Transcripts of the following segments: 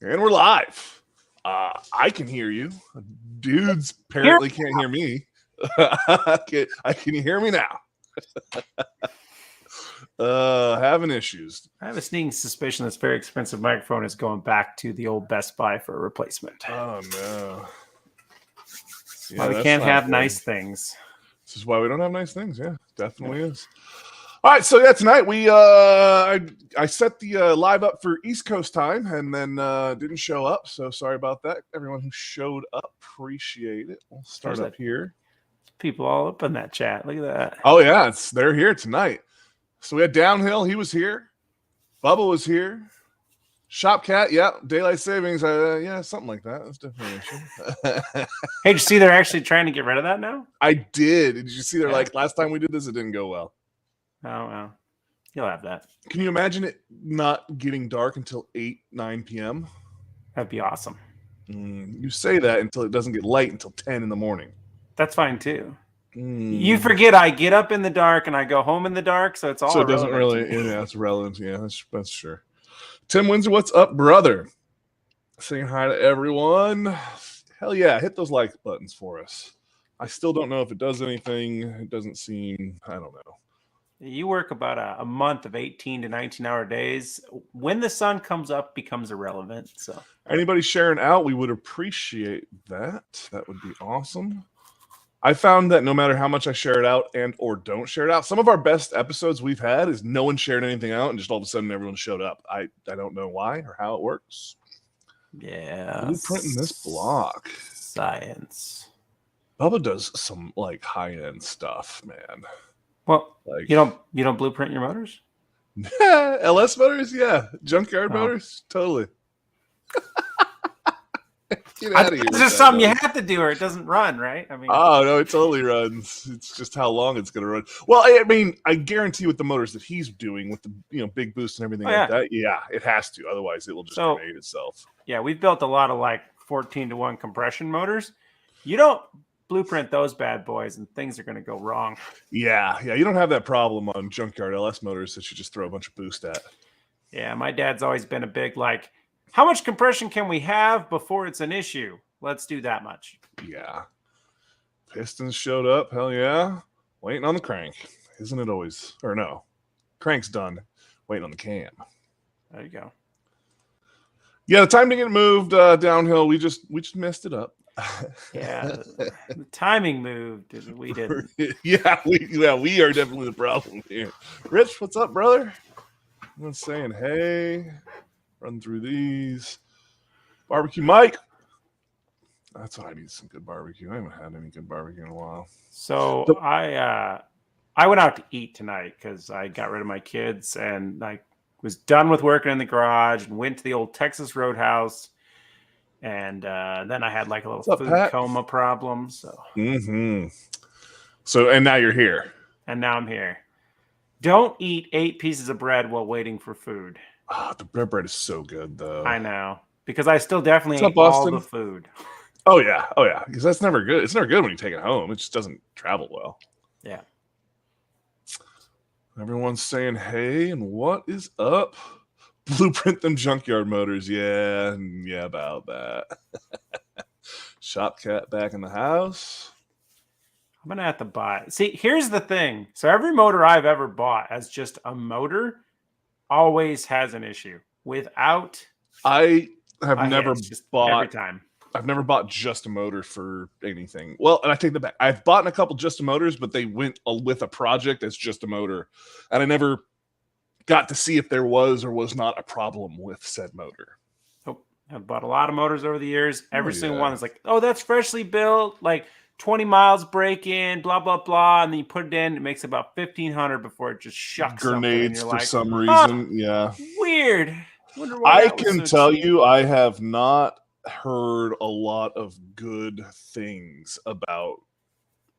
And we're live. I can hear you. Dudes apparently can't hear me. Can you hear me now? Having issues. I have a sneaking suspicion this very expensive microphone is going back to the old Best Buy for a replacement. Oh, no. Yeah, we can't have nice things. This is why we don't have nice things. Yeah, definitely is. All right, so yeah, tonight we I set the live up for East Coast time and then didn't show up. So sorry about that. Everyone who showed up, appreciate it. We'll start up here. People all up in that chat. Look at that. Oh yeah, they're here tonight. So we had Downhill. He was here. Bubba was here. Shopcat, yeah, daylight savings. Yeah, something like that. That's definitely an issue. Hey, did you see they're actually trying to get rid of that now? I did. Did you see? They're like, last time we did this, it didn't go well. Oh, well. You'll have that. Can you imagine it not getting dark until 8, 9 p.m.? That'd be awesome. You say that until it doesn't get light until 10 in the morning. That's fine, too. You forget I get up in the dark and I go home in the dark, so it's all so it doesn't really, yeah, it's relevant. Yeah, that's sure. Tim Windsor, what's up, brother? Saying hi to everyone. Hell yeah, hit those like buttons for us. I still don't know if it does anything. It doesn't seem, I don't know. You work about a month of 18 to 19-hour days. When the sun comes up, becomes irrelevant. So anybody sharing out, we would appreciate that. That would be awesome. I found that no matter how much I share it out and or don't share it out, some of our best episodes we've had is no one shared anything out and just all of a sudden everyone showed up. I don't know why or how it works. Yeah. Blueprinting this block. Science. Bubba does some like high-end stuff, man. Well, like, you don't blueprint your motors? LS motors, yeah. Junkyard motors, totally. Get out of here. It's just something you have to do or it doesn't run, right? I mean, oh no, it totally runs. It's just how long it's going to run. Well, I mean, I guarantee with the motors that he's doing with the big boost and everything like that, yeah, it has to. Otherwise, it will just grenade itself. Yeah, we've built a lot of like 14-to-1 compression motors. You don't blueprint those bad boys and things are going to go wrong. Yeah, you don't have that problem on junkyard LS motors that you just throw a bunch of boost at. Yeah, my dad's always been a big like, how much compression can we have before it's an issue? Let's do that much. Yeah. Pistons showed up, hell yeah. Waiting on the crank. Isn't it always? Or no. Crank's done. Waiting on the cam. There you go. Yeah, the time to get moved downhill, we just messed it up. Yeah, the timing moved and we didn't. yeah, we are definitely the problem here. Rich, what's up, brother? I'm saying hey. Run through these. Barbecue Mike. That's what I need, some good barbecue. I haven't had any good barbecue in a while. So I went out to eat tonight because I got rid of my kids and I was done with working in the garage and went to the old Texas Roadhouse. And then I had like a little food coma problem. So. So, and now you're here. And now I'm here. Don't eat 8 pieces of bread while waiting for food. Oh, the bread is so good, though. I know. Because I still definitely eat all the food. Oh, yeah. Because that's never good. It's never good when you take it home. It just doesn't travel well. Yeah. Everyone's saying, hey, and what is up? Blueprint them junkyard motors. Yeah, about that. Shopcat back in the house. I'm going to have to buy it. See, here's the thing. So every motor I've ever bought as just a motor always has an issue. Without, I have never bought every time. I've never bought just a motor for anything. Well, and I take that back. I've bought a couple just a motors, but they went with a project as just a motor, and I never got to see if there was or was not a problem with said motor. Oh, I've bought a lot of motors over the years. Every single one is like, oh, that's freshly built, like 20 miles break in, blah, blah, blah. And then you put it in, it makes about 1,500 before it just shucks grenades for like, some reason. Yeah. Weird. I can tell you, I have not heard a lot of good things about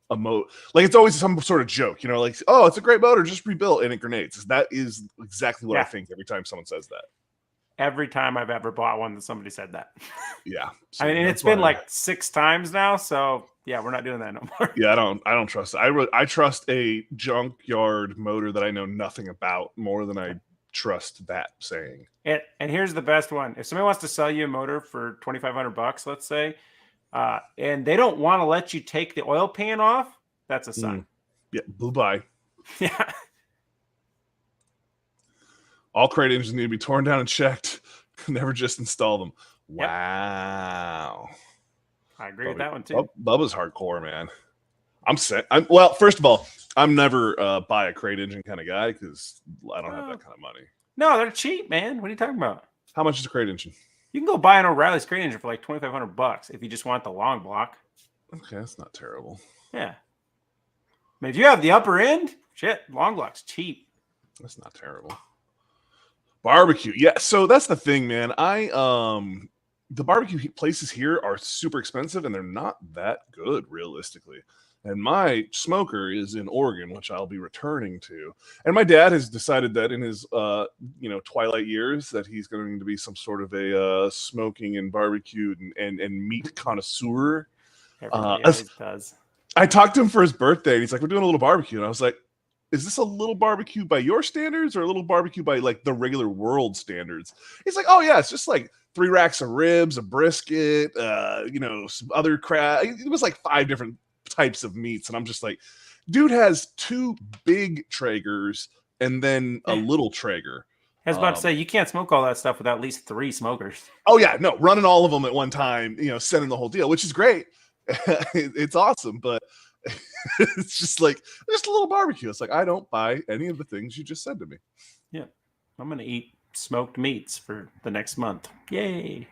a motor. Like, it's always some sort of joke, like, oh, it's a great motor, just rebuilt, and it grenades. That is exactly what I think every time someone says that. Every time I've ever bought one that somebody said that. Yeah. So I mean, it's been like 6 times now, so yeah, we're not doing that no more. Yeah, I don't trust it. I trust a junkyard motor that I know nothing about more than I trust that saying. And here's the best one. If somebody wants to sell you a motor for $2,500, let's say, and they don't want to let you take the oil pan off, that's a sign. Yeah, bye. Yeah. All crate engines need to be torn down and checked. Never just install them. Yep. Wow. I agree with that one too. Bubba's hardcore, man. I'm set. Well, first of all, I'm never buy a crate engine kind of guy because I don't have that kind of money. No, they're cheap, man. What are you talking about? How much is a crate engine? You can go buy an O'Reilly's crate engine for like $2,500 if you just want the long block. Okay, that's not terrible. Yeah. I mean, if you have the upper end, shit, long block's cheap. That's not terrible. Barbecue. Yeah, so that's the thing, man. The barbecue places here are super expensive and they're not that good realistically. And my smoker is in Oregon, which I'll be returning to. And my dad has decided that in his twilight years that he's going to be some sort of a smoking and barbecue and meat connoisseur. Everybody always does. I talked to him for his birthday and he's like, we're doing a little barbecue. And I was like, is this a little barbecue by your standards or a little barbecue by like the regular world standards? He's like, oh yeah, it's just like 3 racks of ribs, a brisket, some other crap. It was like 5 different types of meats. And I'm just like, dude has 2 big Traegers and then a little Traeger. I was about to say, you can't smoke all that stuff without at least 3 smokers. Oh yeah, no, running all of them at one time, sending the whole deal, which is great. It's awesome, but it's just like just a little barbecue. It's like I don't buy any of the things you just said to me. Yeah, I'm gonna eat smoked meats for the next month. Yay!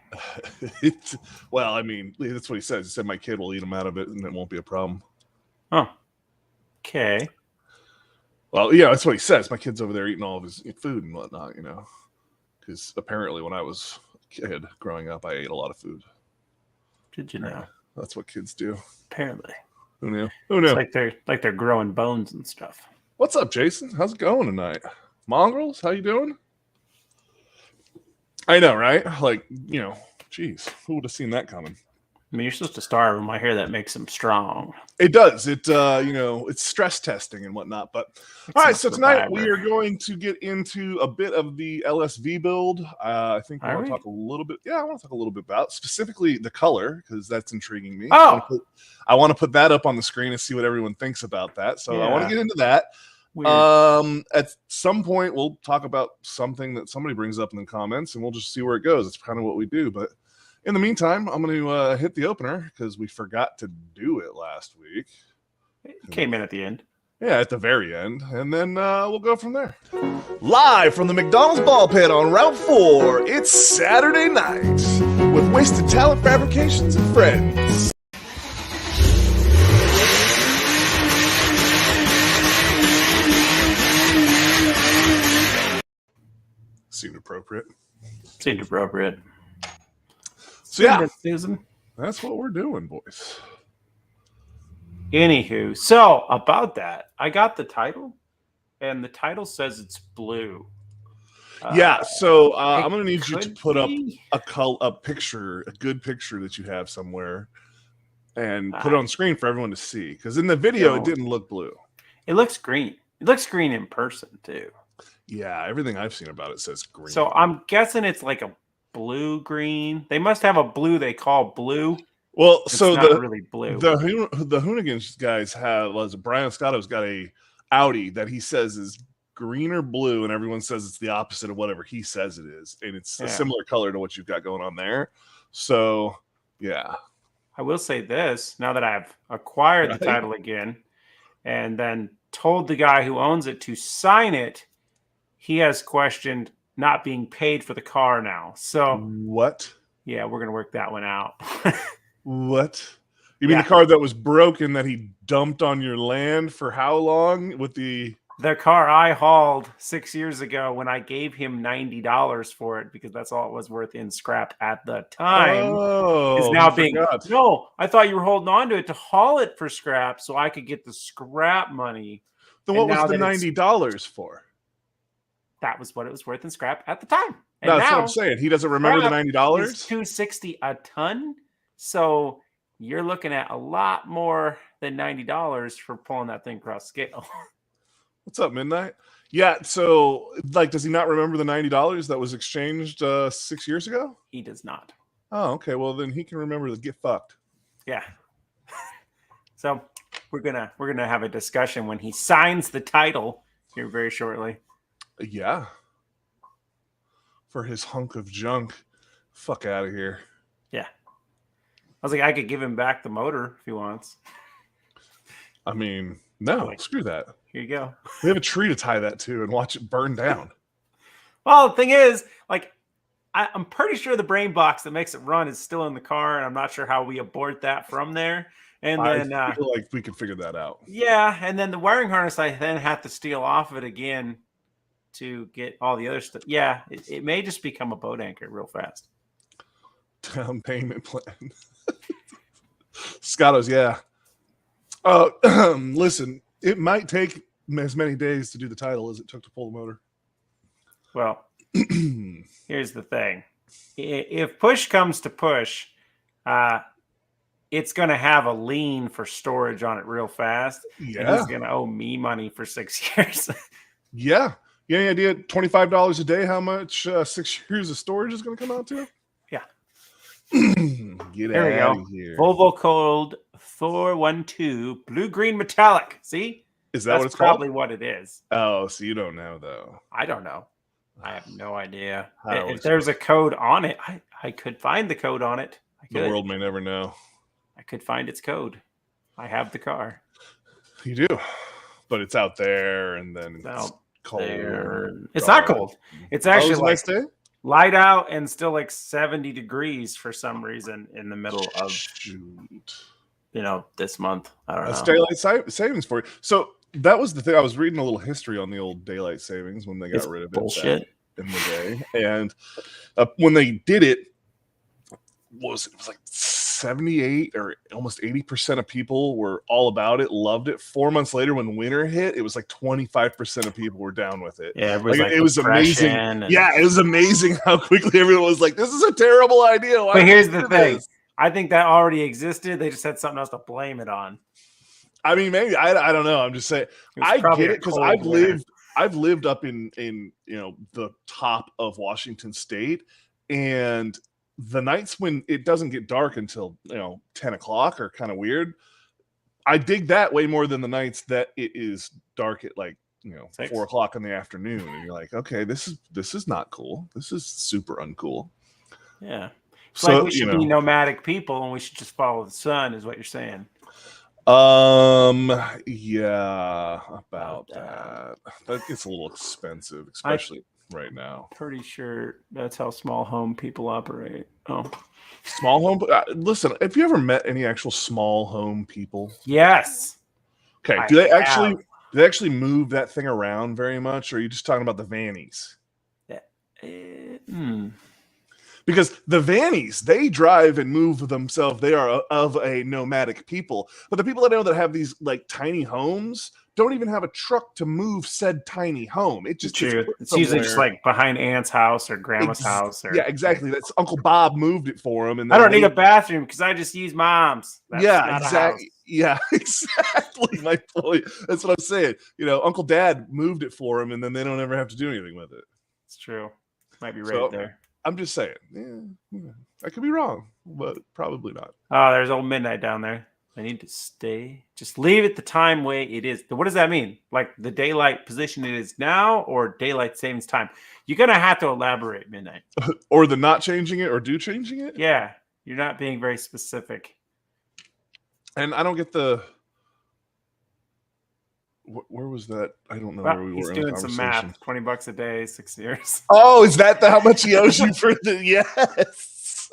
Well, I mean, that's what he says. He said my kid will eat them out of it, and it won't be a problem. Oh, okay. Well, yeah, that's what he says. My kid's over there eating all of his food and whatnot, because apparently when I was a kid growing up, I ate a lot of food. Did you know? That's what kids do. Apparently. Who knew? Who knew? It's like they're growing bones and stuff. What's up, Jason? How's it going tonight? Mongrels, how you doing? I know, right? Like, geez, who would have seen that coming? I mean, you're supposed to starve them. I hear that makes them strong. It does. It's stress testing and whatnot. But all right, so tonight we are going to get into a bit of the LSV build. I think I want to talk a little bit. Yeah, I want to talk a little bit about specifically the color because that's intriguing me. Oh, I want to put that up on the screen and see what everyone thinks about that. So I want to get into that. Weird. At some point, we'll talk about something that somebody brings up in the comments, and we'll just see where it goes. It's kind of what we do, but. In the meantime, I'm going to hit the opener because we forgot to do it last week. It came in at the end. Yeah, at the very end. And then we'll go from there. Live from the McDonald's ball pit on Route 4, it's Saturday night with Wasted Talent Fabrications and Friends. Seemed appropriate. So yeah, Susan. That's what we're doing, boys. Anywho, so about that, I got the title, and the title says it's blue. Yeah, so I'm going to need you to put up a picture, a good picture that you have somewhere, and put it on screen for everyone to see. Because in the video, it didn't look blue. It looks green. It looks green in person, too. Yeah, everything I've seen about it says green. So I'm guessing it's like a blue-green. They must have a blue they call blue. Well, it's so not really blue. The Hoonigans guys Brian Scotto's got a Audi that he says is green or blue, and everyone says it's the opposite of whatever he says it is, and it's a similar color to what you've got going on there. So, yeah. I will say this, now that I've acquired the title again, and then told the guy who owns it to sign it, he has questioned not being paid for the car now. So what? Yeah, we're gonna work that one out. What? You mean the car that was broken that he dumped on your land for how long with the car I hauled 6 years ago when I gave him $90 for it because that's all it was worth in scrap at the time. Is now being no, I thought you were holding on to it to haul it for scrap so I could get the scrap money. Then what was the $90 for? That was what it was worth in scrap at the time. And that's what I'm saying. He doesn't remember the $90. $260 a ton. So you're looking at a lot more than $90 for pulling that thing across scale. What's up, Midnight? Yeah. So, like, does he not remember the $90 that was exchanged 6 years ago? He does not. Oh, okay. Well, then he can remember to get fucked. Yeah. So we're gonna have a discussion when he signs the title here very shortly. Yeah. For his hunk of junk. Fuck out of here. Yeah. I was like, I could give him back the motor if he wants. I mean, no, Like, screw that. Here you go. We have a tree to tie that to and watch it burn down. Well, the thing is, like, I'm pretty sure the brain box that makes it run is still in the car, and I'm not sure how we abort that from there. And then I feel like we could figure that out. Yeah, and then the wiring harness I then have to steal off of it again to get all the other stuff. Yeah, it may just become a boat anchor real fast. Down payment plan. Scotto's, yeah. Listen, it might take as many days to do the title as it took to pull the motor. Well, here's the thing. If push comes to push, it's going to have a lien for storage on it real fast. Yeah. And he's going to owe me money for 6 years. Yeah. You have any idea, $25 a day, how much 6 years of storage is going to come out to? Yeah. Get out of here. Volvo code 412 blue-green metallic. See? Is that That's what it's probably called? what it is. Oh, so you don't know, though. I don't know. I have no idea. How If there's a code on it, I could find the code on it. The world may never know. I could find its code. I have the car. You do. But it's out there, and then it's cold. It's not cold. It's actually like nice day? light out and still like 70 degrees for some reason in the middle of this month. I don't know. That's daylight savings for you. So that was the thing. I was reading a little history on the old daylight savings when they got rid of it bullshit in the day, and when they did it, it was like 78 or almost 80% of people were all about it, loved it. 4 months later, when winter hit, it was like 25% of people were down with it. Yeah, it was amazing. Yeah, it was amazing how quickly everyone was like, "This is a terrible idea." But here's the thing: I think that already existed. They just had something else to blame it on. I mean, maybe I don't know. I'm just saying I get it because I've lived up in the top of Washington State, and the nights when it doesn't get dark until 10 o'clock are kind of weird. I dig that way more than the nights that it is dark at 4 o'clock in the afternoon, and you're like, okay, this is not cool. This is super uncool. Yeah, so like we should be nomadic people, and we should just follow the sun, is what you're saying. Yeah, about that. That gets a little expensive, especially right now. Pretty sure that's how small home people operate. Oh, small home. Listen, have you ever met any actual small home people? Yes. Okay. Do they actually move that thing around very much, or are you just talking about the vannies? Because the vannies, they drive and move themselves. They are of a nomadic people. But the people I know that have these like tiny homes don't even have a truck to move said tiny home. It's usually just like behind aunt's house or grandma's house. Yeah, exactly. That's Uncle Bob moved it for him. And I don't need a bathroom because I just use mom's. That's exactly. Yeah, exactly. My point. That's what I'm saying. Uncle Dad moved it for him, and then they don't ever have to do anything with it. It's true. Might be right there. I'm just saying. Yeah, I could be wrong, but probably not. Oh, there's old midnight down there. I need to stay. Just leave it the time way it is. What does that mean? Like the daylight position it is now, or daylight savings time? You're gonna have to elaborate, midnight. Or the not changing it, or changing it. Yeah, you're not being very specific. And I don't get the. Where was that? I don't know where we were. He's doing some math. $20 a day, 6 years. Oh, is that how much he owes you for the? Yes.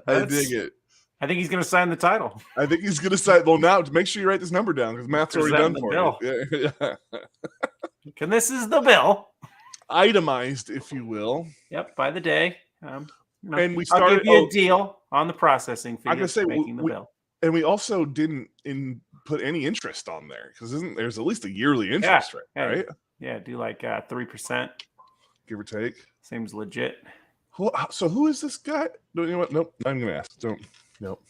I dig it. I think he's going to sign the title. I think he's going to sign. Well, now make sure you write this number down because math's already done for you. Yeah. And this is the bill, itemized, if you will. Yep, by the day. And we started. I'll give you a deal on the processing fee. I'm going to say making the bill. And we also didn't put any interest on there because there's at least a yearly interest rate, right? Yeah, do like 3%, give or take. Seems legit. Well, so who is this guy? You know what? Nope, I'm gonna ask. Don't. Nope.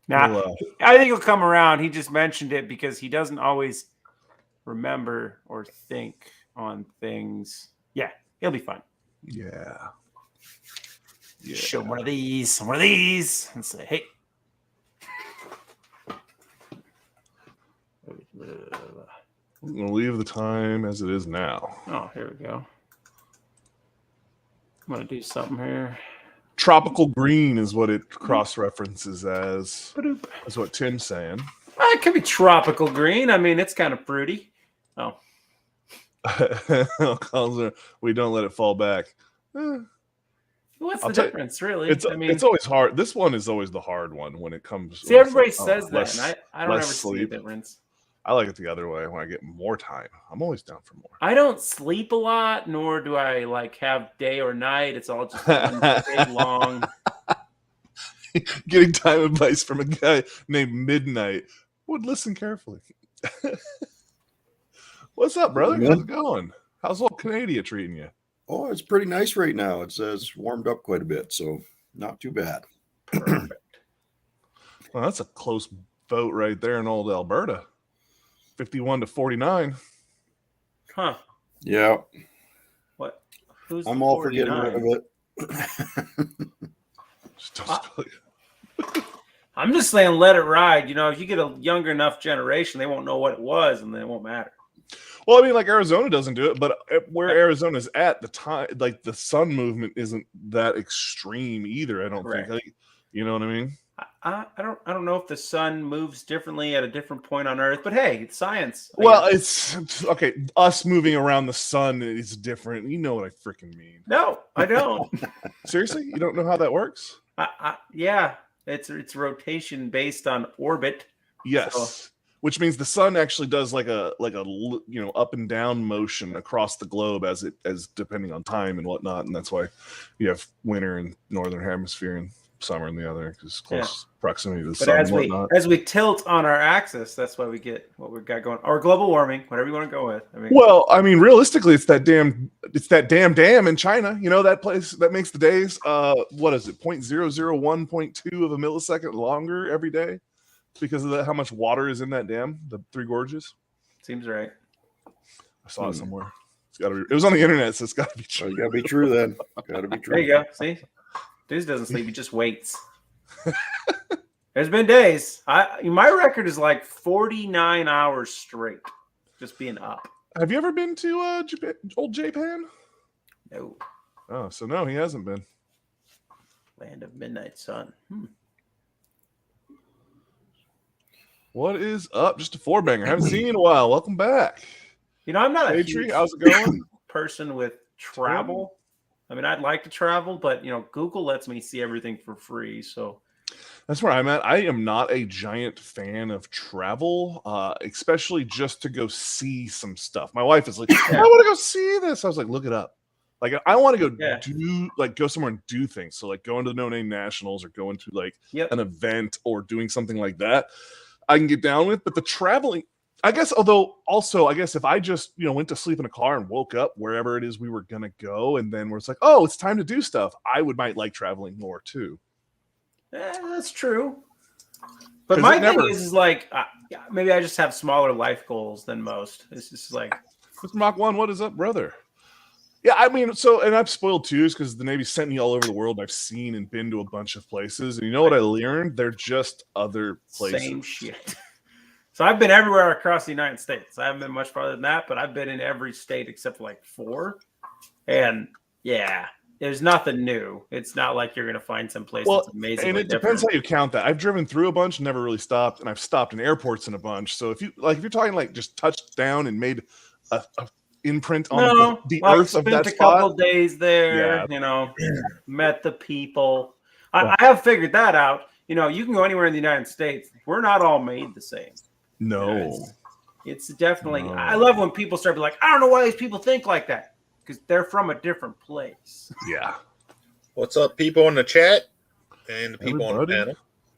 Nah, I think he'll come around. He just mentioned it because he doesn't always remember or think on things. Yeah, it'll be fun. Yeah. Show him one of these, and say, hey. I'm going to leave the time as it is now. Oh, here we go. I'm going to do something here. Tropical green is what it cross-references as. That's what Tim's saying. It could be tropical green. I mean, it's kind of fruity. Oh. We don't let it fall back. What's the difference, really? It's always hard. This one is always the hard one when it comes. See, everybody says that, and I don't ever see a difference. I like it the other way when I get more time. I'm always down for more. I don't sleep a lot, nor do I like have day or night. It's all just one day long. Getting time advice from a guy named Midnight. Would listen carefully. What's up, brother? How's it going? How's old Canada treating you? Oh, it's pretty nice right now. It's warmed up quite a bit, so not too bad. Perfect. Well, that's a close vote right there in old Alberta. 51-49. Huh. Yeah. What? Who's I'm all for getting rid of it. I'm just saying let it ride. You know, if you get a younger enough generation, they won't know what it was, and then it won't matter. Well, I mean, like Arizona doesn't do it, but where Arizona's at the time, like the sun movement isn't that extreme either. I don't think. Like, you know what I mean? I don't know if the sun moves differently at a different point on Earth, but hey, it's science. Well, it's okay. Us moving around the sun is different. You know what I freaking mean? No, I don't. Seriously, you don't know how that works? Yeah, it's rotation based on orbit. Yes. So. Which means the sun actually does like a up and down motion across the globe as depending on time and whatnot, and that's why you have winter in northern hemisphere and summer in the other because close proximity to the sun. But as we tilt on our axis, that's why we get what we've got going. Or global warming, whatever you want to go with. I mean, realistically, it's that damn dam in China. You know, that place that makes the days. What is it? 0.001.2 of a millisecond longer every day. Because of how much water is in that dam, the Three Gorges. Seems right. I saw it somewhere. It's got to be. It was on the internet, so it's got to be true. It's got to be true then. Got to be true. There you go. See, Deuce doesn't sleep; he just waits. There's been days. My record is like 49 hours straight, just being up. Have you ever been to old Japan? No. Oh, so no, he hasn't been. Land of Midnight Sun. What is up? Just a four-banger. Haven't seen you in a while. Welcome back. You know, I'm not a huge how's it going? Person with travel. I mean, I'd like to travel, but, Google lets me see everything for free. So that's where I'm at. I am not a giant fan of travel, especially just to go see some stuff. My wife is like, I want to go see this. I was like, look it up. Like, I want to go go somewhere and do things. So, like, going to the No Name Nationals or going to, like, an event or doing something like that. I can get down with, but the traveling, I guess, if I just, went to sleep in a car and woke up wherever it is we were going to go, and then it's like, oh, it's time to do stuff, I might like traveling more too. That's true. But my thing is like, maybe I just have smaller life goals than most. It's just like, Mr. Mach 1, what is up, brother? Yeah, I mean, and I've spoiled too, because the Navy sent me all over the world. I've seen and been to a bunch of places, and you know what I learned? They're just other places. Same shit. So I've been everywhere across the United States. I haven't been much farther than that, but I've been in every state except for like 4. And yeah, there's nothing new. It's not like you're going to find some place that's amazing. And it depends how you count that. I've driven through a bunch, never really stopped, and I've stopped in airports in a bunch. So if you're talking like just touched down and made a imprint on the earth of that spot. Spent a couple days there, met the people. I have figured that out. You can go anywhere in the United States. We're not all made the same. No. It's definitely, I love when people start being like, I don't know why these people think like that, because they're from a different place. Yeah. What's up, people in the chat and the people on the panel?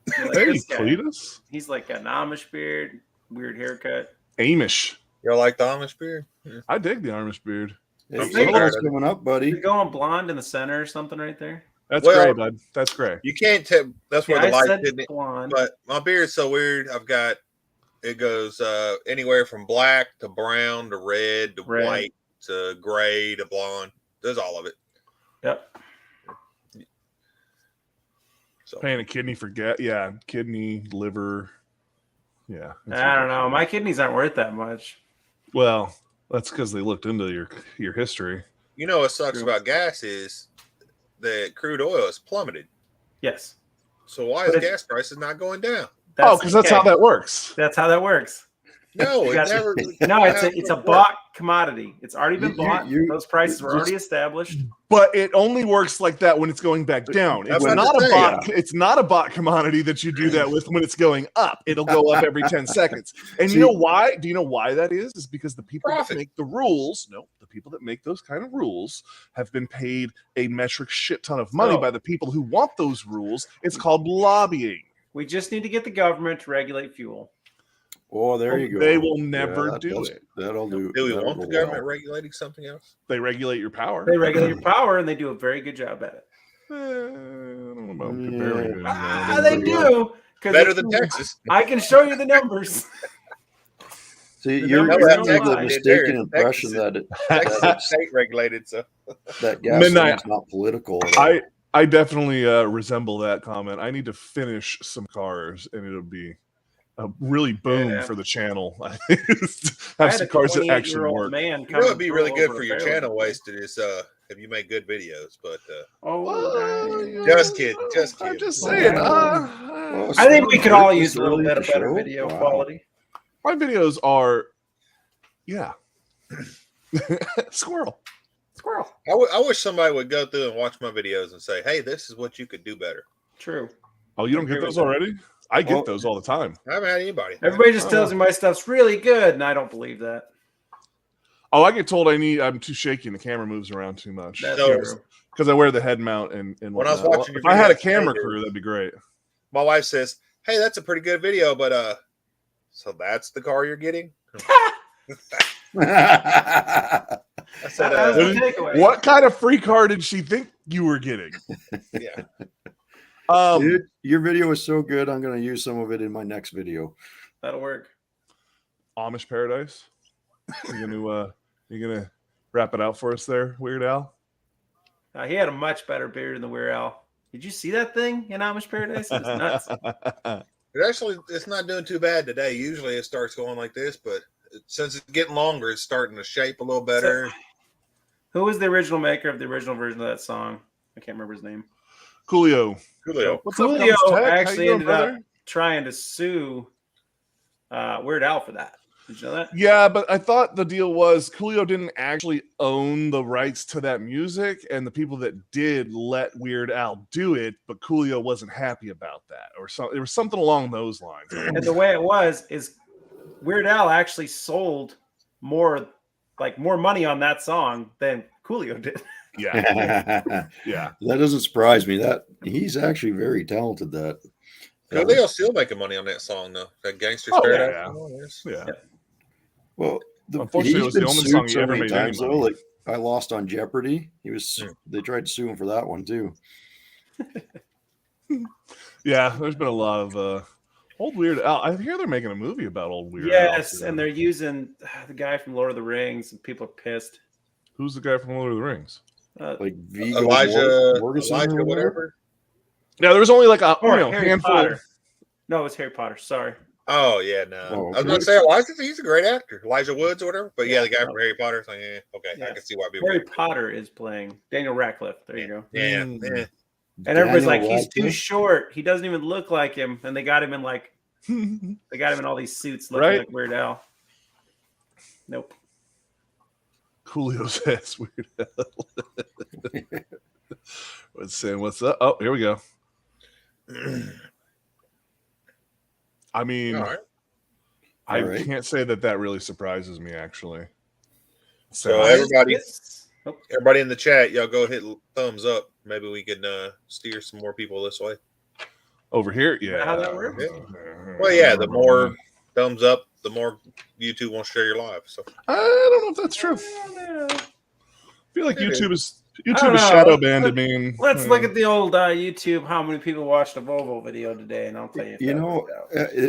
Hey, Cletus. He's like an Amish beard, weird haircut. Amish. You like the Amish beard? Yeah. I dig the Amish beard. It's coming up, buddy. You're going blonde in the center or something right there. That's gray, bud. That's gray. You can't tell. That's where the light didn't. Blonde. But my beard's so weird. I've got It goes anywhere from black to brown to red to Red. white to gray to blonde. Does all of it. Yep. So Paying a kidney for kidney, liver. Yeah. I don't know. My kidneys aren't worth that much. Well, that's because they looked into your history. you know what sucks True. about gas is that crude oil is plummeted. Yes. So why is gas prices not going down? Because that's how that works. That's how that works. No, it never. No, it's a bought commodity. It's already been bought. you- Those prices were already established. But it only works like that when it's going back down. I It's was about not to a say, bot. It's not a bot commodity that you do that with when it's going up. It'll go up every 10 seconds. And you know why? Do you know why that is? Is because the people that Profit. make the rules. No, the people that make those kind of rules have been paid a metric shit ton of money So- by the people who want those rules. It's called lobbying. We just need to get the government to regulate fuel. Oh, there you go. They will never do that's- it. That'll do. Do we that'll want the go government well. regulating something else? They regulate your power. They regulate your power, and they do a very good job at it. I don't know about Yeah. comparing it. Ah, they do. 'Cause Better than Texas. I can show you the numbers. See, The you're numbers under don't the lie. mistaken impression Texas- that Texas is state regulated, so that Midnight. gasoline's not political. at all. I definitely resemble that comment. I need to finish some cars, and it'll be a really boom Yeah. for the channel. I Have had some a cars that actually 28-year-old work. man you come know it'd and be pull really good over for a your fairway. channel wasted is if you make good videos, but Oh, just kidding, just I'm kidding. just saying. Well, I think we could all This use a little early bit in of the better show? video Wow. quality. my videos are, squirrel. Squirrel. I wish somebody would go through and watch my videos and say, "Hey, this is what you could do better." True. Oh, you don't get Agree those with that. already? I get Well- those all the time. I haven't had anybody. Everybody just tells me my stuff's really good, and I don't believe that. Oh, I get told I'm too shaky and the camera moves around too much. That's No. true. Because I wear the head mount and When I was whatnot. watching your if I had a videos camera today, crew, that'd be great. My wife says, "Hey, that's a pretty good video, but so that's the car you're getting?" I said, That was What the did- takeaway. What kind of free car did she think you were getting? "Yeah." Dude, your video is so good. I'm going to use some of it in my next video. That'll work. Amish Paradise. You gonna wrap it out for us there, Weird Al? He had a much better beard than the Weird Al. Did you see that thing in Amish Paradise? It was nuts. It's not doing too bad today. Usually it starts going like this, but since it's getting longer, it's starting to shape a little better. Who was the original maker of the original version of that song? I can't remember his name. Coolio. Coolio. What's up, Julio Comes Tech? How you actually doing, ended up brother? trying to sue Weird Al for that. Did you know that? Yeah, but I thought the deal was Coolio didn't actually own the rights to that music, and the people that did let Weird Al do it, but Coolio wasn't happy about that, or so. There was something along those lines. And the way it was is Weird Al actually sold more money on that song than Coolio did. Yeah, That yeah. doesn't surprise me. That he's actually very talented. That Coolio's still making money on that song, though. That Gangster's Oh, Paradise. yeah. song, yes. Yeah. well, Unfortunately, it was the been only sued song he so ever many made any times, though. money. Like I Lost on Jeopardy. He was. Hmm. They tried to sue him for that one too. Yeah, there's been a lot of old Weird Al. I hear they're making a movie about old Weird Al. Yes, too. and they're using the guy from Lord of the Rings, and people are pissed. Who's the guy from Lord of the Rings? Like Viggo Elijah, Mortensen or Elijah, whatever. whatever. Yeah, there was only like a Harry handful. Potter. No, it was Harry Potter. Sorry. Oh yeah, no. Oh, I was okay. about to say Elijah. He's a great actor, Elijah Woods or whatever. But yeah, the guy from Harry Potter. So, yeah, okay, I Yes. can see why people. Harry Potter is playing Daniel Radcliffe. There you go. Yeah, Mm. yeah. And everybody's Daniel like, he's too Radcliffe? short. He doesn't even look like him. And they got him in all these suits looking Right? like Weird Al. Nope. Coolio says Weird Al. What's saying? What's up? Oh, here we go. I mean, All right. I All right. can't say that really surprises me, actually. So everybody Oh, in the chat, y'all go hit thumbs up. Maybe we can steer some more people this way. over here, yeah. How that works? Well, yeah, the more thumbs up, the more YouTube won't share your live. So I don't know if that's true. I yeah. feel like It YouTube is YouTube is shadow banned. I mean, let's look at the old YouTube. How many people watched a Volvo video today? And I'll tell you.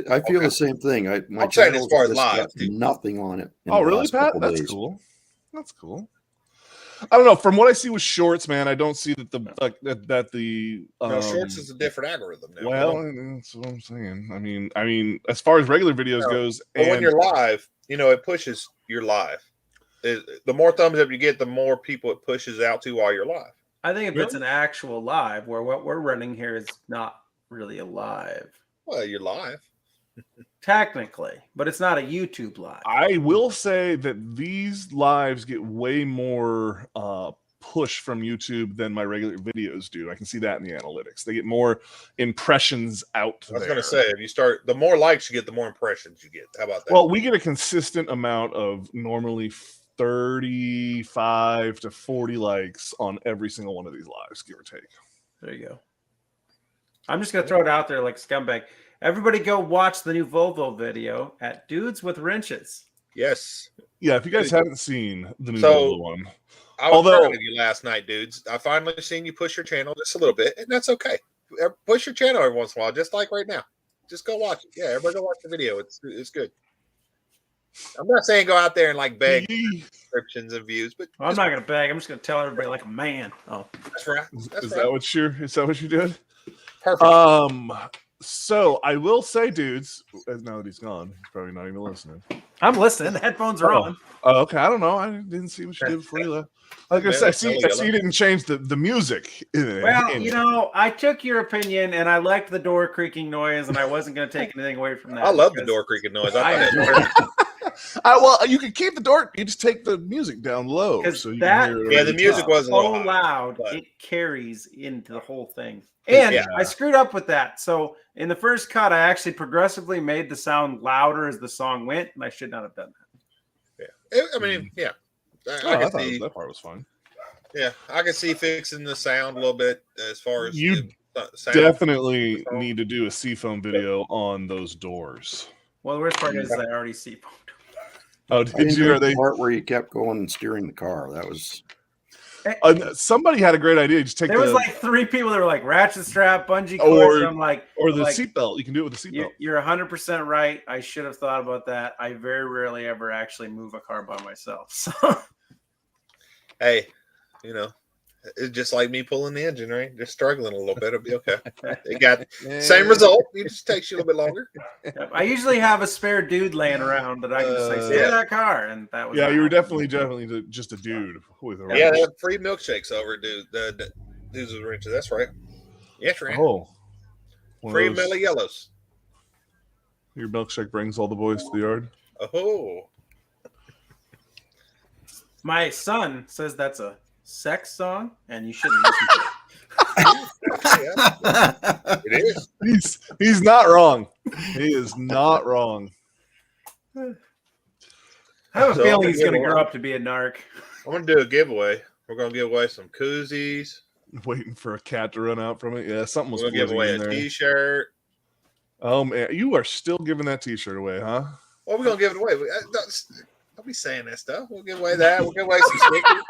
I feel the same thing. My I'm saying as channel's far as just live, got nothing on it. Oh, really, Pat? That's cool. That's cool. I don't know. From what I see with shorts, man, I don't see that the shorts is a different algorithm now. Well, that's what I'm saying. I mean, as far as regular videos goes, but when you're live, it pushes your live. The more thumbs up you get, the more people it pushes out to while you're live. I think if it's an actual live, where what we're running here is not really a live. Well, you're live. Technically, but it's not a YouTube live. I will say that these lives get way more push from YouTube than my regular videos do. I can see that in the analytics. They get more impressions out. I was going to say, if you start, the more likes you get, the more impressions you get. How about that? Well, we get a consistent amount of normally 35 to 40 likes on every single one of these lives, give or take. There you go. I'm just going to throw it out there like scumbag. Everybody go watch the new Volvo video at Dudes with Wrenches. Yes. Yeah, if you guys haven't seen the new Volvo one. I was proud of you last night, dudes. I finally seen you push your channel just a little bit, and that's okay. Push your channel every once in a while, just like right now. Just go watch it. Yeah, everybody go watch the video. It's good. I'm not saying go out there and like beg subscriptions and views, but I'm not going to beg. I'm just going to tell everybody like a man. Oh, that's right. Is that what you did? Perfect. So I will say, dudes, now that he's gone, he's probably not even listening. I'm listening. The headphones are on. Oh, okay. I don't know. I didn't see what you did before you left. Like I said, I see you didn't change the music. Well, I took your opinion, and I liked the door creaking noise, and I wasn't going to take anything away from that. I love the door creaking noise. Well, you can keep the door. You just take the music down low, so you can hear the music was so loud it carries into the whole thing. And I screwed up with that. So in the first cut, I actually progressively made the sound louder as the song went, and I should not have done that. Yeah, I mean, yeah. I thought that part was fine. Yeah, I can see fixing the sound a little bit as far as you definitely need to do a seafoam video on those doors. Well, the worst part is I already seafoamed. Oh, did you? The part where you kept going and steering the car. That was. Somebody had a great idea. Just take. There was like 3 people that were like ratchet strap, bungee cord. I'm like, or the seatbelt. You can do it with the seatbelt. You're 100% right. I should have thought about that. I very rarely ever actually move a car by myself. So. Hey, it's just like me pulling the engine, right? Just struggling a little bit. It'll be okay. It got same result. It just takes you a little bit longer. I usually have a spare dude laying around that I can just say, stay in that car. And that was you were definitely just a dude with a they have free milkshakes over Dudes with Wrenches. That's right. Yes, right. Oh. Free Mellow Yellows. Your milkshake brings all the boys to the yard. Oh. My son says that's a sex song, and you shouldn't listen to it. It is. He's not wrong. He is not wrong. I have a feeling he's going to grow up to be a narc. I'm going to do a giveaway. We're going to give away some koozies. Waiting for a cat to run out from it. Yeah, something was. We're going to give away a T-shirt. Oh man, you are still giving that T-shirt away, huh? Well, we're going to give it away. Don't be saying that stuff. We'll give away that. We'll give away some stickers.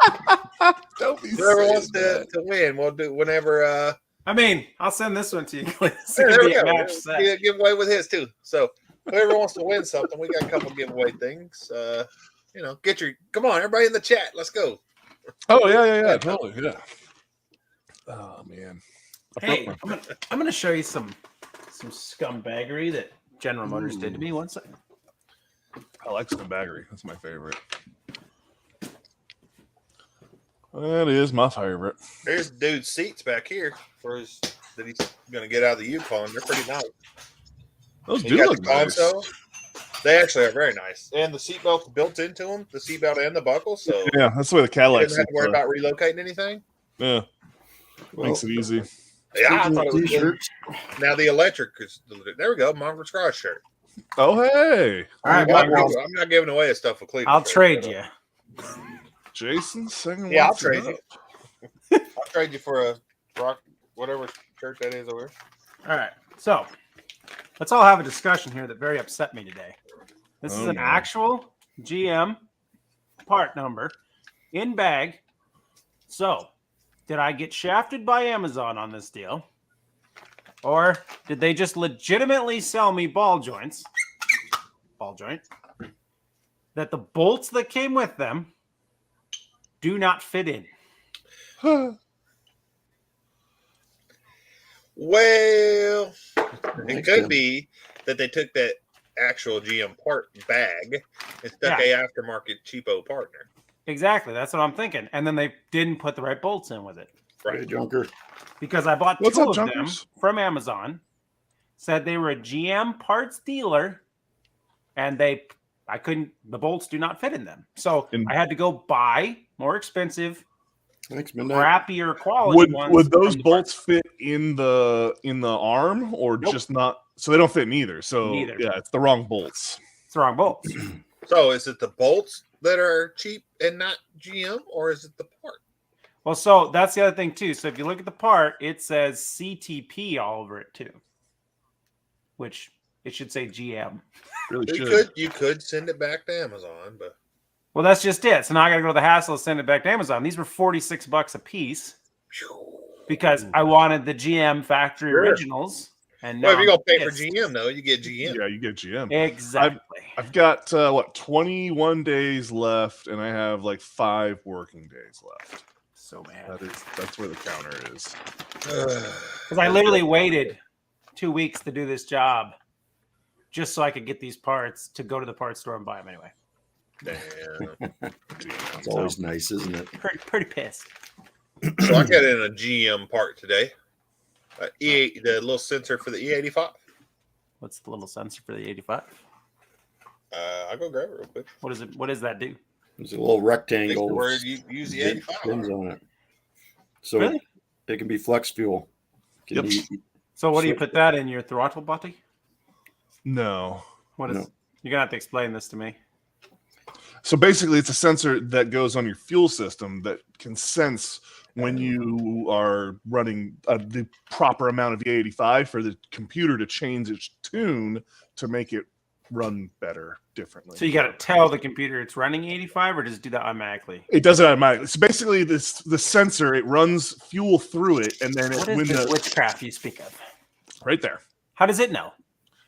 Don't be whoever wants to win, we'll do whenever. I mean, I'll send this one to you. There we go. We'll give away with his too. So whoever wants to win something, we got a couple giveaway things. Come on, everybody in the chat. Let's go. Oh yeah, totally, yeah. Oh man. Hey, I'm gonna show you some scumbaggery that General Motors did to me. 1 second. I like scumbaggery. That's my favorite. That is my favorite. There's dude's seats back here that he's going to get out of the Yukon. They're pretty nice. Those do look nice. They actually are very nice. And the seatbelt's built into them, the seatbelt and the buckle. So yeah, that's the way the Cadillac. You don't have to worry about relocating anything. Yeah, makes it easy. Yeah, I thought it was good. Now the electric is. There we go, Mongrel's Garage shirt. Oh hey! All right, I'm not giving away a stuff for Cleveland. I'll trade you. Jason, second. Yeah, I'll trade you. I'll trade you for a rock, whatever shirt that is over here. All right, so let's all have a discussion here that very upset me today. This is an actual GM part number in bag. So did I get shafted by Amazon on this deal? Or did they just legitimately sell me ball joint, that the bolts that came with them do not fit in? Well, it could be that they took that actual GM part bag and stuck a aftermarket cheapo partner. Exactly. That's what I'm thinking. And then they didn't put the right bolts in with it. Right, Junker. Because I bought What's two up, of Junkers? them from Amazon, said they were a GM parts dealer, and the bolts do not fit in them. So I had to go buy more expensive, Thanks, Midnight. crappier quality ones. Would those bolts fit in the arm or just not? So they don't fit in either. So Neither. yeah, it's the wrong bolts. It's the wrong bolts. So is it the bolts that are cheap and not GM, or is it the part? Well, so that's the other thing too. So if you look at the part, it says CTP all over it too, which it should say GM. Really should. You could send it back to Amazon, but Well, that's just it. So now I got to go to the hassle of send it back to Amazon. These were $46 a piece because I wanted the GM factory originals. And if you're gonna pay for GM, though, you get GM. Yeah, you get GM. Exactly. I've got 21 days left, and I have like 5 working days left. So mad. That's where the counter is. Because I literally waited 2 weeks to do this job just so I could get these parts to go to the parts store and buy them anyway. Damn. It's always nice, isn't it? Pretty pissed. So I got in a GM part today. The little sensor for the E85. What's the little sensor for the 85? I'll go grab it real quick. What is it? What does that do? There's a little rectangle. Where you use the 85 pins on it. So Really? it can be flex fuel. Yep. So what do you put that in your throttle body? No. What is? No. You're gonna have to explain this to me. So basically, it's a sensor that goes on your fuel system that can sense when you are running the proper amount of E85 for the computer to change its tune to make it run better, differently. So you got to tell the computer it's running 85, or does it do that automatically? It does it automatically. So basically, the sensor, it runs fuel through it, and then What is this witchcraft you speak of? right there, How does it know?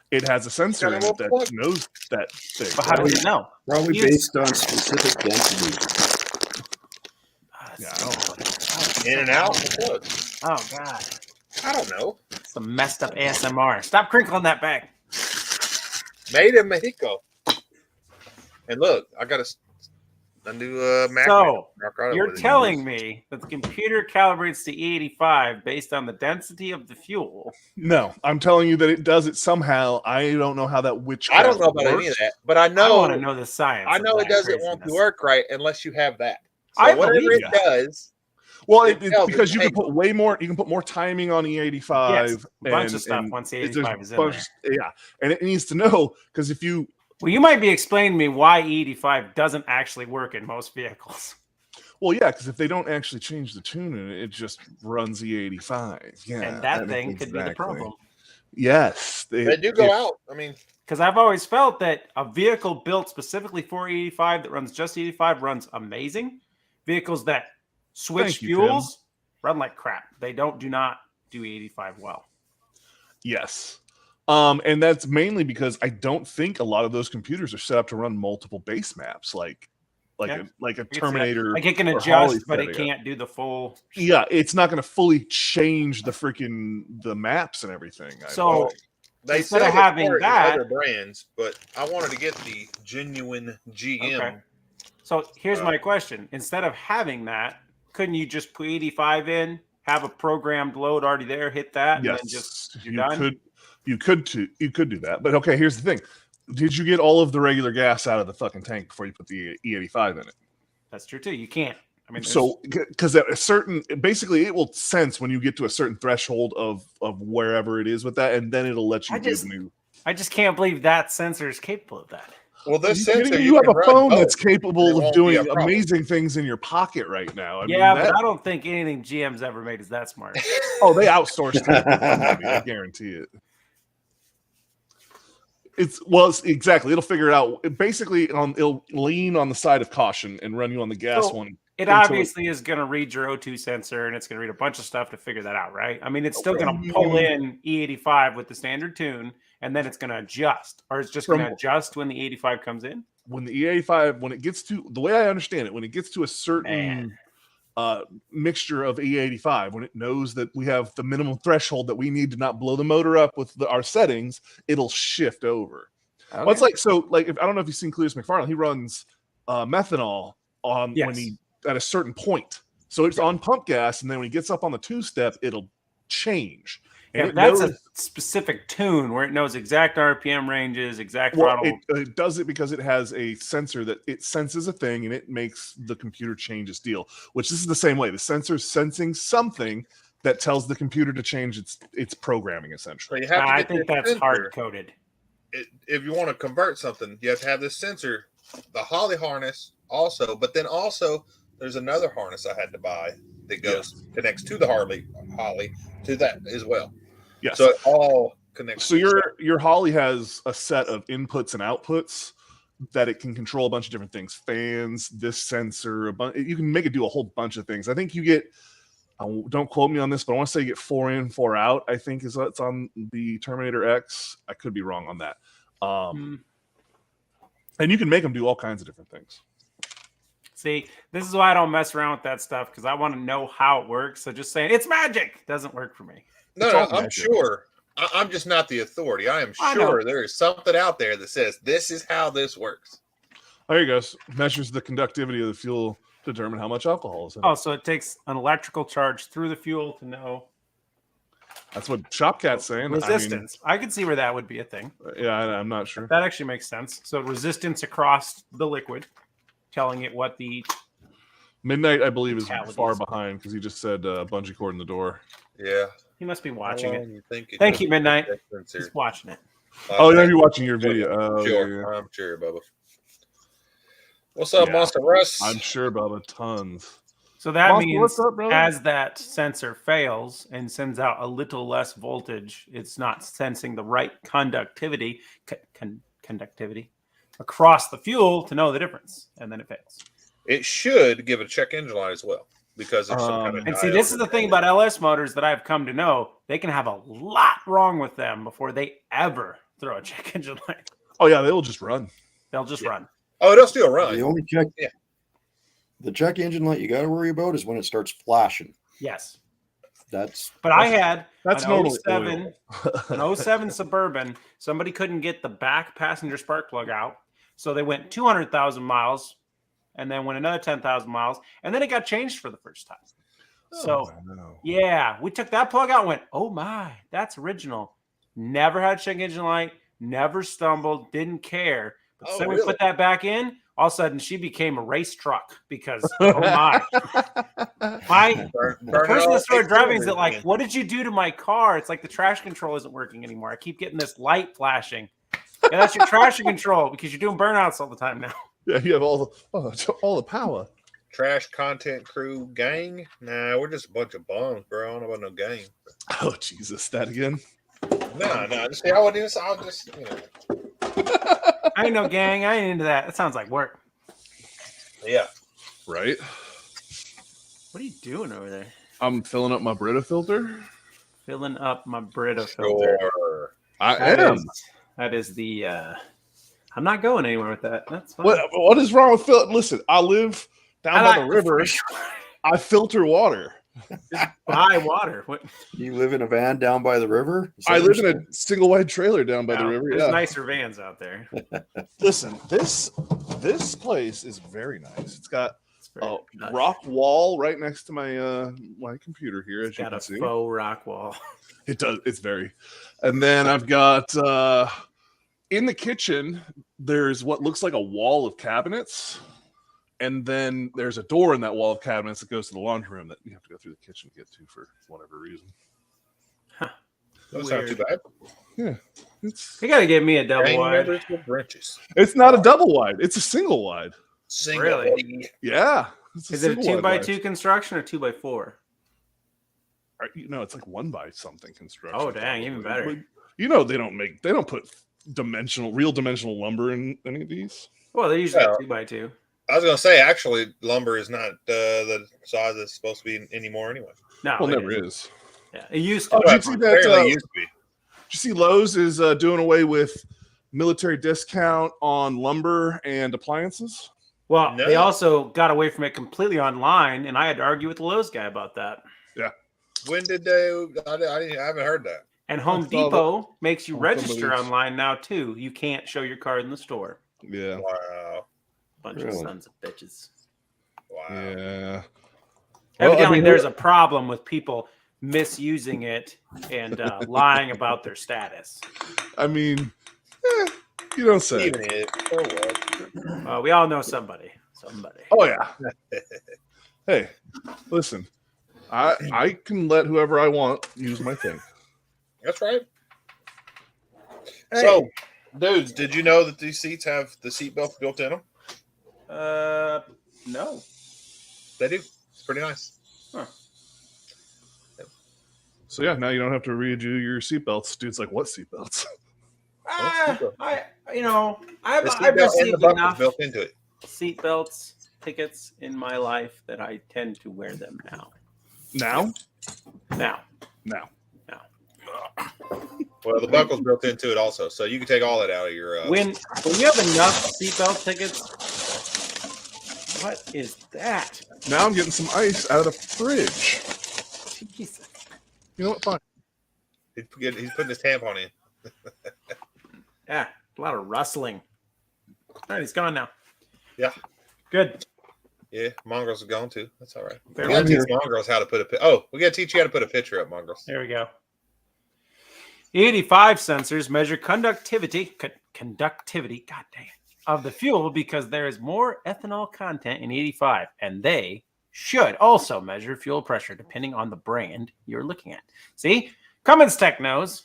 it has a sensor in it that knows that thing. But how does it know? Probably based on specific density. Yeah, I don't know. in and out. Look, Oh God, I don't know. some messed up ASMR. Stop crinkling that back. Made in Mexico. And look, I got a new Mac. So you're telling me that the computer calibrates the E85 based on the density of the fuel? No, I'm telling you that it does it somehow. I don't know how that I don't know about any of that, but I know. I want to know the science. I know it doesn't want to work right unless you have that. So I whatever believe it does. Well, It it's tells because it, you hey, can put way more. You can put more timing on E85. Yes, a bunch of stuff once the 85 is in there. Yeah, and it needs to know because if you Well, you might be explaining to me why E85 doesn't actually work in most vehicles. Well, yeah, because if they don't actually change the tuning, it just runs E85. Yeah, And that thing could be the problem. Yes, They do go out. I mean, Because I've always felt that a vehicle built specifically for E85 that runs just E85 runs amazing. Vehicles that switch fuels run like crap. They do not do E85 well. Yes. And that's mainly because I don't think a lot of those computers are set up to run multiple base maps like a Terminator. Like it can or adjust, Holly but it setting up. can't do the full. Yeah, it's not going to fully change the maps and everything. So they instead sell of having parts in that- other brands, but I wanted to get the genuine GM. Okay. So here's my question: instead of having that, couldn't you just put 85 in, have a programmed load already there, hit that, and then just you're done? You could do that. But okay, here's the thing: did you get all of the regular gas out of the fucking tank before you put the E85 in it? That's true too. You can't. I mean, so because at a certain, basically, it will sense when you get to a certain threshold of wherever it is with that, and then it'll let you give new. I just can't believe that sensor is capable of that. Well, this sensor, you have can a run phone both. that's capable It of won't be a doing problem. amazing things in your pocket right now. I mean, But I don't think anything GM's ever made is that smart. Oh, they outsourced it. I guarantee it. It's exactly. It'll figure it out. It'll lean on the side of caution and run you on the gas one It obviously is going to read your O2 sensor, and it's going to read a bunch of stuff to figure that out, right? I mean, it's still going to pull in E85 with the standard tune, and then it's going to adjust, or it's just going to adjust when the E85 comes in. When the E85, when it gets to the way I understand it, when it gets to a certain mixture of E85, when it knows that we have the minimum threshold that we need to not blow the motor up with our settings, it'll shift over. Okay. Well, it's like, so like, if I don't know if you've seen Cletus McFarland, he runs methanol on when he at a certain point. So it's on pump gas, and then when he gets up on the two-step, it'll change. And that's a specific tune where it knows exact RPM ranges, exact throttle. It does it because it has a sensor that it senses a thing, and it makes the computer change its deal, which this is the same way. The sensor's sensing something that tells the computer to change its programming, essentially. So I think that's hard-coded. If you want to convert something, you have to have this sensor, the Holly harness also, but then also there's another harness I had to buy that connects to the Holly to that as well. Yes. So it all connects. So your Holly has a set of inputs and outputs that it can control a bunch of different things. Fans, this sensor, you can make it do a whole bunch of things. I think you get, don't quote me on this, but I want to say you get 4 in, 4 out, I think is what's on the Terminator X. I could be wrong on that. And you can make them do all kinds of different things. See, this is why I don't mess around with that stuff, because I want to know how it works. So just saying it's magic doesn't work for me. No, I'm sure. I'm just not the authority. I am sure there is something out there that says this is how this works. There you go. Measures the conductivity of the fuel to determine how much alcohol is in it. Oh, so it takes an electrical charge through the fuel to know. That's what Shopcat's saying. Resistance. I could see where that would be a thing. Yeah, I'm not sure. That actually makes sense. So resistance across the liquid, telling it what the Midnight, I believe, is far behind because he just said bungee cord in the door. Yeah. He must be watching it. Thank you, Midnight. He's watching it. Oh, yeah, you're watching your video. Oh, sure. Yeah. I'm sure, Bubba. What's up, Monster Russ? I'm sure, Bubba. Tons. So that means as that sensor fails and sends out a little less voltage, it's not sensing the right conductivity across the fuel to know the difference, and then it fails. It should give a check engine light as well, because there's some kind of. And see, this is the thing about LS motors that I've come to know: they can have a lot wrong with them before they ever throw a check engine light. Oh yeah, they will just run. They'll just run. Oh, it'll still run. The only check, the check engine light you got to worry about is when it starts flashing. Yes. I had an 07 Suburban. Somebody couldn't get the back passenger spark plug out, so they went 200,000 miles, and then went another 10,000 miles, and then it got changed for the first time. Yeah, we took that plug out and went, oh my, that's original. Never had check engine light, never stumbled, didn't care. But so we put that back in. All of a sudden, she became a race truck because, oh my. The person that started driving is like, what did you do to my car? It's like the traction control isn't working anymore. I keep getting this light flashing. Yeah, that's your traction control because you're doing burnouts all the time now. Yeah, you have all the power. Trash content crew gang? Nah, we're just a bunch of bums, bro. I don't know about no gang. Oh, Jesus, that again? No. Just I'll just, I ain't no gang. I ain't into that. That sounds like work. Yeah. Right? What are you doing over there? I'm filling up my Brita filter. Filling up my Brita filter. I am. That is the... I'm not going anywhere with that. That's fine. What is wrong with filter? Listen, I live down by the river. I filter water. Just buy water. What? You live in a van down by the river? I live in a single wide trailer down by the river. There's nicer vans out there. Listen, this place is very nice. It's got a rock wall right next to my my computer here, as you can see. Faux rock wall. It does. It's very. And then I've got in the kitchen. There's what looks like a wall of cabinets. And then there's a door in that wall of cabinets that goes to the laundry room that you have to go through the kitchen to get to for whatever reason. Huh. That's not too bad. Yeah. You got to give me a double wide. It's not a double wide. It's a single wide. Really? Yeah. Is it a 2x2 construction or 2x4? No, it's like 1x something construction. Oh, dang. Even better. You know, they don't put real dimensional lumber in any of these. Well, they're usually 2x2. I was gonna say, actually, lumber is not the size it's supposed to be anymore anyway. No, Well, it never isn't. is. Yeah, it used to. Oh, did you see that? Apparently Did used to be. you see Lowe's is doing away with military discount on lumber and appliances? Well, No. they also got away from it completely online, and I had to argue with the Lowe's guy about that. Yeah. When did they? I haven't heard that. And Home I saw Depot makes you on register somebody's- online now too. You can't show your card in the store. Yeah. Wow. Bunch of Really? sons of bitches. Wow. Yeah. Evidently, there's a problem with people misusing it and lying about their status. I mean, you don't say. Even if, or what? We all know somebody. Somebody. Oh yeah. Hey, listen. I can let whoever I want use my thing. That's right. Hey. So, dudes, did you know that these seats have the seat belts built in them? No. They do. It's pretty nice. So yeah, now you don't have to redo your seatbelts. Dude's like, what seatbelts? I The I've seat belt and the received buckle's enough built into it. seatbelts tickets in my life that I tend to wear them now. Now? Now. Well, the buckle's built into it also, so you can take all that out of your. When you have enough seatbelt tickets, what is that? Now I'm getting some ice out of the fridge. Jesus. You know what? Fine. he's putting his tampon in. Yeah, a lot of rustling. All right, he's gone now. Yeah. Good. Yeah, Mongrels are gone too. That's all right. There We gotta we teach Mongrels how to put we gotta teach you how to put a picture up, Mongrels. There we go. 85 sensors measure conductivity, god dang it, of the fuel because there is more ethanol content in 85, and they should also measure fuel pressure depending on the brand you're looking at. See? Cummins Tech knows.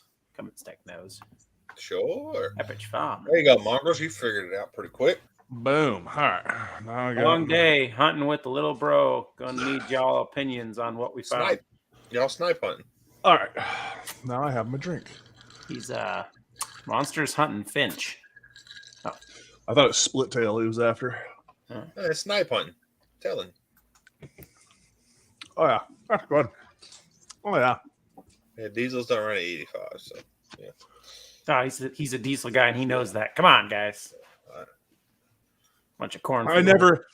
Sure. Epic Farm. There you go, Mongrels. You figured it out pretty quick. Boom. All right. Now I got Long day hunting with the little bro. Gonna need y'all opinions on what we found. Snipe. Y'all snipe hunting. All right. Now I have my drink. He's monsters hunting Finch. I thought it was Split Tail he was after. It's snipe hunting. Telling. Oh yeah. Go ahead. Oh yeah. Yeah, diesels don't run at 85, so yeah. Oh, he's a diesel guy and he knows that. Come on, guys. Bunch of corn. I never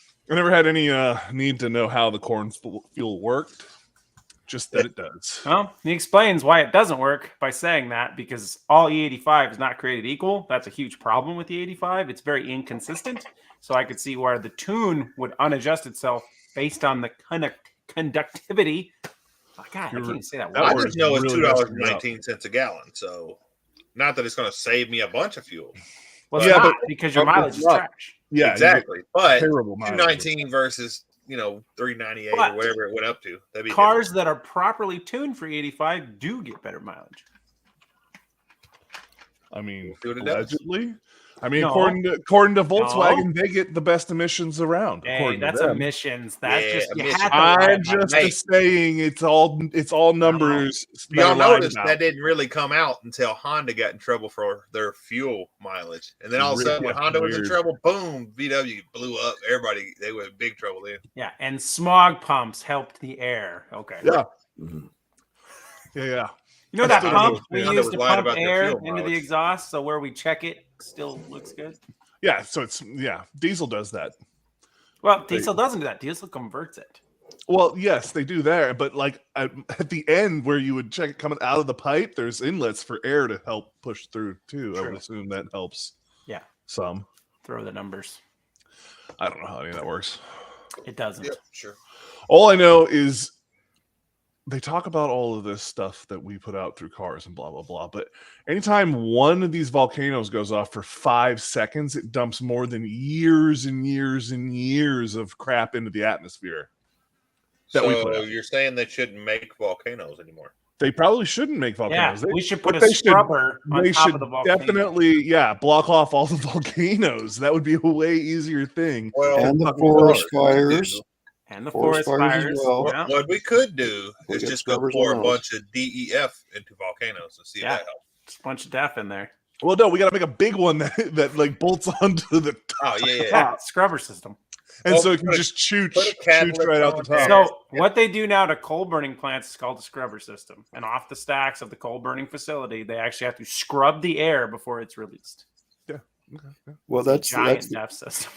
had any need to know how the corn fuel worked. Just that it does. Well, he explains why it doesn't work by saying that because all E85 is not created equal. That's a huge problem with E85. It's very inconsistent. So I could see where the tune would unadjust itself based on the conductivity. Oh, God, I can't even say that word. I word just know it's really $2.19 a gallon, so not that it's going to save me a bunch of fuel. Well, Yeah, it's not, but- because your mileage is up. trash. Yeah, exactly. But terrible mileage. 219 versus 398 But or whatever it went up to. That'd be Cars that are properly tuned for E85 do get better mileage. I mean, See what it does. allegedly. I mean, No. according to Volkswagen, they get the best emissions around. Hey, according to that's them. emissions. That's Yeah, just you emissions. had to lie I'm about just it. Hey. saying it's all numbers. that Y'all are lying noticed about. that didn't really come out until Honda got in trouble for their fuel mileage. And then all of a sudden, when Yeah, Honda was in weird. trouble, boom, VW blew up. Everybody, they were in big trouble then. Yeah, and smog pumps helped the air. Okay. Yeah, Mhm. yeah. You know That's that what pump Honda we was use to lying pump about their air fuel into the mileage. exhaust, so where we check it still looks good? Yeah, so diesel does that. Well, diesel doesn't do that. Diesel converts it. Well, yes, they do there, but like at the end where you would check it coming out of the pipe, there's inlets for air to help push through too. I True. would assume that helps. Yeah. Some. Throw the numbers. I don't know how any of that works. It doesn't. Yep, sure. All I know is they talk about all of this stuff that we put out through cars and blah blah blah. But anytime one of these volcanoes goes off for 5 seconds, it dumps more than years and years and years of crap into the atmosphere. That we put So out. you're saying they shouldn't make volcanoes anymore? They probably shouldn't make Yeah, volcanoes. we should put but a they should- scrubber on They top should of the volcano. definitely, block off all the volcanoes. That would be a way easier thing. Well, And the what forest we could fires. do- And the Forest forest fires as fires. well. Yeah. What we could do We is get just go scrubbers pour a on those. bunch of DEF into volcanoes and see Yeah. if that helps. Just a bunch of DEF in there. Well, no, we got to make a big one that like bolts onto the top. Oh yeah, yeah. Yeah, scrubber system. And so it can just shoot right out the top. So what they do now to coal burning plants is called a scrubber system. And off the stacks of the coal burning facility, they actually have to scrub the air before it's released. Yeah. Okay. Yeah. Well, that's DEF system.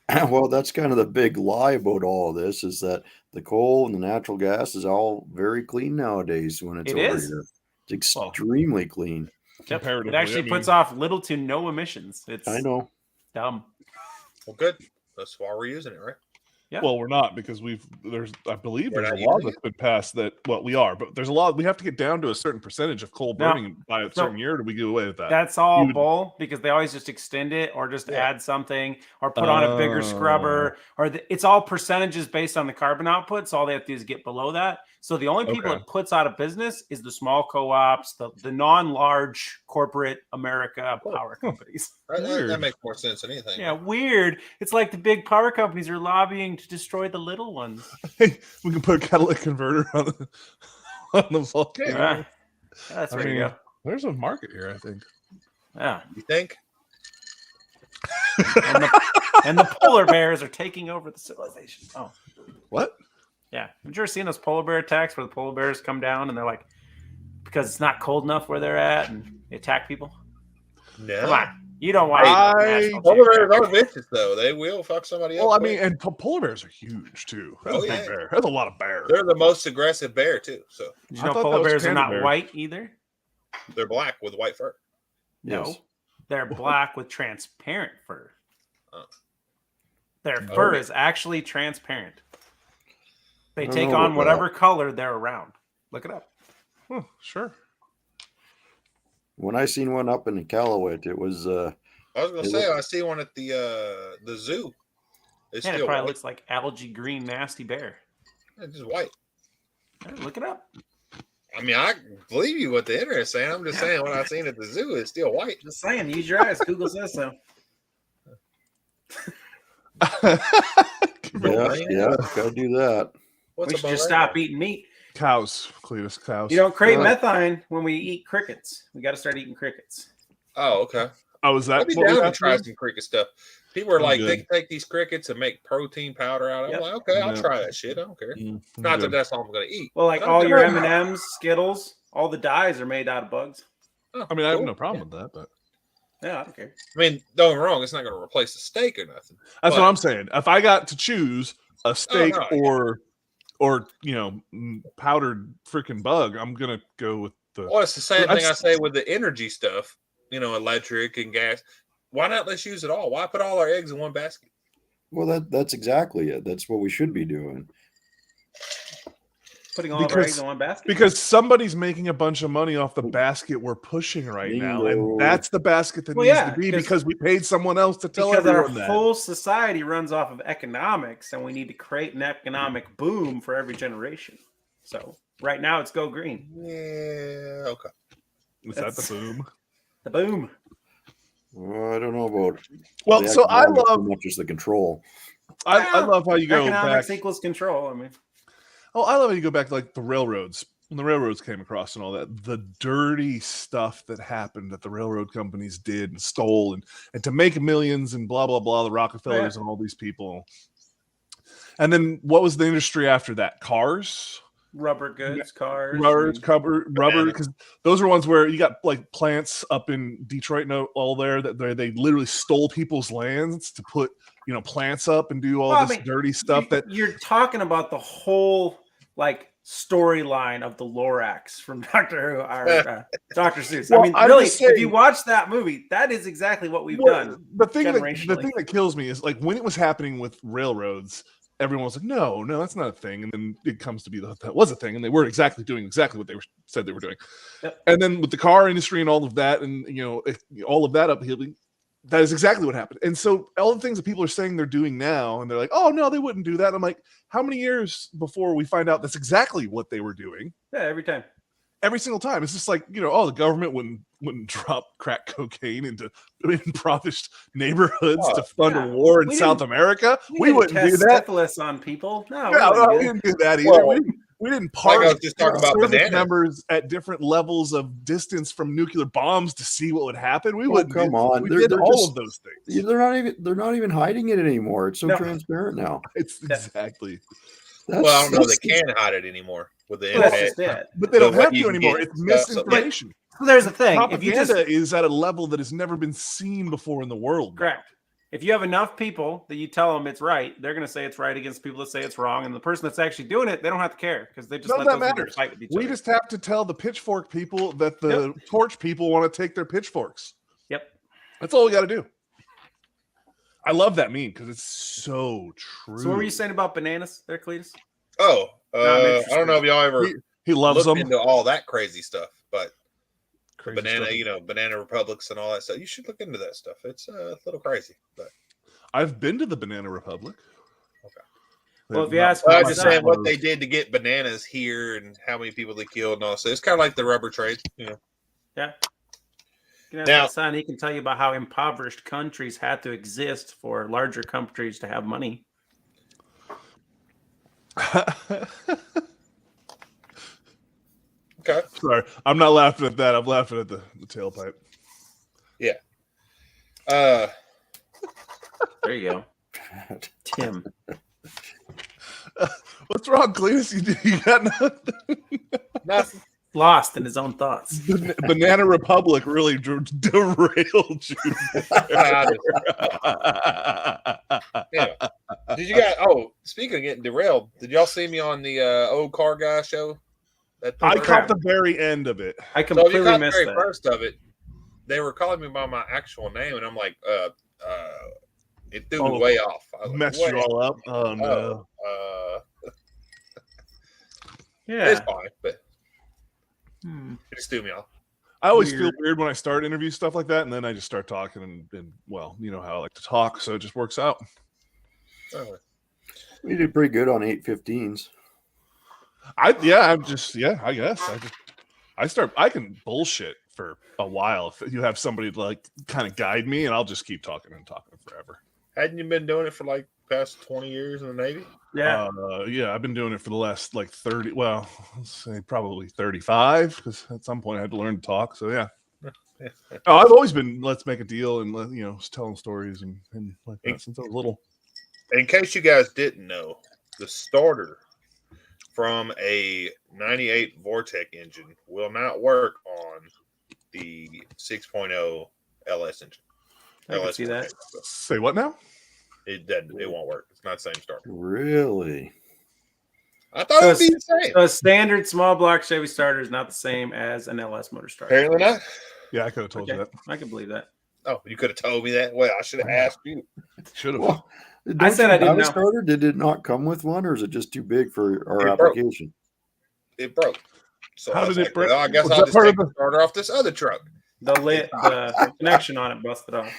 Well, that's kind of the big lie about all of this is that the coal and the natural gas is all very clean nowadays when it's over here. It's extremely clean. It actually puts off little to no emissions. I know. Dumb. Well, good. That's why we're using it, right? Yeah. Well, we're not because I believe there's a law that's been passed that we are, but there's a law we have to get down to a certain percentage of coal burning by a certain year. Do we get away with that? That's all bull because they always just extend it or just add something or put on a bigger scrubber or it's all percentages based on the carbon output. So all they have to do is get below that. So the only people it puts out of business is the small co-ops, the non-large corporate America power companies. That makes more sense than anything. Yeah, weird. It's like the big power companies are lobbying to destroy the little ones. Hey, we can put a catalytic converter on the volcano. Yeah, that's where you go. There's a market here, I think. Yeah. You think? and the polar bears are taking over the civilization. Oh. What? Yeah. Have you ever seen those polar bear attacks where the polar bears come down and they're like, because it's not cold enough where they're at and they attack people? No. Come on. You don't want polar bears are vicious, though. They will fuck somebody else. Well, I mean, and polar bears are huge, too. That's a big bear. That's a lot of bears. They're the most aggressive bear, too. So did you know polar bears are not white either? They're black with white fur. No. They're black with transparent fur. Their fur is actually transparent. They take on whatever color they're around. Look it up. Oh, sure. When I seen one up in Callaway, it was. I was gonna say I see one at the zoo. It probably looks like algae green, nasty bear. It's just white. Look it up. I mean, I believe you what the internet's saying. I'm just saying what I've seen at the zoo is still white. Just saying, use your eyes. Google says so. Yeah, gotta do that. We should just stop eating meat. Cows, Cletus, cows. You don't create methane when we eat crickets. We got to start eating crickets. Oh, okay. Oh, is that? I'd be down to try some cricket stuff. People are like, they can take these crickets and make protein powder out of them. I'm like, okay, I'll try that shit. I don't care. Not that that's all I'm going to eat. Well, like all your M&Ms, Skittles, all the dyes are made out of bugs. I mean, I have no problem with that, but yeah, I don't care. I mean, don't get me wrong, it's not going to replace the steak or nothing. That's what I'm saying. If I got to choose a steak or powdered freaking bug, I'm gonna go with the. Well, it's the same thing I say with the energy stuff. Electric and gas. Why not let's use it all? Why put all our eggs in one basket? Well, that's exactly it. That's what we should be doing. Putting all our eggs in one basket? Because somebody's making a bunch of money off the basket we're pushing right now. And that's the basket that needs to be because we paid someone else to tell everyone that. Because our whole society runs off of economics and we need to create an economic boom for every generation. So right now it's go green. Yeah, okay. Is that the boom? The boom. Well, I don't know about. Well, so I love much as the control. I love how you go economics back. equals control. I mean. Oh, I love how you go back to like the railroads. When the railroads came across and all that, the dirty stuff that happened that the railroad companies did and stole and to make millions and blah, blah, blah, the Rockefellers and all these people. And then what was the industry after that? Cars? Rubber goods, cars. Rubber, because those are ones where you got like plants up in Detroit and all there that they literally stole people's lands to put, plants up and do all this dirty stuff. That you're talking about the whole like storyline of the Lorax from Doctor Who or Dr. Seuss. Well, I mean, really, if you watch that movie, that is exactly what we've done. The thing that kills me is like when it was happening with railroads, everyone was like, no, that's not a thing. And then it comes to be that was a thing. And they were doing exactly what they said they were doing. Yep. And then with the car industry and all of that, and all of that upheaval, that is exactly what happened. And so all the things that people are saying they're doing now, and they're like, oh no, they wouldn't do that. I'm like, how many years before we find out that's exactly what they were doing? Yeah, every time. Every single time. It's just like, the government wouldn't drop crack cocaine into impoverished neighborhoods to fund a war in South America. We wouldn't do that. Syphilis on people. No, we didn't do that either. we didn't Like I park was just talking about service bananas. members at different levels of distance from nuclear bombs to see what would happen. We Oh, wouldn't. come on. We They're- did they're all just- of those things. They're not even hiding it anymore. It's so transparent now. It's exactly. Well, I don't know if they can hide it anymore with the Well, that's internet. just it. But they don't So what have you to can anymore. get It's stuff, so- misinformation. Well, there's the thing. If you Propaganda just is at a level that has never been seen before in the world. correct. If you have enough people that you tell them it's right, they're going to say it's right against people that say it's wrong, and the person that's actually doing it, they don't have to care because they just None let of those that people matters. fight with each We other. just have to tell the pitchfork people that the torch people want to take their pitchforks. Yep. That's all we got to do. I love that meme because it's so true. So what were you saying about bananas there, Cletus? Oh, I'm I interested. don't know if y'all ever He loves looked them. into all that crazy stuff, but Crazy banana, stuff. banana republics and all that stuff. You should look into that stuff. It's a little crazy, but I've been to the Banana Republic. Okay. Well, if you Not- ask I me was what's just that? saying what they did to get bananas here and how many people they killed and all. So it's kind of like the rubber trade, Yeah. You can ask Now- my son. He can tell you about how impoverished countries had to exist for larger countries to have money. Okay. Sorry, I'm not laughing at that. I'm laughing at the tailpipe. Uh, There you go, Tim. What's wrong, Cletus? You got nothing? nothing. Lost in his own thoughts. Banana Republic really derailed you. Yeah. Did you guys? Oh, speaking of getting derailed, did y'all see me on the old car guy show? I caught the very end of it. I So if you completely caught the missed very that. first of it, they were calling me by my actual name, and I'm like, it threw me way off. I was like, Messed "What?" you all up. Oh no. Yeah. It's fine, but Hmm. it just threw me off. I always feel Weird. weird when I start interview stuff like that, and then I just start talking, and well, you know how I like to talk, so it just works out. Oh. We did pretty good on 815s. I guess I can bullshit for a while if you have somebody to like kind of guide me, and I'll just keep talking forever. Hadn't you been doing it for like past 20 years in the Navy? Yeah. Yeah, I've been doing it for the last like 30. Well, let's say probably 35, because at some point I had to learn to talk. So yeah. Oh, I've always been let's make a deal and telling stories and like that since I was little. In case you guys didn't know, the starter from a 98 Vortec engine will not work on the 6.0 LS engine. I can see that. Say what now? It won't work. It's not the same starter. Really? I thought it would be the same. So a standard small block Chevy starter is not the same as an LS motor starter. Apparently not. Yeah, I could have told you that. I can believe that. Oh, you could have told me that. Well, I should have asked you. Should have. Well, I said I didn't have a know. starter. Did it not come with one, or is it just too big for our It broke. application? It broke. So How I was did it like, break? well, I guess Was I'll that just part take of the starter off this other truck. The connection on it busted off.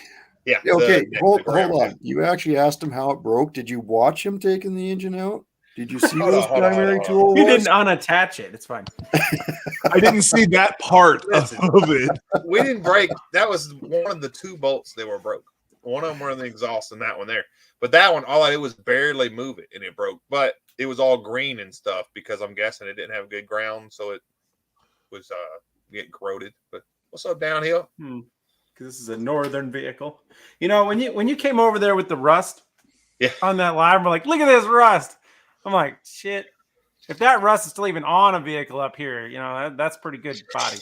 Yeah. Okay, hold ground. on. You actually asked him how it broke. Did you watch him taking the engine out? Did you see Hold what his on, hold on, primary hold on. tool You was? didn't unattach it. It's fine. I didn't see that part Listen. of it. We didn't break. That was one of the two bolts that were broke. One of them were in the exhaust and that one there. But that one, all I did was barely move it and it broke. But it was all green and stuff because I'm guessing it didn't have good ground. So it was getting corroded. But what's up, downhill? Because this is a northern vehicle. You know, when you came over there with the rust on that line, we're like, look at this rust. I'm like, shit. If that rust is still even on a vehicle up here, that's pretty good body.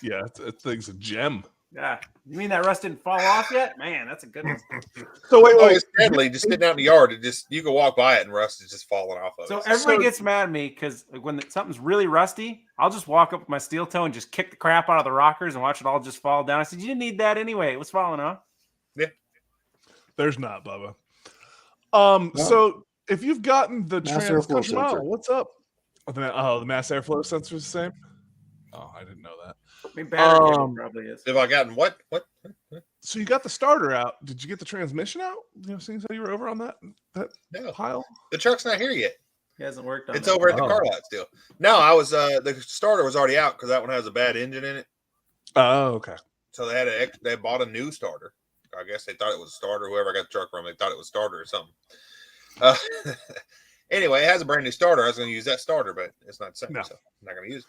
Yeah, that thing's a gem. Yeah. You mean that rust didn't fall off yet? Man, that's a good one. So wait, Oh, it's deadly. Just sitting out in the yard. You can walk by it and rust is just falling off of So it. everybody gets mad at me because when something's really rusty, I'll just walk up with my steel toe and just kick the crap out of the rockers and watch it all just fall down. I said, you didn't need that anyway. It was falling off. There's not, Bubba. So if you've gotten the Mass airflow sensor. what's up? The mass airflow sensor is the same. Oh, I didn't know that. I mean, battery cable probably is. Have I gotten what? So you got the starter out. Did you get the transmission out? Seeing how you were over on that No. pile. The truck's not here yet. He hasn't worked on It's that. over at the Oh. car lot still. No, I was the starter was already out because that one has a bad engine in it. Oh, okay. So they bought a new starter. I guess they thought it was a starter. Whoever got the truck from, they thought it was a starter or something. Anyway, it has a brand new starter. I was going to use that starter, but it's not the same, No. so I'm not going to use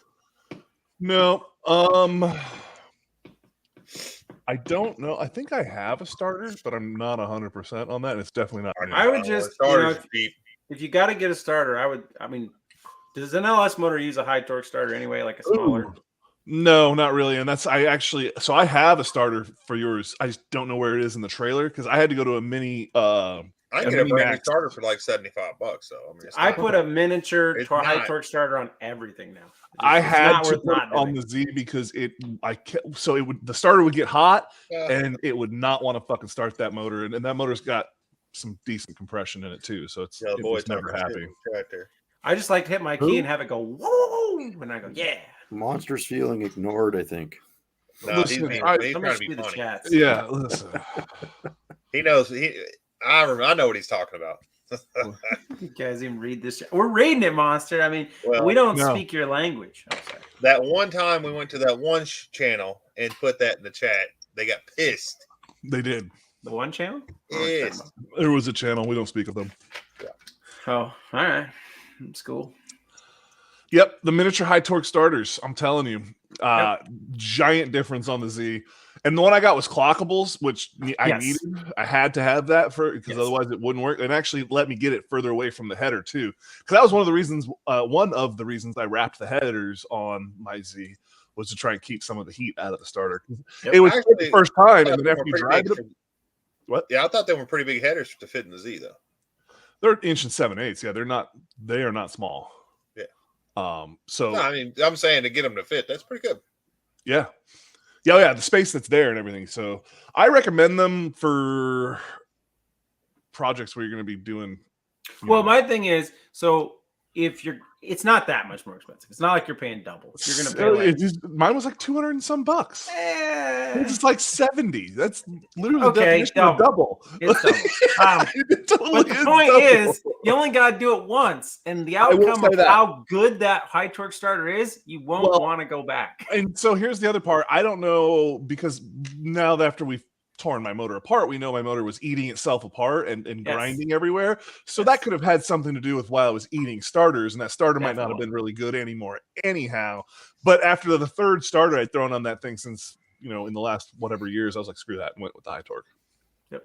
it. No. I don't know. I think I have a starter, but I'm not 100% on that. And it's definitely not new. I would just, if you got to get a starter, I mean, does an LS motor use a high torque starter anyway, like a smaller? Ooh. No, not really. And I have a starter for yours. I just don't know where it is in the trailer because I had to go to a mini. I can get a brand new starter for like $75. So I put a miniature high torque starter on everything now. I had to put it on the Z because the starter would get hot and it would not want to fucking start that motor, and that motor's got some decent compression in it too, so it was never happy. I just like to hit my key and have it go whoa when I go Monster's feeling ignored, I think. No, listen, he's trying to be funny. Yeah, listen. He knows. I know what he's talking about. You guys even read this? We're reading it, Monster. I mean, we don't speak your language. That one time we went to that one channel and put that in the chat, they got pissed. They did. The one channel? Yes. There was a channel. We don't speak of them. Yeah. Oh, all right. That's cool. Yep, the miniature high torque starters. I'm telling you, giant difference on the Z. And the one I got was clockables, which I needed. I had to have that because otherwise it wouldn't work. And actually let me get it further away from the header too, because that was one of the reasons. One of the reasons I wrapped the headers on my Z was to try and keep some of the heat out of the starter. Yep. It was the first time, and then after you drive it, what? Yeah, I thought they were pretty big headers to fit in the Z though. They're 1 7/8. Yeah, they are not small. So no, I mean, I'm saying to get them to fit, that's pretty good. Yeah. Yeah, the space that's there and everything. So I recommend them for projects where you're going to be doing. Well, my thing is, so if it's not that much more expensive. It's not like you're paying double. You're going to pay mine was like $200 and some bucks. It's like 70. That's literally double. It's double. But the point is, you only got to do it once, and the outcome of how good that high torque starter is, you won't want to go back. And so here's the other part. I don't know, because now that after we've torn my motor apart, we know my motor was eating itself apart and grinding everywhere. So that could have had something to do with why I was eating starters, and that starter might not have been really good anymore anyhow. But after the third starter I'd thrown on that thing since, in the last whatever years, I was like, screw that, and went with the high torque. Yep.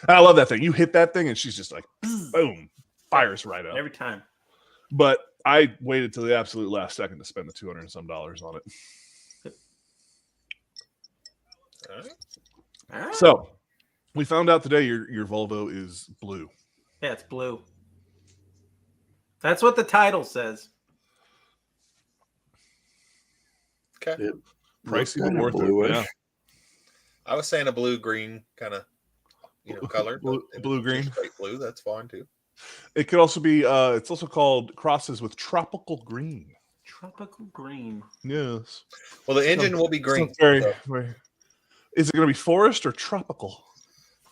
And I love that thing. You hit that thing and she's just like, boom, fires right up. Every time. But I waited till the absolute last second to spend the $200 and some on it. Yep. All right. So we found out today your Volvo is blue. Yeah, it's blue. That's what the title says. Okay. Pricey but worth it. Yeah. I was saying a blue-green kind of color. Blue-green. Straight blue, that's fine too. It could also be it's also called crosses with tropical green. Tropical green. Yes. Well, the engine will be green. Very. Is it going to be forest or tropical?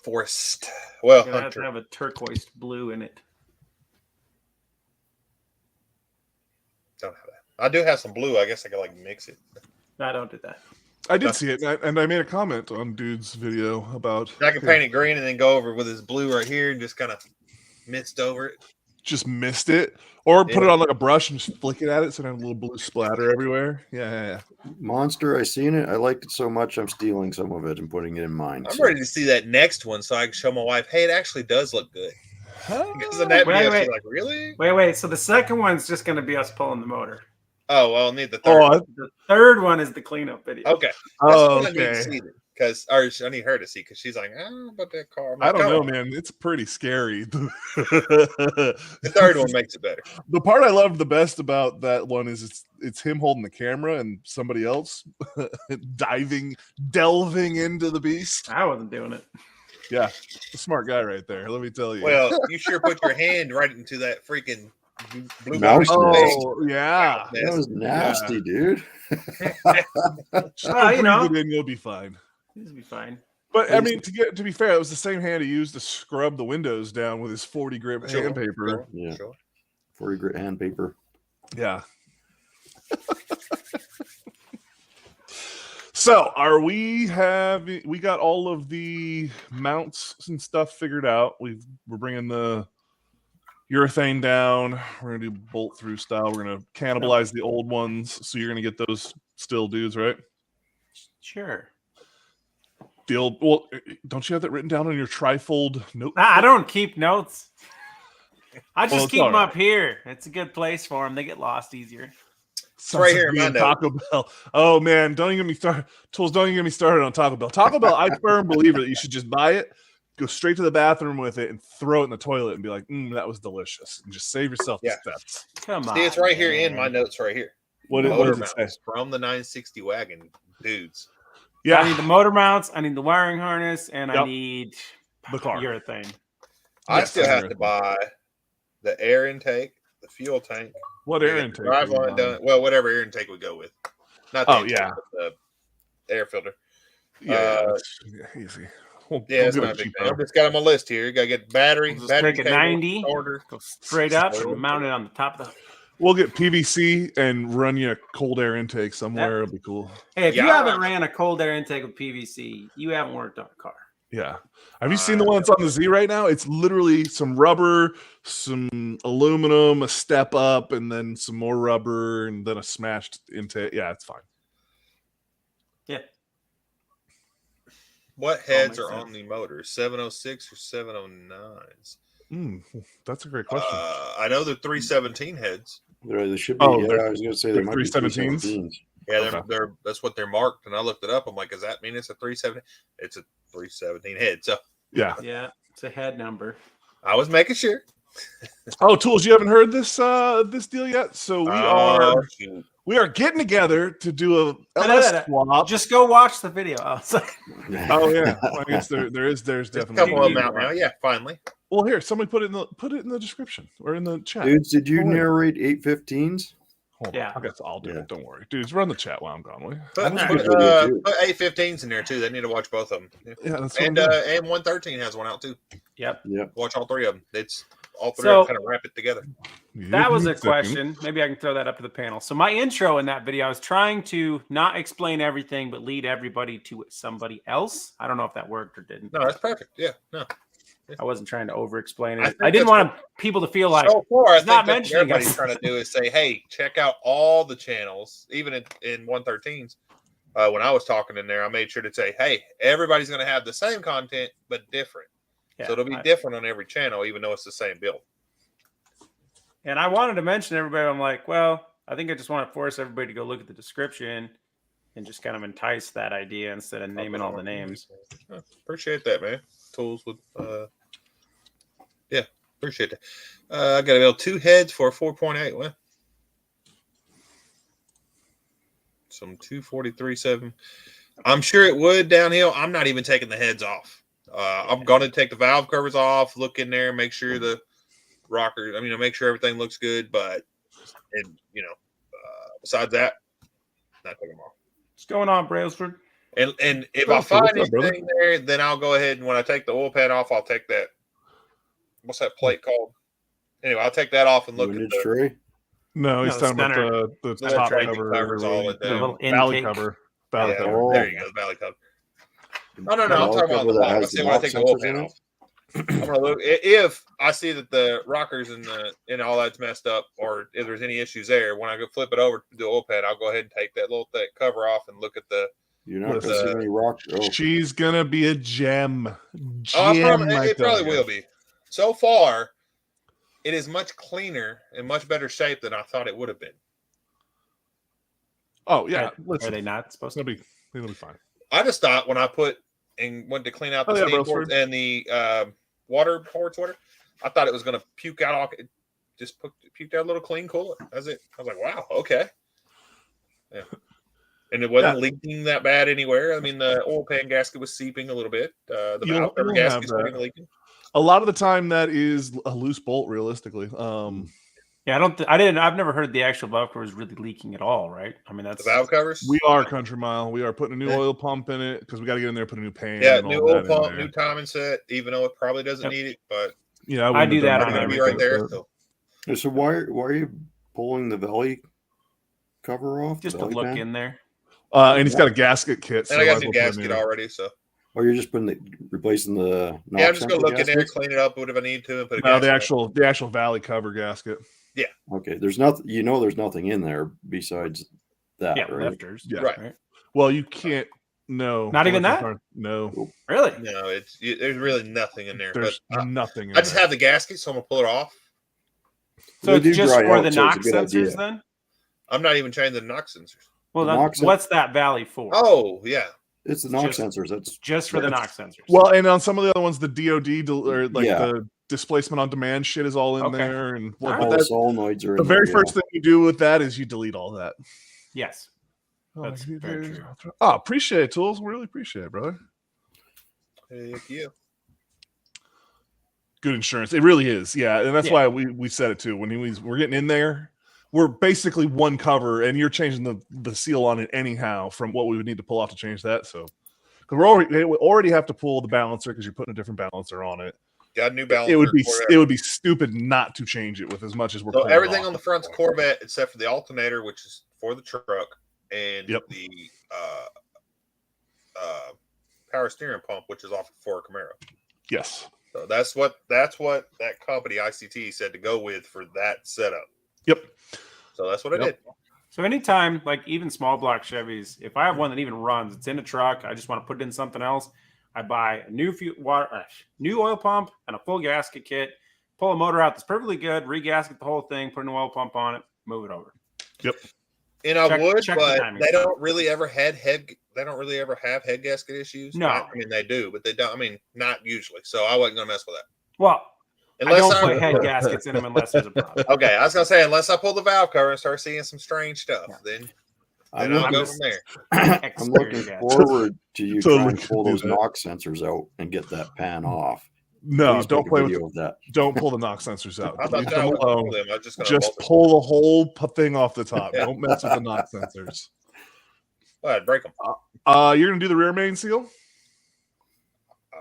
Forest. Well, you have to have a turquoise blue in it. Don't have that. I do have some blue. I guess I could mix it. No, I don't do that. I did see it, and I made a comment on Dude's video about. I can paint it green and then go over with his blue right here and just kind of mist over it. Just missed it, or put it on like a brush and just flick it at it, so it had a little blue splatter everywhere. Yeah. Monster, I seen it. I liked it so much, I'm stealing some of it and putting it in mine. I'm ready to see that next one, so I can show my wife, hey, it actually does look good. Because in that video, she's like, really? Wait. So the second one's just going to be us pulling the motor. Oh, well, I'll need the third. The third one is the cleanup video. Okay. Okay. I need to see it, I need her to see, because she's like, about that car. I don't know, man. It's pretty scary. The third one makes it better. The part I loved the best about that one is it's him holding the camera and somebody else delving into the beast. I wasn't doing it. Yeah, a smart guy right there. Let me tell you. Well, you sure put your hand right into that freaking blue mouse. Oh, yeah. That was nasty, dude. You'll be fine. This will be fine. But I mean, to be fair, it was the same hand he used to scrub the windows down with his 40 grit hand paper. Yeah, 40 grit hand paper. Yeah. So, we got all of the mounts and stuff figured out. We're bringing the urethane down. We're gonna do bolt through style. We're gonna cannibalize the old ones, so you're gonna get those still dudes, right? Sure. The old. Well, don't you have that written down on your trifold note? I don't keep notes. I just Well, keep them right. up here. It's a good place for them. They get lost easier. It's right here in my Taco Bell. Oh man, don't even get me started. Tools, don't even get me started on Taco Bell. Taco Bell, I'm a firm believer that you should just buy it, go straight to the bathroom with it, and throw it in the toilet and be like, that was delicious. And just save yourself the steps. Come on. See, it's right here in my notes right here. What does it say? From the 960 wagon, dudes. Yeah. I need the motor mounts, I need the wiring harness, and I need the car. urethane. I still have to buy the air intake, the fuel tank. What air intake? Driveline done. Well, whatever air intake we go with. Not the intake, but the air filter. Yeah, easy. It's not a big thing. I've just got on my list here. You got to get battery Take cable, a 90, order, go straight up and mount it on the top of the. We'll get PVC and run you a cold air intake somewhere. It'll be cool. Hey, if you haven't ran a cold air intake with PVC, you haven't worked on a car. Yeah. Have you seen the one that's on the Z right now? It's literally some rubber, some aluminum, a step up, and then some more rubber, and then a smashed intake. Yeah, it's fine. Yeah. What heads are on the motor? 706 or 709s? That's a great question. I know they're 317 heads. There should be. I was going to say there might be 317s. Yeah, they're that's what they're marked, and I looked it up. I'm like, does that mean it's a 317? It's a 317 head. So yeah, it's a head number. I was making sure. Tools, you haven't heard this this deal yet? So we are getting together to do a LS swap. Just go watch the video. Oh yeah, I guess there's definitely a couple of them out now. Yeah, finally. Well, here, somebody put it in the description or in the chat. Dudes, did you narrate 815s? Yeah, I guess I'll do it. Don't worry, dudes. Run the chat while I'm gone. Will you? Put 815s in there too. They need to watch both of them. Yeah, that's and 113 has one out too. Yep. Watch all three of them. It's all three of them kind of wrap it together. That was a question. Maybe I can throw that up to the panel. So my intro in that video, I was trying to not explain everything, but lead everybody to somebody else. I don't know if that worked or didn't. No, that's perfect. Yeah, no. I wasn't trying to over-explain it. I didn't want people to feel like so far, I think not that's what everybody's trying to do is say, hey, check out all the channels, even in 113s. When I was talking in there, I made sure to say, hey, everybody's going to have the same content, but different. Yeah, so it'll be different on every channel, even though it's the same build. And I wanted to mention everybody. I'm like, well, I think I just want to force everybody to go look at the description and just kind of entice that idea instead of naming all the names. Appreciate that, man. Tools with appreciate that. I got to build 2 heads for a 4.8. Well, some 243.7. I'm sure it would downhill. I'm not even taking the heads off. I'm going to take the valve covers off, look in there, make sure the rocker. Make sure everything looks good. But besides that, not taking them off. What's going on, Brailsford? And if I find anything there, then I'll go ahead and when I take the oil pan off, I'll take that. What's that plate called? Anyway, I'll take that off and look at the tray. No, he's talking about the top cover, covers all the little valley cover. Valley cover. There you go, valley cover. No. I'm talking about the bottom. I say when I take the oil pan off. I'm gonna look if I see that the rockers and all that's messed up, or if there's any issues there. When I go flip it over to the oil pan, I'll go ahead and take that little thick cover off and look at the. You're not going to see any rocks. She's gonna be a gem. It probably will be. So far, it is much cleaner and much better shape than I thought it would have been. Oh yeah, are they not supposed to be? It'll be fine. I just thought when I went to clean out the steam ports and the water ports, I thought it was going to puke out all. It just puked out a little clean coolant. That's it. I was like, wow, okay. Yeah. And it wasn't leaking that bad anywhere. The oil pan gasket was seeping a little bit. The valve cover gasket was leaking. A lot of the time, that is a loose bolt. Realistically, I've never heard the actual valve cover is really leaking at all, right? That's the valve covers. We are Country Mile. We are putting a new oil pump in it because we got to get in there, put a new pan. Yeah, new oil pump, new timing set. Even though it probably doesn't need it, but I do that on everything right there. So why are you pulling the valley cover off? Just to look in there. And he's got a gasket kit. And I got the gasket already, so. Or you're just replacing the knock Yeah, I'm just gonna sensor look in there, gaskets? clean it up, whatever I need to, and put a No, gasket the actual valley cover gasket. Yeah. Okay. There's nothing. There's nothing in there besides that, Yeah, right? lifters. Yeah. Right. Well, you can't. No, Not the even lifters that? aren't- No, Really? No, there's really nothing in there. there's But nothing. In I just there. have the gasket, so I'm gonna pull it off. So They it's do just dry for out, the so it's knock a good sensors idea. then? I'm not even changing the knock sensors. Well, The knock what's that valley for? Oh yeah, It's the knock Just- sensors. That's Just for the knock sensors. Well, and on some of the other ones, the DoD or like Yeah. the displacement on demand shit is all in Okay. there, and All right. all the solenoids are the in very there, first thing you do with that is you delete all that. Yes. That's very true. Oh, appreciate it, Tools. Really appreciate it, brother. heck yeah. Good insurance. It really is. Yeah. And that's Yeah. why we said it too. When we're getting in there, we're basically one cover and you're changing the seal on it anyhow from what we would need to pull off to we already have to pull the balancer because you're putting a different balancer on it. Got a new balancer. It would be stupid not to change it with as much as we're So pulling everything off. on the front's Corvette except for the alternator, which is for the truck, and Yep. the power steering pump, which is off for a Camaro. Yes. So that's what that company ICT said to go with for that setup. Yep. So that's what I did. So anytime, like even small block Chevys, if I have one that even runs, it's in a truck, I just want to put it in something else, I buy a new new oil pump and a full gasket kit, pull a motor out that's perfectly good, regasket the whole thing, put an oil pump on it, move it over. Yep. And I would, check the but timing. they don't really ever have head gasket issues. No. I mean they do, but they don't. I mean, not usually. So I wasn't gonna mess with that. Well, Unless I don't put head gaskets in them unless there's a problem. Okay, I was gonna say unless I pull the valve cover and start seeing some strange stuff, Yeah. then I'm I'll looking, go from there. I'm looking forward to you Totally trying to pull do those that. knock sensors out and get that pan off. No, Please don't make a play with video of that. don't pull the knock sensors out. How about Leave that? I them wouldn't alone. pull them. I'm just gonna Just bolt them. pull the whole thing off the top. Yeah. Don't mess with the knock sensors. Well, I'd break them. You're gonna do the rear main seal?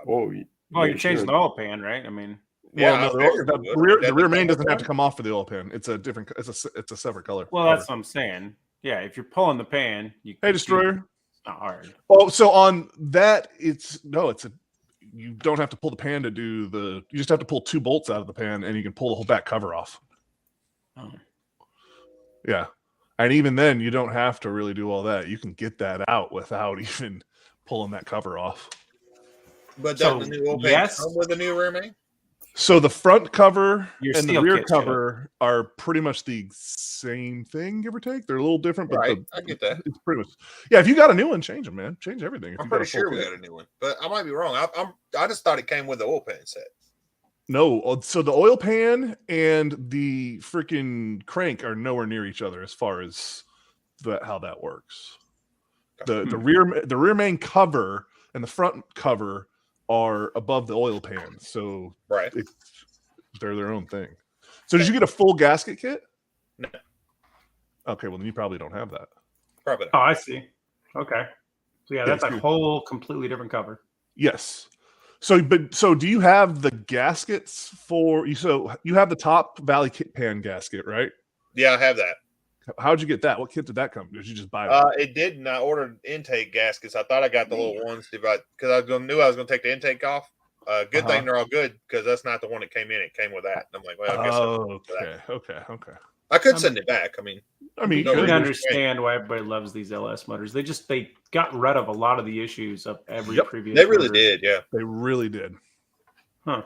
Oh, Well, you're changing the oil pan, right? I mean, Yeah, Well, I figured we the would. rear main doesn't have to come off for the oil pan. It's a different. It's a separate color. well, that's what I'm saying. Yeah, if you're pulling the pan, you Hey, Destroyer. It's not hard. Oh, so on that, you don't have to pull the pan to do the. You just have to pull 2 bolts out of the pan, and you can pull the whole back cover off. Oh. Yeah, and even then, you don't have to really do all that. You can get that out without even pulling that cover off. But So, does the new oil pan yes. come with a new rear main? So the front cover Your and the steel rear kit, cover are pretty much the same thing, give or take. They're a little different, but Right, I get that. it's pretty much. Yeah, if you got a new one, change them, man. Change everything. If I'm you got pretty a full sure we kit. got a new one, but I might be wrong. I just thought it came with the oil pan set. No, so the oil pan and the freaking crank are nowhere near each other as far as how that works. The rear main cover and the front cover are above the oil pan, so Right. they're their own thing. So did you get a full gasket kit? No. Okay, well then you probably don't have that. Probably Oh, not. I see. Okay. So yeah, that's a whole completely different cover. Yes. So do you have the gaskets for you? So you have the top valley pan gasket, right? Yeah, I have that. How'd you get that? What kit did that come? Did you just buy that? It didn't. I ordered intake gaskets. I thought I got the little ones because knew I was going to take the intake off. Good thing they're all good because that's not the one that came in. It came with that. And I'm like, well, I guess okay. I could send it back. I mean, I you can could. understand why everybody loves these LS motors. They got rid of a lot of the issues of every previous. they really motor. did. Yeah, They really did. Huh.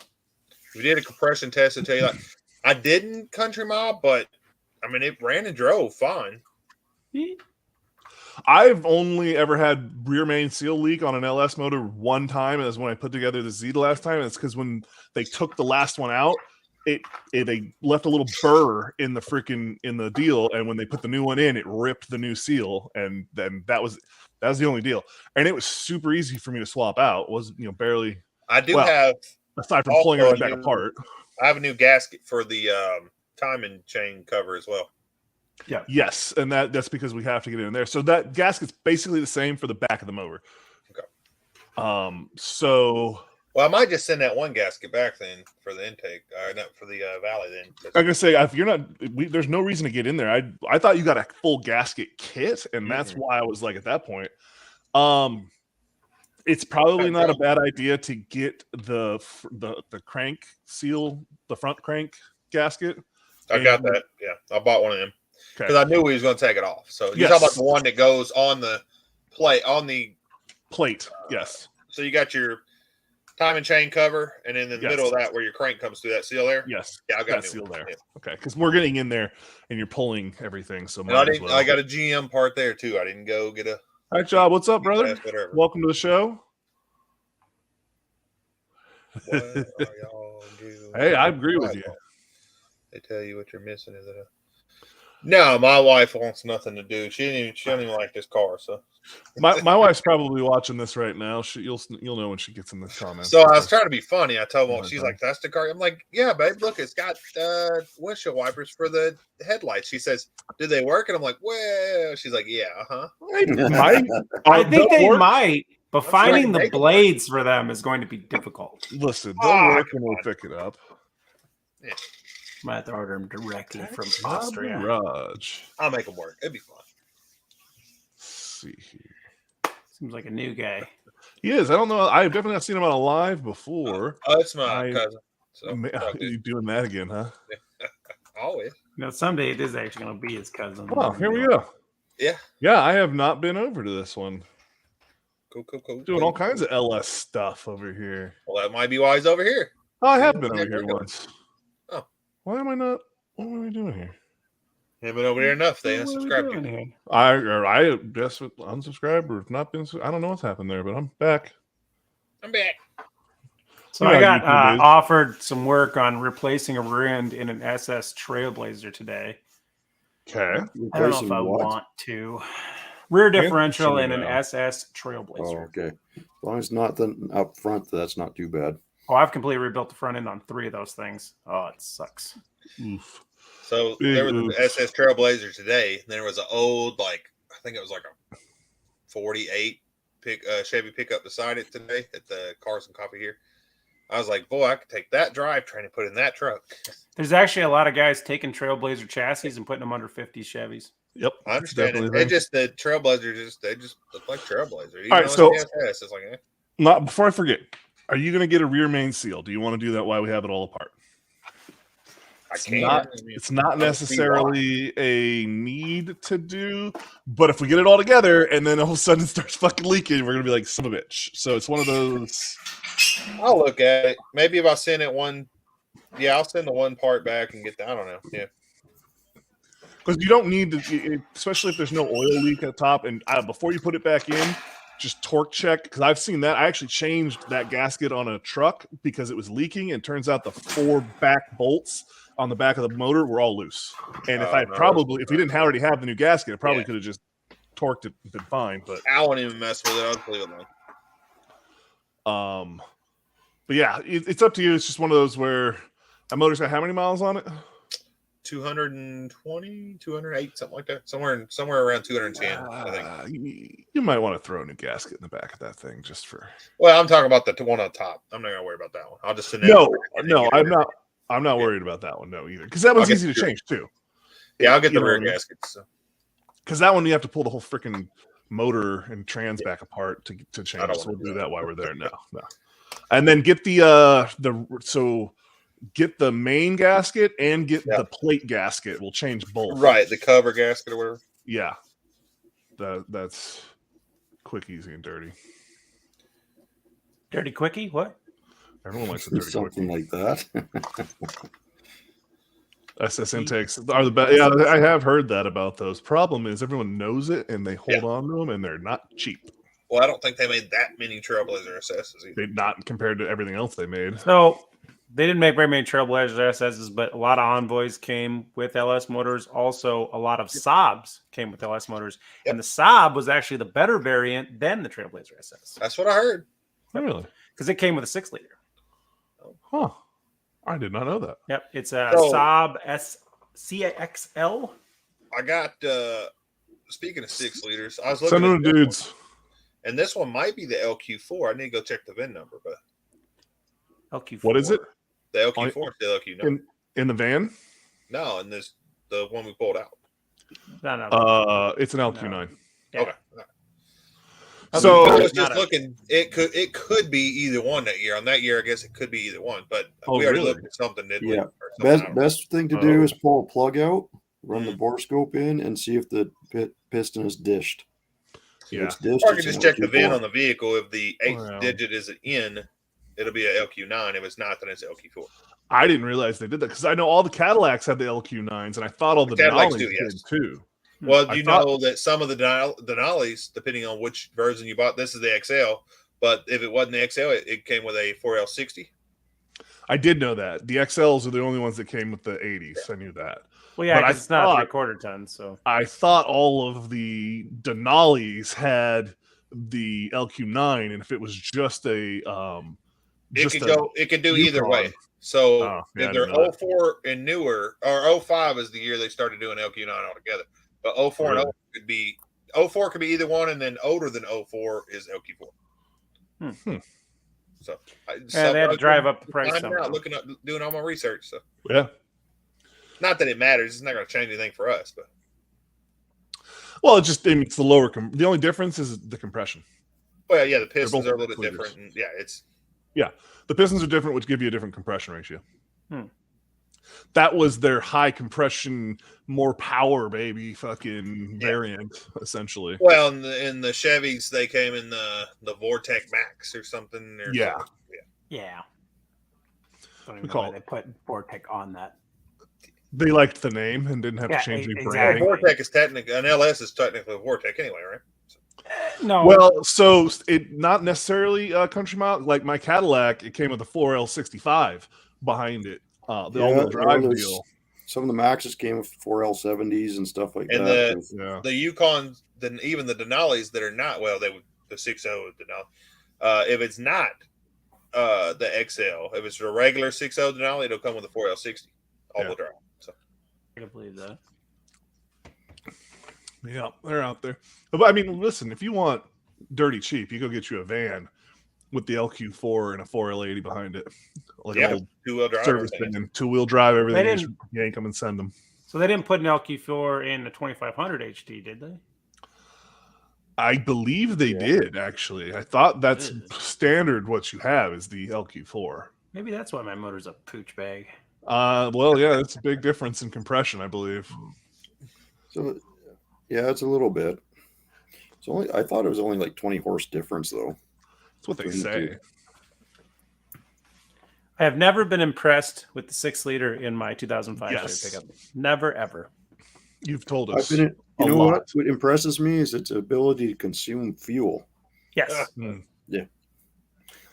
we did a compression test to tell you. Like, I didn't country mile, but I mean, it ran and drove fine. I've only ever had rear main seal leak on an LS motor one time, and that's when I put together the Z the last time. And it's because when they took the last one out, they left a little burr in the deal, and when they put the new one in, it ripped the new seal, and then that was the only deal. And it was super easy for me to swap out. It was barely. I do have, aside from pulling everything back apart. I have a new gasket for the timing chain cover as well. Yeah. Yes, and that's because we have to get in there. So that gasket's basically the same for the back of the motor. Okay. So. Well, I might just send that one gasket back then for the intake, or not for the valley. Then I'm gonna say if you're not, there's no reason to get in there. I thought you got a full gasket kit, and that's why I was like at that point. It's probably not a bad idea to get the crank seal, the front crank gasket. I got that. Yeah, I bought one of them because I knew he was going to take it off. So you're talking about the one that goes on the plate Yes. So you got your time and chain cover, and then in the middle of that, where your crank comes through, that seal there. Yes. Yeah, I got that seal there. Yeah. Okay, because we're getting in there, and you're pulling everything. So I got a GM part there too. I didn't go get a. All right, Job. What's up, brother? Welcome to the show. What are y'all doing? Hey, I agree with you. They tell you what you're missing. Is it No, my wife wants nothing to do. She don't even like this car. So my wife's probably watching this right now. You'll know when she gets in the comments. So I was trying to be funny. I told her, she's like, "That's the car." I'm like, "Yeah, babe. Look, it's got windshield wipers for the headlights." She says, "Do they work?" And I'm like, "Well," she's like, "Yeah, I think they might, but finding the blades for them is going to be difficult. Listen, they'll work and we'll pick it up. Yeah. Might have to order them directly from Austria. Garage. I'll make them work. It'd be fun. Let's see here. Seems like a new guy. He is. I don't know. I've definitely not seen him on a live before. Oh, it's my cousin. So, you doing that again, huh? Always. Someday it is actually going to be his cousin. Oh, here we go. Yeah. Yeah, I have not been over to this one. Cool. Doing all kinds of LS stuff over here. Well, that might be why he's over here. Oh, I have been over here once. Oh. Why am I not? What am I doing here? Haven't been over here enough. They unsubscribed you. I guess unsubscribed or not been. I don't know what's happened there, but I'm back. So I got offered some work on replacing a rear end in an SS Trailblazer today. Okay. I don't know if I want to. Rear differential in an SS Trailblazer. Oh, okay. As long as not up front, that's not too bad. Oh, I've completely rebuilt the front end on 3 of those things. Oh, it sucks. Oof. So there was an SS Trailblazer today. And there was an old, I think it was like a 48 Chevy pickup beside it today at the Cars and Coffee here. I was like, boy, I could take that drivetrain and put it in that truck. There's actually a lot of guys taking Trailblazer chassis and putting them under 50 Chevys. Yep, I understand it. The Trailblazer they just look like Trailblazer. Even all right, so it's like, not before I forget. Are you going to get a rear main seal? Do you want to do that while we have it all apart? It's not necessarily a need to do, but if we get it all together and then all of a sudden it starts fucking leaking, we're going to be like, son of a bitch. So it's one of those. I'll look at it. Maybe if I send it one. Yeah, I'll send the one part back and get that. I don't know. Yeah. Because you don't need to, especially if there's no oil leak at the top. And before you put it back in, just torque check. Because I've seen that. I actually changed that gasket on a truck because it was leaking. And turns out the 4 back bolts on the back of the motor were all loose. And if if we didn't already have the new gasket, I probably could have just torqued it and been fine. But I won't even mess with it. I'll just leave it alone. But yeah, it's up to you. It's just one of those where that motor's got how many miles on it? 220, 208, something like that. Somewhere around 210, I think. You might want to throw a new gasket in the back of that thing just for. Well, I'm talking about the one on top. I'm not gonna worry about that one. I'll just No, I'm not worried about that one. No, either because that one's easy to change too. Yeah, I'll get the rear gaskets. Because that one you have to pull the whole freaking motor and trans back apart to change. So we'll do that while we're there. No. And then get get the main gasket and get the plate gasket. We'll change both. Right, the cover gasket or whatever. Yeah. That's quick, easy, and dirty. Dirty quickie? What? Everyone likes a dirty something quickie. Like that. SS intakes are the best. Yeah, I have heard that about those. Problem is everyone knows it and they hold on to them and they're not cheap. Well, I don't think they made that many Trailblazer SSs either. They not compared to everything else they made. So they didn't make very many Trailblazer SSs, but a lot of Envoys came with LS motors. Also, a lot of Saabs came with LS motors. Yep. And the Saab was actually the better variant than the Trailblazer SS. That's what I heard. Really? Because it came with a 6-liter. Huh. I did not know that. Yep. It's a Saab CXL. I got, speaking of 6 liters, I was looking Send them to dudes. And this one might be the LQ4. I need to go check the VIN number, but LQ4. What is it? The LQ4 is the LQ number. In the van? No, in the one we pulled out. No. It's an LQ9. Yeah. Okay. So I was just looking. It could be either one that year. On that year, I guess it could be either one. But we already looked at something, didn't we? Yeah. Best thing to do is pull a plug out, run the bore scope in, and see if the piston is dished. If it's dished, or I can just check the VIN on the vehicle. If the 8th digit is in, it'll be an LQ9. If it's not, then it's an LQ4. I didn't realize they did that because I know all the Cadillacs had the LQ9s, and I thought all the Denali's did too. Well, you know that some of the Denali's, depending on which version you bought, this is the XL, but if it wasn't the XL, it came with a 4L60. I did know that. The XLs are the only ones that came with the 80s. Yeah. I knew that. Well, yeah, it's not 3/4 ton. So I thought all of the Denali's had the LQ9, and if it was just a it could do either way. So if they're 04 and newer, or 05 is the year they started doing LQ9 altogether. But 04 and 04 could be 04 could be either one, and then older than 04 is LQ4. So they had to drive up the price. Doing all my research. So yeah, not that it matters. It's not going to change anything for us, but well, it's the lower. The only difference is the compression. Well, yeah, the pistons are a little bit different. And the pistons are different, which give you a different compression ratio. That was their high compression, more power, baby, fucking variant, essentially. Well, in the Chevys, they came in the Vortec Max or something. Yeah. Don't even know why they put Vortec on that. They liked the name and didn't have to change the branding. Well, Vortec is technically an LS is technically a Vortec anyway, right? No. Well, so it not necessarily country mile. Like my Cadillac, it came with a 4L65 behind it. The all-wheel drive deal. Some of the Maxes came with 4L70s and stuff like and that. The Yukon, even the Denali's that are not the 6.0 Denali. If it's not the XL, if it's a regular 6.0 Denali, it'll come with a 4L60 all-wheel drive. So I can believe that. Yeah, they're out there. But I mean, listen, if you want dirty cheap, you go get you a van with the LQ4 and a 4L80 behind it. Like an old two-wheel drive service van, two-wheel drive, everything. Just yank them and send them. So they didn't put an LQ4 in the 2500 HD, did they? I believe they did, actually. I thought that's standard what you have is the LQ4. Maybe that's why my motor's a pooch bag. Well, yeah, it's a big difference in compression, I believe. So, yeah, it's a little bit. I thought it was only like 20 horse difference, though. That's what they say. I have never been impressed with the 6-liter in my 2005 pickup. Never, ever. You've told us. You know what impresses me is its ability to consume fuel. Yes. Yeah.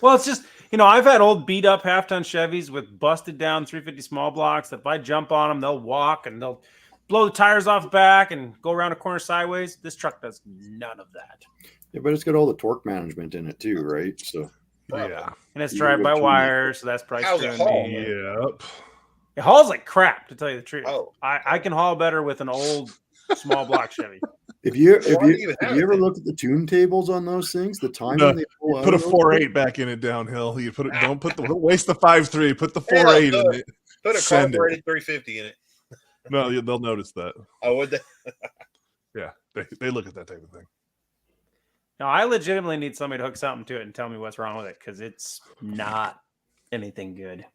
Well, it's just, I've had old beat up half-ton Chevys with busted down 350 small blocks that if I jump on them, they'll walk and they'll blow the tires off the back and go around a corner sideways. This truck does none of that. Yeah, but it's got all the torque management in it too, right? So yeah, and it's drive-by-wire, so that's price to me. Yep. It hauls like crap, to tell you the truth. Oh. I can haul better with an old small block Chevy. If you ever look at the tune tables on those things, the time they pull out put a 4.8 back in it downhill. You don't waste the 5.3. Put the 4.8 in it. Put a carbureted 350 in it. No, they'll notice that. Oh, would they? Yeah, they look at that type of thing. No, I legitimately need somebody to hook something to it and tell me what's wrong with it because it's not anything good.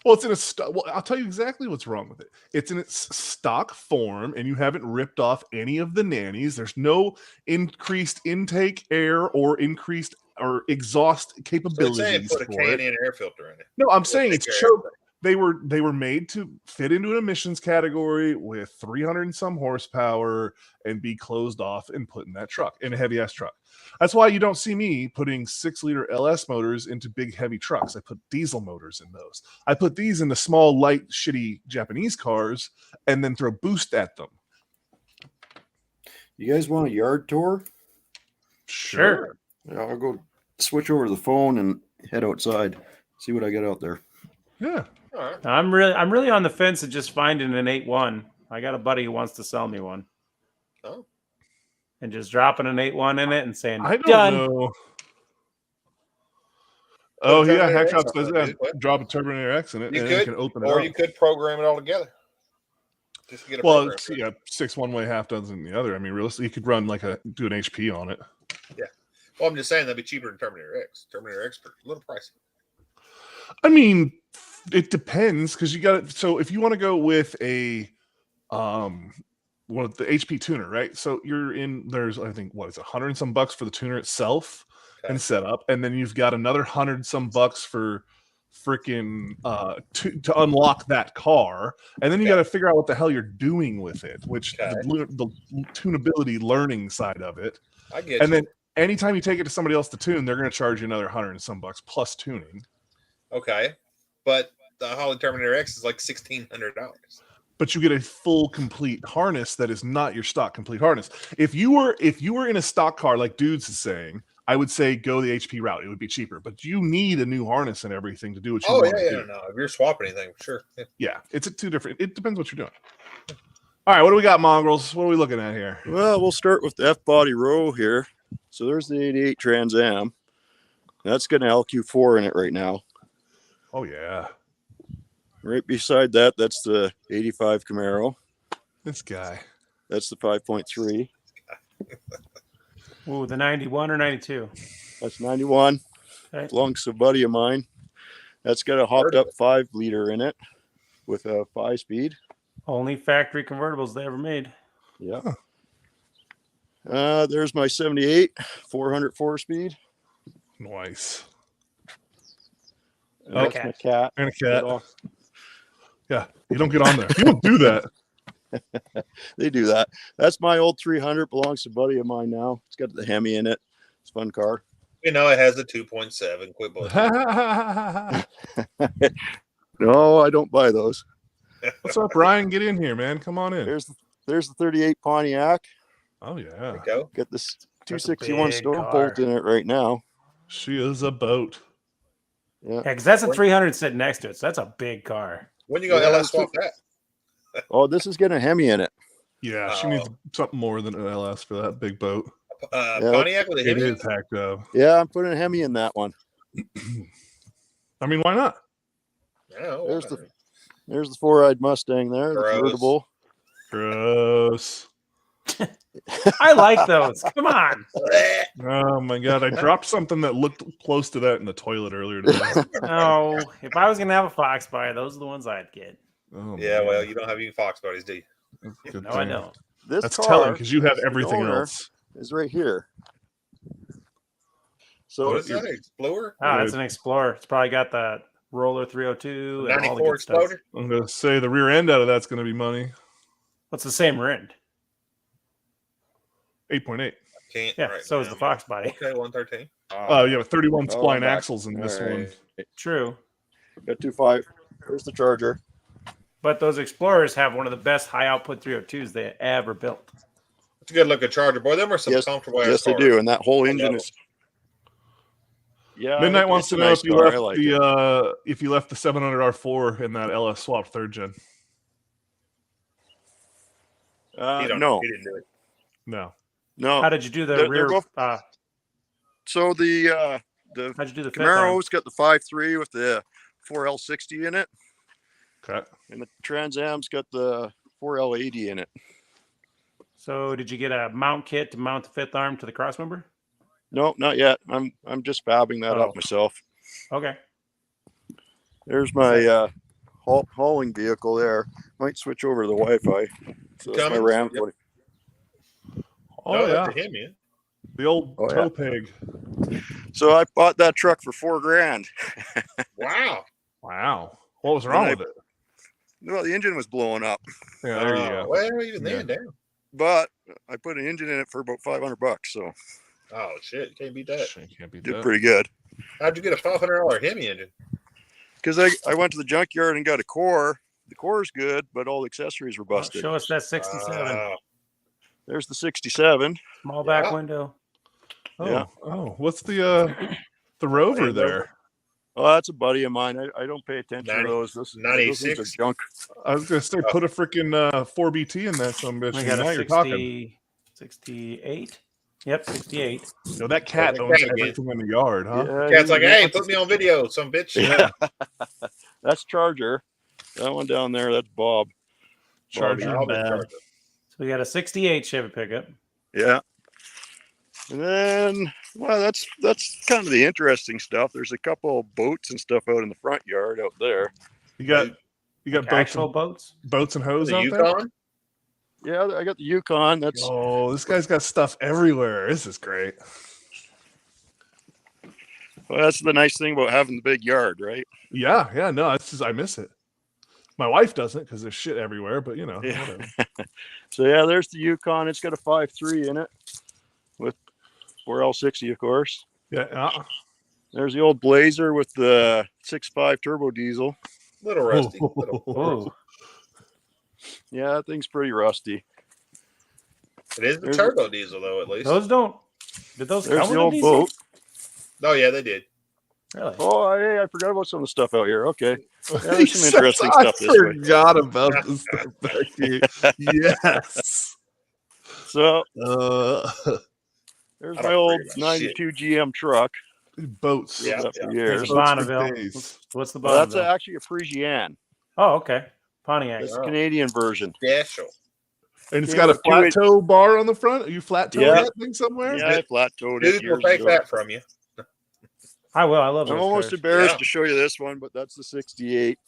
Well, it's in I'll tell you exactly what's wrong with it. It's in its stock form, and you haven't ripped off any of the nannies. There's no increased intake air or increased or exhaust capabilities. So it's saying put a K&N air filter in it. No, I'm saying it's choked. They were made to fit into an emissions category with 300 and some horsepower and be closed off and put in that truck, in a heavy ass truck. That's why you don't see me putting 6-liter LS motors into big heavy trucks. I put diesel motors in those. I put these in the small, light, shitty Japanese cars and then throw boost at them. You guys want a yard tour? Sure. Yeah, I'll go switch over to the phone and head outside. See what I got out there. Yeah. All right. I'm really on the fence of just finding an 8.1. I got a buddy who wants to sell me one. Oh. And just dropping an 8.1 in it and saying, I don't done. know. Oh, yeah. Hackshop says that. Drop a Turbinator X in it and it can open it up. Or you could program it all together. Just to get a well, it's, 6 one way, half dozen the other. I mean, realistically, you could run do an HP on it. Yeah. Well, I'm just saying that'd be cheaper than Terminator X. Terminator X a little pricey. I mean, it depends because you got it. So if you want to go with a the HP tuner, right? So there's I think what is it, $100 and some bucks for the tuner itself and setup, and then you've got another $100 and some bucks for freaking to unlock that car, and then you got to figure out what the hell you're doing with it, which the tunability learning side of it. I get. And then anytime you take it to somebody else to tune, they're going to charge you another $100 and some bucks plus tuning. Okay, but the Harley Terminator X is like $1,600. But you get a full complete harness that is not your stock complete harness. If you were in a stock car like Dudes is saying, I would say go the HP route. It would be cheaper, but you need a new harness and everything to do what you want to do. No. If you're swapping anything, sure. Yeah, it's two different. It depends what you're doing. All right, what do we got, Mongrels? What are we looking at here? Well, we'll start with the F-body row here. So there's the 88 Trans Am. That's got an LQ4 in it right now. Oh, yeah. Right beside that, that's the 85 Camaro. This guy. That's the 5.3. Ooh, the 91 or 92? That's 91. Okay. Belongs to a buddy of mine. That's got a hopped up 5-liter in it with a 5-speed. Only factory convertibles they ever made. Yeah. There's my 78 404 speed. Nice. That's my cat. And a cat. Yeah, you don't get on there. You don't do that. They do that. That's my old 300. Belongs to a buddy of mine now. It's got the Hemi in it. It's a fun car. You know, it has the 2.7. Quit bullshit. No, I don't buy those. What's up, Ryan? Get in here, man. Come on in. There's the 38 Pontiac. Oh, yeah. Go. Got this 261 Stone Bolt in it right now. She is a boat. Yeah, because that's a 300 sitting next to it. So that's a big car. When you go LS swap that? Oh, this is getting a Hemi in it. Yeah, she needs something more than an LS for that big boat. Pontiac with a Hemi? It is hacked up. Yeah, I'm putting a Hemi in that one. I mean, why not? There's the 4-eyed Mustang there, the convertible. Gross. I like those. Come on. Oh my god, I dropped something that looked close to that in the toilet earlier today. No, if I was gonna have a Fox buy, those are the ones I'd get. Oh, yeah, man. well, you don't have any Fox buddies, do you? No, I don't. That's telling because you have everything else. Is right here. So what is that? Explorer? Oh, that's an Explorer. It's probably got the Roller 302 and all the good Explorer. stuff. I'm gonna say the rear end out of that's gonna be money. What's the same rear end? 8.8. Yeah, right so is the Fox body. Okay, 113. Oh, you have 31 spline axles in this one. True. Got 2.5. There's the Charger. But those Explorers have one of the best high output 302s they ever built. It's a good looking Charger, boy. Them are some comfortable. Yes, they do, and that whole engine is. Yeah. Midnight wants to know if you left if you left the 700 R4 in that LS swap 3rd gen. No. He didn't do it. No. How did you do the rear? So the how'd you do the Camaro's got the 5.3 with the 4L60 in it. Okay. And the Trans Am's got the 4L80 in it. So did you get a mount kit to mount the 5th arm to the crossmember? No, not yet. I'm just fabbing that up myself. Okay. There's my hauling vehicle there. Might switch over to the Wi-Fi. So that's my Ram. Yep. Oh, yeah. The old tow pig. So I bought that truck for $4,000. Wow. What was wrong with it? Well, the engine was blowing up. Yeah, there you go. Well, even then, damn. But I put an engine in it for about $500. So. Oh shit! You can't beat that. Did pretty good. How'd you get a $500 Hemi engine? Because I went to the junkyard and got a core. The core is good, but all the accessories were busted. Show us that 67. There's the 67. Small back window. Oh, yeah. Oh, what's the Rover there? Oh, that's a buddy of mine. I don't pay attention to those. 96 those are junk. I was gonna say put a freaking 4BT in that some bitch. We got now a you're talking 68. Yep, 68. No, that cat owns everything in the yard, huh? Yeah, Cat's like, hey, put me on video, some bitch. Yeah. That's Charger. That one down there, that's Bob. Charger. So we got a 68 Chevy pickup. Yeah. And then, well, that's kind of the interesting stuff. There's a couple of boats and stuff out in the front yard out there. You got like actual boats and hose The out Yukon? there? Yeah, I got the Yukon. That's this guy's got stuff everywhere. This is great. well, that's the nice thing about having the big yard, right? Yeah, no, it's just I miss it. My wife doesn't because there's shit everywhere, but you know. Yeah. So yeah, there's the Yukon. It's got a 5.3 in it with 4L60, of course. Yeah. There's the old Blazer with the 6.5 turbo diesel. Little rusty. Oh, Yeah, that thing's pretty rusty. It is the turbo diesel, though, at least. did those There's come the with a old diesel? boat. Oh, yeah, they did. Really? Oh, hey, I forgot about some of the stuff out here. Okay. Yeah, He there's some says, interesting I stuff this way. forgot about this stuff back here. Yes. So I there's my don't old agree about 92 GM truck. Boats. Yeah. Up for There's years. the Boats for Bonneville. days. What's the Well, that's Bonneville? actually a Parisienne. Oh, okay. Pontiac. That's Oh. the Canadian version. Special. And it's Yeah, got a with flat 2.8 toe bar on the front. Are you flat toeing Yeah. that thing somewhere? Yeah, I flat toed it Dude, years we'll take ago. that from you. I will. I love I'm those almost cars. embarrassed Yeah. to show you this one, but that's the 68.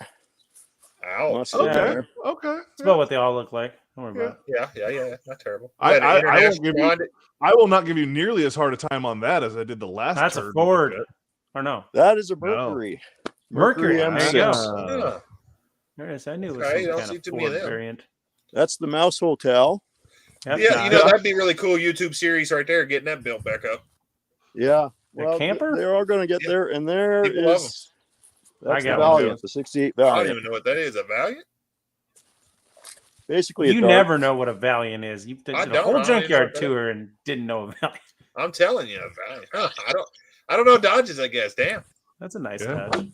Ouch. Mustang. Okay. Yeah. Okay. It's about what they all look like. Don't worry about it. Yeah. Not terrible. I- Had an I won't international give you- Honda- I will not give you nearly as hard a time on that as I did the last. That's a turd Ford. with it. Or no? That is a No. Mercury. Mercury. There you go. Huh. There it is. I knew it was Okay, you some don't kind see of too many of Ford them. variant. That's the Mouse Hotel. That's Yeah, nice. you know, that'd be really cool YouTube series right there, getting that built back up. Yeah. The Well, camper? they're all going to get Yeah. there, and there People love is that's I the got one, Valiant, the 68 I don't Valiant. even know what that is. A Valiant? Basically, You a dark. never know what a Valiant is. You did I a don't. whole I don't even know junkyard what that tour and didn't know a Valiant. I'm telling you, a Valiant. Huh, I don't know Dodges, I guess. Damn. That's a nice Yeah. Dodge.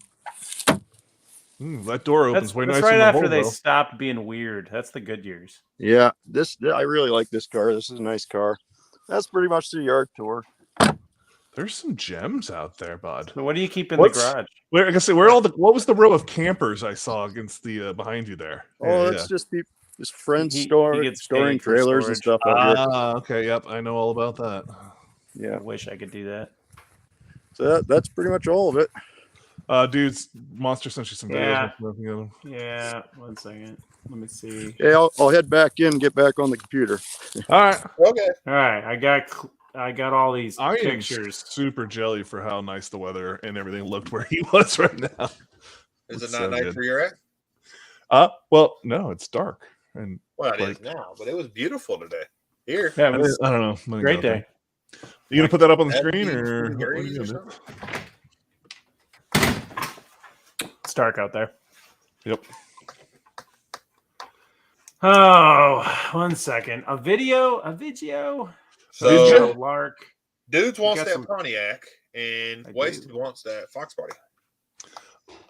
That door opens That's way nicer right than after the they Volvo. stopped being weird. That's the good years. Yeah, I really like this car. This is a nice car. That's pretty much the yard tour. There's some gems out there, bud. So what do you keep in What's- the garage? Where I can say what was the row of campers I saw against the behind you there? Oh, Yeah, that's just friends He storing gets paid for trailers and storage. stuff out here. Okay, yep, I know all about that. I Yeah, wish I could do that. so that's pretty much all of it. Dudes, Monster sent you some videos. Yeah. Yeah, 1 second. Let me see. Hey, I'll head back in and get back on the computer. All right, Okay. All right, I got all these I am pictures. super jelly for how nice the weather and everything looked where he was right now. Is it It's not so nice good. where you're at? Well, no, it's dark, and Well, it is Like- now, but it was beautiful today. Here. Yeah, I it was don't know. I'm gonna a great go out day. there. You gonna put that up on the That'd screen, be or 2 what are degrees you or gonna do? something. It's dark out there. Yep. Oh, 1 second. A video? So, Lark. Dudes wants got that some- Pontiac, and I do. Wasted wants that Fox Body.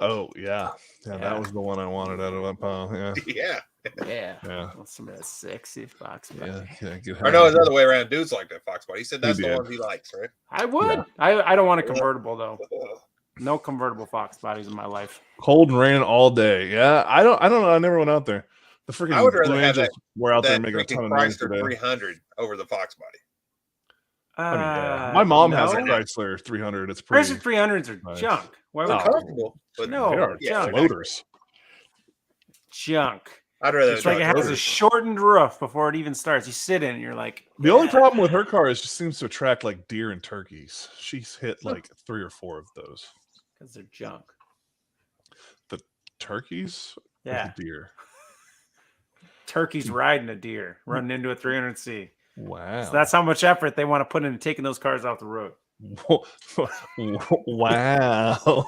Oh yeah, Yeah. that was the one I wanted out of that pile. Yeah, Yeah. Yeah. yeah, Well, some of that sexy fox. yeah. Get Or no, it's the other way around. Dudes like that Fox Body. He said that's He the did. one he likes, right? I would. Yeah. I don't want a convertible though. No convertible fox bodies in my life. Cold and rain all day. Yeah, I don't know. I never went out there. The freaking I would rather Blue have Angels were out there That making a ton freaking of noise Chrysler today. 300 over the Fox Body. I mean, yeah. My mom has a no. Chrysler 300. It's pretty. Chrysler 300s are nice. junk. Why They're would Oh. comfortable, but No, They are yeah, floaters. junk? I'd rather It's like it not has go a to- shortened roof before it even starts. You sit in and you're like, The only problem with her car is she seems to attract like deer and turkeys. She's hit like 3 or 4 of those. because they're junk. Turkeys? Or Yeah, the deer. turkeys riding a deer, running into a 300C. Wow. So that's how much effort they want to put into taking those cars off the road. Wow.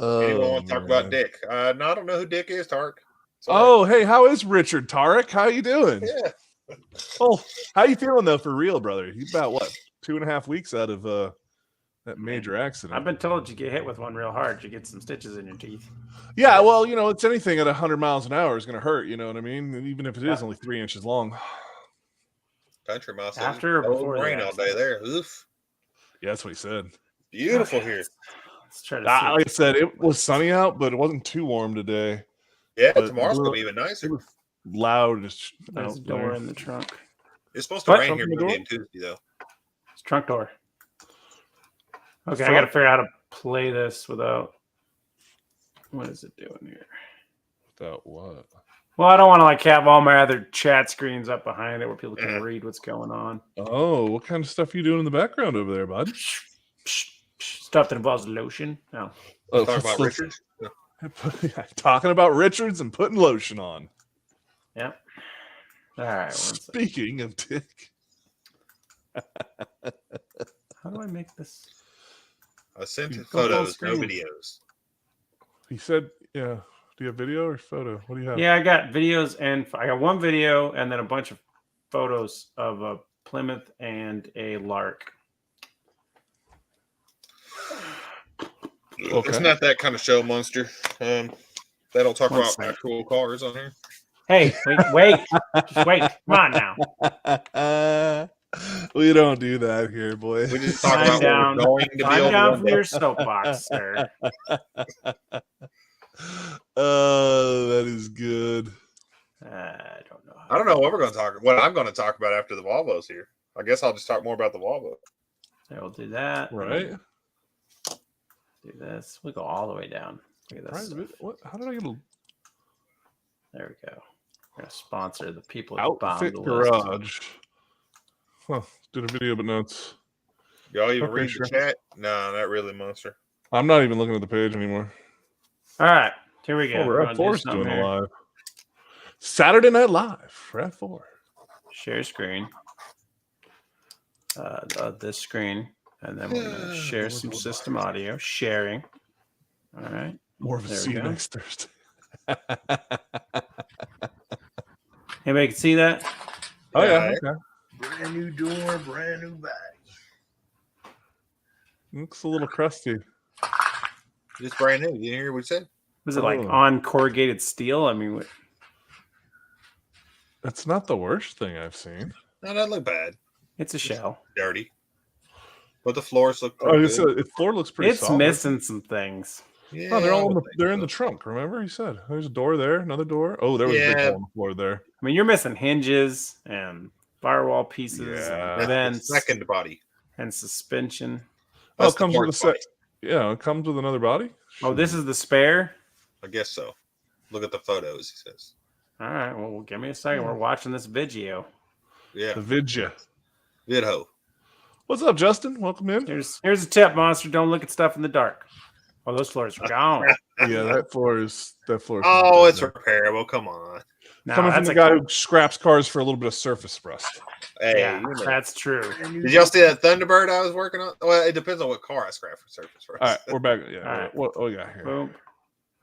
Anyone want to talk about man. Dick? No, I don't know who Dick is, Tark. Oh, hey, how is Richard Tarek? How you doing? Yeah. Oh, how you feeling though for real, brother? You about what 2.5 weeks out of that major accident? I've been told you get hit with one real hard, you get some stitches in your teeth. Yeah, well, it's anything at 100 miles an hour is going to hurt. You know what I mean? And even if it is only 3 inches long. Country mouse. After or cold before the rain all day accident? there. Oof. Yeah, that's what he said. Beautiful here. Let's try to Like see. I said, it was sunny out, but it wasn't too warm today. Yeah, But tomorrow's we're- gonna be even nicer. Loud. Just There's out a door there. in the trunk. It's supposed to What? rain Open here the door? Monday and Tuesday, though. It's trunk door. Okay, I Front- got to figure out how to play this without. What is it doing here? Without what? Well, I don't want to like have all my other chat screens up behind it where people can read what's going on. Oh, what kind of stuff are you doing in the background over there, bud? Stuff that involves lotion. No. Oh, Talk about Richards. No. Talking about Richards and putting lotion on. Yep. All right. Speaking of dick. How do I make this? I sent Go photos, full no screen. videos. He said, yeah. Do you have video or photo? What do you have? Yeah, I got videos and I got one video and then a bunch of photos of a Plymouth and a lark. Okay. It's not that kind of show, Monster. They don't talk One about second. actual cars on here. Hey, wait. Just wait. Come on now. We don't do that here, boy. We just talk Climb about down. what we're going to be Climb on down one from day. your soapbox, sir. Oh, that is good. I don't know. I don't know what we're going to talk. What I'm going to talk about after the Volvos here. I guess I'll just talk more about the Volvo. So we'll do that. Right? Do this. We'll go all the way down. Look at this. Right. What? How did I get a There we go. We're going to sponsor the people at the bottom outfit of the list. garage? Huh. Did a video, but no, it's. Y'all even Okay, read sure. the chat? No, not really, Monster. I'm not even looking at the page anymore. All right. Here we go. Oh, We're Rat gonna do 4's doing something a here. live. Saturday Night Live. Rat 4. Share screen. This screen. And then we're going to share some system audio. Sharing. All right. More of a There we see you go. next Thursday. Anybody can see that? Oh, yeah. Yeah. Okay. Brand new door, brand new bag. Looks a little crusty. It's brand new. You didn't hear what he said? Was it like Oh. on corrugated steel? I mean, That's not the worst thing I've seen. No, that look bad. it's a shell. Dirty. But the floors look Oh, pretty good. the floor looks pretty It's solid. missing some things. Yeah, No, they're all I in the, would think they're in so. the trunk. Remember, he said there's a door there, another door. Oh, there was a big Yeah. hole on the floor there. I mean, you're missing hinges and firewall pieces Yeah. and That's vents the second body. and suspension. Oh, That's it comes the with a fourth set. Yeah, it comes with another body. Oh, this is the spare? body. I guess so. Look at the photos, he says. All right. Well, give me a second. We're watching this video. Yeah. The Vidya. Vidho. What's up, Justin? Welcome in. Here's a tip, Monster. Don't look at stuff in the dark. Oh, those floors are gone. Yeah, that floor is. Oh, it's repairable. Come on. No, coming from that's the a guy who scraps cars for a little bit of surface rust. Hey, yeah, you know. that's true. Did y'all see that Thunderbird I was working on? Well, it depends on what car I scrap for surface first. All right, we're back. Yeah. All right. What we got here? Boom.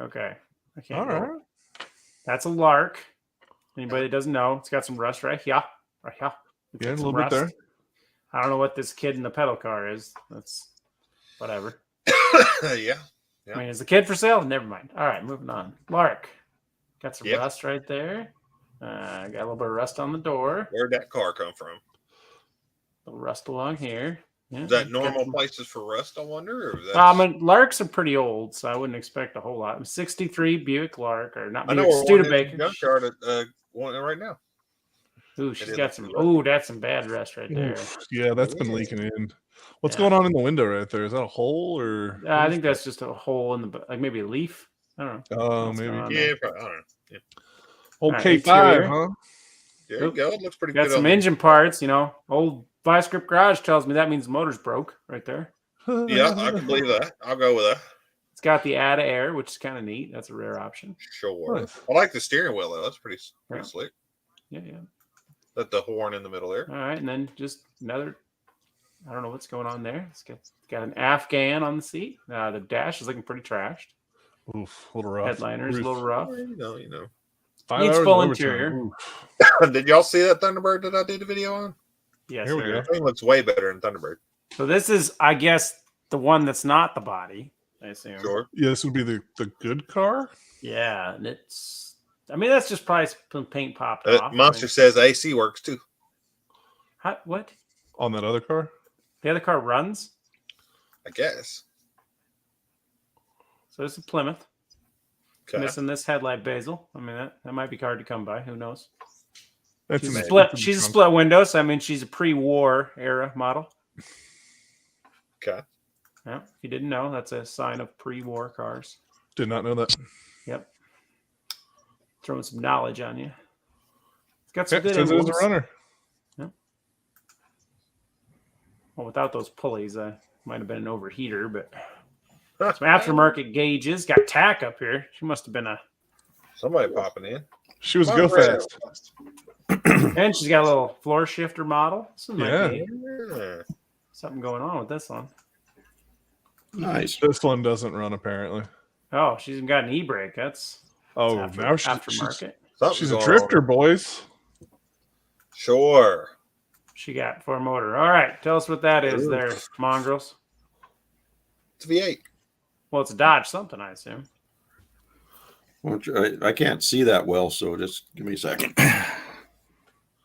Okay. I can't. All go. right. That's a lark. Anybody that doesn't know, it's got some rust right here. Right here. It's Yeah, got a some little bit there. rust. I don't know what this kid in the pedal car is. That's whatever. Yeah. I mean, is the kid for sale? Never mind. All right, moving on. Lark. Got some Yep. rust right there. Got a little bit of rust on the door. Where'd that car come from? A little rust along here. Yeah, Is that got normal some- places for rust, I wonder? Or that's... I mean, Larks are pretty old, so I wouldn't expect a whole lot. 63 Buick Lark, or not I know Buick, we're one Studebaker. in the junkyard at one right now. Ooh, she's It got is some. rust. Ooh, that's some bad rust right there. Oof. Yeah, that's been Yeah. leaking in. What's Yeah. going on in the window right there? Is that a hole or? I think that's just a hole in the, like maybe a leaf. I don't know. Oh, What's maybe. going on Yeah, there? probably, I don't know. Yeah. Old Alright, K5, interior. huh? There you Oop. go. It looks pretty Got good. some on engine parts, you know. Old Vice Grip Garage tells me that means the motor's broke right there. Yeah, I can believe that. I'll go with that. It's got the ADA air, which is kind of neat. That's a rare option. Sure. Nice. I like the steering wheel, though. That's pretty Yeah. slick. Yeah, yeah. That the horn in the middle there. All right, and then just another. I don't know what's going on there. It's got an Afghan on the seat. The dash is looking pretty trashed. Oof, a little rough. Headliner's a Roof. little rough. Well, you know. 5 Needs hours full of overtime. interior. Oof. Did y'all see that Thunderbird that I did a video on? Yes, Here we sir. go. That thing looks way better than Thunderbird. So this is, I guess, the one that's not the body. I assume. Sure. Yeah, this would be the good car. Yeah, and it's. I mean, that's just probably some paint popped off. Monster says AC works too. What? On that other car? The other car runs. I guess. So it's a Plymouth. Okay. Missing this headlight bezel. I mean, that might be hard to come by. Who knows? That's She's an a split. that's She's a trunk. split window, so I mean, she's a pre-war era model. Okay. Yeah, if you didn't know, that's a sign of pre-war cars. Did not know that. Yep. Throwing some knowledge on you. It's got some good Says it was a emblems. runner. Yeah. Well, without those pulleys, I might have been an overheater, but some aftermarket gauges. Got tack up here. She must have been a. Somebody popping in. She was go fast. And she's got a little floor shifter model. So Yeah. Yeah. Something going on with this one. Nice. This one doesn't run apparently. Oh, she's even got an e-brake. That's Oh, now she's aftermarket. she's a drifter, boys. Sure. She got 4 motor. All right, tell us what that is there, mongrels. It's a V8. Well, it's a Dodge something, I assume. I can't see that well, so just give me a second.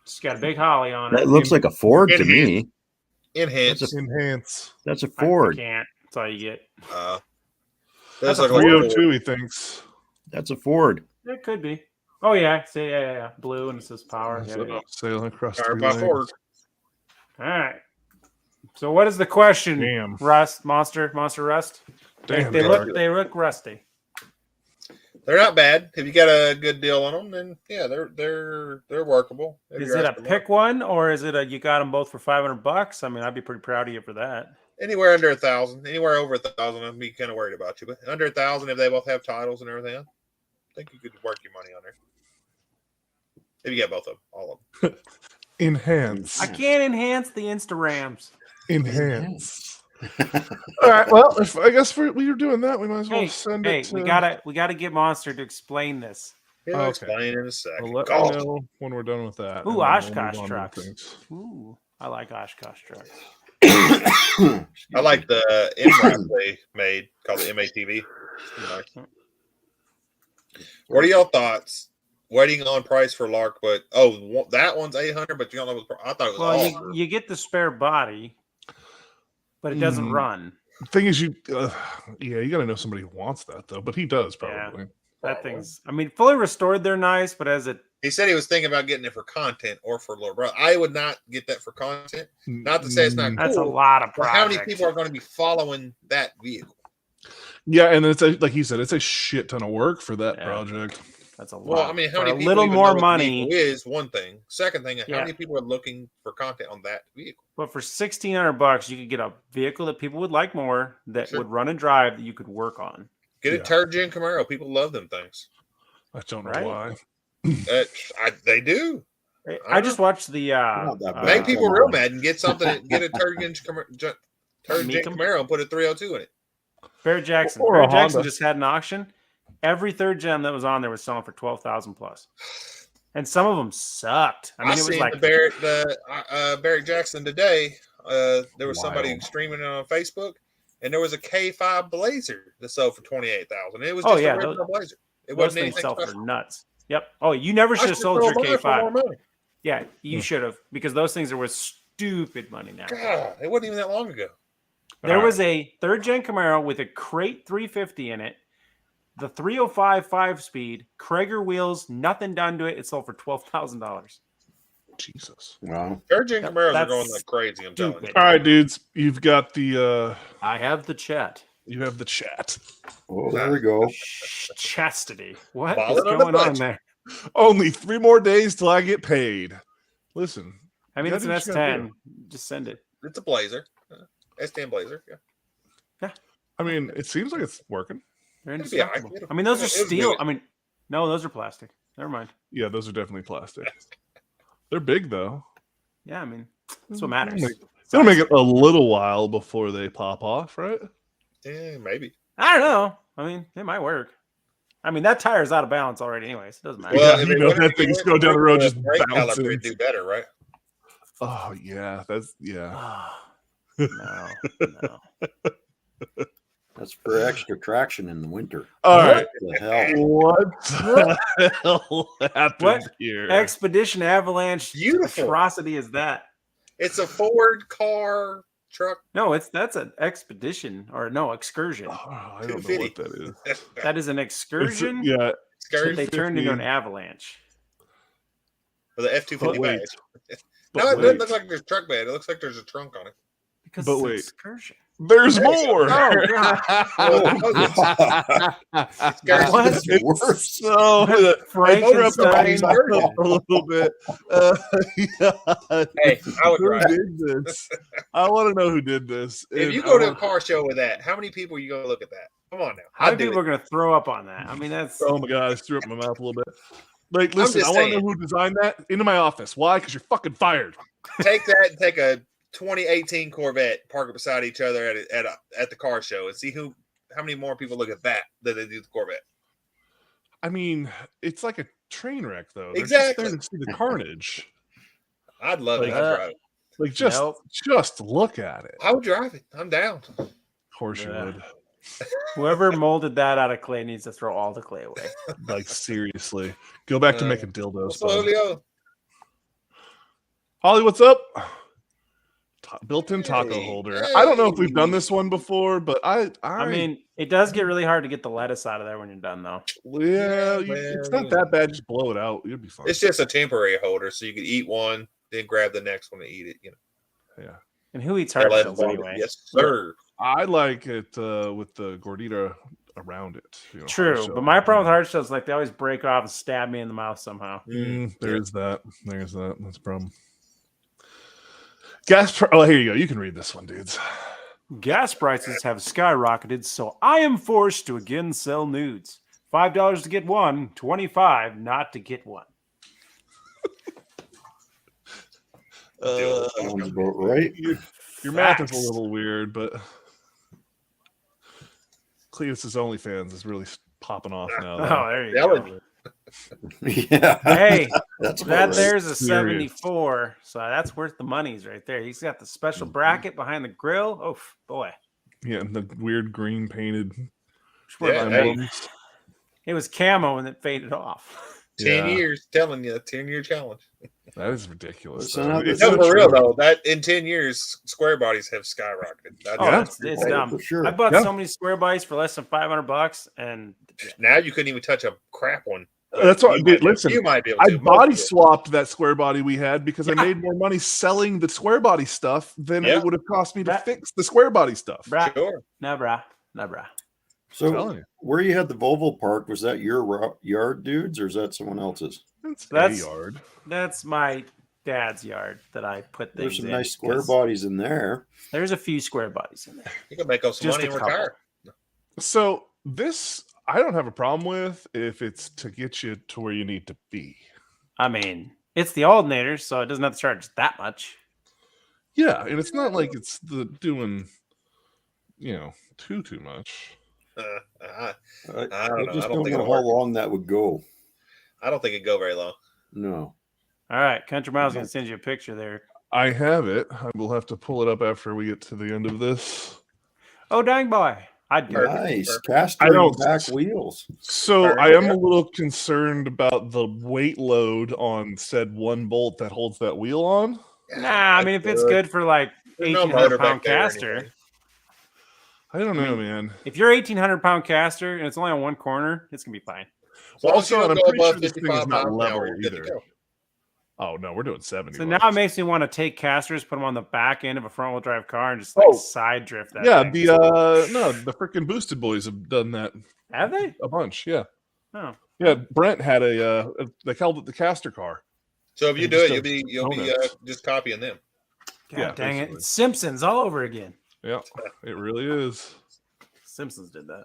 She's got a big Holly on her. That looks like a Ford to me. Enhance. Enhance. That's a I Ford. can't. That's all you get. That's That's a like a 302, he thinks. That's a Ford. It could be. Oh yeah, see, yeah. Blue and it says power. Yeah, yeah. Sailing across Powered 3 by lanes. Ford. All right. So what is the question? Damn. Rust, monster Rust. Damn, they Derek. look rusty. They're not bad. If you got a good deal on them, then yeah, they're workable. If Is you're it a asking pick one or is it a you got them both for $500? I mean, I'd be pretty proud of you for that. anywhere under 1,000, anywhere over 1,000, I'd be kind of worried about you. But under 1,000, if they both have titles and everything, I think you could work your money on there. If you get both of them, all of them. Enhance. I can't enhance the Instarams. Enhance. All right. Well, I guess we were doing that. We might as well send it. To... we gotta get Monster to explain this. He'll Okay. explain in a second. Well, let me know when we're done with that. Ooh, and then we'll Oshkosh move on to trucks. things. Ooh, I like Oshkosh trucks. I like the MRAP they made called the MATV. What are y'all thoughts? Waiting on price for Lark, but that one's 800, but you don't know what I thought it was. Well, you get the spare body, but it doesn't run. The thing is, you got to know somebody who wants that though. But he does probably. That thing's. I mean, fully restored, they're nice, but as it. He said he was thinking about getting it for content or for little brother. I would not get that for content. Not to say it's not cool. That's a lot of projects. How many people are going to be following that vehicle? Yeah, and it's like he said, it's a shit ton of work for that project. That's a lot. Well, I mean, how many people a little even more know what the money vehicle is one thing. Second thing, how many people are looking for content on that vehicle? But for $1,600, you could get a vehicle that people would like more, that would run and drive, that you could work on. Get a third gen Camaro. People love them things. I don't know why. They do. I just watched the make people real mad and get something. Get a third gen Camaro and put a 302 in it. Barrett Jackson. Or Barrett a Jackson Honda. just had an auction. Every third gen that was on there was selling for $12,000 plus, and some of them sucked. I mean, it was seen like Barrett Jackson today. There was somebody streaming it on Facebook, and there was a K5 Blazer that sold for $28,000. It was just a regular Blazer. It those wasn't things anything sell special. for nuts. Yep. Oh, you never should have sold your K5. Yeah, you should have, because those things are worth stupid money now. God, it wasn't even that long ago. There was a third gen Camaro with a crate 350 in it. The 305 5-speed, Krager wheels, nothing done to it. It sold for $12,000. Jesus. Wow. Third gen Camaros are going like crazy. I'm telling you. All right, dudes. You've got the. I have the chat. You have the chat. Oh, there we go. Chastity. What Follow is it on going the on budget. there? Only 3 more days till I get paid. Listen. I mean, it's an S10. Just send it. It's a Blazer. S10 Blazer. Yeah. I mean, it seems like it's working. They're It'd be all right. indestructible. I mean, those are It was steel. good. I mean, no, those are plastic. Never mind. Yeah, those are definitely plastic. They're big though. Yeah, I mean, that's what matters. It'll make it a little while before they pop off, right? Yeah, maybe. I don't know. I mean, it might work. I mean, that tire's out of balance already, anyways. It doesn't matter. Well, if you it know wouldn't that be thing's working, go down the road the just brake bouncing. caliper would do better, right? Oh yeah, that's No. That's for extra traction in the winter. All right. What the hell? What the hell happened What here? Expedition Avalanche Beautiful. atrocity is that? It's a Ford car truck. No, that's an expedition or no excursion. Oh, I don't know what that is. That is an excursion. Yeah. That they turned into an avalanche. Or the F-250 wait. badge. No, it doesn't look like there's a truck bed. It looks like there's a trunk on it. Because But it's wait. an excursion. There's more. Oh, God. What? It's Worse. so Frankenstein. a little bit. Yeah. Hey, I would Who drive. did this? I want to know who did this. If And you I go to a want- car show with that, how many people are you going to look at that? Come on now. How many people are going to throw up on that? I mean, that's. Oh my god, I threw up my mouth a little bit. Like, listen, I just want to saying. know who designed that. Into my office. Why? Because you're fucking fired. Take that and take a 2018 Corvette, park it beside each other at the car show, and see how many more people look at that than they do the Corvette. I mean, it's like a train wreck, though. They're Exactly. just there to see the carnage. I'd love it. Like, I'd drive it. Like, just look at it. I would drive it. I'm down. Of course you would. Whoever molded that out of clay needs to throw all the clay away. Like, seriously. Go back to making dildos. What's up, Julio? Holly, what's up? Built-in taco Hey, holder. I don't know if we've done this one before, but I mean, it does get really hard to get the lettuce out of there when you're done, though. Yeah, it's not that bad. Just blow it out. You'll be fine. It's just a temporary holder, so you can eat one, then grab the next one and eat it. You know. Yeah. And who eats hard shells anyway? Yes, sir. I like it with the gordita around it. You know, True, hard shell. but my problem with hard shells is like they always break off and stab me in the mouth somehow. There's that. There's that. That's a problem. Oh, here you go. You can read this one, dudes. Gas prices have skyrocketed, so I am forced to again sell nudes. $5 to get one, $25 not to get one. Sounds about right. Your math is a little weird, but Cletus's OnlyFans is really popping off now. Oh, there you go. Yeah. Hey, that's that right. there's a 74, so that's worth the monies right there. He's got the special bracket behind the grill. Oh boy, Yeah, and the weird green painted. Yeah, it was camo and it faded off. 10 years, telling you, 10-year challenge. That is ridiculous. No, It's No, so for real true. though, that in 10 years, square bodies have skyrocketed. It's dumb. For sure. I bought so many square bodies for less than $500, and Now you couldn't even touch a crap one. That's what I did. Listen, you might be able I to. body swapped that square body we had because I made more money selling the square body stuff than it would have cost me to fix the square body stuff. brah, Sure. nah, brah. So where you had the Volvo park, was that your yard, dudes, or is that someone else's? That's a yard. That's my dad's yard that I put things There's some in. nice square bodies in there. There's a few square bodies in there. You can make up some Just money a and couple. retire. So this I don't have a problem with if it's to get you to where you need to be. I mean, it's the alternator, so it doesn't have to charge that much. Yeah, and it's not like it's doing, too much. I don't I know. just I don't don't think know it'll how work. long that would go. I don't think it'd go very long. No. All right, Country Mile's going to send you a picture there. I have it. I will have to pull it up after we get to the end of this. Oh, dang boy. I'd go. Nice. I Caster don't- back wheels. So Perfect. I am a little concerned about the weight load on said one bolt that holds that wheel on. Nah, I mean, if it's good for like There's no motor 1,800 pound back there or caster, anything. I don't know, man. if you're 1,800 pound caster and it's only on one corner, it's going to be fine. As long as Also, you and don't I'm go pretty sure above this thing is 55 not miles an level hour, you're good to either. go. Oh no, we're doing 70. So miles. now it makes me want to take casters, put them on the back end of a front wheel drive car, and just like side drift that. Yeah, thing. the freaking Boosted Boys have done that Have they? a bunch. Yeah, Oh, yeah. Brent had they called it the caster car. So if you It do just it, does you'll be donuts. just copying them. God Yeah, dang it! basically. It's Simpsons all over again. Yeah, it really is. Simpsons did that.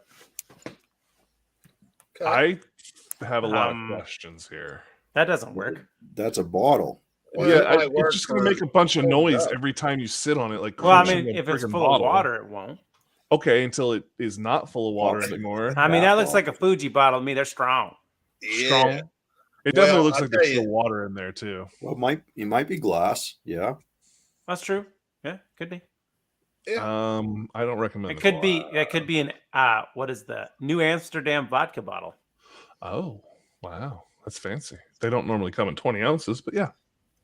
Okay. I have a lot of Um, questions here. That doesn't work. That's a bottle. Well, Yeah, it might work it's just going for- to make a bunch of noise up. every time you sit on it. Like, Well, I crunching mean, a if it's friggin' full bottle. of water, it won't. Okay, until it is not full of water anymore. I mean, that looks like a Fuji bottle to me. They're strong. Yeah. Strong. It definitely Well, looks I'll like there's tell you- still water in there too. Well, it might be glass. Yeah. That's true. Yeah, could be. I don't recommend It the could be. glass. It could be an what is the New Amsterdam vodka bottle? Oh, wow, that's fancy. They don't normally come in 20 ounces, but yeah.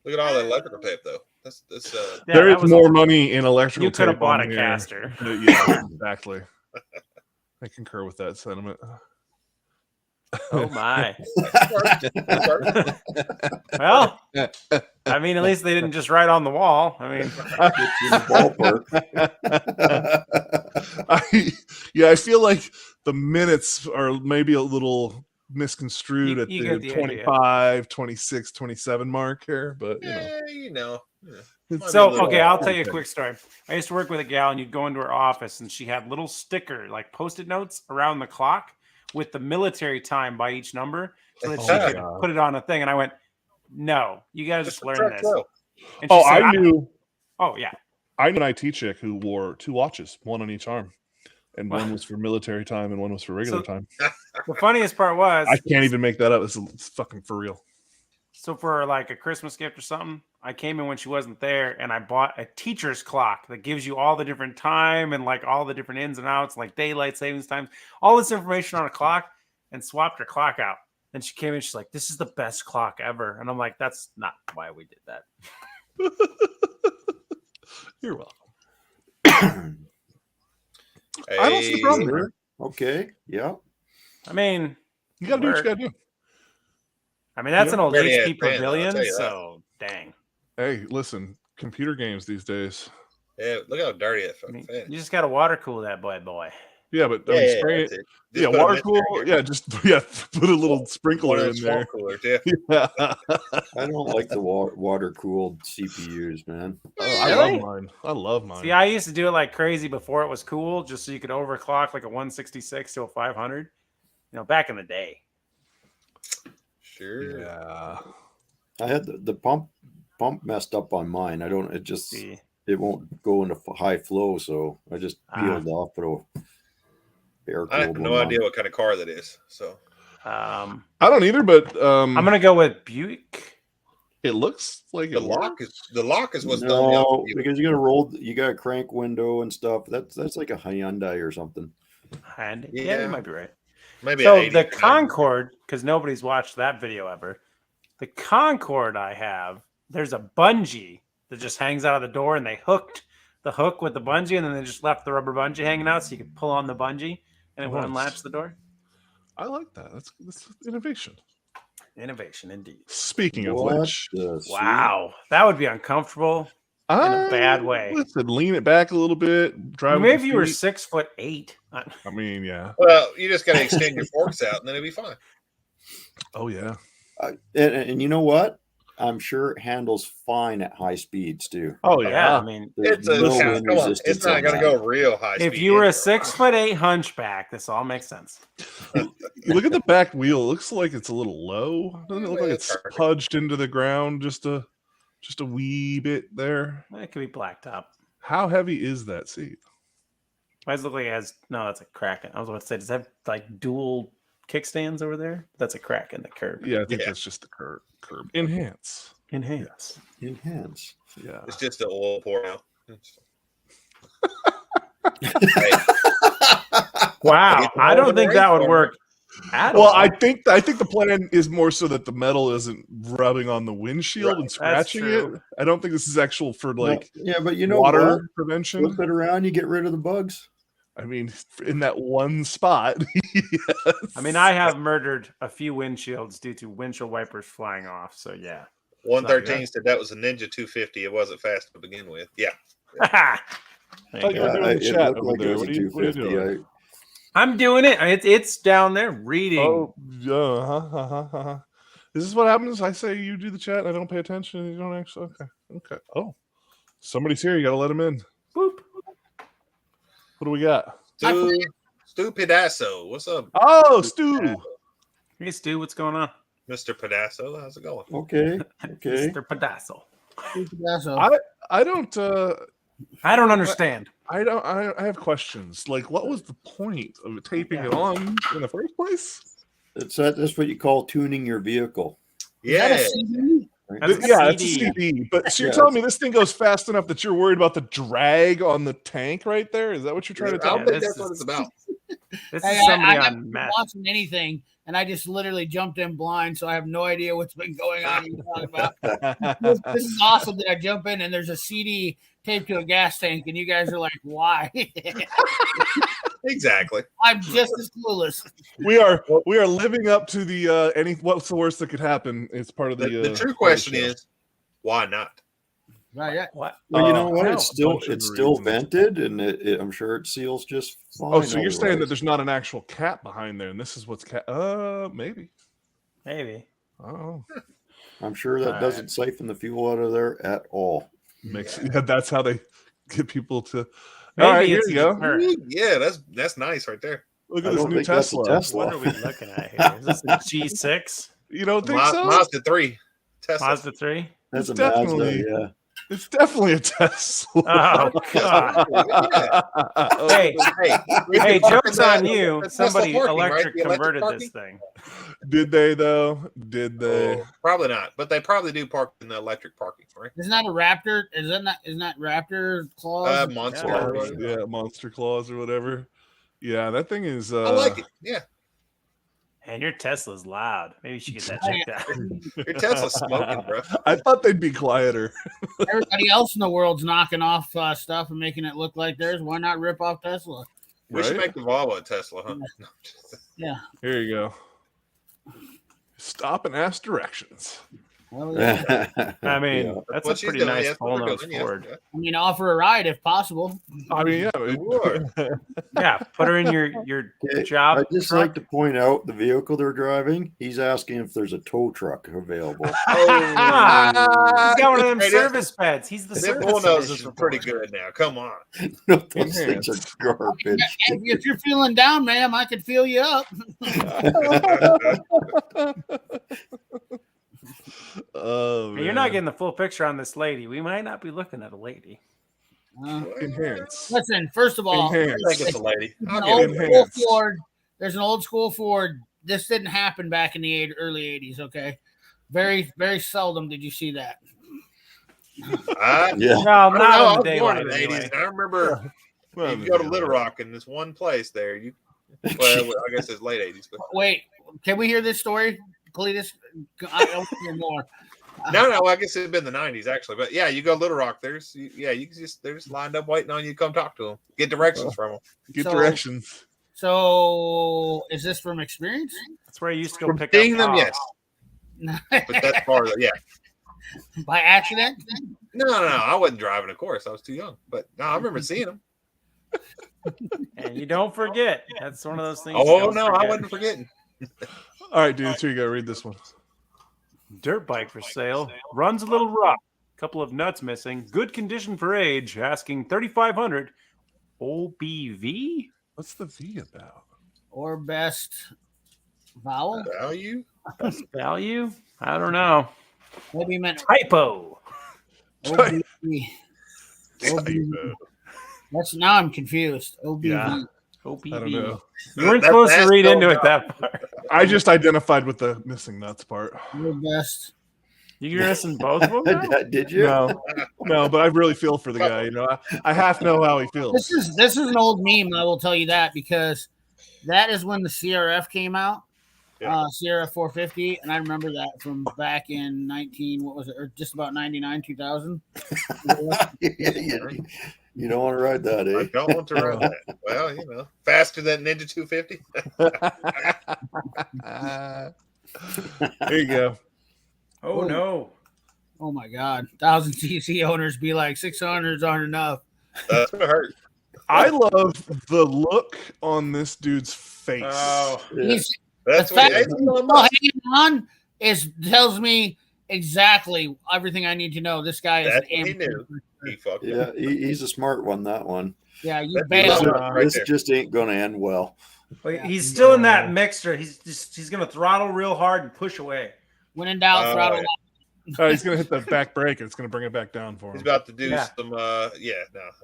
Look at all that electrical tape, though. That's Yeah, There that is was more awesome. money in electrical You could have tape bought on a here. caster. Yeah, exactly. I concur with that sentiment. Oh my. Well, I mean, at least they didn't just write on the wall. I mean, I feel like the minutes are maybe a little misconstrued at the 25, 26, 27 mark here, but you know. So, okay, I'll tell you a quick story. I used to work with a gal, and you'd go into her office, and she had little sticker, like Post-it notes around the clock with the military time by each number, so that she could put it on a thing. And I went, "No, you got to just learn this." And she said, I knew. Oh yeah, I knew an IT chick who wore 2 watches, one on each arm, and one was for military time and one was for regular time. The funniest part was I can't even make that up. It's fucking for real. So for like a Christmas gift or something, I came in when she wasn't there, and I bought a teacher's clock that gives you all the different time and like all the different ins and outs, like daylight savings times, all this information on a clock, and swapped her clock out. And she came in, she's like, "This is the best clock ever." And I'm like, "That's not why we did that." You're welcome. I don't see the problem there. Okay. Yeah. I mean, you gotta do what you gotta do. I mean, that's an old HP Pavilion, so dang. Hey, listen, computer games these days. Yeah, look how dirty it is. You just got to water cool that boy. Yeah, but spray it. Yeah, water cool. Yeah, just put a little sprinkler in there. Yeah. I don't like the water cooled CPUs, man. I love mine. See, I used to do it like crazy before it was cool, just so you could overclock like a 166 to a 500. Back in the day. Sure. Yeah. I had the pump messed up on mine. It won't go into high flow, so I just peeled off it. I have no idea what kind of car that is. So I don't either, but I'm gonna go with Buick. It looks like the lock is what's done. No, because you got a crank window and stuff. That's like a Hyundai or something. Yeah, you might be right. Maybe so the Concorde, because nobody's watched that video ever. The Concorde I have, there's a bungee that just hangs out of the door, and they hooked the hook with the bungee, and then they just left the rubber bungee hanging out, so you could pull on the bungee, and it would unlatch the door. I like that. That's innovation. Innovation, indeed. Speaking of which, wow, that would be uncomfortable in a bad way. Listen, lean it back a little bit. Drive. Maybe you were 6'8". I mean, yeah. Well, you just got to extend your forks out, and then it'll be fine. Oh yeah. And you know what? I'm sure it handles fine at high speeds too. Oh yeah. I mean, it's not going to go real high. If you were a 6'8" hunchback, this all makes sense. Look at the back wheel. It looks like it's a little low. Doesn't it look like it's pudged into the ground just a wee bit there? It could be blacktop. How heavy is that seat? Why does it look like it has? No, that's a crack. I was about to say, does that have like dual kickstands over there? That's a crack in the curb. Yeah, I think that's just the curb. Enhance. Yeah. It's just the oil pour out. Wow, I don't think that would work at all. Well, I think the plan is more so that the metal isn't rubbing on the windshield and scratching it. I don't think this is actual for like but water prevention. Flip it around, you get rid of the bugs. I mean, in that one spot. Yes. I mean, I have murdered a few windshields due to windshield wipers flying off. So yeah. 113 said that was a Ninja 250. It wasn't fast to begin with. Yeah. I'm doing it. It's down there reading. Oh, Is this what happens? I say you do the chat. I don't pay attention. And you don't actually. Okay. Oh, somebody's here. You got to let him in. Boop. What do we got? Stu Pedasso. What's up? Oh, Stu. Hey, Stu. What's going on? Mr. Pedasso. How's it going? Okay. Mr. Pedasso. I don't understand. I have questions. Like, what was the point of taping it on in the first place? That's what you call tuning your vehicle. Yeah. It's a CD. But so you're telling me this thing goes fast enough that you're worried about the drag on the tank right there? Is that what you're trying to tell me? I think that's what it's about. This is somebody I on haven't been meth. watching anything, and I just literally jumped in blind, so I have no idea what's been going on. You're talking about. This is awesome that I jump in and there's a CD taped to a gas tank, and you guys are like, "Why?" Exactly. I'm just as clueless. We are living up to the what's the worst that could happen? It's part of The true question is, why not? Right? Yeah. What? Well, you know what? no, It's a bunch still of reasons. vented, and I'm sure it seals just fine. Oh, so you're saying that otherwise. there's not an actual cat behind there, and this is what's cat? Maybe. Maybe. Oh, I'm sure that doesn't siphon the fuel out of there at all. that's how they get people to. Maybe All right, here it's you go. deterrent. Ooh, yeah, that's nice right there. Look I at this don't new think that's a Tesla. Tesla. What are we looking at here? Is this a G6? You don't think so? Mazda 3. Tesla. Mazda 3? That's It's a Mazda, definitely- yeah. It's definitely a Tesla. Oh, God. Hey, hey, joke's on you. Somebody electric converted this thing. Did they though? Did they? Oh, probably not, but they probably do park in the electric parking, right? Isn't that a Raptor? Isn't that Raptor claws? Monster. Yeah, Monster Claws or whatever. Yeah, that thing is. I like it. Yeah, And your Tesla's loud. Maybe you should get that checked out. your Tesla's smoking, bro. I thought they'd be quieter. Everybody else in the world's knocking off stuff and making it look like theirs. Why not rip off Tesla? We should Right? make the Volvo a Tesla, huh? No, Yeah. Here you go. Stop and ask directions. Well, yeah. I mean, Yeah. that's what a she's pretty doing, nice yeah, that's what full they're nose doing, yeah. Ford. I mean, offer a ride if possible. I mean, yeah. Sure. Yeah, put her in your Okay, job. I'd just truck. like to point out the vehicle they're driving. He's asking if there's a tow truck available. Ah, he's got one of them Hey, service beds. He's the Them service bullnoses edition are pretty Ford. good now. Come on. No, those things are garbage. If you're feeling down, ma'am, I could fill you up. Oh, Hey, you're not getting the full picture on this lady. We might not be looking at a lady. Enhance. Listen, first of all, Enhance. I think it's a lady. there's I'll an give old it. it. school Enhanced. Ford. There's an old school Ford. This didn't happen back in the early 80s, okay? Very, very seldom did you see that. I Yeah. No, don't know. not I in was the born daylight in the 80s, anyway. and I remember Well, you go to Little Rock in this one place there. Well, I guess it's late 80s, but Wait, can we hear this story, Cletus? I don't hear more. no, I guess it'd been the 90s actually. But yeah, you go to Little Rock. They're just lined up waiting on you to come talk to them, get directions from them. Get So- directions. So, is this from experience? That's where I used to go From pick seeing up them, cops. yes, but that's part of it. Yeah, By accident? no, I wasn't driving. Of course, I was too young. But no, I remember seeing them. And you don't forget. That's one of those things. you Oh don't no, I forget. wasn't forgetting. All right, dude. Here you go. Read this one. Dirt bike for sale. Runs a little rough. Couple of nuts missing. Good condition for age. Asking $3,500. OBV. What's the V about? Or best vowel? Value? Best value? I don't know. Maybe you meant Typo. OBV. Typo. That's now I'm confused. OBV. Yeah. OBV. I don't know. You weren't That- supposed to that's read so into it dumb. that part. I just identified with the missing nuts part. Your best. You can listen both of them now? Did you? No, but I really feel for the guy. You know, I half know how he feels. This is an old meme. I will tell you that because that is when the CRF came out. Yeah. CRF 450, and I remember that from back in 19. What was it? Or just about 99, 2000. You don't want to ride that, I eh? don't want to run that. Well, faster than Ninja 250. There you go. Oh, no. Oh my God, 1,000 cc owners be like 600s aren't enough. That's gonna hurt. I love the look on this dude's face. Oh, He's That's the what fact it's that he's still hanging on tells me exactly everything I need to know. This guy is That's an what he amateur. knew. He fucked Yeah, up. he's a smart one, that one. Yeah, you That'd be bailed. awesome. Right This there. just ain't going to end well. Wait, he's still in that mixture. He's going to throttle real hard and push away. When in doubt, Oh, throttle. Oh, he's gonna hit the back brake and it's gonna bring it back down for He's him. about to do Yeah.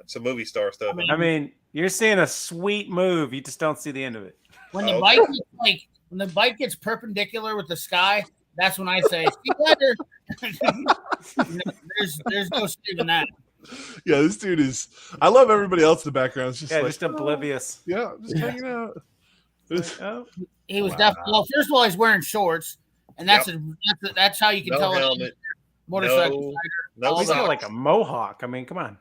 some movie star stuff. I mean, you're seeing a sweet move. You just don't see the end of it. When the Oh, bike gets when the bike gets perpendicular with the sky, that's when I say, "See better." there's no saving that. Yeah, this dude is. I love everybody else in the background. It's just Yeah, like just oblivious. yeah, just hanging out. Oh, He was definitely. Well, first of all, he's wearing shorts, and that's that's how you can No tell. helmet. Motorcycle. No he's got socks. like a mohawk. I mean, come on.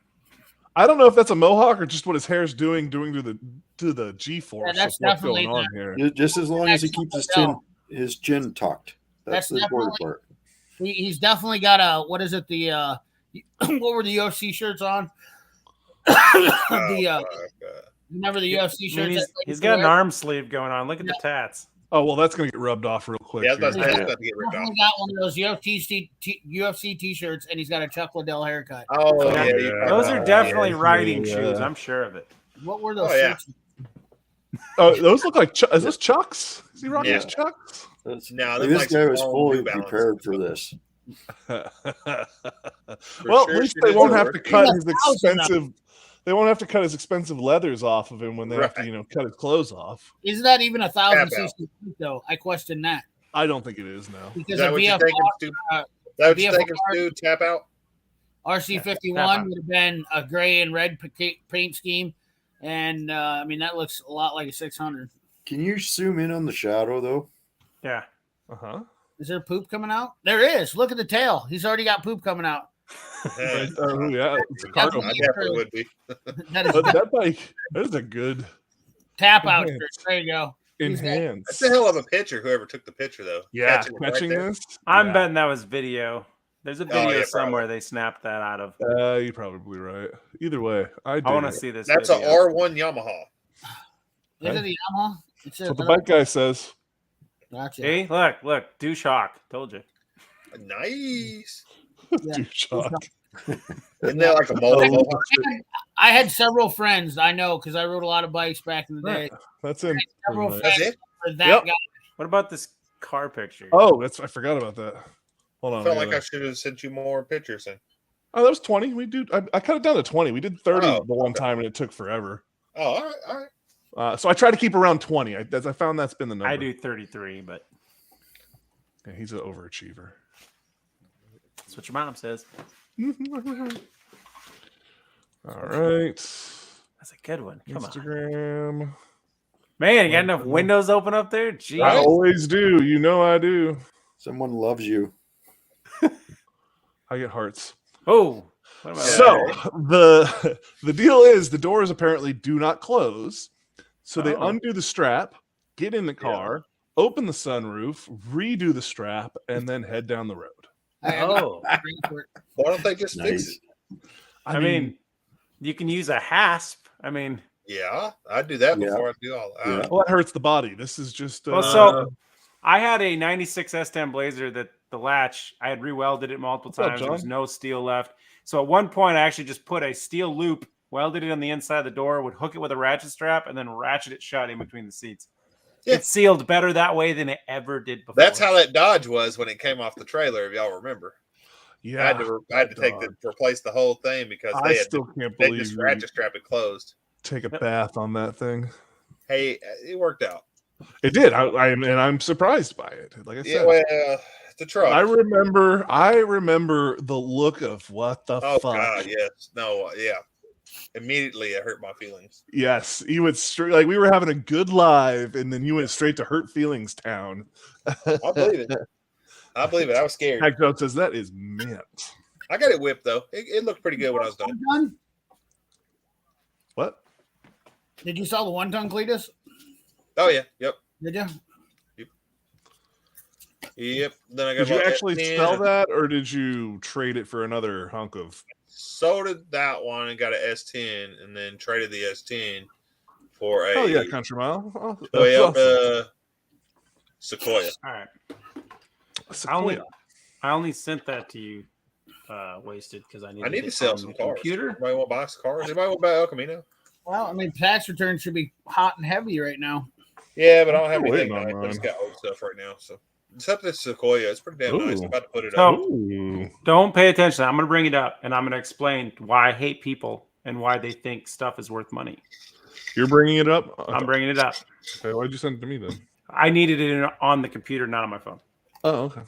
I don't know if that's a mohawk or just what his hair's doing to the G-force. Yeah, that's of what's definitely going on here. Just as long as he keeps his chin tucked. That's the important part. He's definitely got a, what is it? The what were the UFC shirts on? Remember the UFC shirts? I mean, he's got an arm sleeve going on. Look at the tats. Oh well, that's gonna get rubbed off real quick. Yeah, I was about to get ripped off. He's got one of those UFC t-shirts, and he's got a Chuck Liddell haircut. Oh yeah, those are definitely riding shoes. I'm sure of it. What were those shirts? Oh, those look like is this Chucks? Is he rocking his Chucks? No, this guy was fully prepared for this. Well, at least they won't have to cut his expensive. They won't have to cut his expensive leathers off of him when they have to, cut his clothes off. Isn't that even 1,060 feet though? I question that. I don't think it is now. Because that what you're thinking, Stu? Tap out. RC51 would have been a gray and red paint scheme, and I mean that looks a lot like a 600. Can you zoom in on the shadow though? Yeah. Is there poop coming out? There is. Look at the tail. He's already got poop coming out. Yeah, it's a cargo. I definitely would be. That bike, that is a good tap out shirt. There you go. Enhanced. That's a hell of a picture. Whoever took the picture, though. Yeah, catching this. I'm betting that was video. There's a video somewhere they snapped that out of. You're probably right. Either way, I want to see this. That's an R1 Yamaha. Is it a Yamaha? That's what the bike guy says. Gotcha. Hey, look, douche hawk. Told you. Nice. Douche hawk. Isn't that like a mohawk? I had several friends I know because I rode a lot of bikes back in the day. That's it. That's it. Guy. What about this car picture? Oh, I forgot about that. Hold on. I felt like I should have sent you more pictures. Oh, that was 20. I cut it down to 20. We did 30 the one time, and it took forever. Oh, all right. So I try to keep around 20. I found that's been the number. I do 33, but he's an overachiever. That's what your mom says. All right. That's a good one. Come Instagram. On. Man, you got enough windows open up there? Jeez. I always do. You know I do. Someone loves you. I get hearts. Oh. So the deal is the doors apparently do not close. So they undo the strap, get in the car, open the sunroof, redo the strap, and then head down the road. Why don't they just fix it? I mean, you can use a hasp. I mean, yeah, I'd do that before I do all that. Yeah. Well, that hurts the body. This is just. So I had a 96 S10 Blazer that the latch, I had rewelded it multiple times. There was no steel left. So at one point, I actually just put a steel loop, welded it on the inside of the door, would hook it with a ratchet strap, and then ratchet it shut in between the seats. Yeah. It sealed better that way than it ever did before. That's how that Dodge was when it came off the trailer, if y'all remember. Yeah, I had to replace the whole thing because they can't believe this ratchet strap had closed. Take a bath on that thing. Hey, it worked out. It did. I'm surprised by it. Like I said, yeah, well, the truck. I remember the look of what the fuck. Oh God, yes, no, yeah. Immediately, it hurt my feelings. Yes, you went straight. Like we were having a good live, and then you went straight to hurt feelings town. I believe it. I was scared. Hack Joe says that is mint. I got it whipped though. It looked pretty good when I was done. What? Did you sell the 1-ton Cletus? Oh yeah. Yep. Did you? Yep. Then I got. Did you actually sell that, or did you trade it for another hunk of? Sold that one and got an S10, and then traded the S10 for a. Oh yeah, Country Mile. Sequoia. All right. Sequoia. I only sent that to you, wasted because I need to sell some cars. Computer. Anybody want to buy some cars? Anybody want to buy El Camino? Well, I mean, tax returns should be hot and heavy right now. Yeah, but I don't have anything on it. I just got old stuff right now, so. Except this Sequoia. It's pretty damn nice. I'm about to put it up. Don't pay attention. I'm going to bring it up, and I'm going to explain why I hate people and why they think stuff is worth money. You're bringing it up? I'm bringing it up. Okay, why'd you send it to me then? I needed it on the computer, not on my phone. Oh, okay.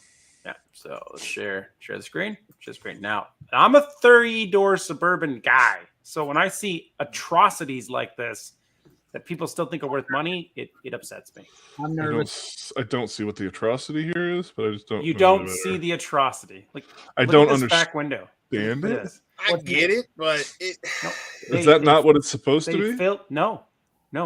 Yeah, so let's share the screen. Share the screen. Now, I'm a 30-door Suburban guy, so when I see atrocities like this, that people still think are worth money, it upsets me. I'm nervous. I don't see what the atrocity here is, but I just don't. You don't see the atrocity. Like I look don't at this understand back window. it. I get it, but it. Is that not what it's supposed to be? No,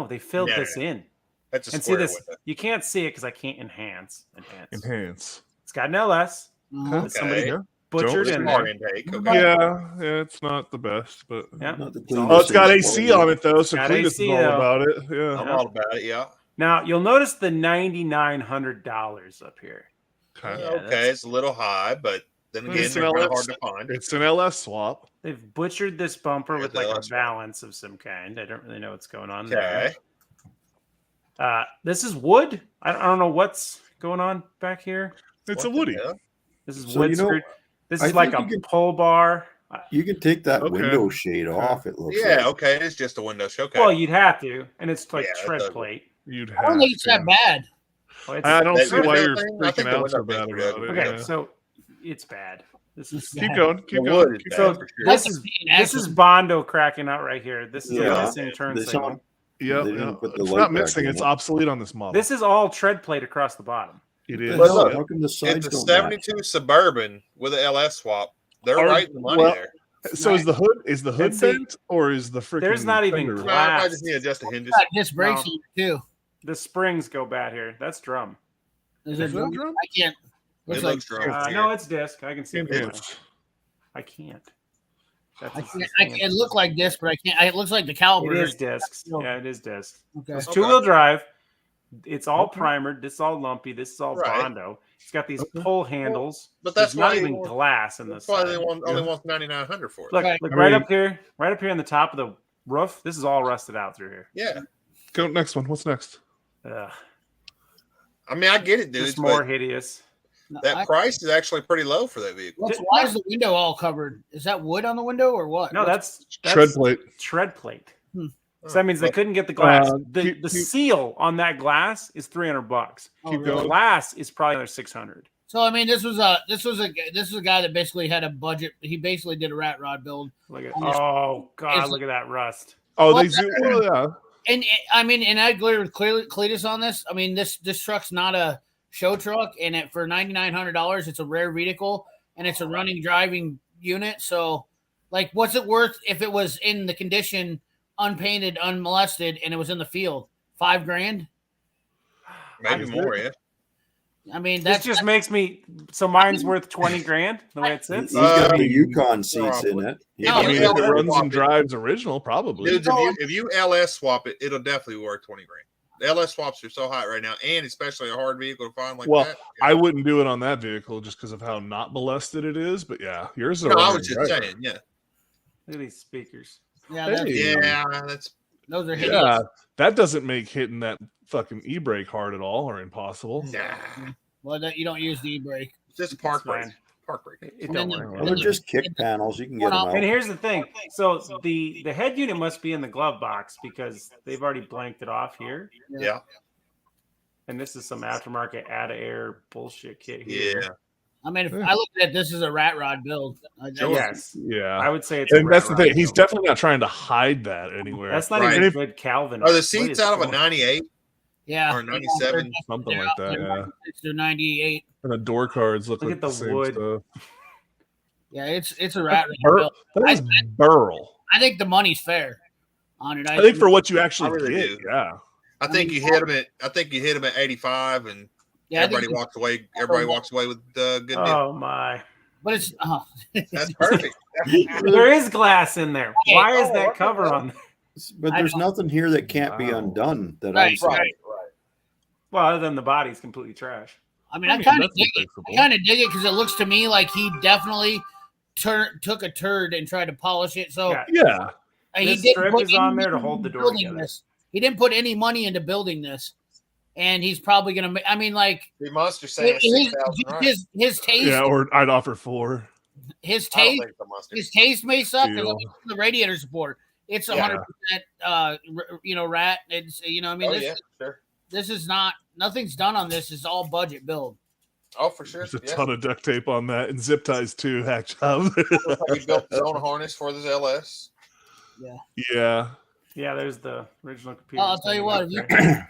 they filled this in. That's a And square see this, window. you can't see it because I can't enhance. Enhance. It's got an LS. Uh-huh. Somebody butchered in Car there. intake. Okay. Yeah, it's not the best, but Yeah. Not the oh, it's got cleanest AC on it though, so Got Cletus AC is all though. about it. Yeah. I'm all about it. Yeah. Now you'll notice the $9,900 up here. Okay. Okay, it's a little high, but then again, It's they're an kind of LS hard to find. It's an LS swap. They've butchered this bumper with like a LS. balance of some kind. I don't really know what's going on Okay. there. This is wood. I don't know what's going on back here. It's What a Woody. the hell? This is So, wood you know, screwed. This I is like a think you can- pull bar. You can take that Okay. window shade off. It looks Yeah, like. okay, it is just a window show. Okay. Well, you'd have to, and it's like Yeah, it tread does. plate. You'd I have don't think it's that to. bad. Oh, it's, I don't That see why window you're thing, I think freaking the out so window bad thing's about pretty it. okay, Yeah. so it's bad. This is Keep going. Keep The going. wood is Keep bad going. for sure. This Like is a paint this action. is Bondo cracking out right here. This is Yeah. a missing turn This signal. one- Yep. They didn't Yeah. put the It's light not back missing. in It's it. obsolete on this model. This is all tread plate across the bottom. It What is. the But hell? look, How come the sides It's a don't match? 72 Suburban with an LS swap. They're Are- right in the money well, there. So is the hood? Is the hood And see, bent or is the freaking? there's not even fender- glass. I might just need to adjust the hinges. Got disc brakes No. on it too. The springs go bad here. That's drum. Is it Is that drum? drum? I can't. It Looks looks like drum. No, it's disc. I can see it. Enhance. I can't. That's I can't. It looked like disc, but I can't. It looks like the It caliper. is discs. Yeah, it is discs. Okay. It's Okay. 2-wheel drive. It's all Okay. primered. This is all lumpy. This is all Right. Bondo. It's got these pull handles. But There's that's not why even they want- glass in this. That's why they side. only want 9,900 for it. Look, Right. look I right mean- up here, right up here on the top of the roof. This is all rusted out through here. Yeah. Go next one. What's next? Ugh, I mean, I get it, dude. just more But hideous. that price is actually pretty low for that vehicle. Why is the window all covered? Is that wood on the window or what? No, that's Tread plate. tread plate. Hmm. So that means they couldn't get the glass. the keep- seal on that glass is $300. Oh, Keep really? The going. glass is probably another 600. So I mean, this was a guy that basically had a budget. He basically did a rat rod build, Look at On this- God, it's- look at that rust. Oh, Well, they zoom. Well, yeah. and I mean, and I agree with Cletus on this. I mean, this truck's not a show truck, and for $9,900, it's a rare vehicle, and it's a running driving unit. So, like, what's it worth if it was in the condition, unpainted, unmolested, and it was in the field? $5,000. Maybe more, yeah. I mean, This that's just makes me so mine's worth 20 grand the way it He's sits. got Uh, the Yukon seats in it. No, I mean, Yeah, if it yeah. runs and drives original, probably. Dudes, if you LS swap it, it'll definitely worth 20 grand. The LS swaps are so hot right now, and especially a hard vehicle to find like Well, that. I wouldn't do it on that vehicle just because of how not molested it is. But yeah, yours is. a No, I running was just driver. saying, yeah. Look at these speakers. that's, Hey. Yeah, that's those are hideous. Yeah, that doesn't make hitting that fucking e-brake hard at all or impossible. nah. Well, that you don't use the e-brake. It's just a park It's fine. brake. Park brake. It And don't then work. Well, they're just kick panels. You can get them out. And here's the thing. So the head unit must be in the glove box because they've already blanked it off here. Yeah. And this is some aftermarket add-air bullshit kit here. Yeah. I mean, if I look at this as a rat rod build. Yes. Yeah, I would say it's and a that's the rat thing. rod He's build. definitely not trying to hide that anywhere. That's not Right. even And good Calvin. Are the What seats is out of a going- 98? Yeah. Or 97? Something like that. Yeah, They're 98. and the door cards look Look like at the same wood. stuff. Yeah, it's a rat Bur- rod build. That is burl. I think the money's fair on it. I think for what you actually I really get, do. yeah. I think you hit them at 85, and yeah, I think everybody walks away. Everybody walks away with good deal. Oh my. but it's That's perfect. There is glass in there. Why is that cover on? But there's nothing here that can't be Wow. undone. That Right, I'm seeing. Right. Well, other than the body's completely trash. I mean, I I mean, kind of that's dig it. fixable. I kind of dig it because it looks to me like he definitely took a turd and tried to polish it. So Yeah. Yeah, he This didn't strip put is any on there to money hold the into door building together. this. He didn't put any money into building this, and he's probably gonna. I mean, like The monster saying his 6,000, right? his taste, yeah. Or I'd offer 4. his I don't taste, think it's a monster. his taste may suck because Deal. the radiator support. It's Yeah. 100%, rat. It's I mean, Oh, this yeah, sure. this is not nothing's done on this. It's all budget build. Oh, for sure. There's a Yeah. ton of duct tape on that and zip ties too. Hack job. He built his own harness for this LS. Yeah, Yeah, there's the original computer. I'll tell you what. If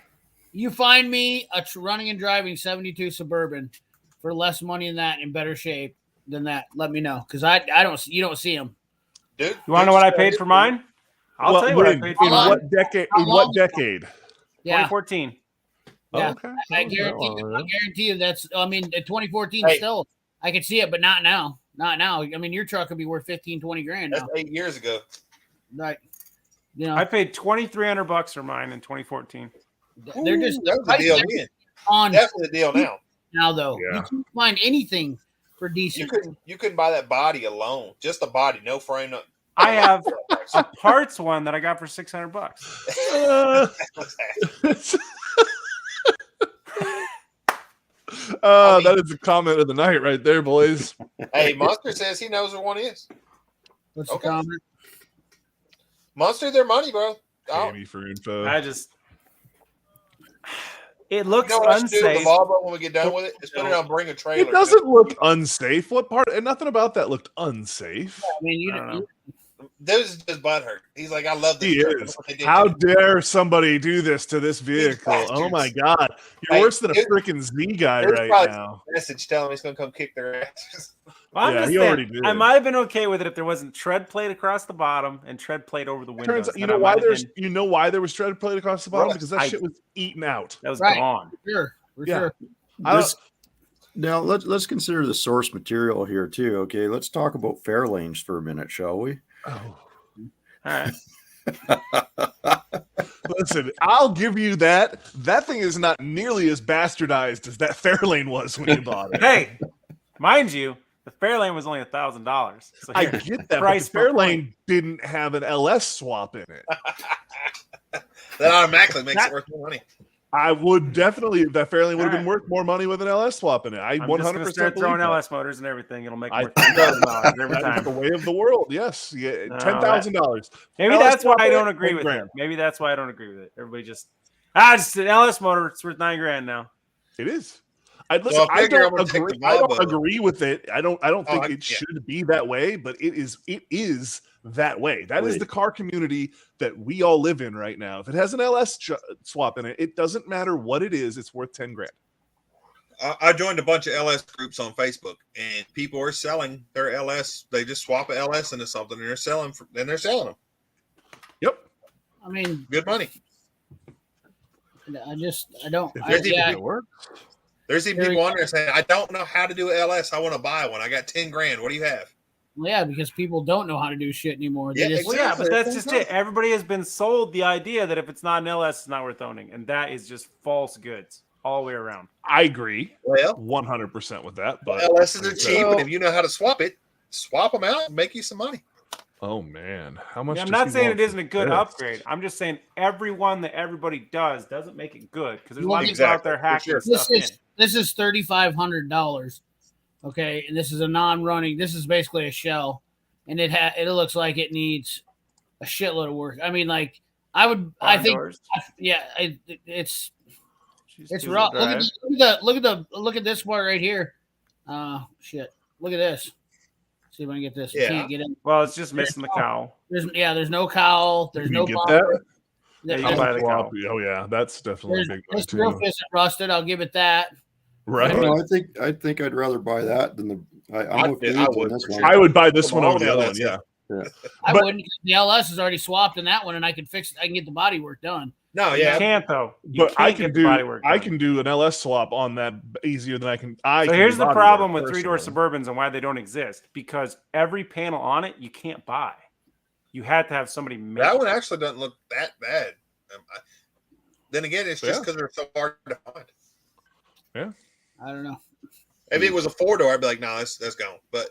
you find me a running and driving 72 Suburban for less money than that, in better shape than that, let me know, because I don't. You don't see them. Dude, You want to know what I paid for mine? I'll tell you what I paid for in mine. what decade? In what decade? Yeah. 2014. Yeah. Okay. I guarantee you that's. I mean, 2014 still. I can see it, but not now. Not now. I mean, your truck could be worth 15, 20 grand now. That's 8 years ago. Right. You know, I paid $2,300 for mine in 2014. They're just That was a deal then. on Definitely a deal now. though. Yeah. You can't find anything for decent. You couldn't buy that body alone, just the body, no frame. No, I have a parts one that I got for $600. That is the comment of the night right there, boys. Hey, Monster says he knows what one is. What's the comment? Monster, their money, bro. Pay me for info. It looks You know what I should do with the unsafe. Volvo when we get done with it? Just put it on Bring a Trailer. It doesn't look unsafe. What part? And nothing about that looked unsafe. I mean, I don't know. This is just butthurt. He's like, I love this. He truck. is. What they did How to me. dare somebody do this to this vehicle? Oh my God. You're Hey, worse than a dude, freaking Z guy there's right probably now. Message telling me he's gonna come kick their asses. Well, I'm Yeah, just he saying, already did. I might have been okay with it if there wasn't tread plate across the bottom and tread plate over the windows. Turns out, Then I might have been- why there was tread plate across the bottom? Right. Because that I- shit was eaten out. that was Right. gone. For Yeah. sure. Now let's consider the source material here too. Okay, let's talk about Fairlanes for a minute, shall we? Oh. All right. Listen, I'll give you that. That thing is not nearly as bastardized as that Fairlane was when you bought it. Hey, mind you, the Fairlane was only $1,000. So I here, get that, price but the per Fairlane didn't have an LS swap in it. That automatically makes it worth more money. I would definitely, that Fairlane would have been Alright. worth more money with an LS swap in it. I I'm 100% just gonna start throwing believe that. LS motors and everything. It'll make I more think $10,000 every That is the time. way of the world. Yes, yeah, No, $10,000. Maybe LS that's why swap I in don't it, agree 10 with grand. it. Maybe that's why I don't agree with it. Everybody just an LS motor. It's worth $9,000 now. It is. I Well, I figure I'm gonna take agree. the I don't Volvo. agree with it. I don't think it yeah. should be that way, but it is that way. That is Wait. the car community that we all live in right now. If it has an LS swap in it, it doesn't matter what it is. It's worth $10,000. I joined a bunch of LS groups on Facebook, and people are selling their LS. They just swap a LS into something, and they're selling them. Yep. I mean, Good money. I don't. If Yeah, it works. There's even people on there saying, "I don't know how to do an LS. I want to buy one. I got $10,000. What do you have?" yeah, because people don't know how to do shit anymore. They Yeah, just, Well, yeah, Exactly. but that's just it. Everybody has been sold the idea that if it's not an LS, it's not worth owning, and that is just false goods all the way around. I agree Well, 100% with that. But LSs are cheap, and if you know how to swap it, swap them out and make you some money. oh man, how much? I'm does not he saying want it isn't a good for this? upgrade. I'm just saying every one that everybody does doesn't make it good because there's a Well, lot of people out there exactly, for hacking sure. stuff in. this is $3,500. Okay, and this is a non-running. This is basically a shell, and it looks like it needs a shitload of work. I mean, like I think, Doors. yeah, it's She's two-wheel rough. drive. Look at this part right here. Shit. Look at this. See if I can get this. You Yeah. can't get in. Well, it's just missing the cowl. There's no cowl. There's Can no you get bumper. that? Yeah, you There's- can buy the Swap- cowl. Oh yeah, that's definitely a big one This roof too. isn't rusted. I'll give it that. Right. No, I think I'd rather buy that than the. I'm with I you on would, this for one. sure. I would buy this Come one over on, the other LS, one. Yeah. I But- wouldn't. The LS is already swapped in that one, and I can fix it. I can get the body work done. No, You yeah, can't though. You But I can't can get the body work I done. can do an LS swap on that easier than I can. So here's the problem with three-door Suburbans and why they don't exist. Because every panel on it you can't buy. You had to have somebody make that it. one actually doesn't look that bad. Then again, it's just Yeah. because they're so hard to find. I don't know. If it was a 4-door, I'd be like, "No, that's gone." But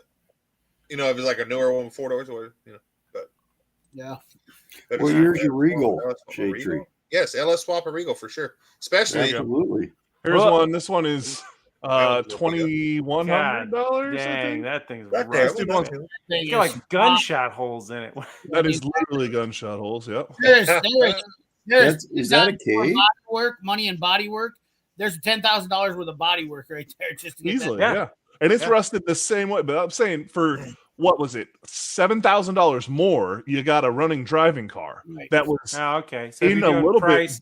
if it's like a newer one with 4 doors, or Yeah. but Well, it's here's not your bad. Regal, LS swap a Shade Regal? Tree. Yes, LS swap a Regal for sure. Especially Absolutely. Here's Well- one. This one is $2,100. Dang, that thing's Right rough. there, Dude wants- Thing It's is, got like gunshot holes in it. That is literally gunshot holes. Yep. there's Is that a K? body work, money and body work. There's $10,000 worth of body work right there just to get Easily. that. Yeah. And it's Yeah. rusted the same way. But I'm saying for what was it, $7,000 more, you got a running driving car. Right. That was okay. So in a little price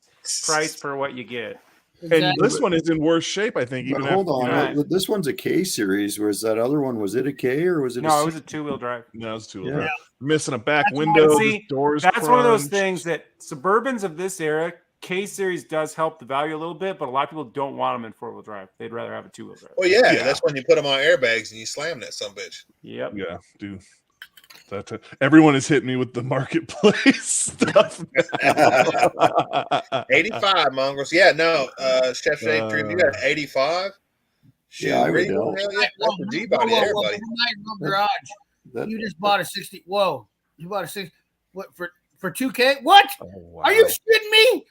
bit for what you get. Exactly. And this one is in worse shape, I think. But Even hold on, Right. this one's a K series. Was that other one? Was it a K or was it? No, it was a 2-wheel drive. No, it's too Yeah. missing a back That's window. See, doors. That's one of those crunched. things that Suburbans of this era, K series does help the value a little bit, but a lot of people don't want them in 4-wheel drive. They'd rather have a 2-wheel drive. Well, yeah, Yeah. that's when you put them on airbags and you slam that sumbitch. Yep. Yeah, dude. Everyone is hitting me with the marketplace stuff. 85 mongrels. Yeah, no, Chef Shane Dream, you got 85. Shoot, Yeah, I would really? know. Hell yeah, that's the G body there, buddy. Garage. That- You just bought a 60. Whoa, you bought a 60. What for 2K? What? Oh, wow. Are you shitting me?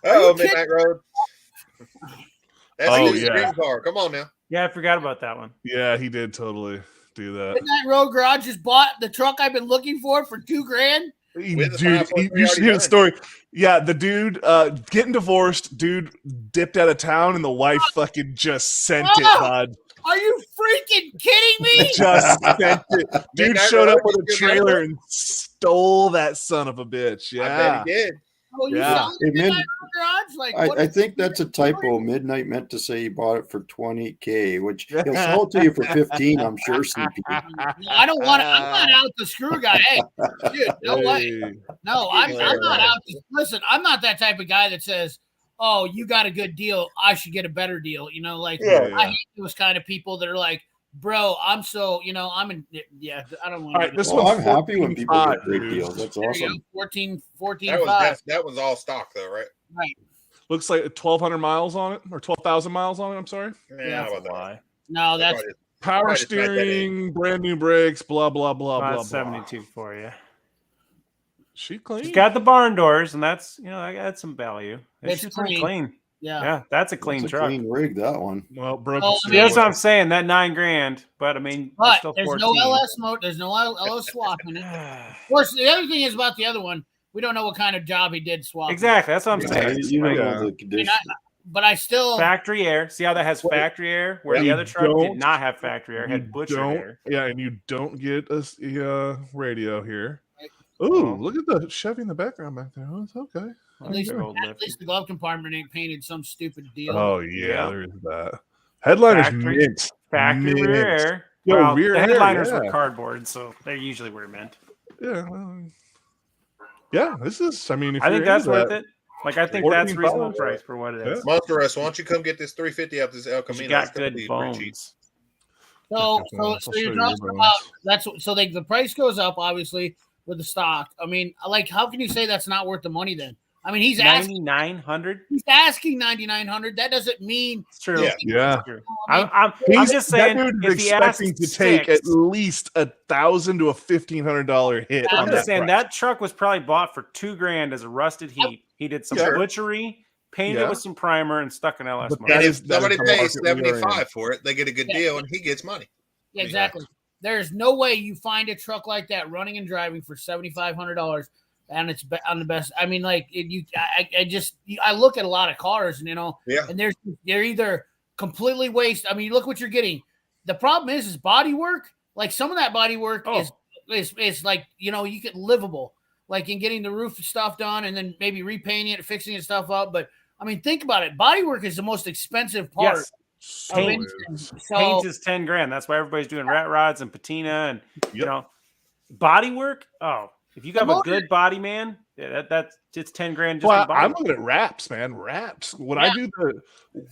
Oh, kidding? Midnight Road. That's Oh, his yeah. dream car. Come on now. Yeah, I forgot about that one. Yeah, he did totally do that. Midnight Road Garage just bought the truck I've been looking for $2,000. With the Dude, 5.3 you should hear already the story. Yeah, the dude getting divorced, dude dipped out of town, and the wife fucking just sent it, bud. Are you freaking kidding me? Just sent it. Dude Midnight showed up Road, with a you trailer remember? and stole that son of a bitch. I bet Yeah. he did. Oh, you Yeah. selling It meant- Midnight Road Garage? Like, what I is- think that's a typo. Midnight meant to say he bought it for 20K, which he'll sell it to you for 15. I'm sure, CP. I don't want to. I'm not out to screw guy. Hey, dude, no way. Hey. No, I'm not out to listen. I'm not that type of guy that says, "Oh, you got a good deal. I should get a better deal." You know, like Yeah, I yeah. hate those kind of people that are like, "Bro, I'm so I'm in." Yeah, I don't want. All right, this Well, one's I'm happy when people get 14.5, great dude. deals. That's There you awesome. go. 14, That was 5. that was all stock though, right? Right. Looks like 1,200 miles on it, or 12,000 miles on it. I'm sorry. Yeah, how about that? No, that's Probably- Power Right, it's right that steering, brand new brakes, blah blah blah About blah blah. 72 for you. She clean. She's got the barn doors, and that's I got some value. It's She's pretty clean. yeah. Yeah, that's a clean That's a truck. clean rig, that one. Well, broke. Oh, the I See, mean- that's steering what I'm saying. That $9,000, but I mean, it's But still there's 14. no LS mode. There's no LS swap in it. Of course, the other thing is about the other one. We don't know what kind of job he did swap. Exactly, that's what I'm Yeah, saying. you don't Yeah. know the I mean, condition. but I still. Factory air. See how that has factory air, where the You other truck don't- did not have factory air, it You had butcher don't, air. yeah, and you don't get a radio here. Right. Ooh, Oh. look at the Chevy in the background back there. Oh, it's okay. At least, Good old at lifted. least the glove compartment ain't painted some stupid deal. Oh yeah, Yeah. there is that. Headliner's Factory- mint. Factory Mint. rear air. Yo, Well, rear the air, headliners yeah. were cardboard, so they're usually where meant. Yeah, well, yeah. This is. I mean, if I think you're that's into worth that, it. Like I think that's 14 reasonable bucks. price for what it is. Monster Us, why don't you come get this 350 up this El Camino? You got It's gonna good be pretty cheap. bones. So I'll you're show you talking your about bones. that's so the price goes up obviously with the stock. I mean, like, how can you say that's not worth the money then? I mean, he's asking 9,900. 9,900. That doesn't mean It's true. Yeah. yeah. It's true. I mean, I'm He's- just saying, that dude if is he expecting asked to take six, at least $1,000 to $1,500 hit. I'm I'm on just that saying price. that truck was probably bought for $2,000 as a rusted heap. He did some Yeah. butchery, painted Yeah. it with some primer, and stuck an LS But motor. And That if is- that somebody is the pays market we are in. 75 for it, they get a good Yeah. deal and he gets money. yeah, exactly. There's no way you find a truck like that running and driving for $7,500, and it's on the best. I mean, like I look at a lot of cars, and Yeah. and they're either completely waste. I mean, look what you're getting. The problem is body work. Like some of that body work Oh. is like you get livable, like in getting the roof stuff done, and then maybe repainting it, fixing it stuff up. But I mean, think about it. Body work is the most expensive part. Yes, So Paint. is. So paint is $10,000. That's why everybody's doing rat rods and patina, and Yep. body work. Oh, if you The have a motor- good body, man, that's it's $10,000 just Well, for body I'm work. looking at wraps, man. Wraps. When Yeah. I do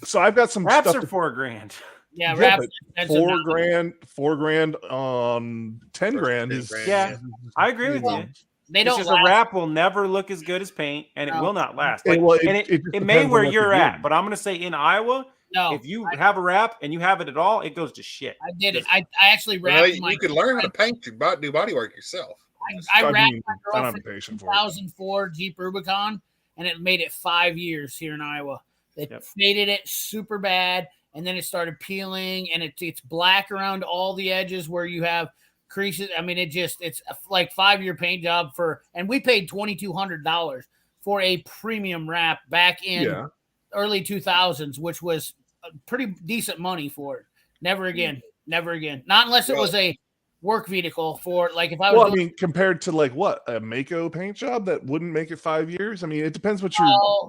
so I've got some Wraps stuff. are $4,000. yeah, Yeah, wraps, but that's $4,000 on 10 grand is 10 grand, Yeah, I agree with Well, you. They It's don't just last. a wrap will never look as good as paint, and it No. will not last. Hey, Like, well, and just it may depends on where what you're you're at, doing. but I'm going to say in Iowa, No, if you have a wrap and you have it at all, it goes to shit. I did it. I actually Well, wrapped you my. could learn how to paint your do body work yourself. I I wrapped mean, my I don't have girlfriend the patience for it. 2004 Jeep Rubicon, and it made it 5 years here in Iowa. They Yep. faded it super bad, and then it started peeling, and it's black around all the edges where you have creases. I mean, it's like 5-year paint job and we paid $2,200 for a premium wrap back in Yeah. early 2000s, which was pretty decent money for it. Never again. Not unless it was a work vehicle for like if I was. Well, I mean, compared to like what a Mako paint job that wouldn't make it 5 years. I mean, it depends what you're.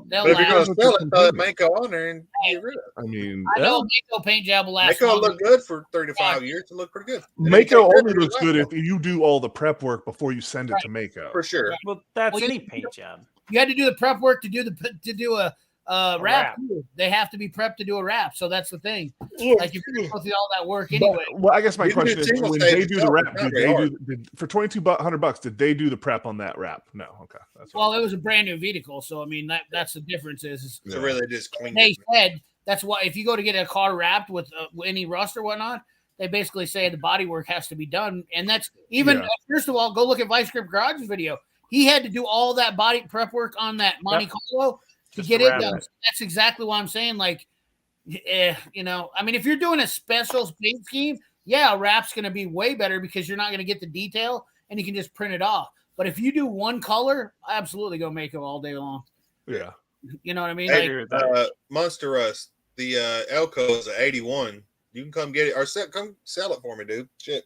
But if you're going to sell it, throw that Mako on there and get rid of it. I mean, I know Mako paint job will last. Mako look good for 3 to 5 years. It look pretty good. Mako only looks good if you do all the prep work before you send it to Mako. For sure. Well, that's any paint job. You had to do the prep work to do a wrap. They have to be prepped to do a wrap. So that's the thing. Like if you go through all that work anyway. Well, I guess my question is, when they do the wrap, for $2,200, did they do the prep on that wrap? No. Okay. Well, it was a brand new vehicle, so I mean that's the difference. Is so really just clean. They said that's why if you go to get a car wrapped with any rust or whatnot, they basically say the body work has to be done, and that's even first of all, go look at Vice Grip Garage's video. He had to do all that body prep work on that Monte Carlo to get it done. So that's exactly what I'm saying. Like, I mean, if you're doing a special paint scheme, a wrap's going to be way better because you're not going to get the detail and you can just print it off. But if you do one color, I absolutely go Mako all day long. Yeah. You know what I mean? Hey, Monster Rust, the Elko is an 81. You can come get it or come sell it for me, dude. Shit.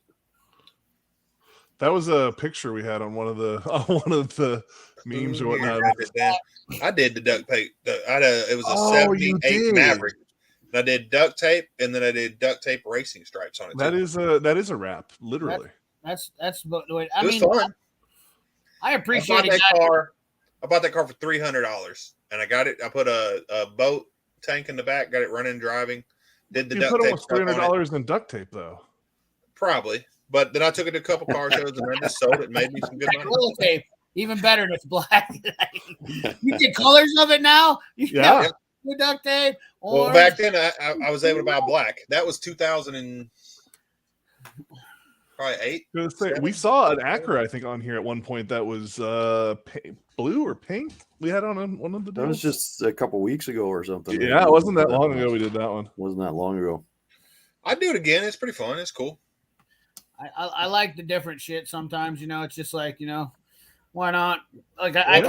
That was a picture we had on one of the memes or whatnot. I did the duct tape. It was a 78 Maverick. And I did duct tape, and then I did duct tape racing stripes on it. That is a wrap, literally. That's the way. I mean, fun. I appreciate that car. I bought that car for $300, and I got it. I put a boat tank in the back, got it running, driving. Did the duct tape. You put almost $300 in duct tape, though. Probably. But then I took it to a couple car shows and I just sold it and made me some good money. Tape, even better than it's black. You get colors of it now? Yeah. Duct tape. Well, back then I was able to buy black. That was 2008. We saw an Acura, I think, on here at one point that was blue or pink. We had on one of the deals. That was just a couple weeks ago or something. Yeah, it wasn't that long ago we did that one. Wasn't that long ago. I'd do it again. It's pretty fun. It's cool. I like the different shit sometimes, it's just like, why not? Like if I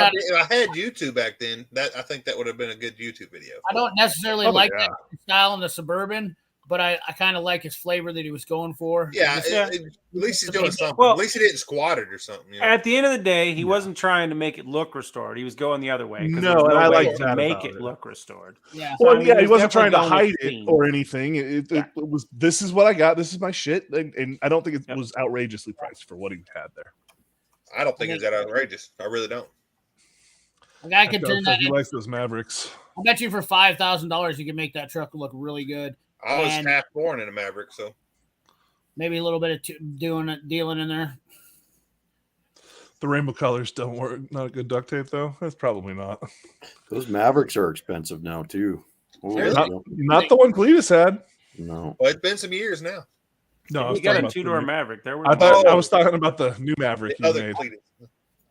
had YouTube back then, I think that would have been a good YouTube video. I don't necessarily like that style in the Suburban, but I kind of like his flavor that he was going for. Yeah, at least he's doing something. Well, at least he didn't squat it or something. At the end of the day, he wasn't trying to make it look restored. He was going the other way. No, and I like to make it look restored. Yeah. Well, he wasn't trying to hide it or anything. It was, this is what I got. This is my shit. And I don't think it was outrageously priced for what he had there. I don't think it's that outrageous. I really don't. I could turn that. He likes those Mavericks. I bet you for $5,000 you can make that truck look really good. I was half born in a Maverick, so maybe a little bit of dealing in there. The rainbow colors don't work. Not a good duct tape, though. That's probably not. Those Mavericks are expensive now too. Not the one Cletus had. No. Well, it's been some years now. No, you got a 2-door Maverick. I was talking about the new Maverick you made.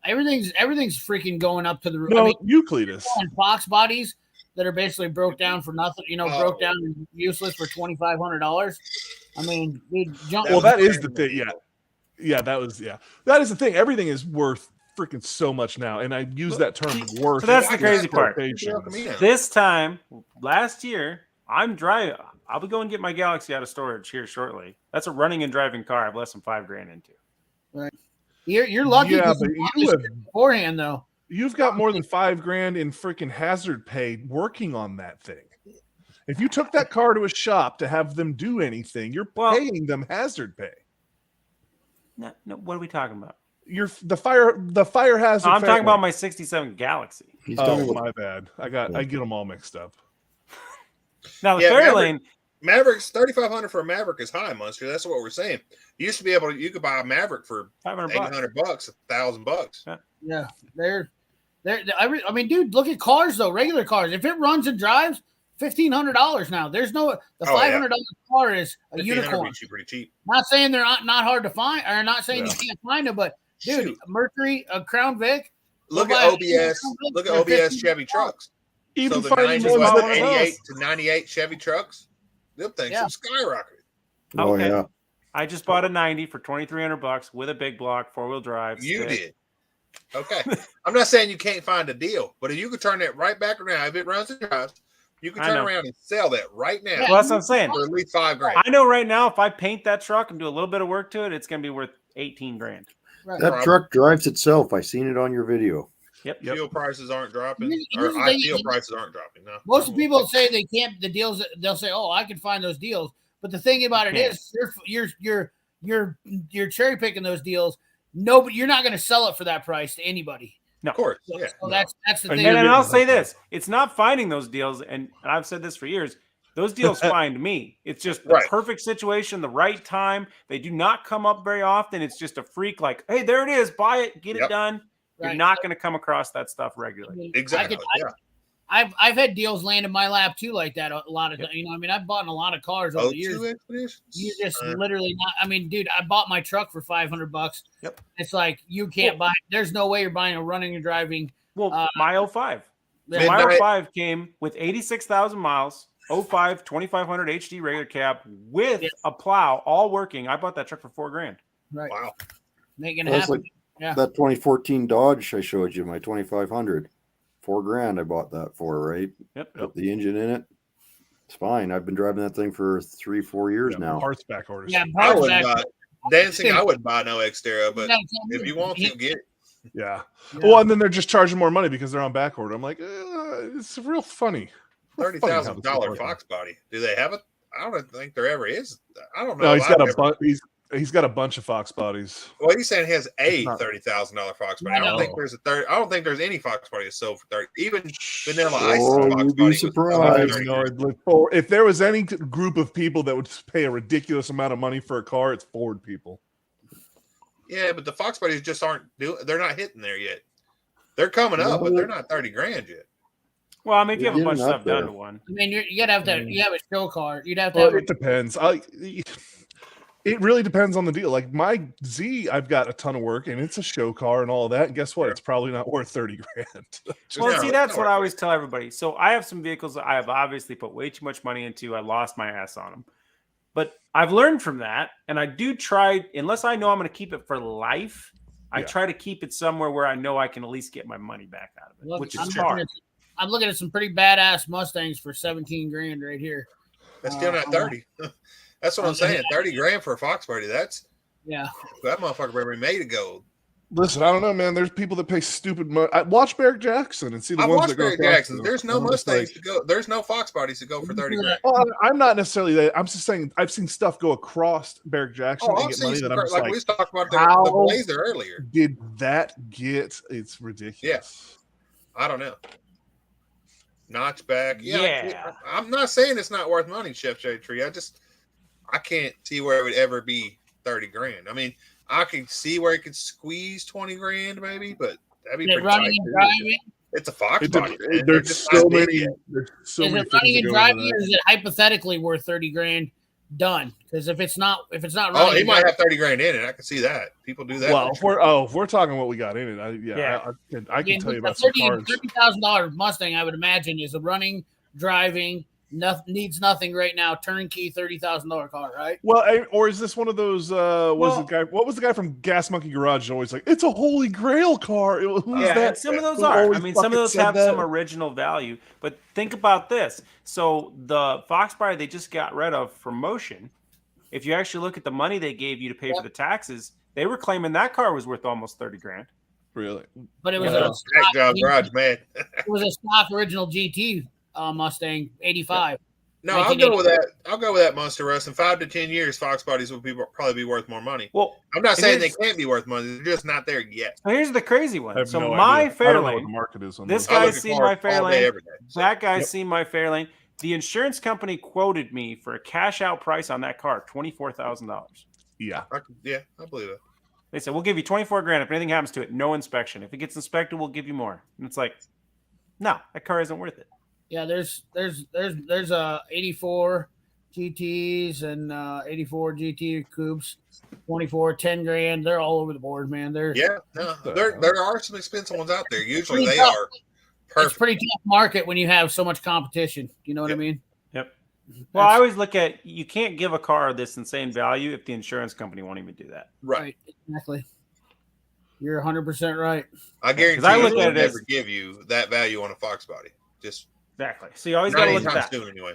Everything's freaking going up to the roof. No, Cletus. Box bodies that are basically broke down for nothing, broke down and useless for $2,500. I mean, dude, that is the thing. Yeah, that is the thing. Everything is worth freaking so much now, and I use that term worth. So that's the crazy part. This time last year, I'm driving. I'll be going to get my Galaxy out of storage here shortly. That's a running and driving car. I've less than $5,000 into. Right. You're lucky. Yeah, but you have beforehand though. You've got more than $5,000 in freaking hazard pay working on that thing. If you took that car to a shop to have them do anything, you're paying them hazard pay. No, what are we talking about? The fire hazard. No, I'm talking about my '67 Galaxy. My bad. I get them all mixed up. Now the Fairlane Mavericks $3,500 for a Maverick is high, Monster. That's what we're saying. You used to be able to. You could buy a Maverick for $800, $1,000. Yeah, they're. I mean, dude, look at cars though. Regular cars. If it runs and drives, $1,500 now. There's no $500 car is a unicorn. Pretty cheap. Not saying they're not hard to find, or not saying you can't find them, but dude, Mercury, a Crown Vic. Look at OBS. Look at OBS Chevy trucks. Even so the 88 to 98 Chevy trucks, them things have skyrocketed. Oh yeah. I just bought a 90 for $2,300 with a big block 4-wheel drive. You did. Okay. I'm not saying you can't find a deal, but if you could turn that right back around, if it runs and drives, You can turn around and sell that right now. Well, that's what I'm saying. For at least $5,000. I know right now, if I paint that truck and do a little bit of work to it, it's going to be worth $18,000. Right. That truck drives itself. I seen it on your video. Yep. Fuel prices aren't dropping, Here's or the thing, fuel prices aren't dropping. No. Most people say they can't. The deals they'll say, "Oh, I can find those deals." But the thing about it is, you're cherry picking those deals. Nobody, you're not going to sell it for that price to anybody. No, of course. So, Yeah. so that's the thing. And I'll say this: it's not finding those deals, and I've said this for years. Those deals find me. It's just the perfect situation, the right time. They do not come up very often. It's just a freak like, hey, there it is. Buy it, get it done. You're not going to come across that stuff regularly. Exactly. I've had deals land in my lap too, like that a lot of times. You know, I mean, I've bought in a lot of cars over the years. You just literally not. I mean, dude, I bought my truck for $500. Yep. It's like you can't buy. There's no way you're buying a running and driving. Well, my 05. So Yeah. my 05 came with 86,000 miles. 05 2500 HD regular cab with a plow, all working. I bought that truck for $4,000. Right. Wow. Making it happen. Like that 2014 Dodge I showed you, my 2500. $4,000 I bought that for, right? Yep. Put the engine in it. It's fine. I've been driving that thing for 3-4 years now. Parts back orders. Yeah, I wouldn't buy dancing. I wouldn't buy no Xterra, but if you want to, get it. Yeah. Well, and then they're just charging more money because they're on back order. I'm like, it's real funny. $30,000 Fox body. Do they have it? I don't think there ever is. I don't know. No, he's got a bunch of Fox bodies. Well, he's saying he has a $30,000 Fox body. I don't think there's I don't think there's any Fox body that's sold for 30. Even Vanilla Ice Fox you'd body. be surprised. If there was any group of people that would pay a ridiculous amount of money for a car, it's Ford people. Yeah, but the Fox bodies just aren't they're not hitting there yet. They're coming up, but they're not $30,000 yet. Well, I mean, if you have a bunch of stuff done to one. I mean, you gotta have that. You have a show car. You'd have to. Have it depends. It really depends on the deal. Like my Z, I've got a ton of work, and it's a show car and all of that. And guess what? It's probably not worth $30,000. Well, see, that's what I always tell everybody. So I have some vehicles that I have obviously put way too much money into. I lost my ass on them, but I've learned from that, and I do try. Unless I know I'm going to keep it for life, I try to keep it somewhere where I know I can at least get my money back out of it, which is hard. I'm looking at some pretty badass Mustangs for $17,000 right here. That's still not 30. That's what I'm saying. $30,000 for a Fox body. That motherfucker better be made to go. Listen, I don't know, man. There's people that pay stupid money. Watch Barrett Jackson and see the ones that go. Barrett Jackson. There's no Mustangs to go. There's no Fox bodies to go for $30,000. Well, I'm not necessarily that. I'm just saying I've seen stuff go across Barrett Jackson and get money that I'm just like we was talking about the Blazer earlier. Did that get? It's ridiculous. Yeah. I don't know. Notchback. Yeah. I'm not saying it's not worth money, Chef J Tree. I can't see where it would ever be $30,000. I mean, I can see where it could squeeze $20,000 maybe, but that'd be pretty running and driving. It's a Fox body. There's so many. Is it running and driving, or is it hypothetically worth $30,000 done? Because if it's not running, he might have $30,000 in it. I can see that. People do that. Well, if we're talking what we got in it, I can tell you about some cars. $30,000 Mustang, I would imagine, is a running, driving, needs nothing right now, turnkey $30,000 car, right? Well, or is this one of those? What was the guy from Gas Monkey Garage always like? It's a holy grail car. And some of those are. I mean, some of those have some original value. But think about this. So the Fox body they just got rid of for motion. If you actually look at the money they gave you to pay for the taxes, they were claiming that car was worth almost $30,000. Really? But it was garage, man. It was a stock original GT. Mustang 85. No, I'll go with that. I'll go with that, Monster Russ. In 5 to 10 years, Fox bodies will probably be worth more money. Well, I'm not saying they can't be worth money. They're just not there yet. So here's the crazy one. So my Fairlane, this guy's seen my Fairlane. That guy's seen my Fairlane. The insurance company quoted me for a cash out price on that car, $24,000. Yeah, I believe it. They said we'll give you $24,000 if anything happens to it. No inspection. If it gets inspected, we'll give you more. And it's like, no, that car isn't worth it. Yeah, there's 84 GTs and 84 GT coupes, 24, $10,000. They're all over the board, man. There are some expensive ones out there. Usually they are perfect. It's a pretty tough market when you have so much competition. You know what I mean? Yep. Well, I always look at you can't give a car this insane value if the insurance company won't even do that. Right. Exactly. You're 100% right. I guarantee I look at it never give you that value on a Fox body. Just Exactly. So you always Not got to look at anytime that. soon, anyway.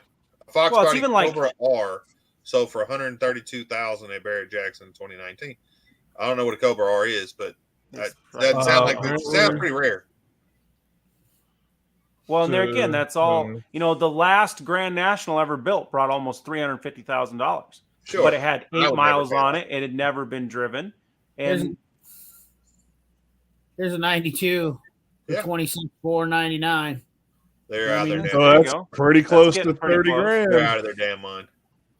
A Fox Well, it's body even like- Cobra R sold for $132,000 at Barrett Jackson in 2019. I don't know what a Cobra R is, but that sounds pretty rare. Well, and there again, that's all. You know, the last Grand National ever built brought almost $350,000. Sure, but it had I 8 would miles never pay on that. it. It had never been driven. And There's a 92 for Yeah. $26,499. They're out of their that's- So damn. there you that's go. pretty close to getting pretty 30 close. They're grand. out of their damn mind.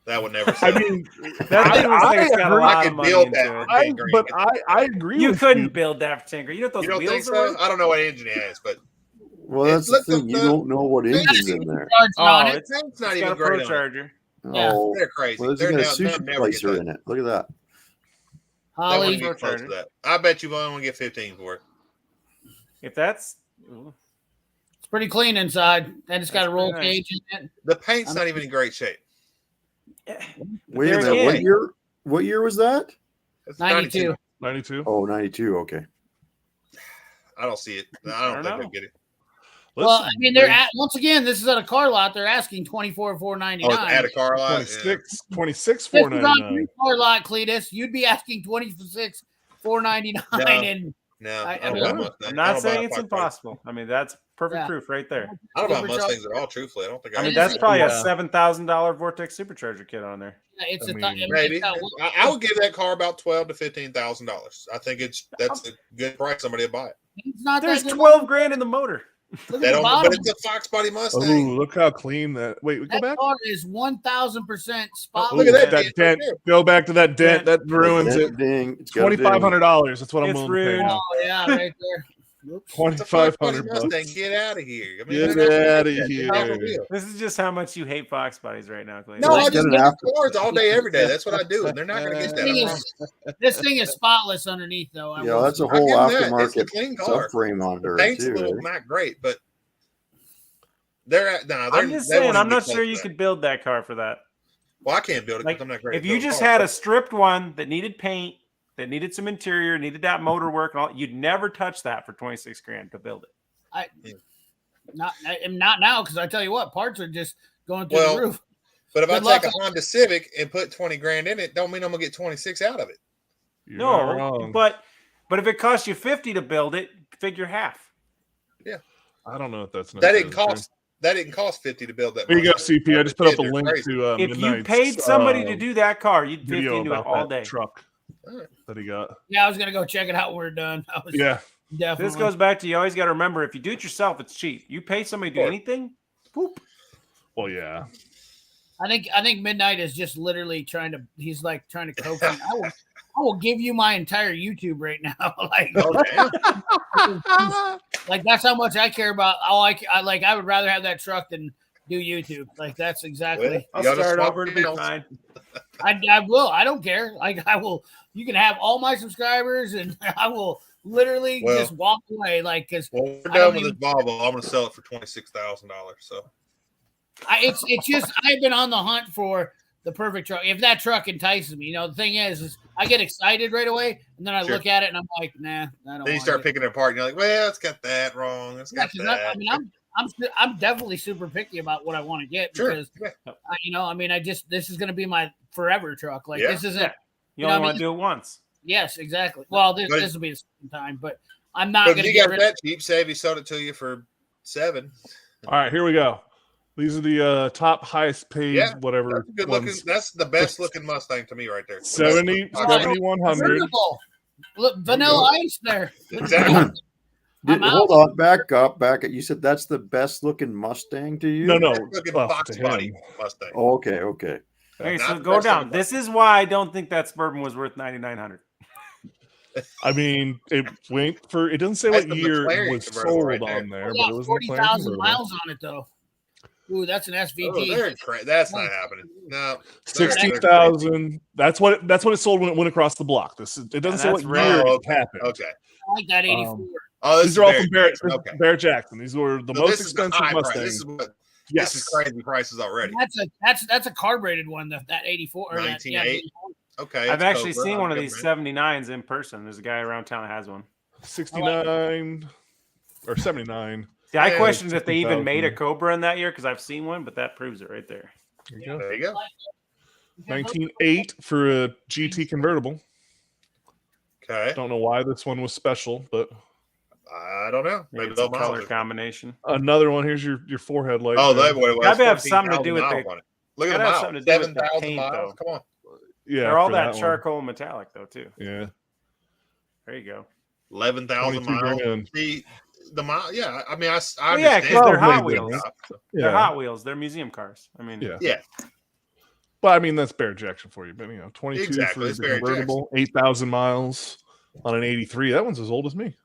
That would never I sell. mean, that thing looks like it's got a agree. lot I of could money build into that. it. I agree You with couldn't you. build that for 10 grand. You know what those You don't think wheels so? are worth? I don't know what engine it has, but Well, that's the Look, thing. You don't know what engine's in there. Charging on it. It's it's not got even a great Pro on it. Charger. Yeah. Oh, They're crazy. well, They're there's a they'll sushi never get placer that. in it. Look at that. That Holly, wouldn't be Pro close to Charger. that. I bet you won't get 15 for it. If that's it's pretty clean inside. And it's got That's a roll pretty nice. cage in it. The paint's not even in great shape. Wait a there minute. again- What year? What year was that? It's 92. 92. Oh, 92. Okay. I don't see it. I don't I think don't they'll know. get it. Well, Listen, I mean, they're at, once again, this is at a car lot. They're asking $24,499. Oh, add a car lot. 26 This is on 499. your car lot, Cletus. You'd be asking $26,499. No. And No, I I don't mean, buy I'm Mustangs. I'm I not don't buy saying it's Fox bodies. impossible. I mean, that's perfect Yeah. proof right there. I don't buy Supercharged. Mustangs at all. Truthfully, I don't think I. I mean, just- that's probably a Yeah. $7,000 Vortex supercharger kit on there. it's I a mean, Maybe it's got- I would give that car about $12,000 to $15,000. I think that's a good price. Somebody would buy it. it's not There's that good. 12 grand in the motor. Look They at the don't, bottom. but it's a Fox body Oh, Mustang. look how clean that. Wait, go That back. car is 1,000% spotless. Look at that that dent dent. Go back to that dent. That ruins it. Ding. It's got a ding. $2,500. That's what I'm It's willing to pay ruined. now. Oh, yeah, right there. Oops. It's a Fox body $2,500. Mustang. Get out of here. I mean, Get they're not outta like that. here. It's not a deal. This is just how much you hate Fox bodies right now, Clay. No, Let's I get just an look at after- cars all day, every day. That's what I do, and they're not going to get This thing that. this thing is spotless underneath, though. I Yeah, will that's a say. whole I give them that. It's a aftermarket clean car. subframe under it Paint's a too. little eh? not great, but they're at. No, I'm just saying, I'm not sure you could build that car for that. Well, I can't build it Like, because I'm not great. if you just had a stripped one that needed paint, that needed some interior, needed that motor work, and all, you'd never touch that for 26 grand to build it. Not now, because I tell you what, parts are just going through Well, the roof. But if Good I luck. take a Honda Civic and put 20 grand in it, don't mean I'm gonna get 26 out of it. You're not No, wrong. but if it costs you 50 to build it, figure half. I don't know if that's That didn't necessarily cost. That didn't cost 50 to build that. true. Here you go, Mustang. CP. I just put up a They're link crazy. to If you Midnight's, paid somebody to do that car, you'd 50 video into it about all that day. truck Alright. that he got. Yeah, I was gonna go check it out when we're done. I was Yeah, definitely. This goes back to you always got to remember if you do it yourself, it's cheap. You pay somebody to do Sure. anything, whoop. well, yeah. I think Midnight is just literally trying to. He's like trying to coax me. I will give you my entire YouTube right now. Like, Oh, damn. like that's how much I care about. I would rather have that truck than do YouTube. Like that's exactly. Well, I'll You gotta start swap over to be channels. fine. I will. I don't care. Like I will. You can have all my subscribers, and I will literally Well- just walk away. Like because Well, we're I don't done with this Volvo. I'm gonna sell it for $26,000. So it's just I've been on the hunt for the perfect truck. If that truck entices me, the thing is I get excited right away, and then I Sure. look at it and I'm like, nah, I don't. then you want start it. picking it apart, and you're like, "Well, it's got that wrong. It's Yeah, got 'cause that." I mean, I'm definitely super picky about what I want to get Sure. because Yeah. this is going to be my forever truck. Like Yeah. this isn't. Yeah. You You know only what I want to do it once. Yes, exactly. Well, this But- will be the second time, but I'm not But going if to you get got rid. that cheap, say if he sold it to you for $7,000. All right, here we go. These are the top highest paid Yeah, whatever That's a good looking. ones. That's the best looking Mustang to me right there. 7,100. Convertible. Look, vanilla ice there. Exactly. I'm out. Hold on, back up. You said that's the best looking Mustang to you? No, no. Best looking well, Fox to body him. Mustang. Oh, okay. Okay, Not so the go best down. looking This is why I don't think that Suburban was worth $9,900. I mean, it went for. It doesn't say That's what the year McLaren it was convertible sold right there. on there, Yeah, but it was 40,000 miles on it though. Ooh, that's an Oh, SVT. that's not happening. No, 16,000. That's what it sold when it went across the block. It doesn't say what that's year rare. it happened. Okay. I like that 84. Oh, this These is are all very from Barrett, expensive. Okay. Barrett Jackson. These were the So most this is the expensive high price. Mustangs. This is crazy prices already. That's a carbureted one. That 84 or that, 1908. Okay. I've it's actually Cobra. seen I'm one of good, these man. 79s in person. There's a guy around town that has one. 69 or 79. See, I questioned if they even made a Cobra in that year because I've seen one, but that proves it right there. There you go. 1908 for a GT convertible. Okay. Don't know why this one was special, but I don't know. Maybe Maybe it's a they'll color miles. combination. Another one. Here's your forehead light. Oh, that way. Gotta have something to do with the. Look at the gotta have miles. something to do with the 7,000 paint, miles. though. Come on. Yeah, They're all for that one. charcoal metallic, though, too. Yeah. There you go. 11,000 miles. See, the mile. Yeah, I mean, I Well, yeah, because understand. they're Hot Probably Wheels. different. They're Hot Wheels. They're museum cars. I mean, Yeah. But I mean, that's Barrett Jackson for you. But 22 Exactly, for it's the Barrett convertible, 8,000 miles on an 83. That one's as old as me.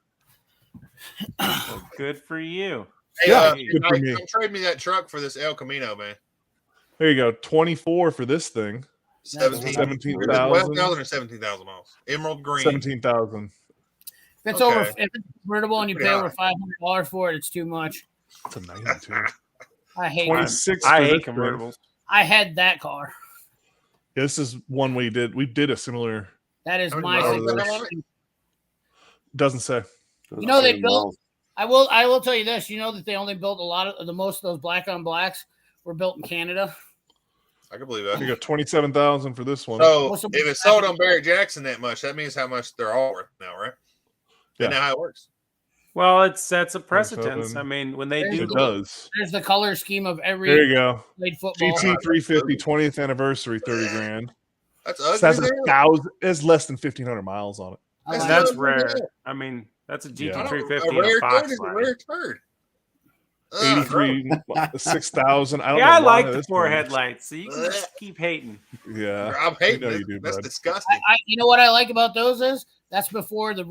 well, good for you. Hey, good for me. come trade me that truck for this El Camino, man. There you go. 24 for this thing. 17,000 or 17,000 miles. Emerald green. 17,000. If it's Okay. over, if it's convertible and you pay over $500 for it, it's too much. It's a 92. I hate 26. I for hate this thing. convertibles. I had that car. This is one we did. We did a similar. That is How many my miles is that situation. Doesn't say. You know they built. I will tell you this. You know that they only built a lot of the most of those black on blacks were built in Canada. I can believe You that. got 27,000 for this one. So if it's sold on Barrett Jackson that much, that means how much they're all worth now, right? Yeah. Isn't that how it works? Well, it sets a precedence. I mean, when they do It does. There's the color scheme of every There you go. played football. GT 350 20th anniversary, 30 grand. That's So ugly. that's there. 1,000. It's less than 1,500 miles on it. I like that's it. rare. I mean, that's a Yeah. GT350 A rare and a Fox turd is a line. rare turd. 83, 6,000. I don't Yeah, know I why like the this four one- headlights, so you can just keep hating. Yeah. I'm hating I know it. you do, That's bud. disgusting. You know what I like about those is that's before they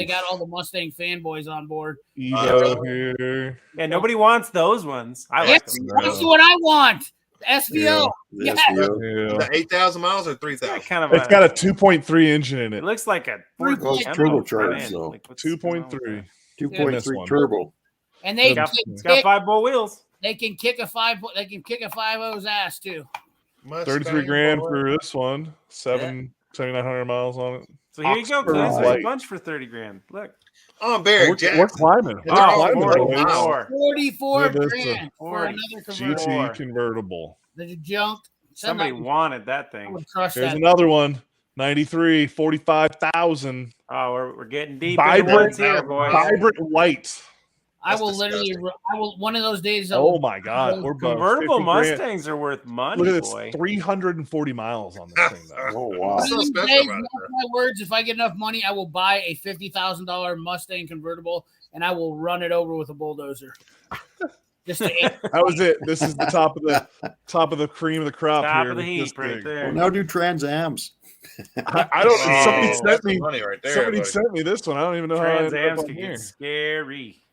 got all the Mustang fanboys on board. Evo here. Yeah, nobody wants those ones. I like Yes, them. that's what I want. The SVO. Yeah, Yes. SVO. Yeah. The 8,000 miles or It's 3,000? got kind of It's got a 2.3 engine in It it. looks like a Ford Well, it's Tempo turbocharged, front end. though. Like, what's going on with 2.3. that? 2.3 one. turbo. And they It's got 5-bolt wheels. they can kick a 5.0's ass too. 33 grand for this one. 7,900 miles on it. So here you go, Oxford Clint. There's White. a bunch for 30 grand. Look. Oh, Barrett We're Jackson. climbing. We're Oh, climbing. 44. boys. 44 Look at this, grand for 40. another convertible. GT convertible. The junk. Somebody wanted that I thing. would crush There's that. another one. 93, 45,000. Oh, we're getting deep in the Vibrant, woods here, boys. vibrant white. I That's will disgusting. one of those days. I Oh will- my God. We're above Convertible 50 grand. Mustangs are worth money, Look at this. boy. 340 miles on this thing, though. Oh, wow. What's so One of these special days, about it, mark my words, if I get enough money, I will buy a $50,000 Mustang convertible and I will run it over with a bulldozer. Just to That was it. This is the top of the cream of the crop Top here. of the with this heap right thing. Well, there. now do Trans Ams. I don't. Oh, somebody That's sent the me. money right there. Somebody buddy. sent me this one. I don't even know Trans how. Ams I can ended up on get scary.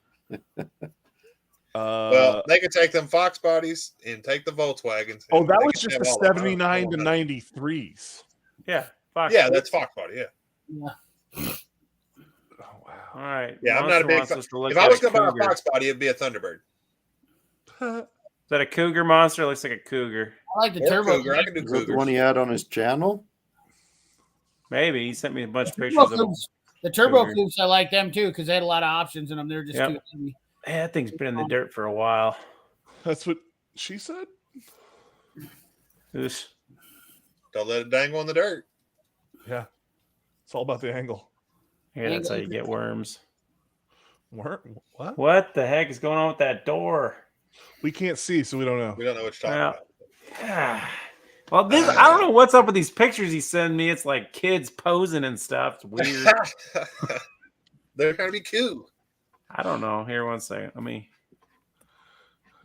Well, they could take them Fox bodies and take the Volkswagens. oh, and that they was could just have the all of them. 79 to 93s. Yeah. Fox. Yeah, that's Fox body. Yeah. Oh All wow. right. Yeah, I'm not a Monster big wants fan. us to look If I at was a going to buy a cougar. Fox body, it'd be a Thunderbird. Is that a cougar monster? It looks like a cougar. I like the Or turbo. Cougar. I can do Is that the Cougars. one he had on his channel? Maybe. He sent me a bunch of The pictures turbo of them. coupes, the turbo Cougar. coupes, I like them too because they had a lot of options in them. They're just Yep. too heavy. Yeah, that thing's been in the dirt for a while. That's what she said. Oosh. Don't let it dangle in the dirt. Yeah. It's all about the angle. Yeah, that's how you get worms. What? What the heck is going on with that door? We can't see, so we don't know. We don't know what you're talking Well, about. Yeah. Well, this I don't know what's up with these pictures he sent me. It's like kids posing and stuff. It's weird. They're going to be cute. I don't know. Here, one second. Let me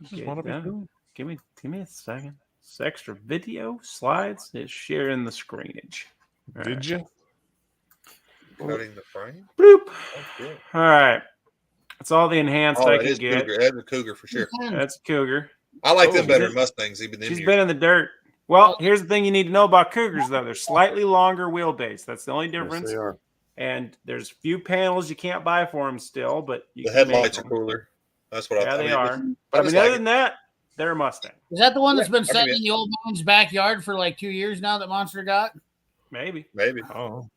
Just wanna be cool. give me a second. This extra video slides is sharing the screenage. All Did right. you? Cutting the frame. Bloop. Oh, cool. All right. That's all the enhanced Oh, I it can is get. Cougar. That's a Cougar for sure. That's a cougar. I like Oh, them better she's- than Mustangs, even them She's years. been in the dirt. Well, here's the thing you need to know about cougars, though. They're slightly longer wheelbase. That's the only difference. Yes, they are. And there's few panels you can't buy for them still, but you The can make headlights are them. cooler. That's what Yeah, I they mean, are. But I I mean, just other like than that, they're a Mustang. Is that the one that's been I can sitting get- in the old man's backyard for like 2 years now that Monster got? Maybe. Maybe. Oh.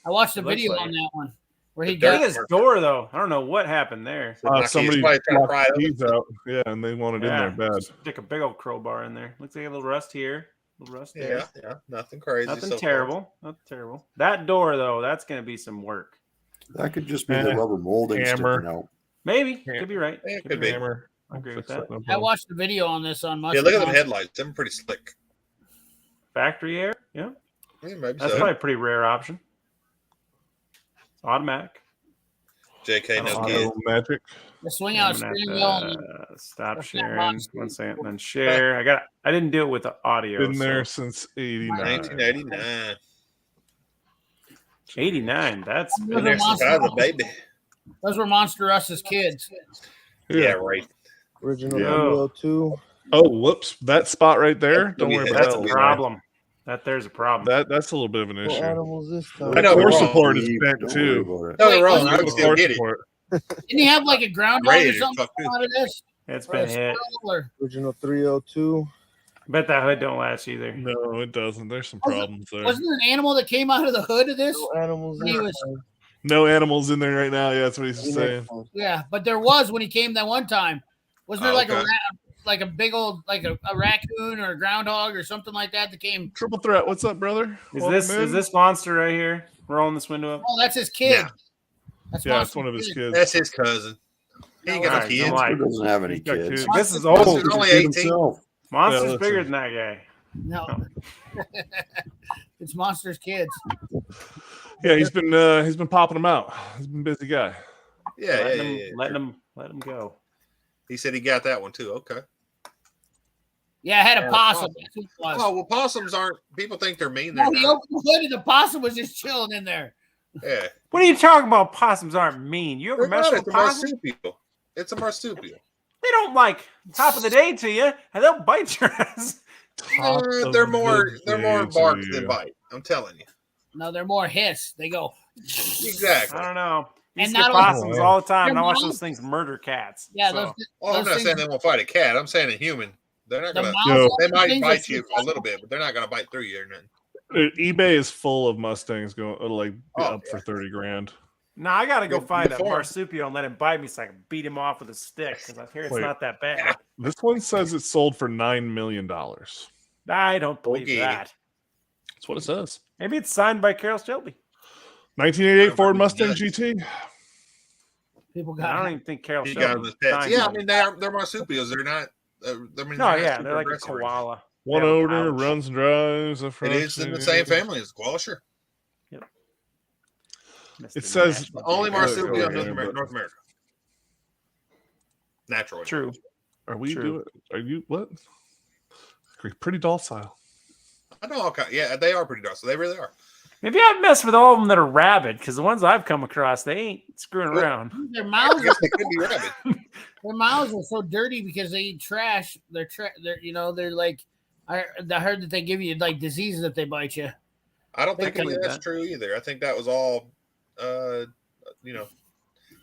I watched a It looks video like on it. that one. Where he The got Look at his door, though. I don't know what happened there. Somebody trying to locked pry it the keys out. Yeah, and they want it in there bad. Stick a big old crowbar in there. Looks like a little rust here. A little rust there. Yeah, nothing crazy. Nothing so terrible. Nothing terrible. That door, though, that's going to be some work. That could just be the rubber molding Hammer. sticking out. Maybe. Could be right. Yeah, Could be. Hammer. I agree with Fix that. no I problem. watched the video on this on Yeah, look at them headlights. They're pretty slick. Factory air? Yeah. Yeah, maybe That's so. probably a pretty rare option. It's automatic. JK, no Auto kid. magic. the swing I'm out gonna steering have wheel. to stop That's not sharing. monster. 1 second, then share. I didn't do it with the audio. Been there so- since '89. 1989. 89. That's Those Been were there since I was a baby. Those were Monster Us as kids. Yeah, right. Original Yeah. 302. Oh, whoops! That spot right there. That's Don't gonna worry be- about that's that. a be problem. There's a problem. That's a little bit of an What issue. animals this time? I know, Core we're wrong. support is Leave, bent don't too. worry about it. No, Wait, they're wrong. wasn't I it can still get it. Support. Didn't he have like a groundhog or Radiator something fuck, too. out of this? It's Or been a hit. squirrel or- Original 302. I bet that hood don't last either. No, it doesn't. There's some Wasn't- problems there. Wasn't there an animal that came out of the hood of this? No animals He this was- time. No animals in there right now. Yeah, that's what he's See saying. next time. Yeah, but there was when he came that one time. Wasn't there Oh, like okay. like a big old like a raccoon or a groundhog or something like that that came? Triple threat. What's up, brother? Is Welcome in. this monster right here? Rolling this window up. Oh, that's his kid. Yeah. That's Yeah, it's Monster's one of his kid. kids. That's his cousin. He ain't got no Alright, kids. I'm like- He doesn't have any He's got kids. kids. This is Monster's old. only Kid 18. himself. Monster's Yeah, listen. bigger than that guy. No, it's Monster's kids. Yeah, he's been popping them out. He's been a busy guy. Yeah, Let him go. He said he got that one too. Okay. Yeah, I had a Yeah, possum. That's who it was. Oh well, possums aren't. People think they're mean. No, They're he not. opened the hood and the possum was just chilling in there. Yeah, What are you talking about? Possums aren't mean. You ever they're mess not. with It's a a possum? marsupial. It's a marsupial. They don't like top of the day to you, and they'll bite your ass. Top of They're more the bark day to than you. bite. I'm telling you. No, they're more hiss. They go. Exactly. I don't know. You And see not possums only- all the time, and I They're watch mouths. those things murder cats. Yeah, so. those. Oh, I'm those not things- saying they won't fight a cat. I'm saying a human. They're not the gonna. mouths No. of They the might things bite that you a little bit, but they're not gonna bite through you or nothing. eBay is full of Mustangs going like Oh, up yeah. for 30 grand. No, I gotta go Good- find good a form. marsupial and let him bite me so I can beat him off with a stick because I hear it's Wait. not that bad. This one says it sold for $9 million. That's I don't believe Okay. that. what it says. Maybe it's signed by Carol Shelby. 1988 Ford Mustang Nuts. GT. People I don't got. even think Carol He Shelby. got them as pets. signed Yeah, I them. mean they're marsupials. They're not. I mean, No, they're not yeah, super they're like a aggressive or anything. koala. One They have a owner, pouch. runs and drives. It is in the same family as koala. Sure. Missed It the says- national The only Yeah, marsupial yeah, in North yeah, America. but- North America. Natural. True. Are we True. doing? Are you what? Pretty docile. I know all kinds. Yeah, they are pretty docile. They really are. Maybe I've messed with all of them that are rabid because the ones I've come across, they ain't screwing Well- around. Their I mouths. guess they could be rabid. Their mouths are so dirty because they eat trash. They're they're like. I heard that they give you like diseases if they bite you. I don't think can any of believe that's that. true either. I think that was all. You'd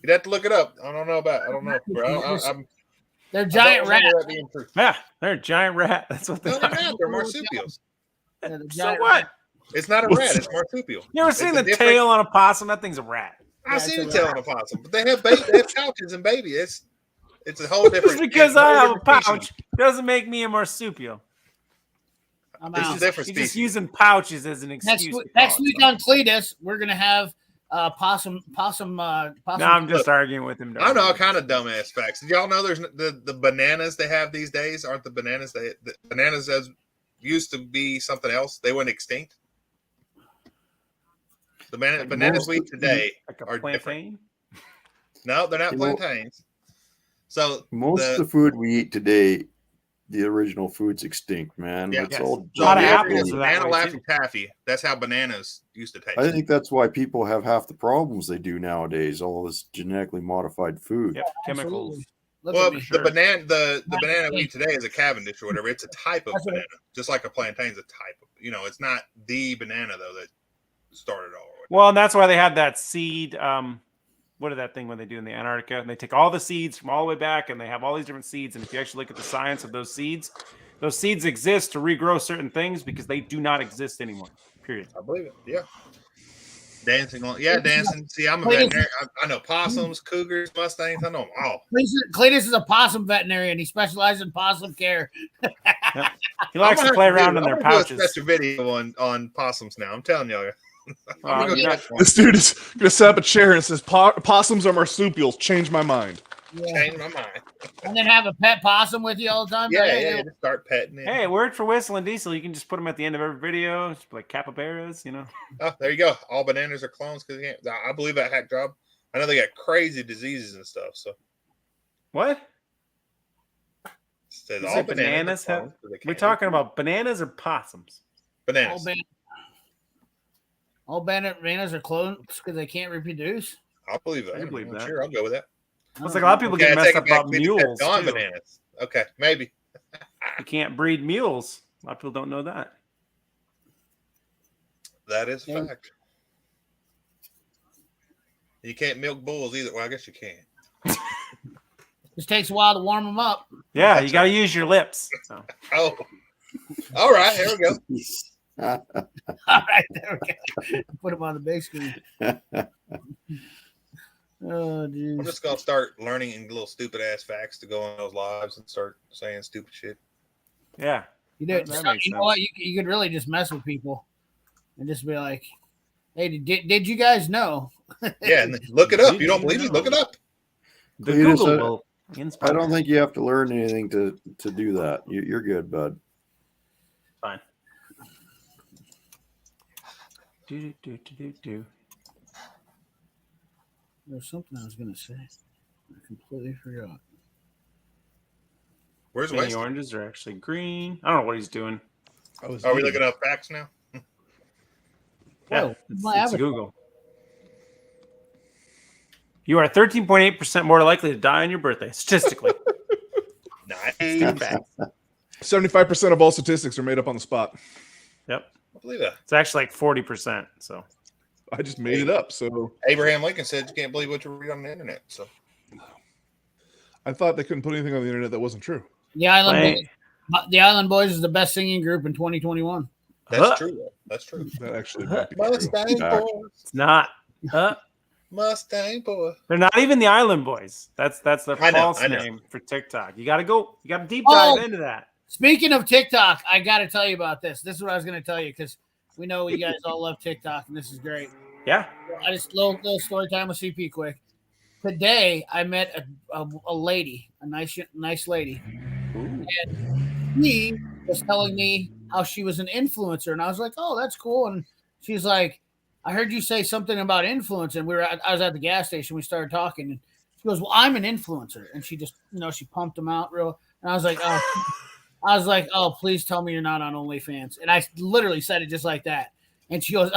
have to look it up. I don't know, bro. I'm They're giant I don't rats. remember that being true. Yeah, they're a giant rat. That's what they No, they're are. not. They're marsupials. Yeah, they're So giant what? rats. It's not a rat. It's marsupial. You ever It's seen a the different- tail on a possum? That thing's a rat. I've Yeah, seen it's it a tail on a possum, but they have pouches and baby. It's a whole different. Just because it's a I whole have a different pouch species. doesn't make me a marsupial. I'm It's out. a different You're just species. using pouches as an Next excuse. week, to call next it week something. on Cletus, we're gonna have possum. No, I'm just arguing with him. I know kind of dumbass facts. Did y'all know there's the bananas they have these days aren't the bananas the bananas as used to be something else. They went extinct. The bananas we eat today like a are different. plantain. No, they're not You know- plantains. So Most of the food we eat today, the original food's extinct, man. Yeah. It's Yes. all A lot of the apples genetically- are that banana way, laffy too. taffy. That's how bananas used to taste. I think that's why people have half the problems they do nowadays. All this genetically modified food. Yep, chemicals. Absolutely. Look Well, at me. sure. the banana we eat today is a Cavendish or whatever. It's a type of That's what- banana, just like a plantain's a type of. It's not the banana though that started all. Well, and that's why they have that seed. What is that thing when they do in the Antarctica? And they take all the seeds from all the way back, and they have all these different seeds. And if you actually look at the science of those seeds exist to regrow certain things because they do not exist anymore. Period. I believe it. Yeah. Dancing on, yeah, dancing. See, I'm a veterinarian. I know possums, cougars, mustangs. I know them all. Cletus is a possum veterinarian. He specializes in possum care. Yep. He likes to play around in their pouches. Do a special video on possums now. I'm telling y'all. This dude is gonna set up a chair and says, "Possums are marsupials." Change my mind. Yeah. Change my mind. And then have a pet possum with you all the time. Yeah. Just start petting it. Hey, it worked for Whistle and Diesel. You can just put them at the end of every video, just like capybaras, you know. Oh, there you go. All bananas are clones because I believe that hack job. I know they got crazy diseases and stuff. So what? Says all bananas have. We're talking about bananas or possums. Bananas. All bananas are clones because they can't reproduce. I believe that. I believe that. Sure, I'll go with that. It's like a lot of people get messed up about mules. Bananas. Okay, maybe. You can't breed mules. A lot of people don't know that. That is a fact. You can't milk bulls either. Well, I guess you can. Just takes a while to warm them up. Yeah, you got to use your lips. So. Oh, all right. Here we go. All right, there we go. Put them on the big screen. Oh, geez. I'm just gonna start learning little stupid ass facts to go on those lives and start saying stupid shit. Yeah, you do. You know what? You could really just mess with people and just be like, "Hey, did you guys know?" Yeah, and look it up. You don't believe me? Look it up. The Google will I don't think you have to learn anything to do that. You're good, bud. Fine. Do. There's something I was going to say. I completely forgot. Where's Many Weston? oranges are actually green. I don't know what he's doing. Are we looking up facts now? Yeah, it's Google. You are 13.8% more likely to die on your birthday, statistically. Nice. 75% of all statistics are made up on the spot. Yep. I believe that. It's actually like 40%. So I just made it up. So Abraham Lincoln said you can't believe what you read on the internet. So I thought they couldn't put anything on the internet that wasn't true. The Island Boys is the best singing group in 2021. That's true. That's true. That actually might be Mustang true. Boys. It's not. Mustang Boy. They're not even the Island Boys. That's their false name for TikTok. You got to deep dive into that. Speaking of TikTok, I got to tell you about this. This is what I was going to tell you because we know you guys all love TikTok, and this is great. Yeah. I just little story time with CP quick. Today, I met a lady, a nice lady, and she was telling me how she was an influencer, and I was like, "Oh, that's cool." And she's like, "I heard you say something about influence," and I was at the gas station. We started talking, and she goes, "Well, I'm an influencer," and she just, she pumped them out real. And I was like, "Oh, please tell me you're not on OnlyFans." And I literally said it just like that. And she goes,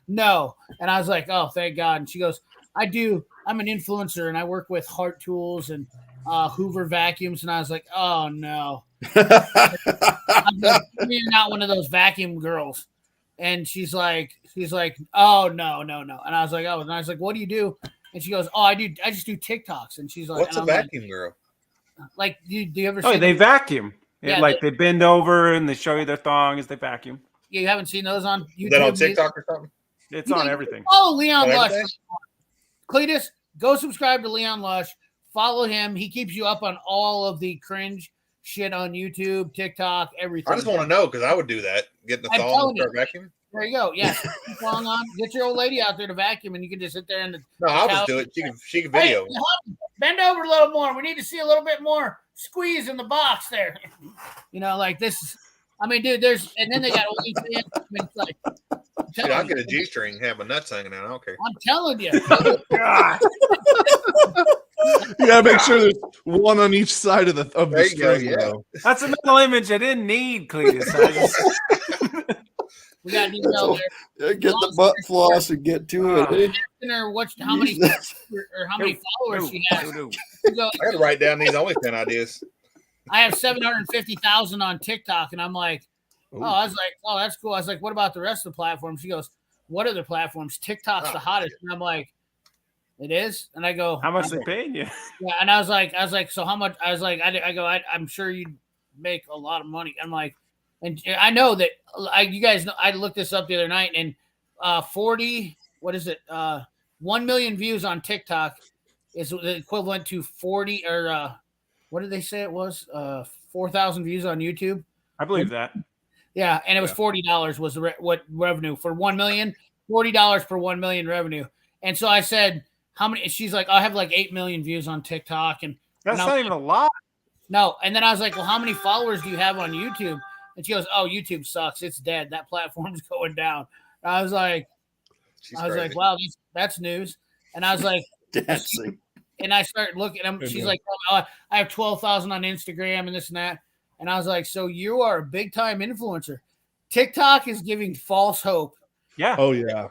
"No." And I was like, "Oh, thank God." And she goes, "I do. I'm an influencer, and I work with Heart Tools and Hoover vacuums." And I was like, "Oh no, you're not one of those vacuum girls." And she's like, "Oh no." And I was like, "Oh," and I was like, "What do you do?" And she goes, "Oh, I just do TikToks." And she's like, "What's a vacuum girl?" Like, do you ever? Oh, they vacuum. Yeah, like they bend over and they show you their thong as they vacuum. Yeah, you haven't seen those on YouTube? Is that on TikTok or something? It's on everything. Oh, Leon Lush. Cletus, go subscribe to Leon Lush. Follow him. He keeps you up on all of the cringe shit on YouTube, TikTok, everything. I just want to know because I would do that. Get the thong and start vacuuming. There you go. Yeah. Thong on. Get your old lady out there to vacuum, and you can just sit there and. No, I'll just do it. She can video. Hey, bend over a little more. We need to see a little bit more squeeze in the box there. Like this. I mean, dude, and then they got OnlyFans. I mean, it's like. Dude, I'll get a G-string, have my nuts hanging out. I don't care. I'm telling you. You gotta make sure there's one on each side of the string. Yeah. That's a mental image I didn't need, Cletus. We got detail there. Get the butt floss and get to it. Or how many followers she has. I got to write down these OnlyFans ideas. I have 750,000 on TikTok, and I'm like, I was like, oh, that's cool. I was like, what about the rest of the platforms? She goes, what other platforms? TikTok's the hottest. And I'm like, it is? And I go, how much they paying you? Yeah, and I was like, so how much? I was like, I'm sure you'd make a lot of money. I'm like, and I know that you guys know, I looked this up the other night, and 40 what is it? 1 million views on TikTok is the equivalent to 40 or what did they say it was? 4,000 views on YouTube. I believe that. Yeah, and it was $40 was what revenue for 1 million. $40 for 1 million revenue. And so I said, how many? She's like, I have like 8 million views on TikTok, and that's not even a lot. No, and then I was like, well, how many followers do you have on YouTube? And she goes, oh, YouTube sucks. It's dead. That platform's going down. And I was like, wow, that's news. And I was like, dancing. And I started looking at him. She's like, oh, I have 12,000 on Instagram and this and that. And I was like, so you are a big time influencer. TikTok is giving false hope. Yeah. Oh yeah.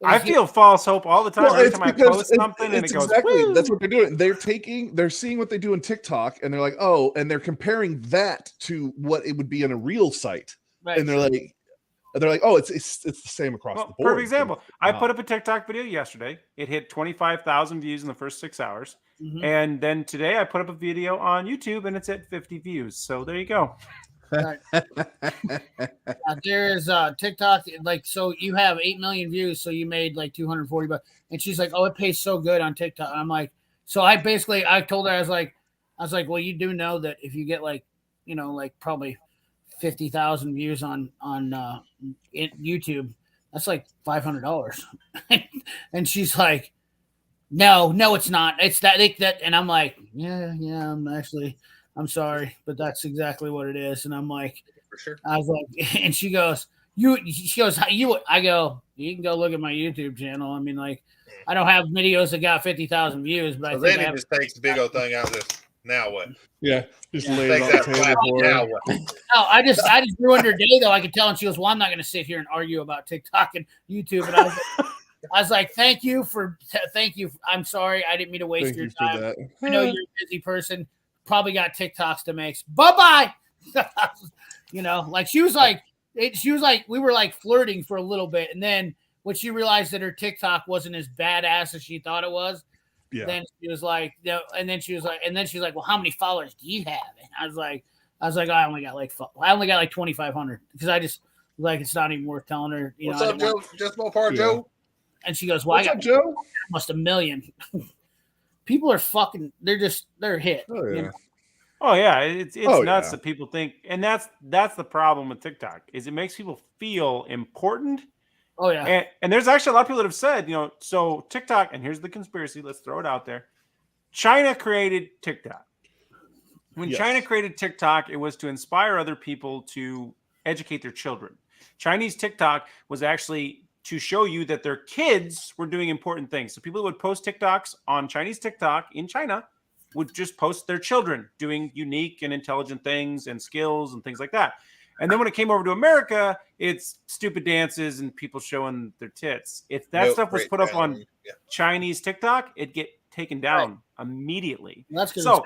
I feel false hope all the time. Well, every time I post something and it goes, exactly. That's what they're doing. They're seeing what they do in TikTok and they're like, oh, and they're comparing that to what it would be in a real site. Right. And they're like, oh, it's the same across the board. Perfect example. I put up a TikTok video yesterday. It hit 25,000 views in the first 6 hours. Mm-hmm. And then today I put up a video on YouTube and it's at 50 views. So there you go. There's TikTok, like, so you have 8 million views, so you made like $240. And she's like, oh, it pays so good on TikTok. I'm like, so I told her, I was like, well, you do know that if you get like, like probably 50,000 views on YouTube, that's like $500. And she's like, no, it's not. It's that. And I'm like, yeah. I'm sorry, but that's exactly what it is. And I'm like, for sure. I was like, and she goes, I go, you can go look at my YouTube channel. I mean, like, I don't have videos that got 50,000 views, but so I think then he just takes the big old thing out of this. Now what? Yeah, just lay it on the table. Now what? No, I just ruined her day though. I could tell, and she goes, well, I'm not going to sit here and argue about TikTok and YouTube. And I was like, thank you. I'm sorry. I didn't mean to waste your time. I know you're a busy person. Probably got TikToks to make. Bye-bye. Like she was like, we were like flirting for a little bit. And then when she realized that her TikTok wasn't as badass as she thought it was, then she was like, and then she's like, well, how many followers do you have? And I was like, I only got like 2,500 because I just like, it's not even worth telling her. What's up, Joe? Just more part, Joe. And she goes, well, what's up, Joe? Almost 1 million. People are fucking. They're hit. Oh yeah. Oh yeah. It's nuts that people think, and that's the problem with TikTok is it makes people feel important. Oh yeah. And there's actually a lot of people that have said, so TikTok, and here's the conspiracy. Let's throw it out there. China created TikTok. When China created TikTok, it was to inspire other people to educate their children. Chinese TikTok was actually to show you that their kids were doing important things. So people who would post TikToks on Chinese TikTok in China would just post their children doing unique and intelligent things and skills and things like that. And then when it came over to America, it's stupid dances and people showing their tits. If that stuff was put up on Chinese TikTok, it'd get taken down immediately. Well, that's good. So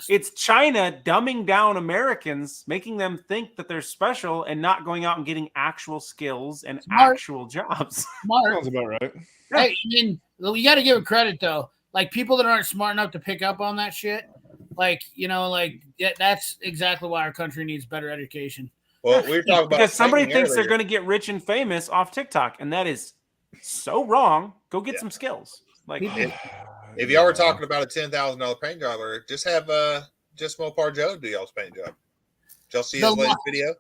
it's China dumbing down Americans, making them think that they're special and not going out and getting actual skills and actual jobs. Sounds about right. Hey, I mean, you got to give it credit though. Like people that aren't smart enough to pick up on that shit, that's exactly why our country needs better education. Well, we're talking about because somebody thinks they're going to get rich and famous off TikTok, and that is so wrong. Go get some skills. Like if y'all were talking about a $10,000 paint job, or just have just Mopar Joe do y'all's paint job. Did y'all see his latest video?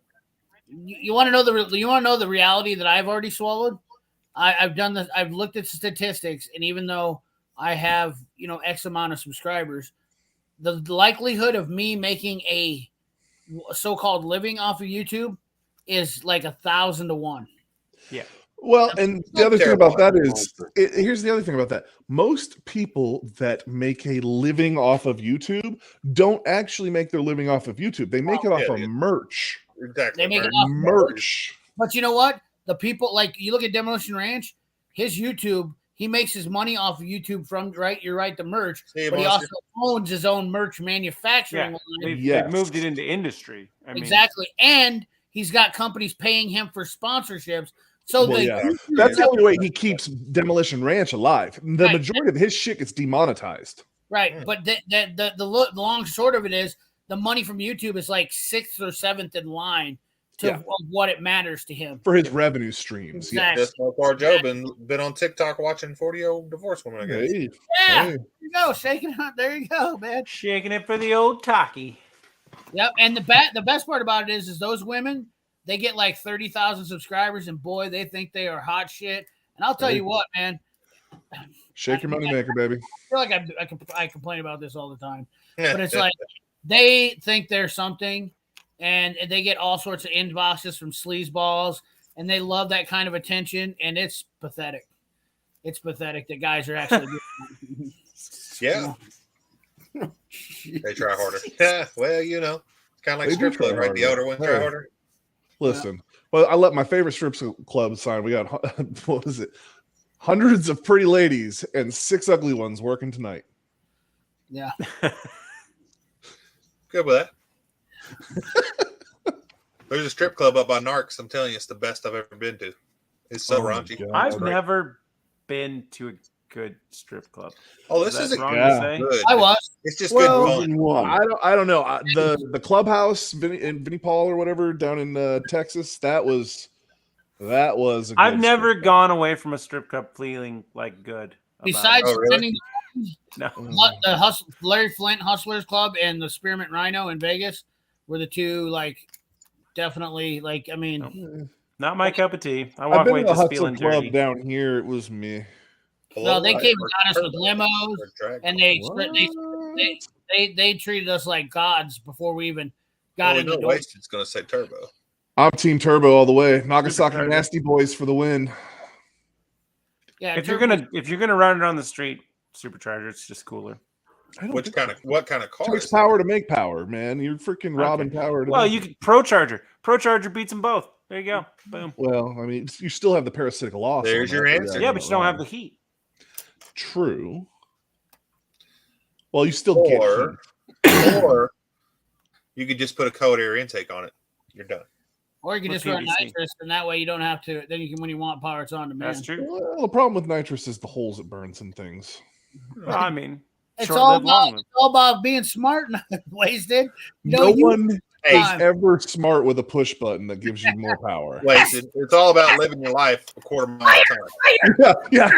You want to know the reality that I've already swallowed? I've done this. I've looked at statistics, and even though I have X amount of subscribers, the likelihood of me making a so-called living off of YouTube is like 1,000 to 1. Yeah. Well, and the other thing about that is, here's the other thing about that. Most people that make a living off of YouTube don't actually make their living off of YouTube. They make it off of merch. Exactly. They make it off merch. But you know what? The people, like, you look at Demolition Ranch, his YouTube, he makes his money off of YouTube from, right? You're right, the merch. But he also owns his own merch manufacturing line. They've moved it into industry. Exactly. And he's got companies paying him for sponsorships. So that's the only way he keeps Demolition Ranch alive. The majority of his shit gets demonetized. Right. But the long short of it is the money from YouTube is like 6th or 7th in line to what it matters to him for his revenue streams. Exactly. Just so far, Joe been on TikTok watching 40-year-old divorce women. I guess. Hey, Yeah, hey. there you go, shaking it. There you go, man. Shaking it for the old talkie. Yep, and the best part about it is those women, they get like 30,000 subscribers, and boy, they think they are hot shit. And I'll tell you what, man. Shake your money maker, baby. I feel like I complain about this all the time, but it's like they think they're something, and they get all sorts of inboxes from sleazeballs, and they love that kind of attention, and it's pathetic. It's pathetic that guys are actually doing Yeah. They try harder. Yeah, well, you know, it's kind of like They do strip club, try right? The harder. older ones try Hey. harder. Listen, well, I let my favorite strip club sign. We got what was it? Hundreds of pretty ladies and 6 ugly ones working tonight. Yeah. Good with that. There's a strip club up by Narcs. I'm telling you, it's the best I've ever been to. It's so my raunchy. God. I've It's great. never been to a good strip club. Oh, this Is is that a wrong Yeah. to say? good. I was. It's just Well, good fun. One. I don't know. The clubhouse in Vinnie Paul or whatever down in Texas. That was a good I've never strip club. gone away from a strip club feeling like good. about Besides it. Oh, really? spending No. the Larry Flint Hustlers Club and the Spearmint Rhino in Vegas were the two, like, definitely, like, I mean, Not my cup of tea. I I've walk been away to a just hustle feeling club dirty. down here. It was me. no, they Hello? came and got us with limos, Drag and What? they treated us like gods before we even Well, got we in know the door. Wasted's going to say turbo. I'm Team Turbo all the way. Nagasaki Turbo. Nasty Boys for the win. Yeah, If you're Turbo- gonna run it on the street, supercharger, it's just cooler. I don't What think kind of car? it takes is it? power to make power, man. You're freaking robbing power. To Well, make you it. could Pro Charger beats them both. There you go. Boom. Well, I mean, you still have the parasitic loss. on There's that, your but answer. Yeah, but you don't have the heat. True. Well, you still get Or, heat. or you could just put a cold air intake on it. You're done. or you can With just run PVC. nitrous, and that way you don't have to. Then you can, when you want power, it's on demand. That's true. Well, the problem with nitrous is the holes it burns and things. Well, I mean, It's short all lived, long about lived. being smart, not wasted. You know, No you- one Hey, is ever smart with a push button that gives you more power. Wasted. It's all about living your life a quarter mile at a time. Yeah.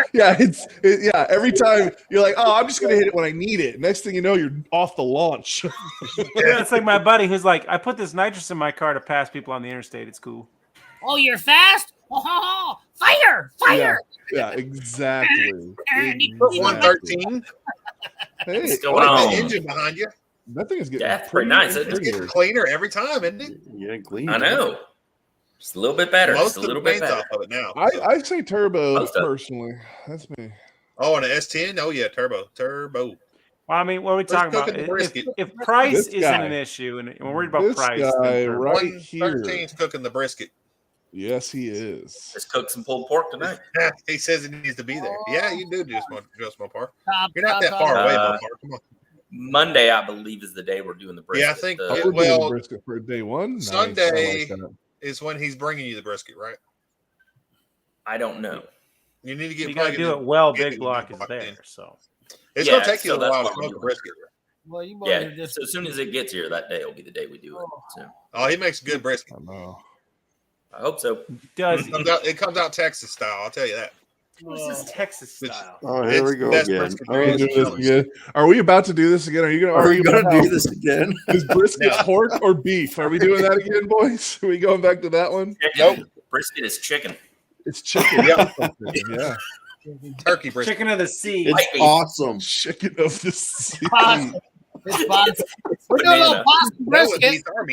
Yeah. Every time you're like, oh, I'm just gonna hit it when I need it. Next thing you know, you're off the launch. Yeah, it's like my buddy who's like, I put this nitrous in my car to pass people on the interstate. It's cool. Oh, you're fast? Oh, fire! Yeah, exactly. Put 113. Hey, What's Put going on? the engine behind you. that thing is getting Yeah, it's pretty nice, isn't it? It's getting cleaner every time, isn't it? Yeah, clean. I know. Just a little bit better. Most Just a of the little bit paint's better. off of it now. I say turbo Most of it. personally. That's me. Oh, and an S10? Oh, yeah, turbo. Well, I mean, what are we Let's talking cook about? in the brisket. If price This isn't guy. an issue, and we're worried about This price, guy, then turbo. right here. 113's cooking the brisket. Yes, he is. Just cook some pulled pork tonight. He says it needs to be there. Yeah, you do just Mopar. Top, You're not top, that far top. away, Mopar. Come on. Monday, I believe, is the day we're doing the brisket. Yeah, I think Oh, it- we're doing well, brisket for day one. Nice. Sunday- I like that. Is when he's bringing you the brisket, right? I don't know. You need to get You got to plugged do in. it well. Get Big it block is locked there, in. so It's Yeah, going to take you so a that's while to what we're smoke a doing. brisket. Well, you boys Yeah, are just so as soon as it gets here, that day will be the day we do it. So Oh, he makes good brisket. I know. I hope so. does It comes out Texas style, I'll tell you that. what's this Texas style? Oh, here we It's go the best again. brisket Oh, there Are we is. doing this again? Are we about to do this again? Are you gonna? Are we argue going about to do how- this again? Is brisket No. pork or beef? Are we doing that again, boys? Are we going back to that one? Chicken. Brisket is chicken. It's chicken. Yeah. Yeah. Turkey brisket. Chicken of the sea. It's Whidbey. awesome. Chicken of the sea. Boston. It's Boston. We're doing a little Banana. Boston That would brisket. beat our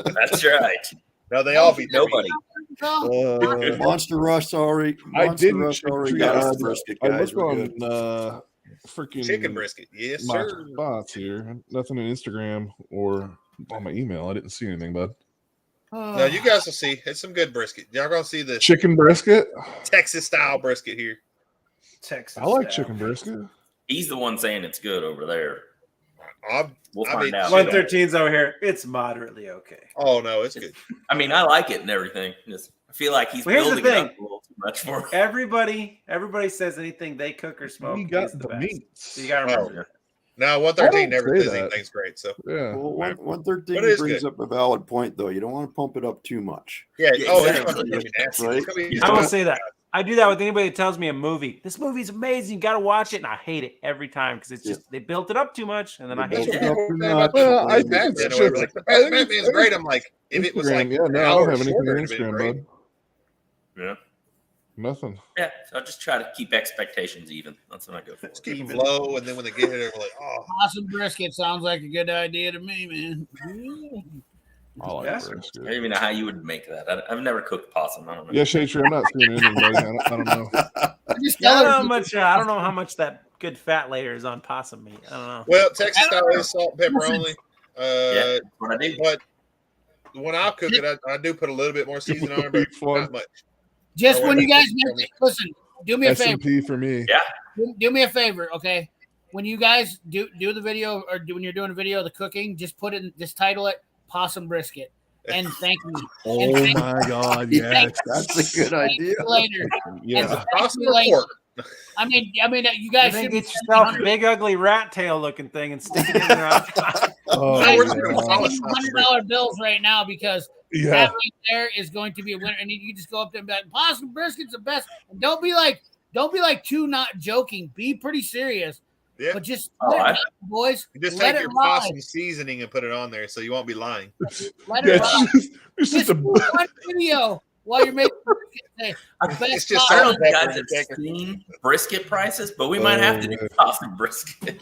meat. That's right. No, they all beat their meat. Nobody. Oh, Monster Rush already. I Monster didn't Rush check already for got you. us the brisket, I guys. looked We're on good. freaking Chicken brisket. Yes, my sir. spots here. Nothing on Instagram or on my email. I didn't see anything, bud. No, you guys will see. It's some good brisket. Y'all gonna see the Chicken brisket. Texas style brisket here. Texas. I like style. chicken brisket. He's the one saying it's good over there. We'll I find mean, out. 113's over here. It's moderately okay. Oh no, it's good. I mean, I like it and everything. I feel like he's Well, here's the building it up thing. a little too much for him. Everybody says anything they cook or smoke You got is the the best. meats. So you got to remember that. No, I 113 don't never say says that. anything's great. So Yeah. Well, But it 113 is brings good. up a valid point, though. You don't want to pump it up too much. yeah. Yeah, Oh, exactly. it's gonna be nasty. Right. It's gonna be, I will say that. I do that with anybody that tells me a movie. This movie's amazing. You got to watch it, and I hate it every time because it's just they built it up too much, and then I They hate built it. it up Well, too about much. Well, I the think it's Batman or whatever. just- Like the I think Batman's it's- great. I'm like, if it was Instagram, like yeah, an no, I hour don't have anything shorter, on it'd have been Instagram, great. bud. Yeah. Nothing. Yeah. So I just try to keep expectations even. That's what I go for. Just keep them low, and then when they get here, they're like, oh, Awesome brisket sounds like a good idea to me, man. I like Yeah. brisket. I don't even know how you would make that. I've never cooked possum. I don't know. Yeah, Shade Tree, I'm not seeing anything, buddy. I don't know. Just Yeah, I tell don't know her how much. I don't know how much that good fat layer is on possum meat. I don't know. well, Texas style is salt and pepper only. Yeah, that's what I do. But when I cook it, I do put a little bit more seasoning on it, but not much. just when you guys For me. listen, do me a favor. S&P for me. Yeah. Do me a favor, okay? When you guys do the video or when you're doing a video of the cooking, just put it, just title it "Possum Brisket" and thank me. Oh my God, yes. That's a good idea. Later. Yeah. Possum or pork? I mean, you You guys think should get yourself a big ugly rat tail looking thing and stick it in there. Oh, No, we're yeah. doing polished possum $100 bills right now because Yeah. that right there is going to be a winner. And you just go up there and be like, "Possum Brisket's the best." And don't be like too not joking. Be pretty serious. Yeah. But just Oh, let it I- ride, boys. You just let take it your ride. possum seasoning and put it on there, so you won't be lying. Let Yeah, it ride. it's Just just a do one video while you're making brisket. It's just I salt don't and know if you pepper guys and have chicken. seen brisket prices, but we might have to do possum brisket.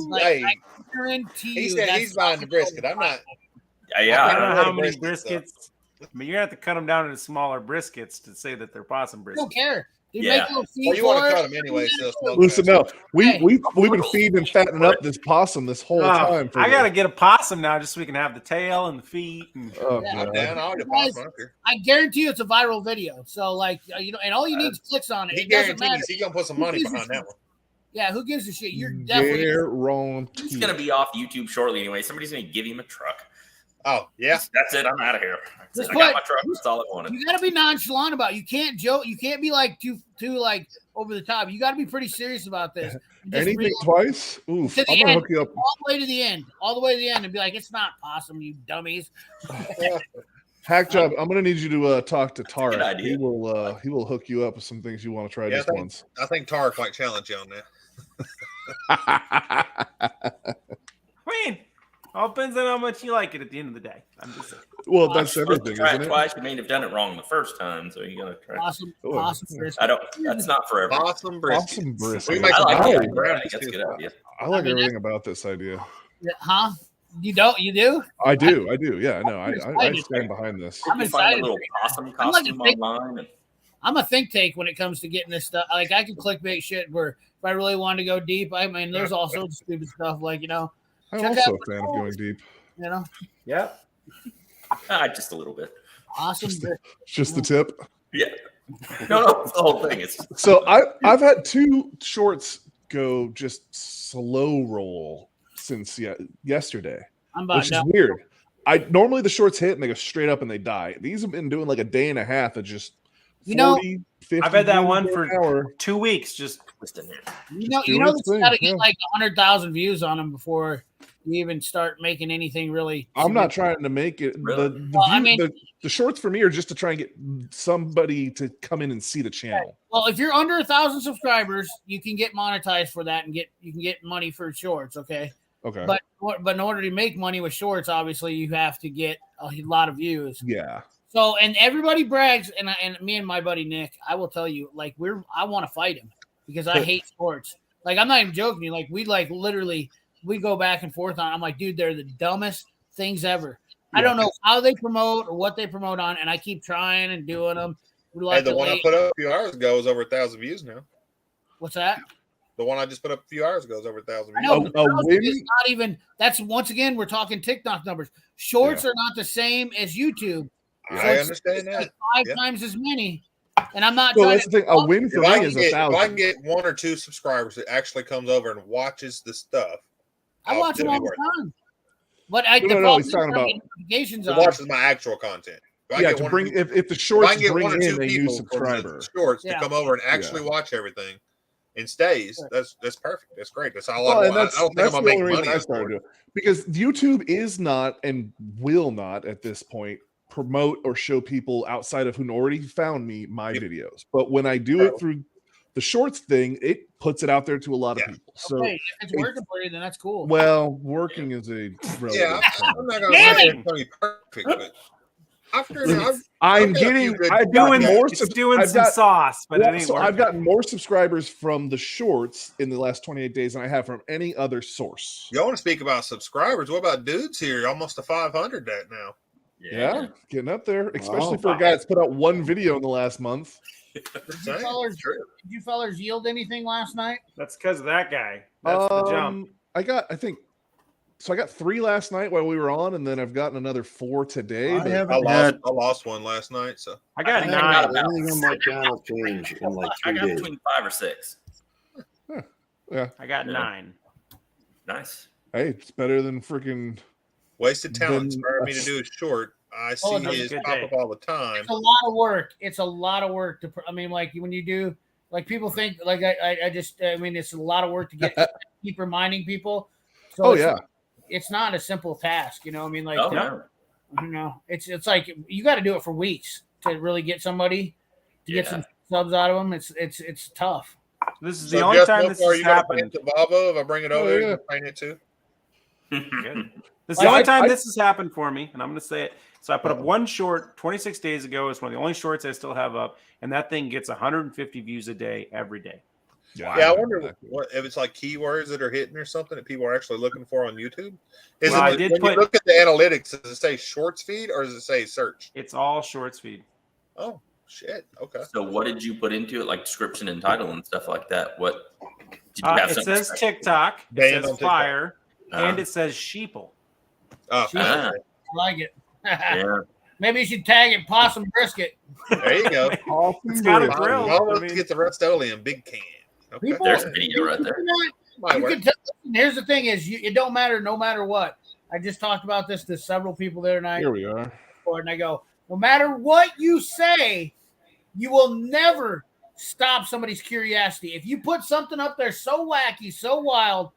Like, Hey, I guarantee he you. said that's he's buying the brisket. I'm not. Yeah, I don't know I how love many brisket, so. briskets, but you're gonna have to cut them down into smaller briskets to say that they're possum I don't briskets. care. Dude, Yeah. make a little feed Well, you want for to it. cut them anyway, so it's smoke Listen, fast. no, we've been feeding and fattening up this possum this whole time. I gotta get a possum now just so we can have the tail and the feet. And Oh, Yeah. I'm God. down. I'll eat a Guys, possum. I don't care. I guarantee you it's a viral video. So, like, and all you need is clicks on it. He It doesn't matter. guarantees he's gonna put some money behind that one. Yeah, who gives a shit? You're definitely. he's gonna be off YouTube shortly anyway. Somebody's gonna give him a truck. Oh yeah, That's it. I'm out of here. That's it. Just I got put- my truck. That's all I wanted. You gotta be nonchalant about it. You can't joke. You can't be like too like over the top. You gotta be pretty serious about this. Just Anything real- twice? Oof. To the I'm gonna end. hook you up. all the way to the end, all the way to the end, and be like, "It's not possum, you dummies." Hack job. I'm gonna need you to talk to Tara. good idea. He will hook you up with some things you want to try Yeah, just I think- once. I think Tarek might challenge you on that. I mean, all depends on how much you like it at the end of the day. I'm just saying. Well, You're that's supposed to everything, try isn't it it? twice. You may have done it wrong the first time, so you gotta try. Possum, Oh, possum yeah. brisket. I don't. That's not for everyone. Possum brisket. Awesome We brisket. make I some like I it. possum brownies That's a too. good idea. I like I mean, everything about this idea. Yeah, huh? You don't? You do? I do. Yeah, no, I excited. stand behind this. You I'm can find a excited. little possum I'm like a costume big- online. And I'm a think tank when it comes to getting this stuff. Like I can clickbait shit where if I really wanted to go deep, I mean, there's all sorts of stupid stuff. Like I'm check also out a fan of going deep. Yep. just a little bit. Awesome. Just the tip. Yeah. No, it's the whole thing. It's So I've had two shorts go just slow roll since yesterday, I'm about which is done. weird. I normally the shorts hit and they go straight up and they die. These have been doing like a day and a half of just 40, 50 I've had that one views for an hour. 2 weeks. Just twisting here. You know, doing its it's thing, got to get yeah. like 100,000 views on them before you even start making anything really. I'm not trying to make it. Really? The shorts for me are just to try and get somebody to come in and see the channel. Well, if you're under 1,000 subscribers, you can get monetized for that and you can get money for shorts. Okay. Okay. But in order to make money with shorts, obviously you have to get a lot of views. Yeah. So and everybody brags, and me and my buddy Nick, I will tell you, like I want to fight him because I hate shorts. Like I'm not even joking. Like we go back and forth on. I'm like, dude, they're the dumbest things ever. I don't know how they promote or what they promote on, and I keep trying and doing them. Hey, the one I put up a few hours ago is over 1,000 views now. What's that? The one I just put up a few hours ago is over 1,000 I views. know, A but win? it's not even. That's once again we're talking TikTok numbers. Shorts are not the same as YouTube. I understand that. 5 times as many, and I'm not So trying that's the thing. A win for If I me can is get- if I can 1,000. get 1 or 2 subscribers that actually comes over and watches the stuff, I watch them it'll all be the worth it. time. But No, the no, problem he's is talking I about- get notifications It on. watches my actual content. If I Yeah, get to one or bring two- if the if I shorts can get bring 1 or in 2 a new people from the subscriber. shorts Yeah. to come over and actually watch everything, and stays, that's perfect. That's great. That's all Well, I and want. I don't think I'm gonna the make only reason money. I started doing it. Because YouTube is not and will not at this point promote or show people outside of who already found me my videos. But when I do it through the shorts thing, it puts it out there to a lot of people. So Okay, if it's working for you, then that's cool. well, working is a relative term. I'm not gonna say it's gonna be perfect, but I'm gotten more. It's doing some sauce, but it ain't so working. I've gotten more subscribers from the shorts in the last 28 days than I have from any other source. You want to speak about subscribers? What about dudes here? Almost to 500 that now. Yeah, getting up there, especially for a guy that's put out one video in the last month. Did you fellers yield anything last night? That's because of that guy. That's the jump. I got 3 last night while we were on, and then I've gotten another 4 today. I lost one last night, so I got 9. Everything on my channel changed in like 3 I got days. between 5 or 6. Yeah, I got 9. Nice. Hey, it's better than freaking wasted talent. Inspired me to do a short. I see his pop up all the time. It's a lot of work. It's a lot of work to. I mean, like when you do, like people think, like I mean, it's a lot of work to get keep reminding people. So it's not a simple task, you know. I mean, like you know, it's like you got to do it for weeks to really get somebody to get some subs out of them. It's tough. This is the only time this has happened. If I bring it over, you paint it too. This is the only time this has happened for me, and I'm going to say it. So I put up one short 26 days ago. It's one of the only shorts I still have up, and that thing gets 150 views a day every day. Yeah, I wonder if it's like keywords that are hitting or something that people are actually looking for on YouTube. You look at the analytics, does it say shorts feed or does it say search? It's all shorts feed. Oh shit! Okay. So what did you put into it, like description and title and stuff like that? What did you have? It says TikTok, it says fire, and it says sheeple. I like it. Yeah. Maybe you should tag it possum brisket. There you go. It's got a grill. Let's get the Rust-Oleum big can. Okay. There's a video right there. Here's the thing: is it don't matter no matter what. I just talked about this to several people the other night. Here we are. And I go, no matter what you say, you will never stop somebody's curiosity. If you put something up there so wacky, so wild,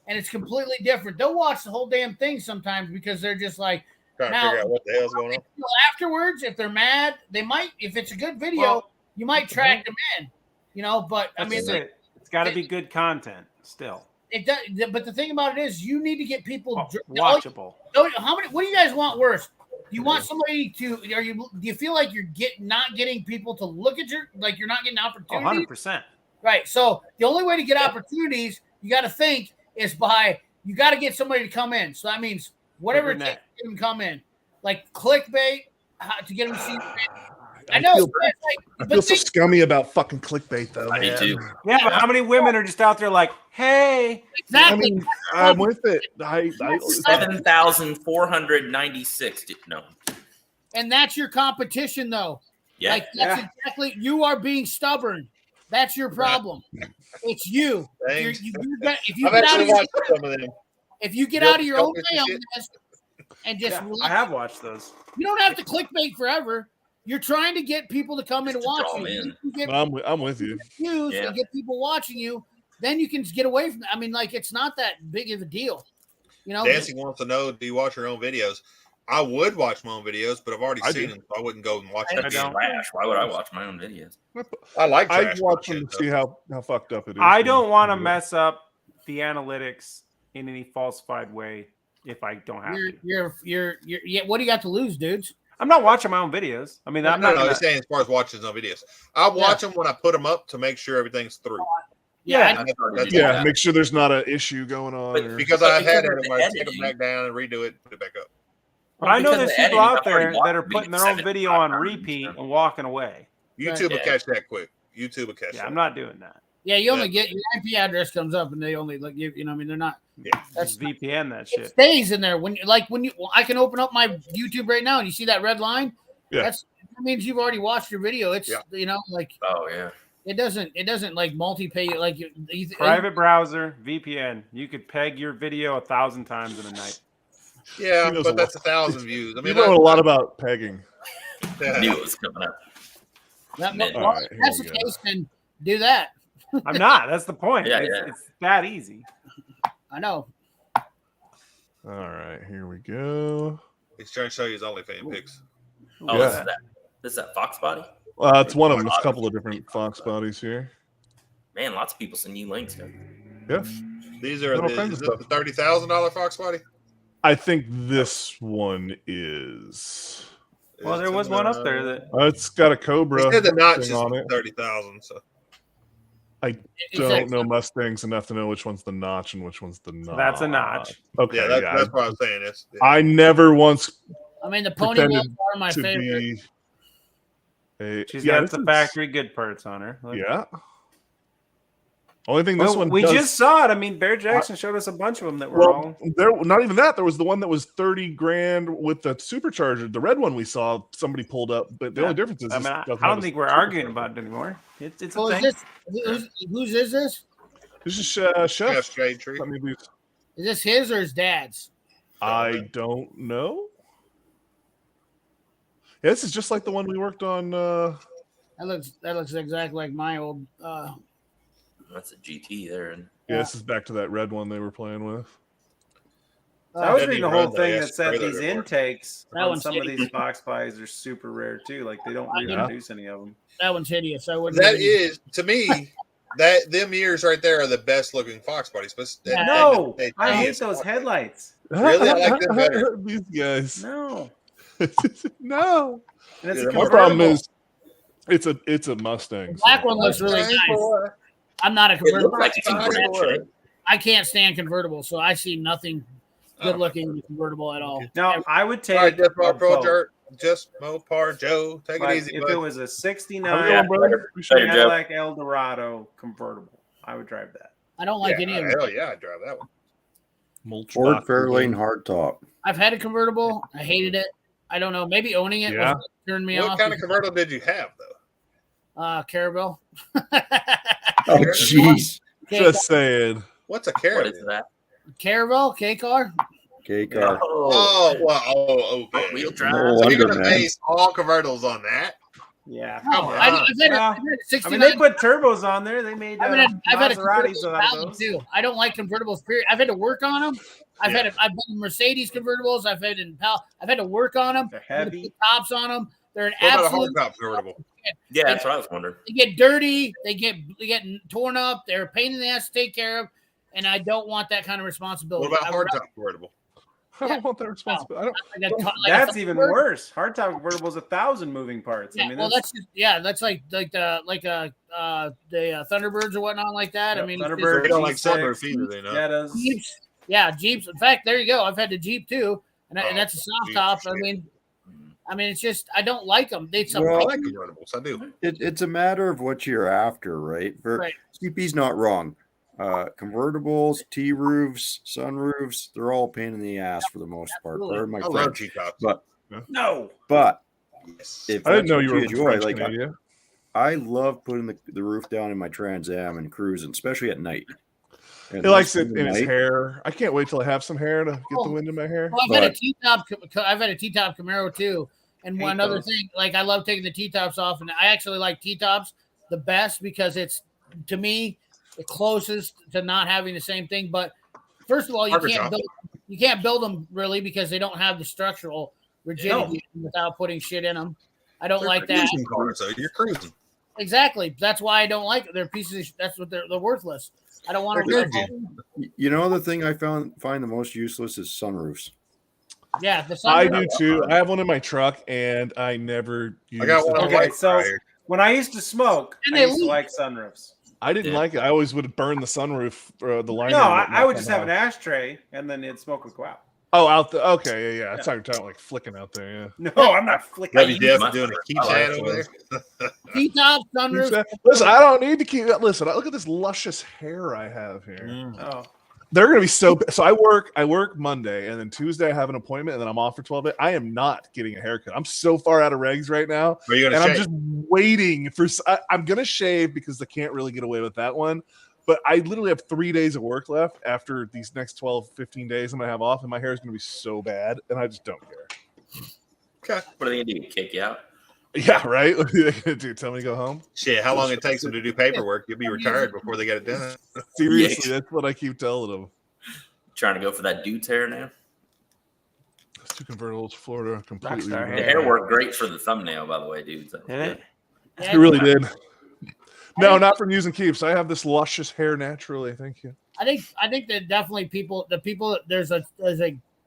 and it's completely different, they'll watch the whole damn thing sometimes because they're just like. Trying to figure out what the hell's going on. Afterwards, if they're mad, they might. If it's a good video, you might track them in. You know, but I mean, it's got to be good content still. It does. But the thing about it is, you need to get people watchable. How many? What do you guys want worse? Do you want somebody to? Do you feel like you're not getting people to look at you're not getting opportunities? 100%. Right. So the only way to get opportunities, you got to think, is by you got to get somebody to come in. So that means. Whatever it takes to get them come in, like clickbait to get them to see. I know. I feel so scummy about fucking clickbait, though. I do too. Yeah, but how many women are just out there like, "Hey"? Exactly. I mean, I'm with it. 7,496. No. And that's your competition, though. Yeah. Like that's exactly. You are being stubborn. That's your problem. It's you. If you get out of your own way on this and just I have watched those. You don't have to clickbait forever. You're trying to get people to come in and watch you. I'm with you. And get people watching you, then you can get away from it. I mean, like it's not that big of a deal. You know, Nancy wants to know, do you watch your own videos? I would watch my own videos, but I've already seen them, so I wouldn't go and watch them. Why would I watch my own videos? I like I watch them to see how fucked up it is. I don't want to mess up the analytics in any falsified way if I don't have to. What do you got to lose, dudes? I'm not watching my own videos. I mean, I'm not saying as far as watching his own videos. I watch them when I put them up to make sure everything's through. Make sure there's not an issue going on. Because I've had everybody take them back down and redo it and put it back up. But I know there's people out there that are putting their own video on repeat and walking away. YouTube will catch that quick. YouTube will catch that. I'm not doing that. Yeah, you only get your IP address comes up and they only like you know, I mean they're not that's VPN that shit. It stays in there when I can open up my YouTube right now and you see that red line. Yeah. That means you've already watched your video. It's you know, like it doesn't like multi-pay like private browser, VPN. You could peg your video 1,000 times in a night. Yeah, but that's 1,000 views. I mean, you know a lot about pegging. I knew it was coming up. That's the case, then do that. I'm not. That's the point. Yeah, It's that easy. I know. All right, here we go. He's trying to show you his OnlyFans pics. Oh, Yeah. this is that Fox body? It's one of them. It's a couple of different Fox bodies here. Man, lots of people send you links. Guys. Yeah. These are All the, kinds is of this the $30,000 Fox body? I think this one is. Well, there was one up there that It's got a Cobra He said the notch thing is on it. 30,000. So I don't know Mustangs enough to know which one's the notch and which one's the notch. that's a notch. Okay, yeah, that's what I'm saying. I never once. I mean, the pony pretended wheels are my to favorite. be She's yeah, got this the is- factory good parts on her. Look. Yeah. Only thing this Well, one we does, just saw it. I mean, Bear Jackson showed us a bunch of them that were all. there. Not even that. There was the one that was $30,000 with the supercharger. The red one we saw somebody pulled up, but the only difference is I mean, this I doesn't don't have a think we're arguing about it anymore. It's a Well, thing. is this whose is this? This is Chef. Shade Tree. Let me be- Is this his or his dad's? I don't know. Yeah, this is just like the one we worked on. That looks exactly like my old. That's a GT there. And Yeah, this is back to that red one they were playing with. So I was Didn't reading a even whole run thing the that said trailer these before. intakes That on one's some of shitty. these box buys are super rare too. Like they don't reproduce any of them. That one's hideous. I wouldn't. That even- is, to me, them ears right there are the best looking Fox bodies. But No, I hate those headlights. Really? I like them better. These guys. No, No. and it's Yeah, a My problem convertible. is it's a Mustang. The black one looks really nice. I'm not a it looks convertible. like it's in great shape. I can't stand convertibles, so I see nothing good looking with convertible at all. No, I would take All right, Just a Mopar boat. Joe. Just Mopar Joe. Take it Like, easy, if bud. it was a How we '69 doing, brother? Better joke. Cadillac Eldorado convertible, I would drive that. I don't like any of them. Hell yeah, I'd drive that one. Ford Fairlane hardtop. I've had a convertible. I hated it. I don't know. Maybe owning it Yeah. turned me What off. kind of convertible did you have, though? Caravel. Oh, jeez. Just saying. What's a What Caravan? is that? Caravel, K car. K car. Oh, well, okay. Wheel drive. No So you're wonder, going to man. base all convertibles on that? Yeah. No, Come I've on. had Well, a 69. I mean, they put turbos on there. They made I've had a Maseratis convertible out of Valley those. too. I don't like convertibles. Period. I've had to work on them. I've Yeah. been in Mercedes convertibles. I've had to work on them. They're I've had to heavy. put tops on them. They're an What about a absolute. hardtop convertible? Yeah, that's what I was wondering. They get dirty. They get torn up. They're a pain in the ass to take care of, and I don't want that kind of responsibility. What about I would hardtop convertible? I don't want that responsibility. I don't. rather- like a That's even Thunderbird. worse. Hardtop convertible's 1,000 moving parts. Yeah, I mean, well, that's just, that's like the Thunderbirds or whatnot like that. I mean, it's just- Thunderbird, They don't like G6, sunroof either, they know. Jettas. Jeeps. Yeah, Jeeps. In fact, there you go. I've had the Jeep too, and that's a soft Jeep top. shit. I mean, it's just I don't like them. They some Well, I like convertibles. I do. It's a matter of what you're after, right? Right. CP's not wrong. Convertibles, T-roofs, sunroofs, they're all a pain in the ass for the most part. Absolutely. Pardon my I love French. G-tops. No. But Yes. if I didn't that's know what you were enjoy, French like Canadian. I love putting the roof down in my Trans Am and cruising, especially at night. And He likes this it time in of his night- hair. I can't wait till I have some hair to get the wind in my hair. Well, I've had a T-top. I've had a T-top Camaro too. And one other thing, like I love taking the T-tops off, and I actually like T-tops the best because it's to me the closest to not having the same thing. But first of all, you can't build them really because they don't have the structural rigidity without putting shit in them. I don't like that. Cars, so you're cruising. Exactly. That's why I don't like it. They're pieces. That's what they're worthless. I don't want They're to. good. You know, the thing I find the most useless is sunroofs. Yeah, the I sunroof- do too. I have one in my truck, and I never use I got one. it. on Okay, white so right here. when I used to smoke, And I they used to leak. like sunroofs. I didn't Yeah. like it. I always would burn the sunroof, the liner. No, would I would not just come have an out. ashtray, and then the smoke would go out. Oh, out the okay, yeah. That's how you're talking like flicking out there. Yeah. No, I'm not flicking. WTF doing a key I like chat over those. there. T-top sunroof. Listen, I don't need to keep. Listen, look at this luscious hair I have here. Oh, They're gonna be so. So I work Monday, and then Tuesday I have an appointment, and then I'm off for 12 days. I am not getting a haircut. I'm so far out of regs right now, Are you and gonna I'm shave? just waiting for. I'm gonna shave because I can't really get away with that one. But I literally have 3 days of work left after these next 12, 15 days I'm gonna have off, and my hair is gonna be so bad, and I just don't care. Okay. What are they gonna do? Kick you out? Yeah, right. Dude, tell me to go home. Shit, how long it takes them to do paperwork? You'll be retired before they get it done. Seriously, that's what I keep telling them. Trying to go for that dude's hair now. Those two convertibles, Florida, completely. Rockstar The hair worked great for the thumbnail, by the way, dude. So Did it? It really did. No, not from using keeps. I have this luscious hair naturally. Thank you. I think that definitely there's a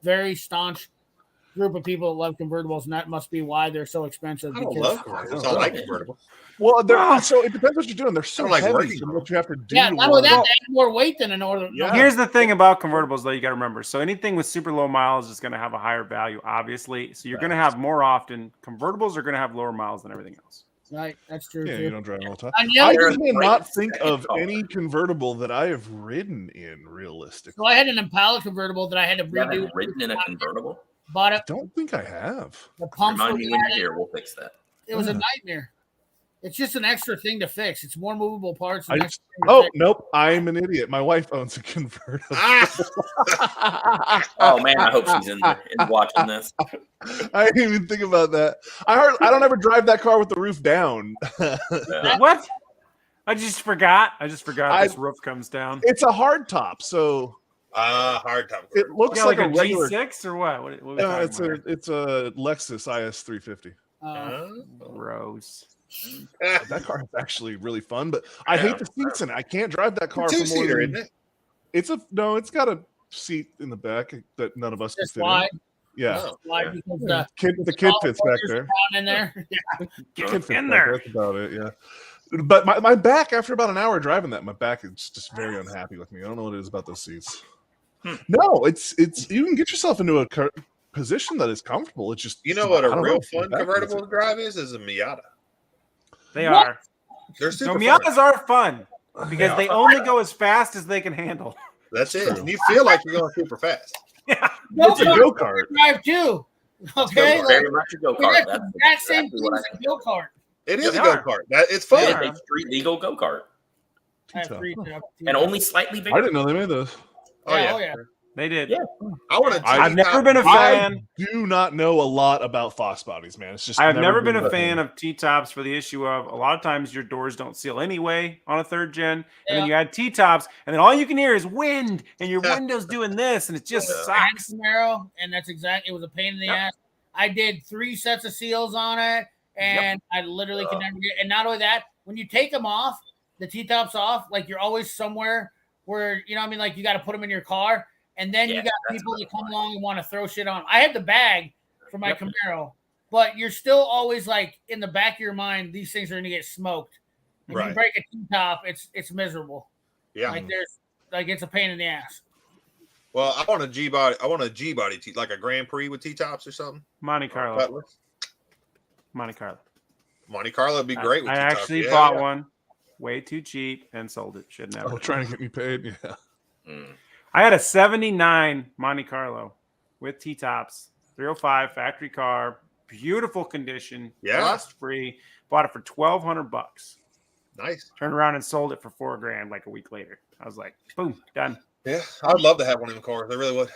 very staunch group of people that love convertibles, and that must be why they're so expensive. I don't love convertibles. I like convertibles. Well, so it depends what you're doing. They're so like heavy working and what you have to do. Yeah, not only that, they have more weight than an order. Yeah. Here's the thing about convertibles, though, you got to remember. So anything with super low miles is going to have a higher value, obviously. So you're going to have more often. Convertibles are going to have lower miles than everything else. Right, that's true. Yeah, too. you don't drive all the time. And the I other- cannot think of any convertible that I have ridden in realistically. So I had an Impala convertible that I had to you haven't redo. ridden in a convertible? Bought I it. don't think I have. The pumps Remind were me when bad. you're here. We'll fix that. It was a nightmare. It's just an extra thing to fix. It's more movable parts. I and just- extra thing to Oh fix. nope, I'm an idiot. My wife owns a convertible. Oh man, I hope she's in watching this. I didn't even think about that. I don't ever drive that car with the roof down. What? I just forgot. This I- roof comes down. It's a hard top, so Hard time. it looks Yeah, like, like a a regular. G6 or what? What are we No, talking it's a Lexus IS 350. about? Gross. That car is actually really fun, but I hate the seats in it. I can't drive that car for more Two-seater, than. isn't it? It's got a seat in the back that none of us can Just fit in. wide. Yeah, Oh, Wide yeah. because the kid fits back there. down in there. Kid fits in back there. That's about it. Yeah, but my back after about an hour driving that, my back is just very unhappy with me. I don't know what it is about those seats. No, it's you can get yourself into a position that is comfortable. It's just You know what I a don't real know, fun my back convertible hurts. to drive is a Miata. They What? are. They're So super fun. Miatas are fun because they only go as fast as they can handle. That's it. True. And you feel like you're going super fast. Yeah. It's a go kart. Drive too. Okay, Very much a go kart. That's that same exactly thing what I as a think. go kart. It is They a go are. kart. It's fun. Yeah. It's a street legal go kart, I have three. and only slightly bigger. I didn't know they made those. Oh yeah. Oh yeah. They did. Yeah. I want to. I've never been a fan. Do not know a lot about Fox bodies, man. It's just I have never been my a fan thing. of T-tops for the issue of a lot of times your doors don't seal anyway on a third gen, and then Yeah. you add T-tops, and then all you can hear is wind, and your window's doing this, and it just I had sucks. a Camaro, and that's exactly. It was a pain in the Yep. ass. I did 3 sets of seals on it, and I literally could never get. And not only that, when you take them off, the T-tops off, like you're always somewhere where you know what I mean. Like you got to put them in your car, and then you Yeah, got that's people what that it's come like. along and want to throw shit on. I had the bag for my Yep. Camaro, but you're still always like in the back of your mind, these things are going to get smoked. When you Right. break a T-top, it's miserable. Yeah. Like it's a pain in the ass. Well, I want a G body. I want a G body, like a Grand Prix with T tops or something. Monte Carlo. Cutlass. Monte Carlo. Monte Carlo would be great with I T-tops. actually Yeah, bought yeah. one way too cheap and sold it. Should never. Oh, trying to get me paid. Yeah. I had a 79 Monte Carlo with T-tops, 305 factory car, beautiful condition, Yeah. rust free. Bought it for $1,200. Nice. Turned around and sold it for $4,000 like a week later. I was like, boom, done. Yeah, I'd love to have one of them cars. I really would.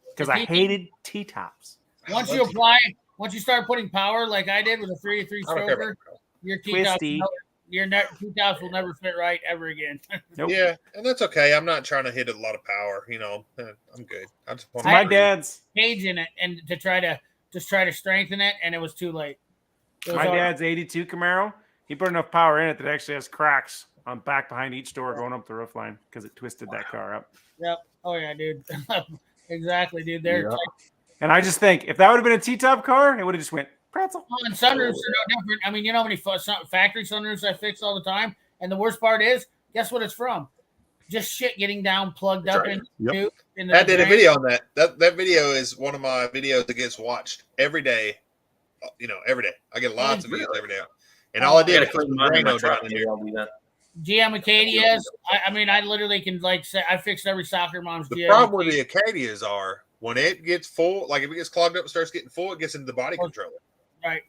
Because I hated T-tops. Once I you love apply, once you start putting power like I did with a 3-3 I don't care stroker, about your T-tops, Twisty. your T-tops will never fit right ever again. Nope. Yeah, and that's okay. I'm not trying to hit a lot of power. You know, I'm good. I just want My dad's Cage in it, and to try to strengthen it, and it was too late. It was my all- dad's 82 Camaro. He put enough power in it that it actually has cracks on back behind each door going up the roof line because it twisted that car up. Yep. Oh yeah, dude. Exactly, dude. They're Yeah. And I just think if that would have been a T-top car, it would have just went pretzel. and sunroofs are no different. I mean, you know how many factory sunroofs I fix all the time, and the worst part is, guess what it's from? Just shit getting down, plugged up right. in I did a drain. video on that. That video is one of my videos that gets watched every day. You know, every day. I get lots of videos every day. And all I I did gotta is put clean some mine in my Drano truck. down in Maybe there. I'll do that. GM Acadias. I mean, I literally can like say I fixed every soccer mom's The GM. problem with the Acadias are when it gets full, like if it gets clogged up and starts getting full, it gets into the body controller. Right.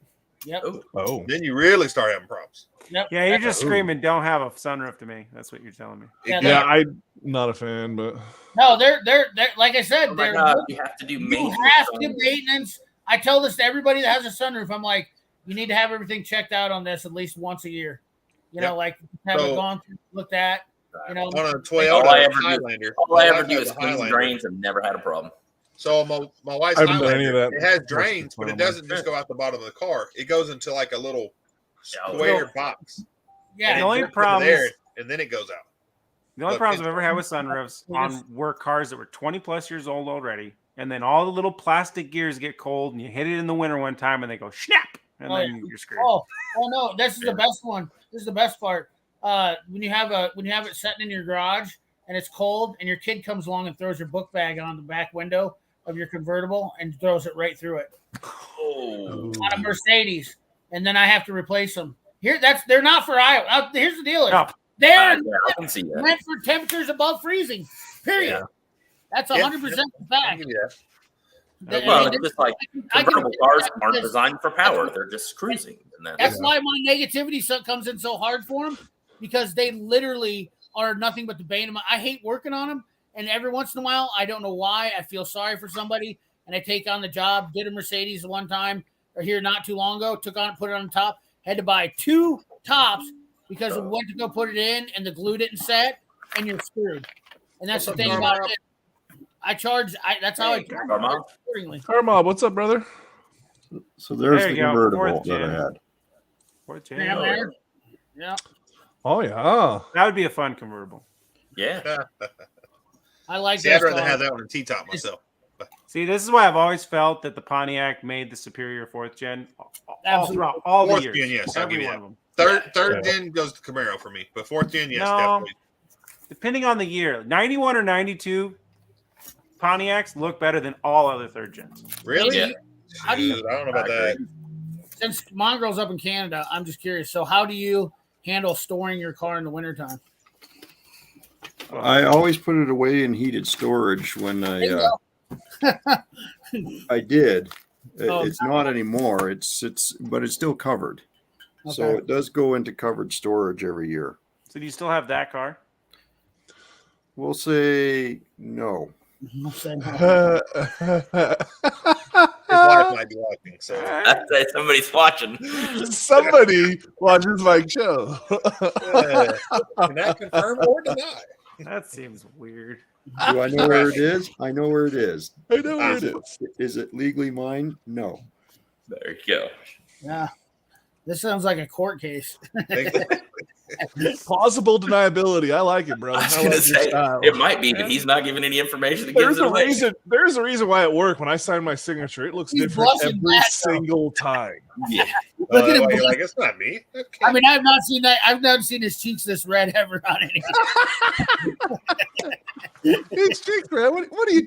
Yep. Oh. Then you really start having problems. Yep. Yeah, you're just screaming, don't have a sunroof to me. That's what you're telling me. Yeah, Yeah, I'm not a fan, but No, they're like I said, Oh my they're God, you have to do you maintenance. have on to it. maintenance. I tell this to everybody that has a sunroof. I'm like, you need to have everything checked out on this at least once a year. You know, like have it gone through, looked at. You know, on a Toyota all I Highlander. ever do is clean drains and never had a problem. So my wife's I haven't done any of Highlander, that. it has drains, but it doesn't just go out the bottom of the car. It goes into like a little square box. Yeah. And The only it drips into problem there, is- and then it goes out. The only problems I've ever had with sunroofs were cars that were 20 plus years old already, and then all the little plastic gears get cold, and you hit it in the winter one time, and they go snap, and then you're screwed. Oh no, this is the best one. This is the best part. When you have it sitting in your garage and it's cold, and your kid comes along and throws your book bag on the back window of your convertible and throws it right through it. Oh. On a Mercedes, and then I have to replace them. They're not for Iowa. Here's the deal. No. They're I can see that. meant for temperatures above freezing. Period. Yeah. That's 100% the fact. Well, it's just like convertible cars aren't designed for power; they're just cruising. And that's why my negativity comes in so hard for them, because they literally are nothing but the bane of my. I hate working on them, and every once in a while, I don't know why, I feel sorry for somebody, and I take on the job. Did a Mercedes one time, or here not too long ago. Put it on top. Had to buy 2 tops because we went to go put it in, and the glue didn't set, and you're screwed. And that's the thing about it. That's how I charge accordingly. Carmob, what's up, brother? So there's There the you go. convertible Fourth that I gen. had. Fourth Yeah, gen. man. Yeah. Oh yeah. That would be a fun convertible. Yeah. I like See, that. I'd rather have that one in T-top myself. See, this is why I've always felt that the Pontiac made the superior fourth gen all throughout all the Fourth years. gen, yes, I'll every give you one that. of them. Third gen goes to Camaro for me, but fourth gen, yes, No. definitely. Depending on the year, 91 or 92 Pontiacs look better than all other third gens. Really? Yeah. How do you? I don't know about that. Since Mongrel's up in Canada, I'm just curious. So, how do you handle storing your car in the wintertime? I always put it away in heated storage when I did. It's not anymore. But it's still covered. Okay. So it does go into covered storage every year. So do you still have that car? We'll say no. His wife might be watching, so I'd say somebody's watching. Somebody watches my show. can that confirm or deny? That seems weird. Do I know where it is? I know where it is. I know where it is. Is it legally mine? No. There you go. Yeah. This sounds like a court case. Plausible deniability. I like it, bro. I was I going to like your say style. it might be, but he's not giving any information that gives There's it a away. reason. There's a reason why at work when I sign my signature, it looks He's different blushing every back, single time. Yeah. Look at him. You're like, it's not me. Okay. I mean, I've not seen that. I've not seen his cheeks this red ever on anything. It's cheeks, man. What are you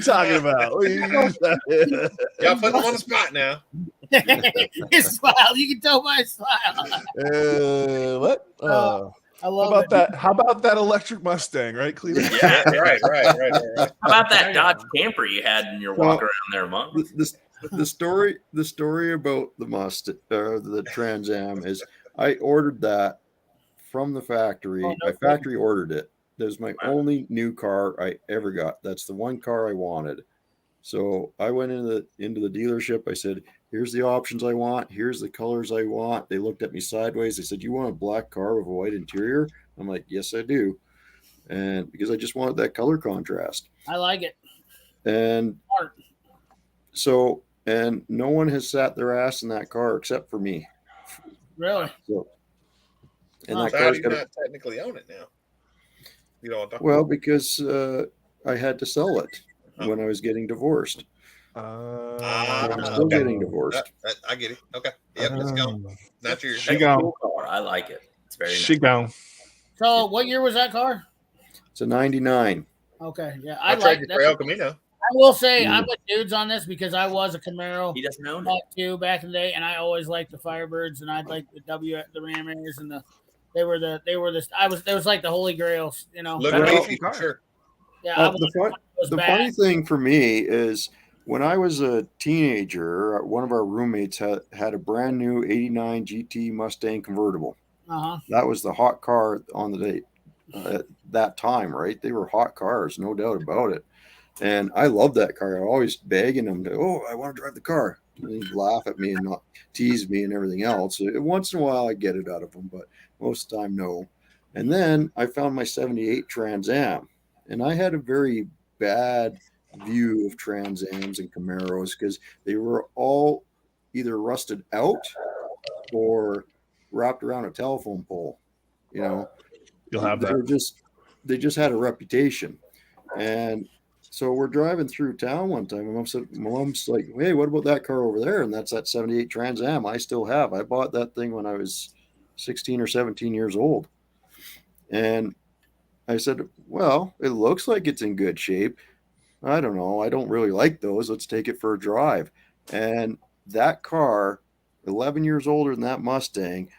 talking about? What are you- Y'all put him on the spot now. His smile. You can tell by his smile. What? I How love about it. that? How about that electric Mustang, right, Cleveland? Yeah. Right. How about that Dodge camper you had in your walk around there, Monk? The story about the Trans Am is I ordered that from the factory. Oh, no I factory ordered it. That was my only new car I ever got. That's the one car I wanted. So I went into the dealership. I said, "Here's the options I want. Here's the colors I want." They looked at me sideways. They said, "You want a black car with a white interior?" I'm like, "Yes, I do." And because I just wanted that color contrast. I like it. And so, and no one has sat their ass in that car except for me. Really? So, and Oh, that So how car's do you got not technically own it now? You know what I'm well, because I had to sell it when I was getting divorced. I'm still okay. getting divorced. I get it. Okay. Yep, it's gone. Not yours. She gone. Cool car. I like it. It's very She nice. gone. So, what year was that car? It's a 99. Okay, yeah, I I tried like you that. for El Camino. I will say I'm with dudes on this because I was a Camaro He doesn't own it. too back in the day, and I always liked the Firebirds, and I'd like the Ram Airs, and they were like the holy grails, you know. Look Well, at me for sure. Yeah, The funny thing for me is when I was a teenager, one of our roommates had a brand new 89 GT Mustang convertible. Uh-huh. That was the hot car on the day at that time, right? They were hot cars, no doubt about it. And I love that car. I'm always begging him to, I want to drive the car. And he'd laugh at me and not tease me and everything else. Once in a while, I get it out of him, but most of the time, no. And then I found my 78 Trans Am. And I had a very bad view of Trans Ams and Camaros because they were all either rusted out or wrapped around a telephone pole. You'll have they that. They just had a reputation. And so we're driving through town one time, and my mom's like, "Hey, what about that car over there?" And that's that 78 Trans Am I still have. I bought that thing when I was 16 or 17 years old. And I said, "Well, it looks like it's in good shape. I don't know. I don't really like those. Let's take it for a drive." And that car, 11 years older than that Mustang,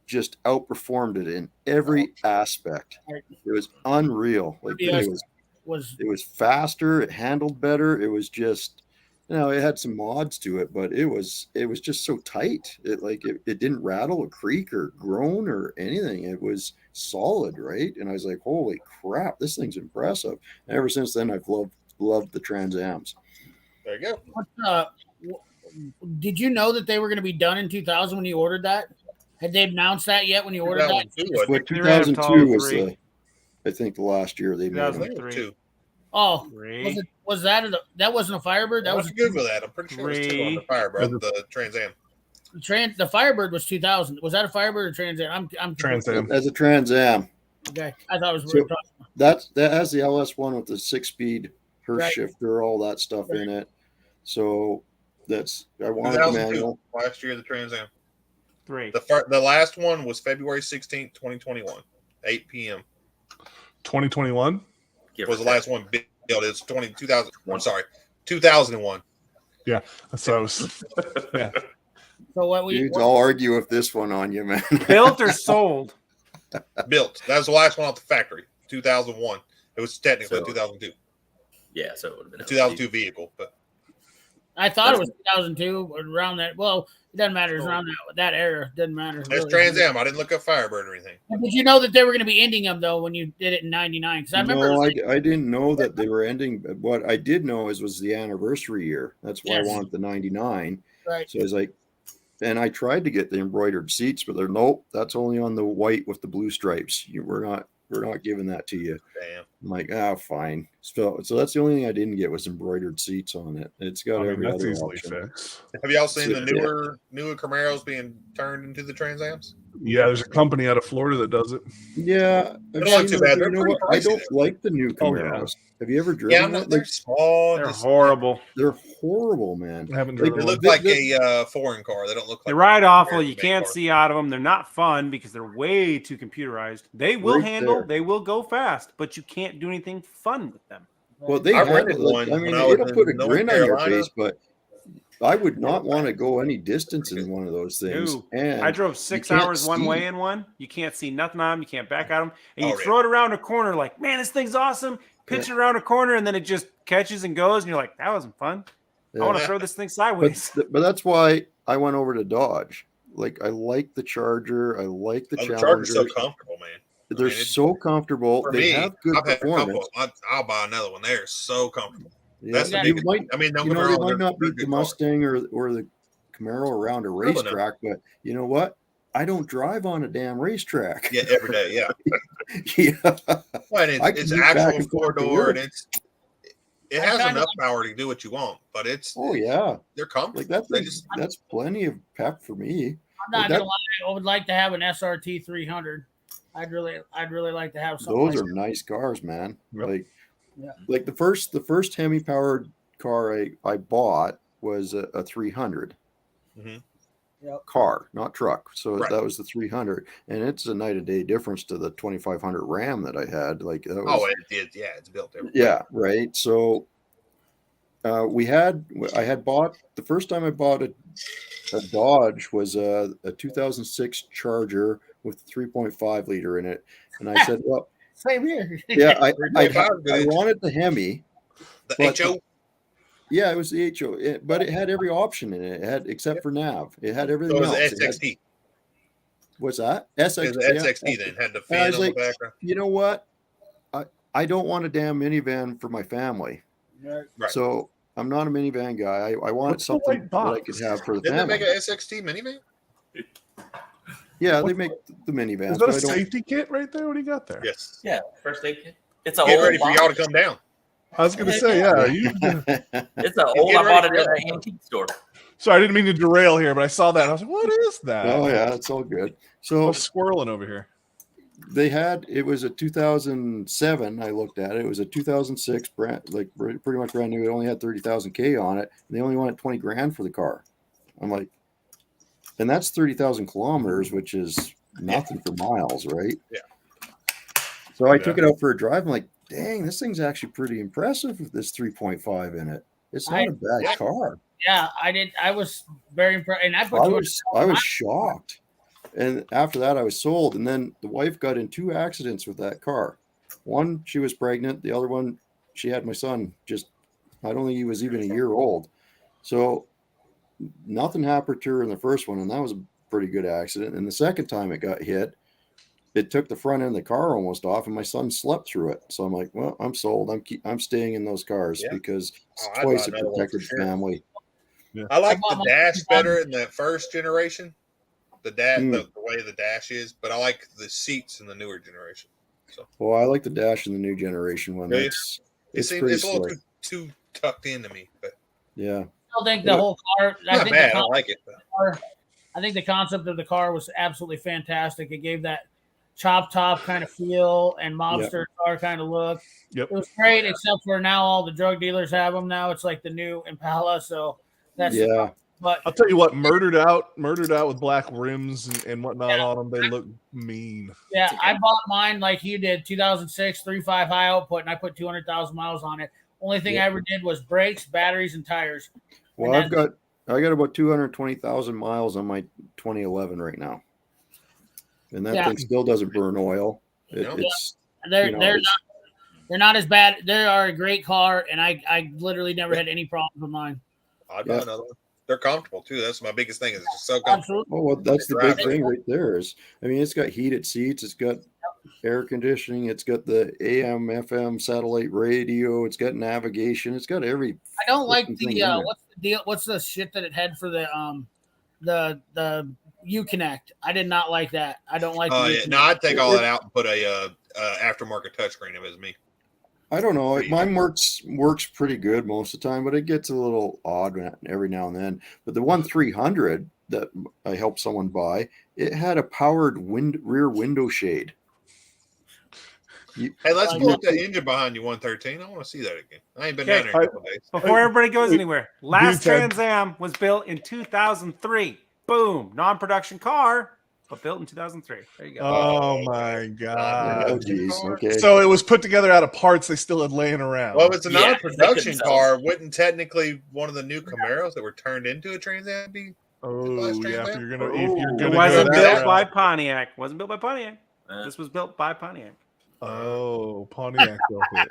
just outperformed it in every aspect. It was unreal. Like it was faster, it handled better. It was just, it had some mods to it, but it was just so tight. It didn't rattle or creak or groan or anything. It was solid, right? And I was like, holy crap, this thing's impressive. And ever since then, I've loved the Trans Ams. There you go. Did you know that they were going to be done in 2000 when you ordered that? Had they announced that yet when you ordered that? Well, 2002 was I think the last year they made them. Oh, was that that wasn't a Firebird? That was Google that. I'm pretty sure it was 2 on the Firebird, the Trans Am. The Firebird was 2000. Was that a Firebird or Trans Am? I'm Trans Am. As a Trans Am. Okay, I thought it was. So that has the LS1 with the 6-speed Hurst shifter, all that stuff in it. So I wanted the manual. Last year, the Trans Am. 3. The last one was February 16th, 2021, 8 p.m. 2021 was the last one built. It's 2000. I'm sorry, 2001. Yeah, so yeah. So I'll argue with this one on you, man. Built or sold? Built. That was the last one off the factory. 2001. It was technically 2002. Yeah, so it would have been a 2002 vehicle, but I thought it was 2002 around that. Well, it doesn't matter. It's around that era. It doesn't matter. It's really. Trans Am. I didn't look up Firebird or anything. Did you know that they were going to be ending them though when you did it in '99? Because I remember. No, I didn't know that they were ending. What I did know was the anniversary year. That's why I wanted the '99. Right. So I was like, and I tried to get the embroidered seats, but they're nope. That's only on the white with the blue stripes. We're not giving that to you. Damn. I'm like, fine. So that's the only thing I didn't get was embroidered seats on it. It's got every other option. Have y'all seen the newer Camaros being turned into the Trans Ams? Yeah, there's a company out of Florida that does it. Yeah, they don't look too bad. You know what? I don't like the new Camaros. Have you ever driven one? They're small. They're horrible. They're horrible, man. I haven't driven They look like a foreign car. They don't look like they ride awful. You can't see out of them. They're not fun because they're way too computerized. They will handle. They will go fast, but you can't do anything fun with them. Well, they rented one. I mean, it'll put a grin on your face, but I would not want to go any distance in one of those things. And I drove 6 hours one way in one. You can't see nothing on them. You can't back at them. And you throw it around a corner like, man, this thing's awesome. Pitch it around a corner, and then it just catches and goes. And you're like, that wasn't fun. I want to throw this thing sideways. But that's why I went over to Dodge. Like, I like the Charger. I like the Challenger. The Charger's so comfortable, man. They're so comfortable. They have good performance. I'll buy another one. They're so comfortable. Yeah, they might not beat the Mustang or the Camaro around a racetrack, but you know what? I don't drive on a damn racetrack. Yeah, every day. Yeah. Yeah. Well, it's actual 4-door, and it has enough power to do what you want, but it's they're comfortable. Like that's plenty of pep for me. I'm not gonna lie. I would like to have an SRT 300. I'd really like to have something. Those are nice cars, man. Yep. Like the first Hemi powered car I bought was a 300 car, not truck. So that was the 300, and it's a night and day difference to the 2500 Ram that I had. Like that was, it did. Yeah, it's built different. Yeah, right. So I had bought the first time I bought a Dodge was a 2006 Charger with 3.5 liter in it, and I said, well. Same here. Yeah, I wanted the Hemi. The HO? Yeah, it was the HO, but it had every option in it. It had except for nav. It had everything else. It was the SXT. What's that? SXT. The SXT then had the fan on the background. You know what? I don't want a damn minivan for my family. Right. So I'm not a minivan guy. I wanted What's the something white that I box? could have for the Didn't they family. make a SXT minivan? Yeah, they make the minivans. Is that but a I don't. safety kit right there? What do you got there? Yes. Yeah, first aid kit. It's an Get old ready for y'all to box. come down. I was gonna say, yeah. It's an old. Get I bought it ready at for an antique store. Sorry, I didn't mean to derail here, but I saw that. And I was like, what is that? Oh yeah, it's all good. I So was squirreling over here. they had, it was a 2007. I looked at it. It was a 2006 brand, like pretty much brand new. It only had 30,000 K on it, and they only wanted 20 grand for the car. I'm like, and that's 30,000 kilometers, which is nothing for miles, right? Yeah. So I took it out for a drive. I'm like, dang, this thing's actually pretty impressive with this 3.5 in it. It's not a bad car. Yeah, I did. I was very impressed, and I put I was shocked. And after that, I was sold. And then the wife got in 2 accidents with that car. One, she was pregnant. The other one, she had my son. I don't think he was even a year old. So nothing happened to her in the first one, and that was a pretty good accident. And the second time it got hit, it took the front end of the car almost off, and my son slept through it. So I'm like, well, I'm sold. I'm staying in those cars because it's twice a protected family. Yeah. I like the dash better in the first generation. The dash, the way the dash is, but I like the seats in the newer generation. So, well, I like the dash in the new generation one. It's a little too tucked into me, but yeah. I still think the whole car. Not bad. I like it. I think the concept of the car was absolutely fantastic. It gave that chop top kind of feel and mobster car kind of look. Yep. It was great, except for now all the drug dealers have them. Now it's like the new Impala. So that's But I'll tell you what, murdered out with black rims and whatnot on them. They look mean. Yeah, I bought mine like you did, 2006 3.5 high output, and I put 200,000 miles on it. Only thing I ever did was brakes, batteries, and tires. Well, I got about 220,000 miles on my 2011 right now, and that thing still doesn't burn oil. They're not as bad. They are a great car, and I literally never had any problems with mine. I'd buy another one. They're comfortable too. That's my biggest thing. Is it's just so comfortable. Oh, well, that's the big thing right there. It's got heated seats. It's got air conditioning. It's got the AM, FM, satellite radio. It's got navigation. It's got every. I don't like the what's the deal? What's the shit that it had for the Uconnect? I did not like that. I don't like. Oh yeah, no, I'd take all that out and put a aftermarket touchscreen if it was me. I don't know. Mine works pretty good most of the time, but it gets a little odd every now and then. But the 1300 that I helped someone buy, it had a powered rear window shade. Hey, let's pull up that engine behind you, 113. I want to see that again. I ain't been down there in a couple days. Before everybody goes anywhere, last Trans Am was built in 2003. Boom, non-production car. But built in 2003. There you go. Oh my god! Oh geez. Okay. So it was put together out of parts they still had laying around. Well, if it's a non-production car, wouldn't technically one of the new Camaros that were turned into a Trans Am be? If you're gonna it wasn't built by Pontiac. Wasn't built by Pontiac. This was built by Pontiac. Oh, Pontiac built it.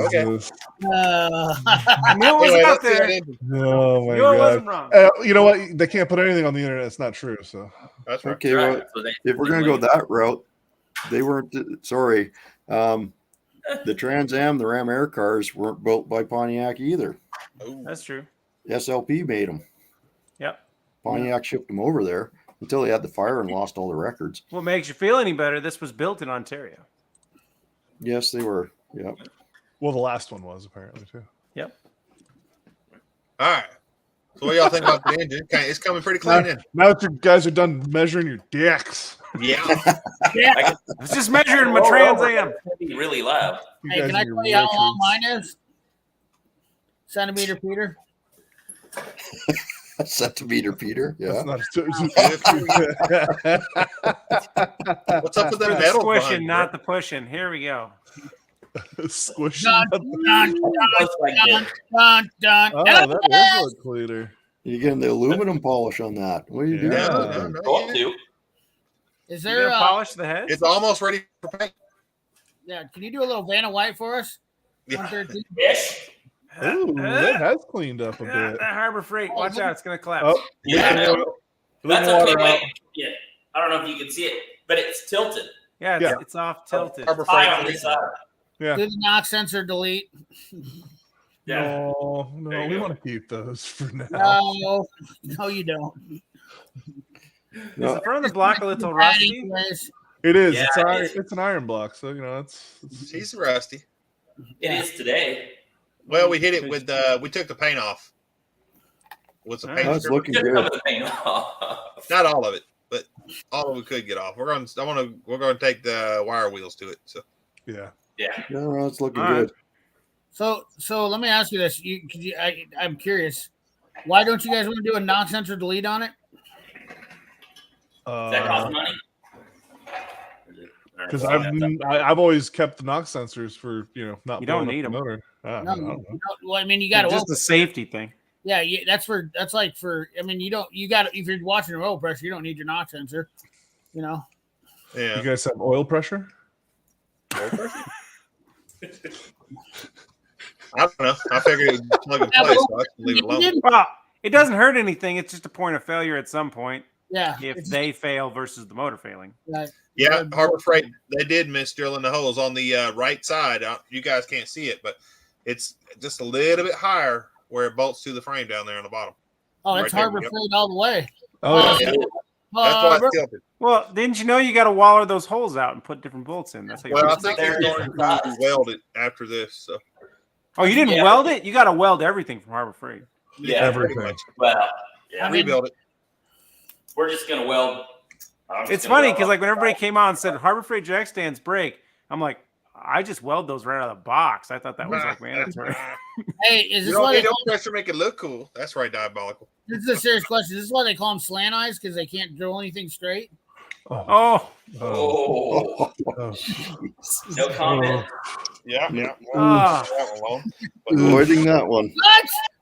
Jesus. I knew it was out there. Oh my god! Wasn't wrong. You know what? They can't put anything on the internet that's not true. So that's right. Okay, well, if we're gonna go that route, they weren't. Sorry, the Trans Am, the Ram Air cars weren't built by Pontiac either. That's true. SLP made them. Yep. Pontiac shipped them over there until they had the fire and lost all the records. What makes you feel any better? This was built in Ontario. Yes, they were. Yep. Well, the last one was apparently too. Yep. All right. So what y'all think about the engine? It's coming pretty clean in. Now that you guys are done measuring your dicks. Yeah. I was just measuring my Trans Am. Really loud. Hey, can I tell you how long mine is? Centimeter, Peter. Centimeter, Peter. Yeah. What's up with that metal? Squishing, not the pushing. Here we go. Squishing. Dun. Oh, that is look cleaner. You're getting the aluminum polish on that. What are you doing? No. Is there polish the head? It's almost ready for paint. Yeah. Can you do a little Vanna White for us? 113. Ooh, that has cleaned up a bit. That Harbor Freight. Watch out, it's going to collapse. Oh, Yeah. That's okay. water out. Yeah. I don't know if you can see it, but it's tilted. Yeah, it's off tilted. High on this side. Yeah. Do the knock sensor delete. Yeah. No, There you we go. want to keep those for now. No, you don't. Is the front of the block a little rusty? Anyways. It is. Yeah, It's an iron block, so it's He's rusty. It is today. Well, we hit it with we took the paint off. With the paint That's stripper. looking Just some good. of the paint off. Not all of it, but all of it could get off. We're gonna take the wire wheels to it. So yeah. Yeah. No, it's looking All right. good. So let me ask you this. I'm curious. Why don't you guys want to do a knock sensor delete on it? Does that cost money? Because I've always kept the knock sensors for not You don't blowing up need the 'em. motor. I don't know. Well, I mean, you got to. Just a safety thing. Yeah, that's like for. I mean, you got if you're watching oil pressure, you don't need your knock sensor. yeah. You guys have oil pressure? I don't know. I figured it would plug and play, so I can leave it alone. Well, it doesn't hurt anything. It's just a point of failure at some point. Yeah. If they fail versus the motor failing. Right. Yeah, Harbor Freight, they did miss drilling the holes on the right side. You guys can't see it, but it's just a little bit higher where it bolts to the frame down there on the bottom. Oh, it's Right there, Harbor yep. Freight all the way. Oh, Yeah. That's why it's tilted. Well, didn't you know you got to waller those holes out and put different bolts in? That's how you Well, I fix it. think They're they're going different to size. weld it after this. So Oh, you didn't Yeah. weld it? You got to weld everything from Harbor Freight. Yeah. pretty Everything. much. Well, yeah. I mean- Rebuild it. We're just gonna weld. I'm just It's gonna funny weld because up like when the everybody side. came on and said Harbor Freight jack stands break, I'm like, I just weld those right out of the box. I thought that was like mandatory. Hey, is You this don't why need they no call, pressure to make it look cool. That's right, diabolical. this is a serious question? Is this why they call them slant eyes because they can't drill anything straight? Oh, Oh, Oh. no comment. Yeah, yeah. Ah. That one alone. Avoiding that one.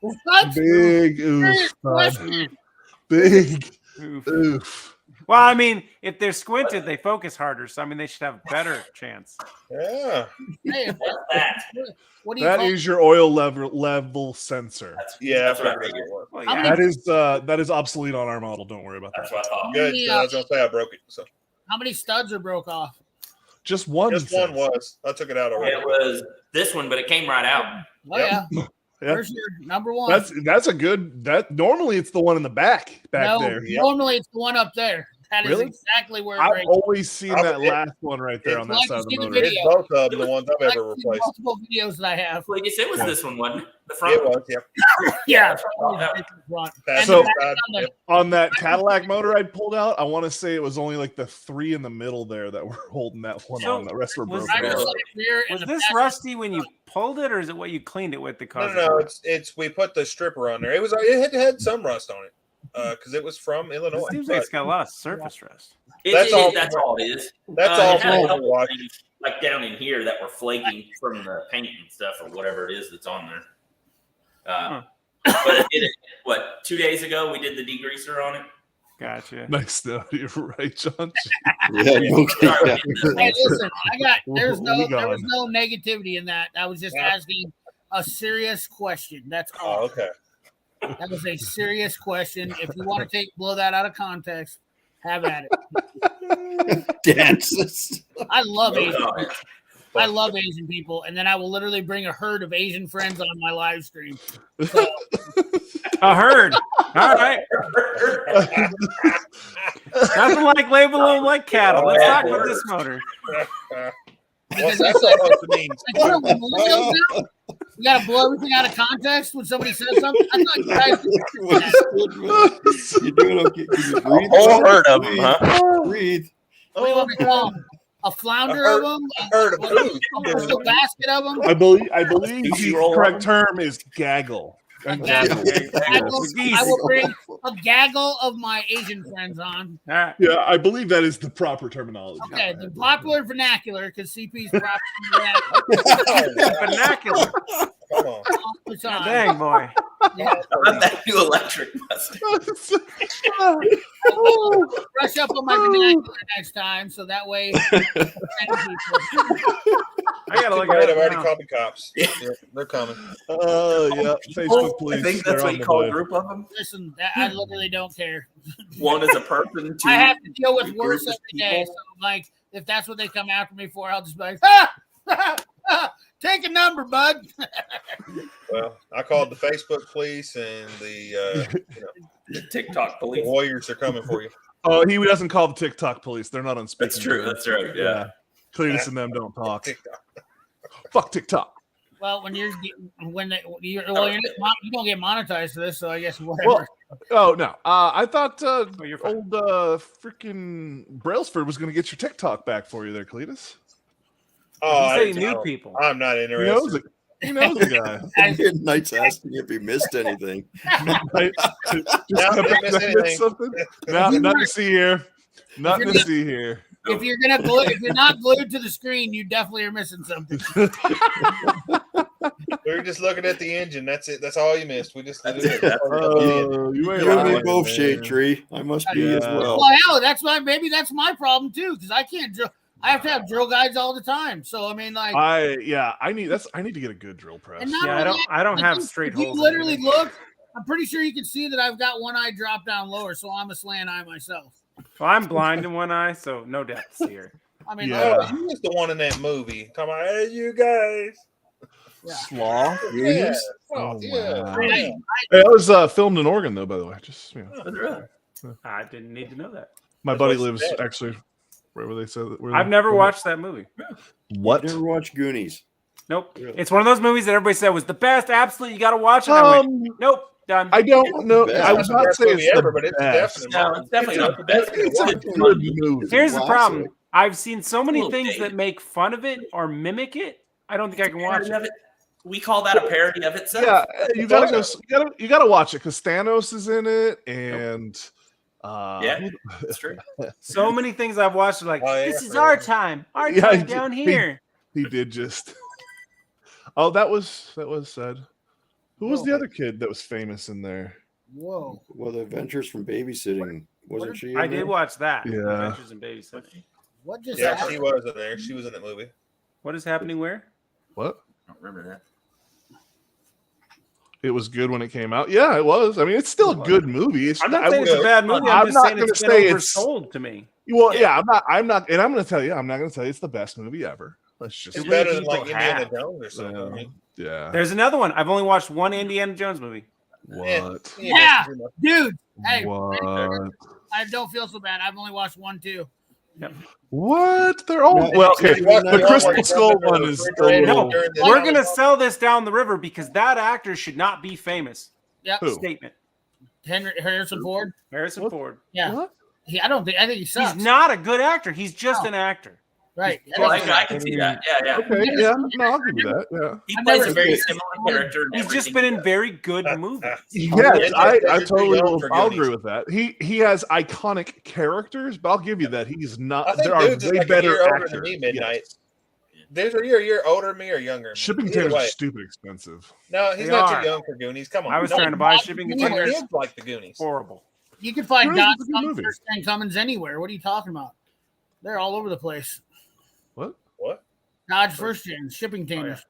What? Big oof, Serious bud. question. Big oof. oof. Well, I mean, if they're squinted, they focus harder. So I mean, they should have a better chance. Yeah. Hey, What's that? what do you That call is your oil level sensor. Yeah, That's what I figured figured. it was. Well, How yeah. many- That is obsolete on our model. Don't worry about That's that. what I thought. Good. 'Cause I was gonna say I broke it. So How many studs are broke off? Just one. just one was. I took it out already. It was this one, but it came right out. Oh Yep. yeah. Yeah. There's your number one. That's a good. That normally it's the one in the back no, there. Yep. normally it's the one up there. That is Really? exactly where it I've breaks. always seen Oh, that it- last one right there it- on that Like side of the you see the motor. video. It's both of them, the ones I've Like ever the replaced. multiple videos that I have. Well, I guess it was this one, wasn't it? The It front. was, yep. Yeah. Yeah. Front. Pass And it the So- back side, on the- yep. On that Cadillac motor I pulled out, I want to say it was only like the three in the middle there that were holding that one So, on. The rest were was broken. driver's there- side rear and Was the this passenger- rusty when you pulled it, or is it what you cleaned it with? Because No, it's we put the stripper on there. It had some rust on it because it was from It Illinois. seems like but it's got a lot of surface rust. That's all- That's all it is. That's It all had a for couple wash. things, like down in here that were flaking from the paint and stuff or whatever it is that's on there. But it did it. What 2 days ago we did the degreaser on it. Gotcha. Nice though. You're right, John. Yeah, okay. Yeah. Hey, listen, there's We no got there was him. no negativity in that. I was just Yeah. asking a serious question. That's Oh, all. okay. That was a serious question. If you want to blow that out of context, have at it. Dances. I love No Asian. comment. I love Asian people, and then I will literally bring a herd of Asian friends on my live stream. A herd. All right. Nothing like label them like cattle. Let's talk about this motor. What's that supposed to mean? Like, what are we moving those now? We got to blow everything out of context when somebody says something. I thought you guys did that. You doing okay? Can you breathe? whole herd of them, huh? Breathe. What do you want me to call them? A flounder A of them? herd of who? A basket of them? I believe the Sushi-roll correct term is gaggle. A gaggle. I will bring All a gaggle of my Asian friends on. right. Yeah, I believe that is the proper terminology. Okay, the popular vernacular, because CP's proper Vernacular. Come on. vernacular. Dang, boy. Yeah. How about that new electric Mustang? Brush up on my vernacular next time, so that way. I gotta look Right, at I've it already now. called the cops. Yeah, they're coming. Oh yeah, Facebook police. I think they're that's what on you the call way. a group of them. Listen, I literally don't care. One is a person. Two. I have to deal with a worse group every of day. people. So, like, if that's what they come after me for, I'll just be like, ah! Take a number, bud. Well, I called the Facebook police and the The TikTok police. Warriors are coming for you. Oh, he doesn't call the TikTok police. They're not on speaking. That's true. terms. That's right. Yeah. Cletus and them don't talk. TikTok. Fuck TikTok. Well, when you don't get monetized for this, so I guess whatever. Well, oh no, I thought you're fine. old freaking Brailsford was going to get your TikTok back for you there, Cletus. Oh, You say new people. I'm not He knows interested. it. He knows the guy. Knight's asking if he missed anything. Right? Just No, didn't miss anything. something. No, nothing to see here. Nothing to see here. If you're not glued to the screen, you definitely are missing something. We were just looking at the engine. That's it. That's all you missed. We just That's it. That's Oh, you ain't You and me lying, both, man. Shade Tree. I must be as Yeah. well. Well, hell, maybe that's my problem too, because I can't drill. I have to have drill guides all the time. So I mean, like, I need to get a good drill press. and not Yeah, only I don't that, have if straight you holes. literally look, I'm pretty sure you can see that I've got one eye drop down lower, so I'm a slant eye myself. Well, I'm blind in one eye, so no depths here. I mean, Yeah. Oh, he was the one in that movie. Talking about, hey, you guys. Slaw. Yeah. Oh, yeah. wow. I- Hey, that was filmed in Oregon, though. By the way, just I didn't need to know that. my That's buddy what she lives said. actually where they said that. I've never watched that movie. What? Never watched Goonies. Nope. Really? It's one of those movies that everybody said was the best. Absolutely, you got to watch it. I went, nope, done. I don't know. best. I would It's the not best say movie it's ever, the but it's best. definitely No, it's definitely not the best. It's a It's good fun. movie. Here's the Classic. problem. I've seen so many Little things Dave. that make fun of it or mimic it. I don't think I can watch Parody it. of it. We call that a parody of itself. Yeah, you gotta go. You gotta watch it because Thanos is in it, and Yeah, that's true. So many things I've watched are like, Oh, yeah. this is our time. Our Yeah, time he- down he- here. he did just. Oh, that was sad. Who was the other kid that was famous in there? whoa. Well, the Adventures from Babysitting, wasn't she? in I there? did watch that. Yeah. Adventures in Babysitting. What just Yeah, happened? she was in there. She was in that movie. What is happening where? What? I don't remember that. It was good when it came out. Yeah, it was. I mean, it's still a good movie. It's, I'm not I saying it's a would- bad movie. I'm I'm just not saying it's gonna been say it's- oversold to me. Well, Yeah. yeah, I'm not, and I'm going to tell you, I'm not going to tell you it's the best movie ever. Let's just, It's Too many better than like people Indiana have. Jones or something. I mean, yeah. There's another one. I've only watched one Indiana Jones movie. What? Yeah, dude. Hey, What? I don't feel so bad. I've only watched one too. What? They're all No, well. it's- Okay, it's- the it's- Crystal it's- Skull one is a little. We're gonna sell this down the river because that actor should not be famous. Yep. Who? Statement. Harrison Ford. Harrison What? Ford. Yeah. What? I think he sucks. He's not a good actor. He's just No. an actor. right. Well, I can see that. Yeah, yeah. Okay, yeah, no, I'll give you that. Yeah. He I've plays never a very seen- similar character. in He's just everything been he in does. very good movies. Yes, I totally young will. for I'll Goonies. agree with that. He has iconic characters, but I'll give you that he's not. I think There are dudes is way like a better year older actors. than me, Midnight. Yes. There's a year older than me or younger. than me. Shipping Either containers are way. stupid expensive. No, he's They not are. too young for Goonies. Come on. I was No, trying to buy shipping My my containers. kids like the Goonies. Horrible. You can find Goonies Dodge is a good movie. Cummins and Cummins anywhere. What are you talking about? They're all over the place. What? What? Dodge first gen shipping containers.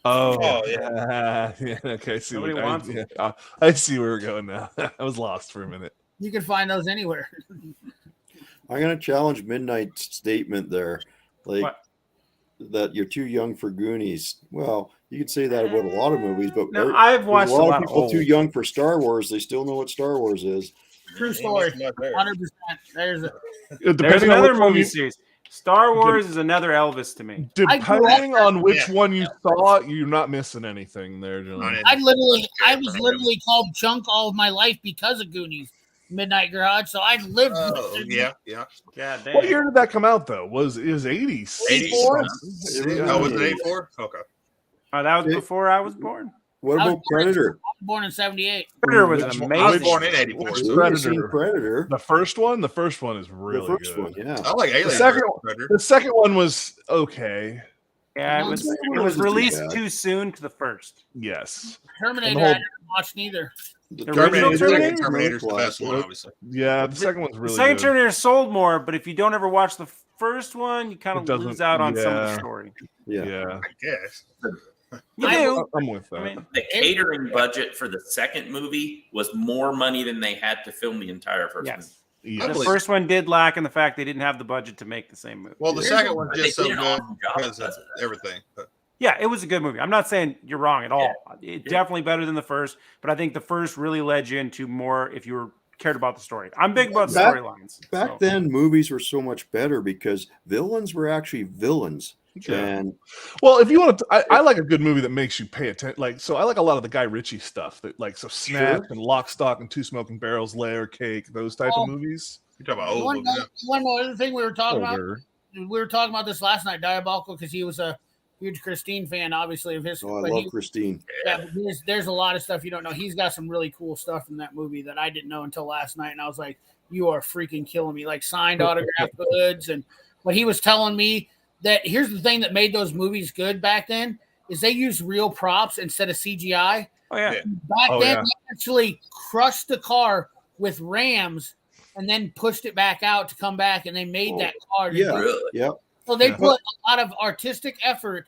Oh, yeah. yeah. Okay, I see. Nobody wants I see where we're going now. I was lost for a minute. You can find those anywhere. I'm going to challenge Midnight's statement there. Like, What? that you're too young for Goonies. Well, you could say that about a lot of movies, but No, there's I've watched a lot of of people old. too young for Star Wars. They still know what Star Wars is. True He story. must not there. 100%. There's a, There's Depending on another which one movie you- series. Star Wars is another Elvis to me. Depending on which Yeah. one you saw, you're not missing anything there, John. I I was literally called Chunk all of my life because of Goonies. Midnight Garage. So I lived. Oh, yeah, yeah. God damn. What year did that come out though? It was 80s? 84? Oh, was it 84? Okay. Oh, that was before I was born. What I was about Predator? born in 78. Predator was Which- amazing. I was born in 84. Which We've Predator? seen Predator. The first one? The first one is really the first good. one, yeah. I like Alien. second versus one- Predator. The second one was okay. Yeah, it was. It It was wasn't too released bad. too soon to the first. Yes. Terminator, And the whole- I never watched neither. The original Terminator's the best one, obviously. Yeah, the second one's The really second good. Terminator sold more, but if you don't ever watch the first one, you kind It of doesn't- lose out on some of the yeah. story. Yeah. Yeah, I guess. You I- do. I'm with that. I mean, The catering budget for the second movie was more money than they had to film the entire first movie. yes. Yeah. The believe first one did lack in the fact they didn't have the budget to make the same movie. Well, the They're second doing- one's they just so did an good awesome job because of because of that. everything. But Yeah, it was a good movie. I'm not saying you're wrong at all. Definitely better than the first, but I think the first really led you into more if you were cared about the story. I'm big about storylines. Back then, movies were so much better because villains were actually villains. Sure. And well, if you want to, I like a good movie that makes you pay attention. Like, so I like a lot of the Guy Ritchie stuff. That like, so Snatch and Lock, Stock, and Two Smoking Barrels, Layer Cake, those type of movies. You're talking about old movies. One other thing we were talking about. We were talking about this last night. Diabolical, because he was a huge Christine fan, obviously, of his. I love Christine. Yeah, but there's a lot of stuff you don't know. He's got some really cool stuff in that movie that I didn't know until last night, and I was like, "You are freaking killing me!" Like signed autograph goods, and what he was telling me that here's the thing that made those movies good back then is they used real props instead of CGI. Oh yeah. Back then, they actually crushed the car with rams and then pushed it back out to come back, and they made that car. Yeah. So they put a lot of artistic effort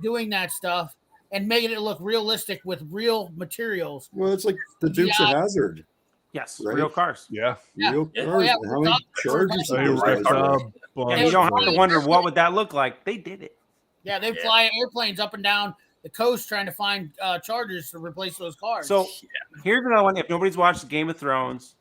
doing that stuff and making it look realistic with real materials. Well, it's like the Dukes of Hazzard. Yes, real cars. Yeah. Real cars. How many chargers and you don't have to wonder what would that look like. They did it. Yeah, they fly airplanes up and down the coast trying to find chargers to replace those cars. So here's another one. If nobody's watched Game of Thrones,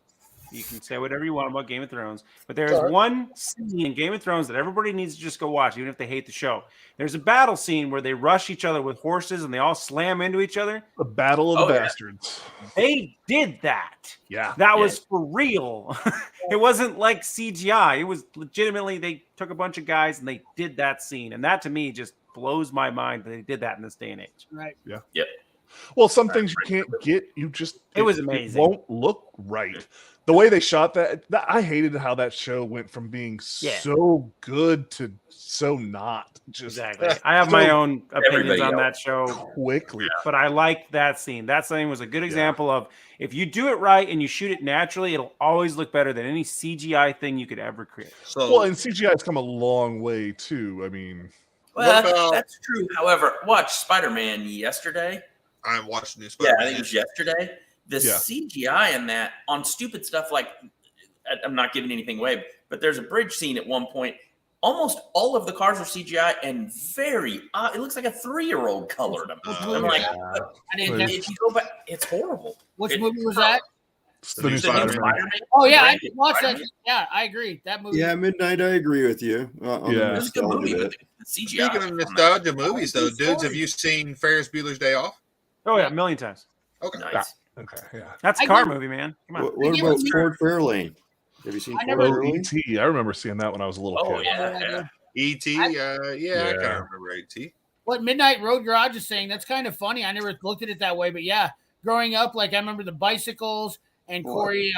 you can say whatever you want about Game of Thrones, but there's one scene in Game of Thrones that everybody needs to just go watch, even if they hate the show. There's a battle scene where they rush each other with horses and they all slam into each other. The Battle of the Bastards. They did that. Yeah. That was for real. It wasn't like CGI. It was legitimately, they took a bunch of guys and they did that scene. And that to me just blows my mind that they did that in this day and age. Right. Yeah. Yep. Well, some things you can't get. You just it was amazing. It won't look right. The way they shot that, I hated how that show went from being so good to so not. Just exactly. I have my own opinions on that show quickly, but I liked that scene. That scene was a good example of if you do it right and you shoot it naturally, it'll always look better than any CGI thing you could ever create. Well, and CGI has come a long way too. I mean, well, that's true. However, watch Spider-Man yesterday. I watched new Spider-Man. Yeah, I think it was yesterday. The CGI in that on stupid stuff like I'm not giving anything away, but there's a bridge scene at one point. Almost all of the cars are CGI and very. It looks like a 3-year-old colored them. I'm like, if you go back, it's horrible. Which movie was that? The new Spider-Man. Oh yeah, I watched that. Yeah, I agree. That movie. Yeah, Midnight. I agree with you. It's a good movie. But the CGI. Speaking of nostalgia movies, though, dudes, have you seen Ferris Bueller's Day Off? Oh yeah, a million times. Okay. Nice. Okay, yeah. That's a car movie, man. Come on. What about Ford Fairlane? Have you seen Ford Fairlane? E.T. I remember seeing that when I was a little kid. Yeah. E.T. I kind of remember E.T. What Midnight Road Garage is saying, that's kind of funny. I never looked at it that way, but yeah, growing up, like I remember the bicycles and Corey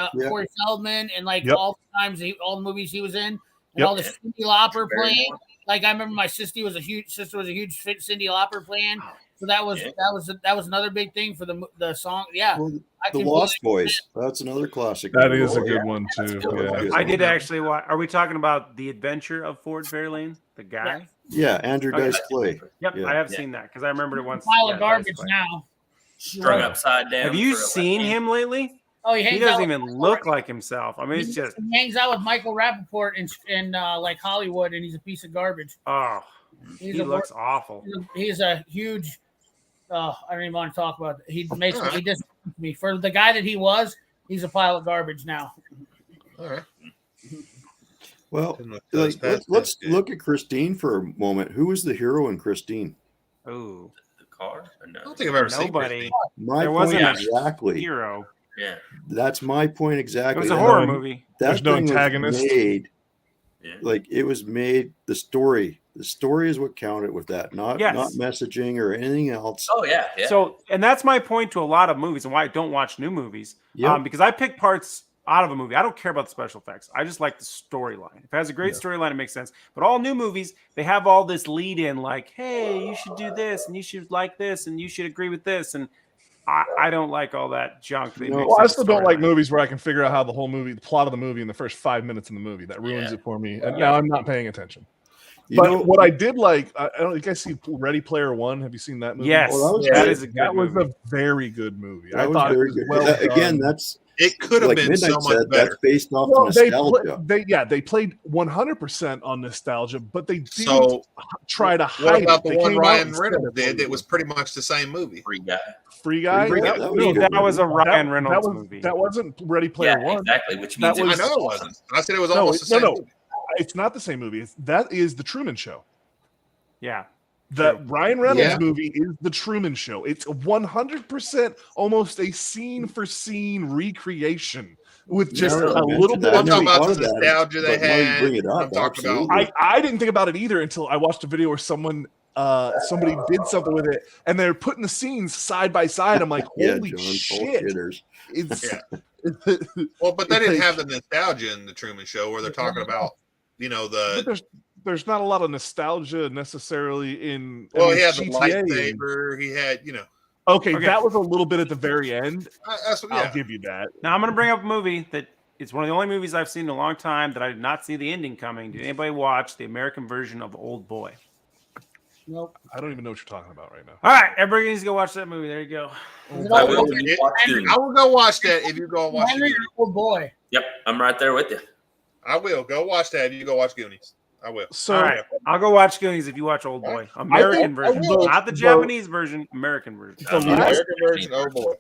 Feldman and like all the times, all the movies he was in, and all the Cyndi Lauper playing. Like I remember my sister was a huge Cyndi Lauper fan. So that was another big thing for the song. Yeah, well, the Lost Boys. That's another classic. That is a good one too. Yeah. I did actually watch. Are we talking about The Adventure of Ford Fairlane? The guy? Yeah, Andrew Dice Clay. Yep, I have seen that because I remembered it once. Pile of garbage now. Strung upside down. Have you seen him lately? Oh, he doesn't even look like himself. I mean, it's just he hangs out with Michael Rappaport in like Hollywood, and he's a piece of garbage. Oh, he looks awful. He's a huge. I don't even want to talk about it. He just me for the guy that he was. He's a pile of garbage now. All right. Well, let's look at Christine for a moment. Who was the hero in Christine? Oh, the car. I don't think I've ever seen nobody. My there point wasn't exactly. A hero. Yeah, that's my point exactly. It was a horror movie. There's no antagonist. Like it was made. The story is what counted with that, not messaging or anything else. Oh yeah. So, and that's my point to a lot of movies and why I don't watch new movies. Because I pick parts out of a movie. I don't care about the special effects. I just like the storyline. If it has a great storyline, it makes sense. But all new movies, they have all this lead in, like, hey, you should do this, and you should like this, and you should agree with this, and I don't like all that junk. I still don't like movies where I can figure out how the plot of the movie in the first 5 minutes in the movie. That ruins it for me. And now I'm not paying attention. But what I did like, I don't know, you guys see Ready Player One? Have you seen that movie? Yes, that was a very good movie. I thought it was well done. Again, that's It could have like been Midnight so much said, better. that's based off Well, the nostalgia. they played 100% on nostalgia, but they didn't So try to what hide about it. the They one came out Ryan and said Reynolds it did that was pretty much the same movie? Free guy. Free Guy. Free Guy, that was a good that was a movie. Ryan Reynolds movie. That wasn't Ready Player Yeah, One. exactly. Which That means was- I know it awesome. wasn't. I said it was No, almost the same no. movie. It's not the same movie. That is the Truman Show. Yeah. The True. Ryan Reynolds Yeah. movie is the Truman Show. It's 100% almost a scene for scene recreation with just Now that a you little mention bit that, I'm of I talking never about thought the of that, nostalgia they but now you had. bring it up, I'm talking about. absolutely. I didn't think about it either until I watched a video where somebody did something with it and they're putting the scenes side by side. I'm like, Yeah, holy John, shit. bullshitters. It's Well, but they didn't like- have the nostalgia in the Truman Show where they're talking about, but there's not a lot of nostalgia necessarily in Well, he had the GTA and- lightsaber. He had, Okay, Okay. that was a little bit at the very end. that's what. I'll Yeah, give you that. Now I'm going to bring up a movie that it's one of the only movies I've seen in a long time that I did not see the ending coming. Did anybody watch the American version of Old Boy? Nope. I don't even know what you're talking about right now. All right, everybody needs to go watch that movie. There you go. Is it I all will boy? when you watch Dune. I will go watch that if you go and watch Henry it. or old boy? Yep, I'm right there with you. I will go watch that if you go watch Goonies. I will. So All right, I'll go watch Goonies if you watch Old Boy. American I version, will. not the Japanese version. American version. The last- American version. Oh boy.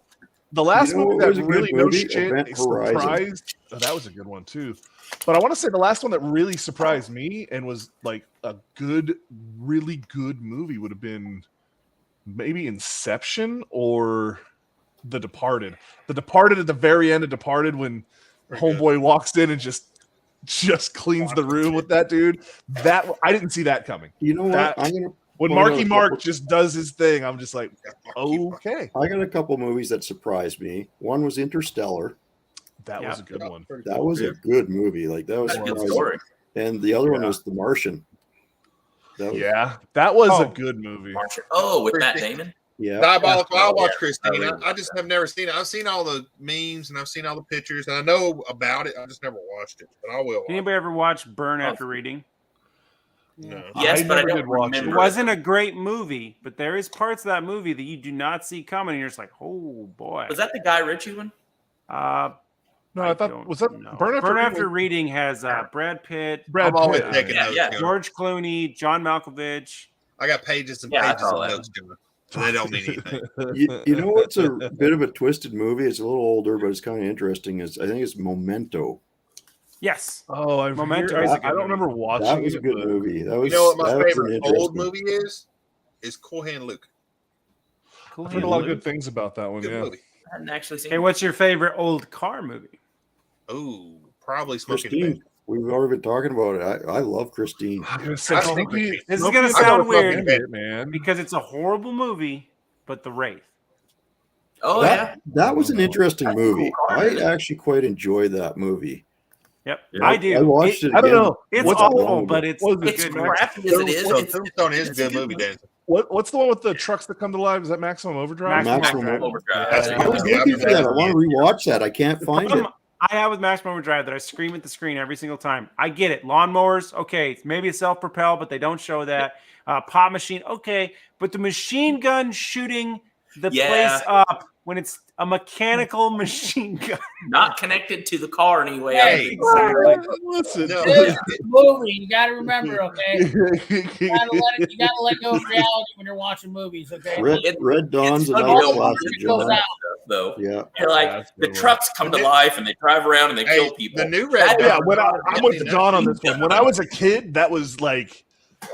the last You know movie what was that a good really no movie? shit Event Horizon. surprised. Oh, that was a good one too. But I want to say the last one that really surprised me and was like a good, really good movie would have been maybe Inception or The Departed. The Departed at the very end of Departed when Pretty good. Homeboy walks in and just cleans the room with that dude. That I didn't see that coming. You know what? That- I'm gonna. When Well, Marky no, Mark couple- just does his thing, I'm just like, okay, I got a couple movies that surprised me. One was Interstellar. that Yeah. was a good one. That was a good movie. Like that was That's a good surprising. story. And the other one Yeah. was The Martian. That was, Yeah, that was Oh. a good movie. Oh, with Matt Damon. yeah. Diabolical. I Yeah. watch Yeah. Christine. I just have never seen it. I've seen all the memes and I've seen all the pictures and I know about it. I just never watched it, but I will. Did Watch anybody ever watch Burn After Reading? it. No. Yes, but I never don't did watch It remember. wasn't a great movie, but there is parts of that movie that you do not see coming. And you're just like, oh boy. Was that the Guy Ritchie one? No, I thought don't was that know. Burn After Reading? Reading has Brad Pitt, Brad I'm always Pitt. taking Yeah, notes. yeah. John. George Clooney, John Malkovich. I got pages and Yeah, I pages saw of that. notes, John. So they don't mean anything. You know what's a bit of a twisted movie? It's a little older, but it's kind of interesting. I think it's Memento. Yes. Oh, I Memento remember. is a I good don't movie. remember watching That was it. a good but movie. That was. You know what my that was an favorite old interesting- movie is Cool Hand Luke. Cool. I've heard a lot of good things about that one. Good Yeah, movie. I hadn't actually seen Hey, it. what's your favorite old car movie? Ooh, probably Smoking Christine. Baby. We've already been talking about it. I love Christine. I'm gonna say I Smokey- think This is Smokey- gonna I sound gotta weird. fucking admit, man. Because it's a horrible movie, but The Wraith. Oh yeah. That was an interesting That's a cool movie. car, I isn't it? actually quite enjoyed that movie. Yep, Yeah. I do. I watched it. I don't again. know. It's What's awful, long but ago. it's What was a It's good movie. crappy as it is. So It's Tombstone is a it's a good good movie, movie. Dan. What's the one with the trucks that come to life? Is that Maximum Overdrive? Maximum Maximum Overdrive. Overdrive. That's I a good was movie. looking for that. I want to rewatch that. I can't The find it. problem I have with Maximum Overdrive that I scream at the screen every single time. I get it. Lawnmowers, okay. It's maybe self-propelled, but they don't show that. Pop machine, okay. But the machine gun shooting the Yeah. place up when it's a mechanical machine gun. Not connected to the car anyway. Hey. Exactly. Listen, No. This movie, you got to remember, okay? You gotta let go of reality when you're watching movies, okay? Red Dawn's It's funny another though, classic, it goes John. out. though. Yeah. You're like That's a the good one. trucks come to life and they drive around and they Hey, kill people. the new Red That- yeah, Dawn. I'm with John on this one. When I was a kid, that was like,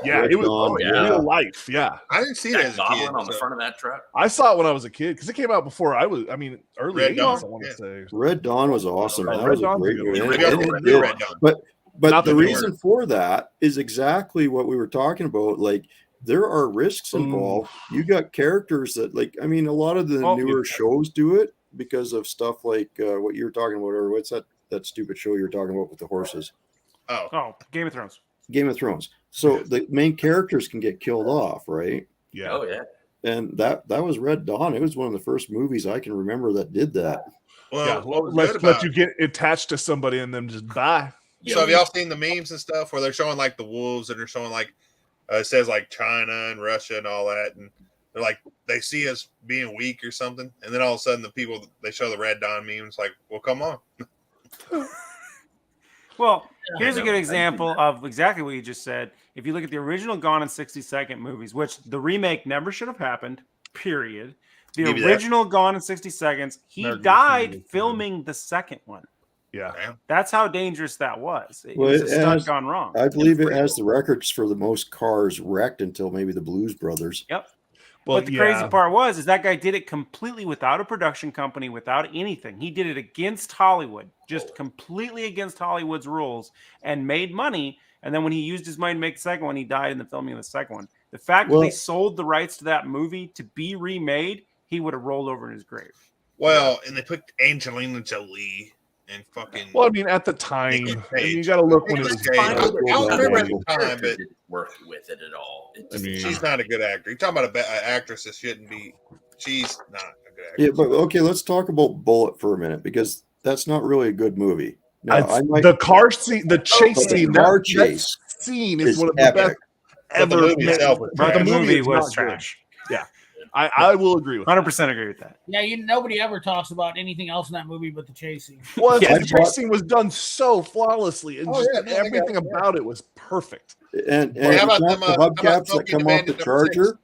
yeah, Red it was Dawn, yeah. real life. Yeah, I didn't see that that as a goblin kid. on the so- front of that truck. I saw it when I was a kid because it came out before I was. I mean, early Red 80s, Dawn, I want to say. Red Dawn was awesome. Red That was a Dawn's a great good movie. one. And Maybe I'll it go did. Red Dawn. But Not the the newer. reason for that is exactly what we were talking about. Like there are risks involved. You got characters that, like, I mean, a lot of the Oh, newer shows do it because of stuff like what you're talking about, or what's that stupid show you're talking about with the horses? Oh, Oh, Game of Thrones. Game of Thrones. So the main characters can get killed off, right? Yeah, Oh yeah. And that was Red Dawn. It was one of the first movies I can remember that did that. well, yeah. what was Let good about you get attached to somebody and then just die. So have y'all seen the memes and stuff where they're showing like the wolves and they're showing like it says like China and Russia and all that, and They're like, they see us being weak or something, and then all of a sudden the people, they show the Red Dawn memes like, well, come on. Well, here's a good example of exactly what you just said. If you look at the original Gone in 60-second movies, which the remake never should have happened, period. The Maybe original Gone in 60 Seconds, he Never died seen it. filming the second one. Yeah. That's how dangerous that was. It Well, was a it stunt has- gone wrong. I believe it has the records for the most cars wrecked until maybe the Blues Brothers. Yep. Well, But the crazy part is that guy did it completely without a production company, without anything. He did it against Hollywood, just completely against Hollywood's rules, and made money. And then when he used his money to make the second one, he died in the filming of the second one. The fact that they sold the rights to that movie to be remade, he would have rolled over in his grave. Well, and they put Angelina Jolie and fucking. Well, I mean, at the time, you got to look when it was. I don't remember at the time, but didn't work with it at all. It I just- mean, she's not a good actor. You're talking about an actress that shouldn't be. She's not a good actor. Yeah, but okay, let's talk about Bullet for a minute because that's not really a good movie. Now, the car scene, the chase but the scene, car that chase scene is is one of the epic. best But the ever movie made. itself was But the movie is was not good. trash. Yeah, I will agree with that. 100% agree with that. Yeah, nobody ever talks about anything else in that movie but the chase scene. Well, Yeah, the chase scene was done so flawlessly, and Oh, just yeah, no, they everything got it, about it was perfect. And Well, how about the them, how about hubcaps that Smoking come the off the Bandit number 6? Charger,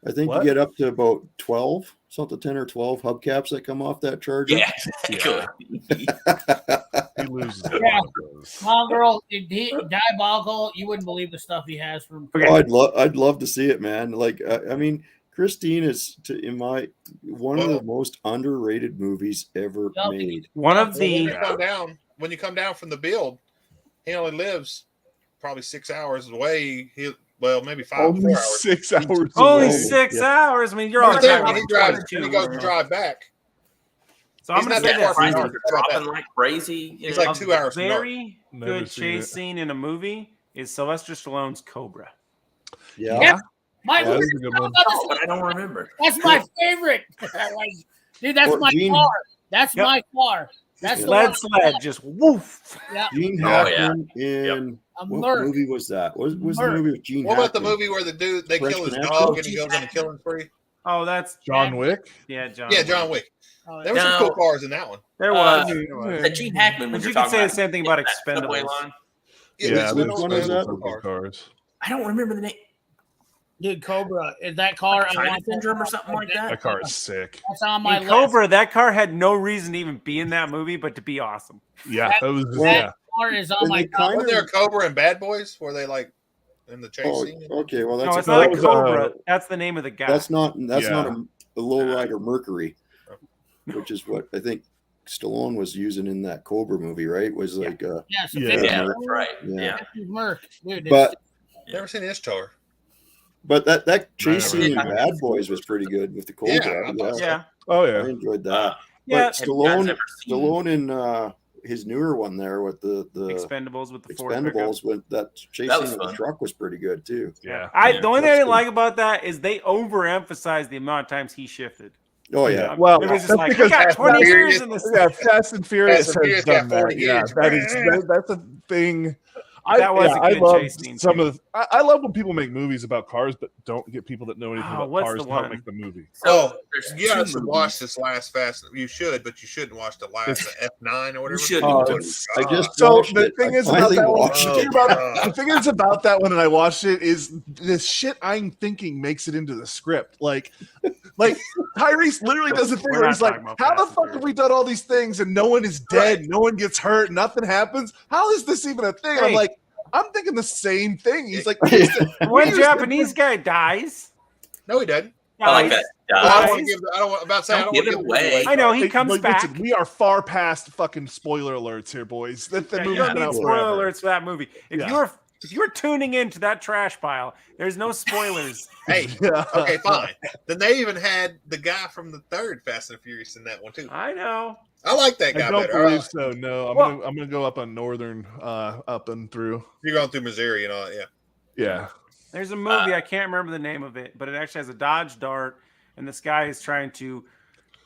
I think What? you get up to about 12, something 10 or 12 hubcaps that come off that Charger. Yeah, exactly. He loses. Yeah. Small girl, diabolical. You wouldn't believe the stuff he has from. Okay. Oh, I'd love to see it, man. Like, I mean, Christine is, in my one of the most underrated movies ever Yep. made. One of Well, the when you come down from the build, he only lives probably 6 hours away. Maybe 4 Only hours. 6 hours. only away. 6 Yeah. hours. I mean, you're on But the then when he drives, too. when he goes to drive back, So I'm he's going to not say that that far from Prices New are York. dropping like crazy. He's like 2 hours from New York. very Never good seen chase it. scene in a movie is Sylvester Stallone's Cobra. Yeah. Yeah. My That is a good one. Oh, but I don't remember. That's my favorite. Dude, that's Or my Gene- car. That's Yep. my car. That's the Lead one. sled, just woof. Yeah, Gene Oh, yeah. Hackman in a what Merc. movie was that? Was the Merc. movie with Gene What about the Hackman? movie where the dude they French kill his Connection? dog and he goes on a killing spree? Oh, that's John Wick. yeah, John. Yeah, John Wick. Oh, There were some No. cool cars in that one. There Uh, was. The Gene Hackman. When But you're you could talking say the about same thing about that subway Expendables. line. Yeah, Which there's one is that? some good cars. I don't remember the name. Dude, Cobra. Is that car? I China want that Syndrome or car. something like that. That car is sick. That's on my In list. Cobra, that car had no reason to even be in that movie, but to be awesome. Yeah, that was. That Yeah, car is on And my they top. kind Wasn't there a Cobra and Bad Boys where they like in the chase Oh, scene? okay. Well, No, that's it's a- not that a was, Cobra. That's the name of the guy. that's not a lowrider Mercury, Oh. which is what I think Stallone was using in that Cobra movie, right? Was like, Yeah, so Yeah. Yeah, that's right. Yeah. Yeah. Merc. Dude, but Never seen his car. that chase Never scene in seen it. Bad Boys was pretty good with the Cobra. Yeah, I thought so. yeah. Oh I yeah. enjoyed that. Yeah. But Have you guys Stallone ever seen- Stallone in his newer one there with the Expendables with the Ford pickup. Expendables with that chase That scene was with the fun. truck was pretty good too. Yeah. Yeah, The only thing I that's didn't good. like about that is they overemphasized the amount of times he shifted. Oh yeah. Well, it was just that's like, because I got Fast 20 and years Furious- in this. Yeah, Fast and Furious Fast and has Furious got done that. 40 Yeah, years. that's a thing. That was a I good love chase scene, some too. of. I love when people make movies about cars, but don't get people that know anything Oh, about what's cars the to help one? make the movie. So there's You guys two should movies. watch this last Fast. You should, but you shouldn't watch the last F9 or whatever. You should. Oh, It's- I just So watched the it. thing I is about finally that one, watched the it. thing about- the thing is about that one, and I watched it, is the shit I'm thinking makes it into the script. Like Tyrese literally does a thing We're where not he's like, talking about "How the Fast and fuck have we done all these things and no one is dead, Right. no one gets hurt, nothing happens? How is this even a thing?" Hey. I'm like, I'm thinking the same thing. He's like, One Japanese guy dies. No, he doesn't. I like Dies. that. I don't Dies. want to give. I don't want about to say. I don't Don't want to give give it away. I know he Hey, comes like, back. listen, we are far past fucking spoiler alerts here, boys. The Yeah, you movie's don't been need out spoiler forever. alerts for that movie. If Yeah. you're tuning into that trash pile, there's no spoilers. Hey, Yeah. okay, fine. Then they even had the guy from the third Fast and Furious in that one too. I know. I like that I guy don't better. believe so. No, I'm Well- gonna go up on northern, up and through. You're going through Missouri and all that. Yeah. Yeah. There's a movie, I can't remember the name of it, but it actually has a Dodge Dart, and this guy is trying to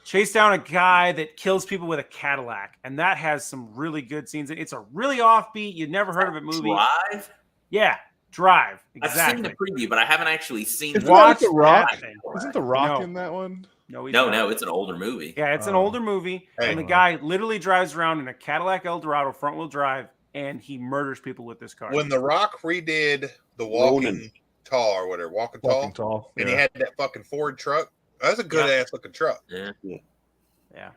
chase down a guy that kills people with a Cadillac, and that has some really good scenes. It's a really offbeat, you'd never heard of it movie. Drive. Yeah, Drive. I've seen the preview, but I haven't actually seen. Isn't the that The Rock? that thing. Isn't The Rock No. in that one? No, No, it's an older movie. Yeah, it's an older movie, Hey. and the guy literally drives around in a Cadillac Eldorado front-wheel drive, and he murders people with this car. When The Rock redid the Walking Ronin. Tall or whatever, Walking Walking Tall, Tall. and he Yeah. had that fucking Ford truck. That was a good ass looking truck. Yeah. Yeah.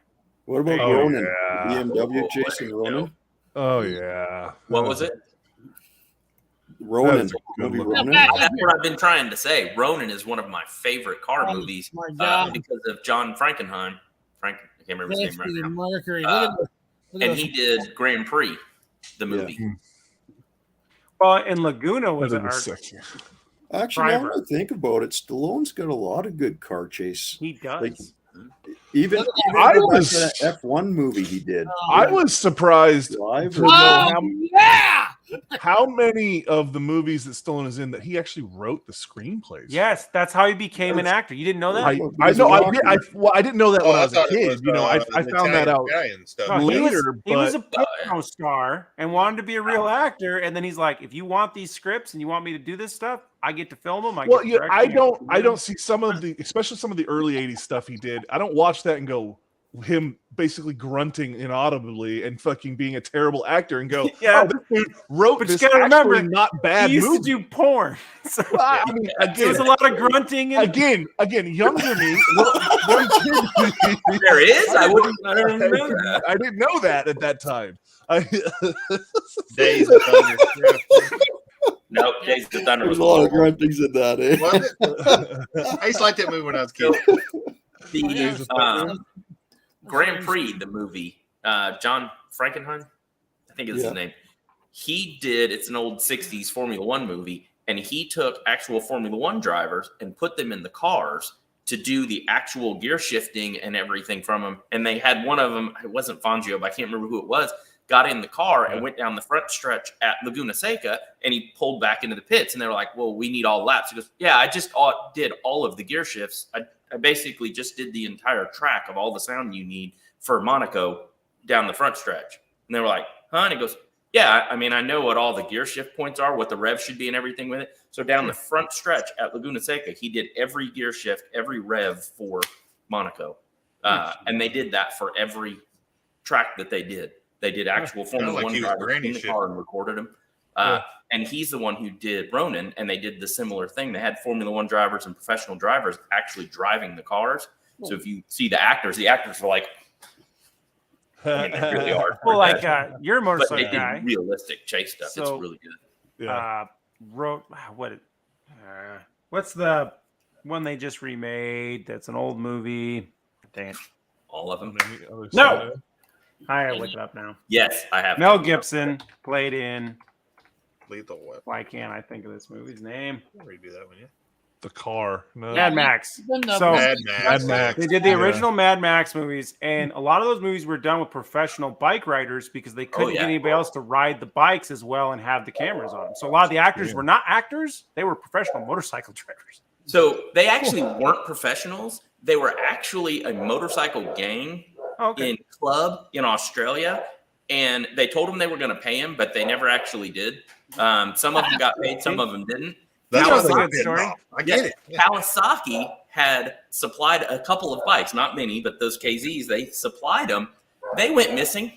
What about Oh, Ronin? yeah. BMW Oh, chasing Ronin? Oh yeah. What was it? Ronin. That's a good Movie look. Ronin? That's what I've been trying to say. Ronin is one of my favorite car movies my God. because of John Frankenheim. I can't remember his name right now. Mercury. And he did Grand Prix, the movie. Well, and Laguna was That an was art. sexy. Actually, now Driver. that I think about it, Stallone's got a lot of good car chase. He does. Like, even I go back was- to that F1 movie he did. I was surprised Live to or- know Oh, yeah. how many of the movies that Stallone is in that he actually wrote the screenplays. Yes, that's how he became an actor. You didn't know that? I He's a know. rocker. I didn't know that when I was a thought it kid. was, You know, I found that out Italian stuff. No, he was, later. he was a But porno star and wanted to be a real actor, and then he's like, "If you want these scripts and you want me to do this stuff, I get to film them." well, get to yeah, direct I them. don't see some of the, especially some of the early '80s stuff he did. I don't watch that and go him basically grunting inaudibly and fucking being a terrible actor and go, Yeah. "Oh, this dude wrote But you this gotta actually remember, not bad He used movie." to do porn, so Well, I mean, there was a lot of grunting and again, younger me. One kid, There is? I don't even know that. I didn't know that at that time. Days of Thunder. Nope, Days of Thunder There's was a lot of horrible. gruntings in that, eh? Was it? I used to like that movie when I was a kid. The Grand Prix, the movie, John Frankenheim, I think is Yeah. his name. He did, it's an old 60s Formula One movie, and he took actual Formula One drivers and put them in the cars to do the actual gear shifting and everything from them. And they had one of them, it wasn't Fangio, but I can't remember who it was, got in the car and went down the front stretch at Laguna Seca, and he pulled back into the pits. And they were like, well, we need all laps. He goes, yeah, I just did all of the gear shifts. I basically just did the entire track of all the sound you need for Monaco down the front stretch. And they were like, huh? And he goes, yeah, I mean, I know what all the gear shift points are, what the rev should be and everything with it. So down the front stretch at Laguna Seca, he did every gear shift, every rev for Monaco. And they did that for every track that they did. They did actual Formula like One he was drivers granny in the shit. car and recorded them. And he's the one who did Ronin, and they did the similar thing. They had Formula One drivers and professional drivers actually driving the cars. So if you see the actors were like, I mean, they really are. well, like you're a But motorcycle they did guy. realistic chase stuff. So- it's really good. Yeah. What's the one they just remade? That's an old movie. Dang it! All of them. No! I gotta look it up now. Yes, I have. Mel Gibson played in. Lethal Weapon. Why can't I think of this movie's name? I'll redo that one, yeah. The car. No. Mad Max. Been the- So Mad Max. they did the Yeah. original Mad Max movies, and a lot of those movies were done with professional bike riders because they couldn't yeah. get anybody else to ride the bikes as well and have the cameras on them. So a lot of the actors were not actors; they were professional motorcycle drivers. So they actually weren't professionals. They were actually a motorcycle gang Okay. in club in Australia, and they told them they were going to pay him, but they never actually did. Some of them got paid, some of them didn't. That's That was what a I'm good getting story. off. I get it. Yeah. Kawasaki had supplied a couple of bikes, not many, but those KZs, they supplied them. They went missing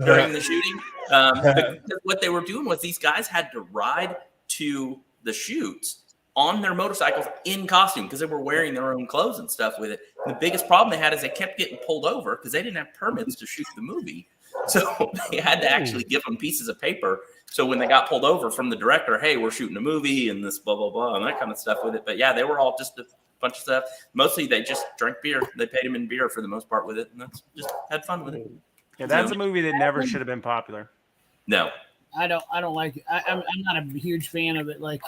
during the shooting. Because what they were doing was these guys had to ride to the shoots on their motorcycles in costume because they were wearing their own clothes and stuff with it. And the biggest problem they had is they kept getting pulled over because they didn't have permits to shoot the movie. So they had to actually give them pieces of paper. So when they got pulled over from the director, hey, we're shooting a movie and this blah, blah, blah, and that kind of stuff with it. But yeah, they were all just a bunch of stuff. Mostly they just drank beer. They paid him in beer for the most part with it. And that's just had fun with it. Yeah, that's a movie that never should have been popular. No. I don't like it. I'm not a huge fan of it. Like,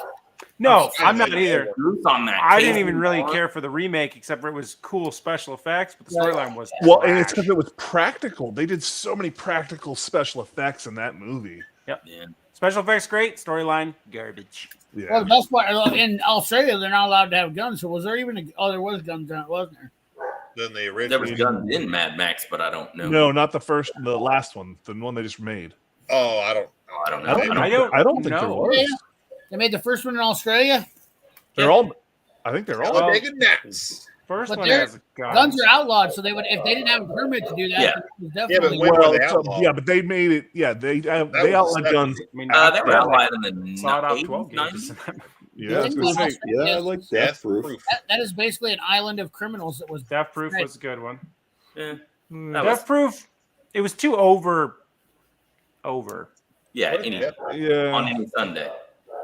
No, I'm not either. Bruce on that I case didn't even really bar. care for the remake, except for it was cool special effects, but the storyline was Well, and it's trash. because it was practical. They did so many practical special effects in that movie. Yep. Yeah. Special effects great, storyline garbage. well, Yeah. the best part in Australia, they're not allowed to have guns. So was there even? There was guns on it, wasn't there? Then the There original. was guns in Mad Max, but I don't know. No, not the last one. The one they just made. Oh, I don't. I don't know. I don't I don't think there know. was. They made the first one in Australia. They're all. I think they're all. Talladega Nights. First But one they're- has Guns are outlawed, so they would if they didn't have a permit to do that. Yeah. It was Yeah, but definitely when were Well, they so- outlawed? yeah, but they made it. Yeah, they was outlawed the guns. I mean, They were yeah, outlawed in the sawed off 12 80s, gauges. 90s. Yeah, I was Didn't gonna they say. Yeah, I like Death Proof. that is basically an island of criminals that was. Death Proof Right. was a good one. Yeah. Death was- Proof, it was too over. Yeah, What is any, Death on Yeah, any Sunday.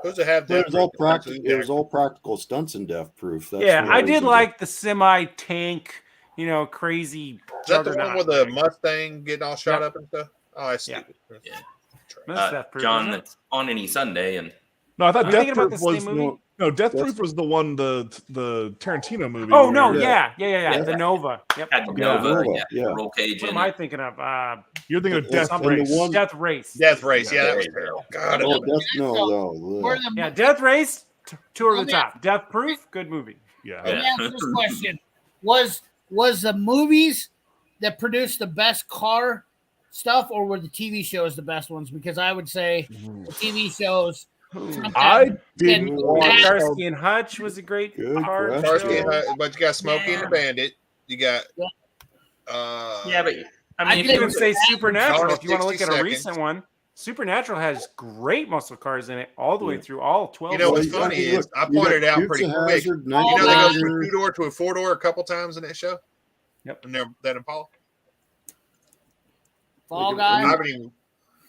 Who's to have But Death it was all Proof? practical. It was all practical stunts in Death Proof. That's Yeah, what I was did in like the semi tank, crazy. Is that the one juggernaut with the thing. Mustang getting all shot Yeah. up and stuff? Oh, that's Yeah. stupid. Yeah. That's Death Proof, John, isn't it? that's on any Sunday, and no, I thought Are you Death thinking about Proof the same was movie? no. Death That's- Proof was the one the Tarantino movie. Oh no, where- yeah. Yeah. The Nova. Yep. had the Yeah. Nova, Nova, yeah. roll cage What in am I it. thinking of? You're thinking of And- Death and the Race. one- Death Race. Death Race. Yeah, Yeah, that was there you terrible. go. God, Oh, no. Where the, Yeah, Death Race. Tour to Let the me top. Death Proof. Good movie. Yeah. Let me Yeah. ask this question: Was the movies that produced the best car stuff, or were the TV shows the best ones? Because I would say the TV shows. I didn't And- watch. Starsky and Hutch was a great Good car question. Starsky show. and Hutch, but you got Smokey and the Bandit. You got. Yeah, but I I mean, You if can it say was, Supernatural Gone if you want to look 60 at a seconds. recent one. Supernatural has great muscle cars in it all the way through all 12. You know what's Well, funny I mean, is look, I you pointed it got out Dukes pretty of quick. Hazzard, You know Night they go Rider. from a 2-door to a 4-door a couple times in that show. Yep. And that Impala. Fall Like, Guy. I haven't even.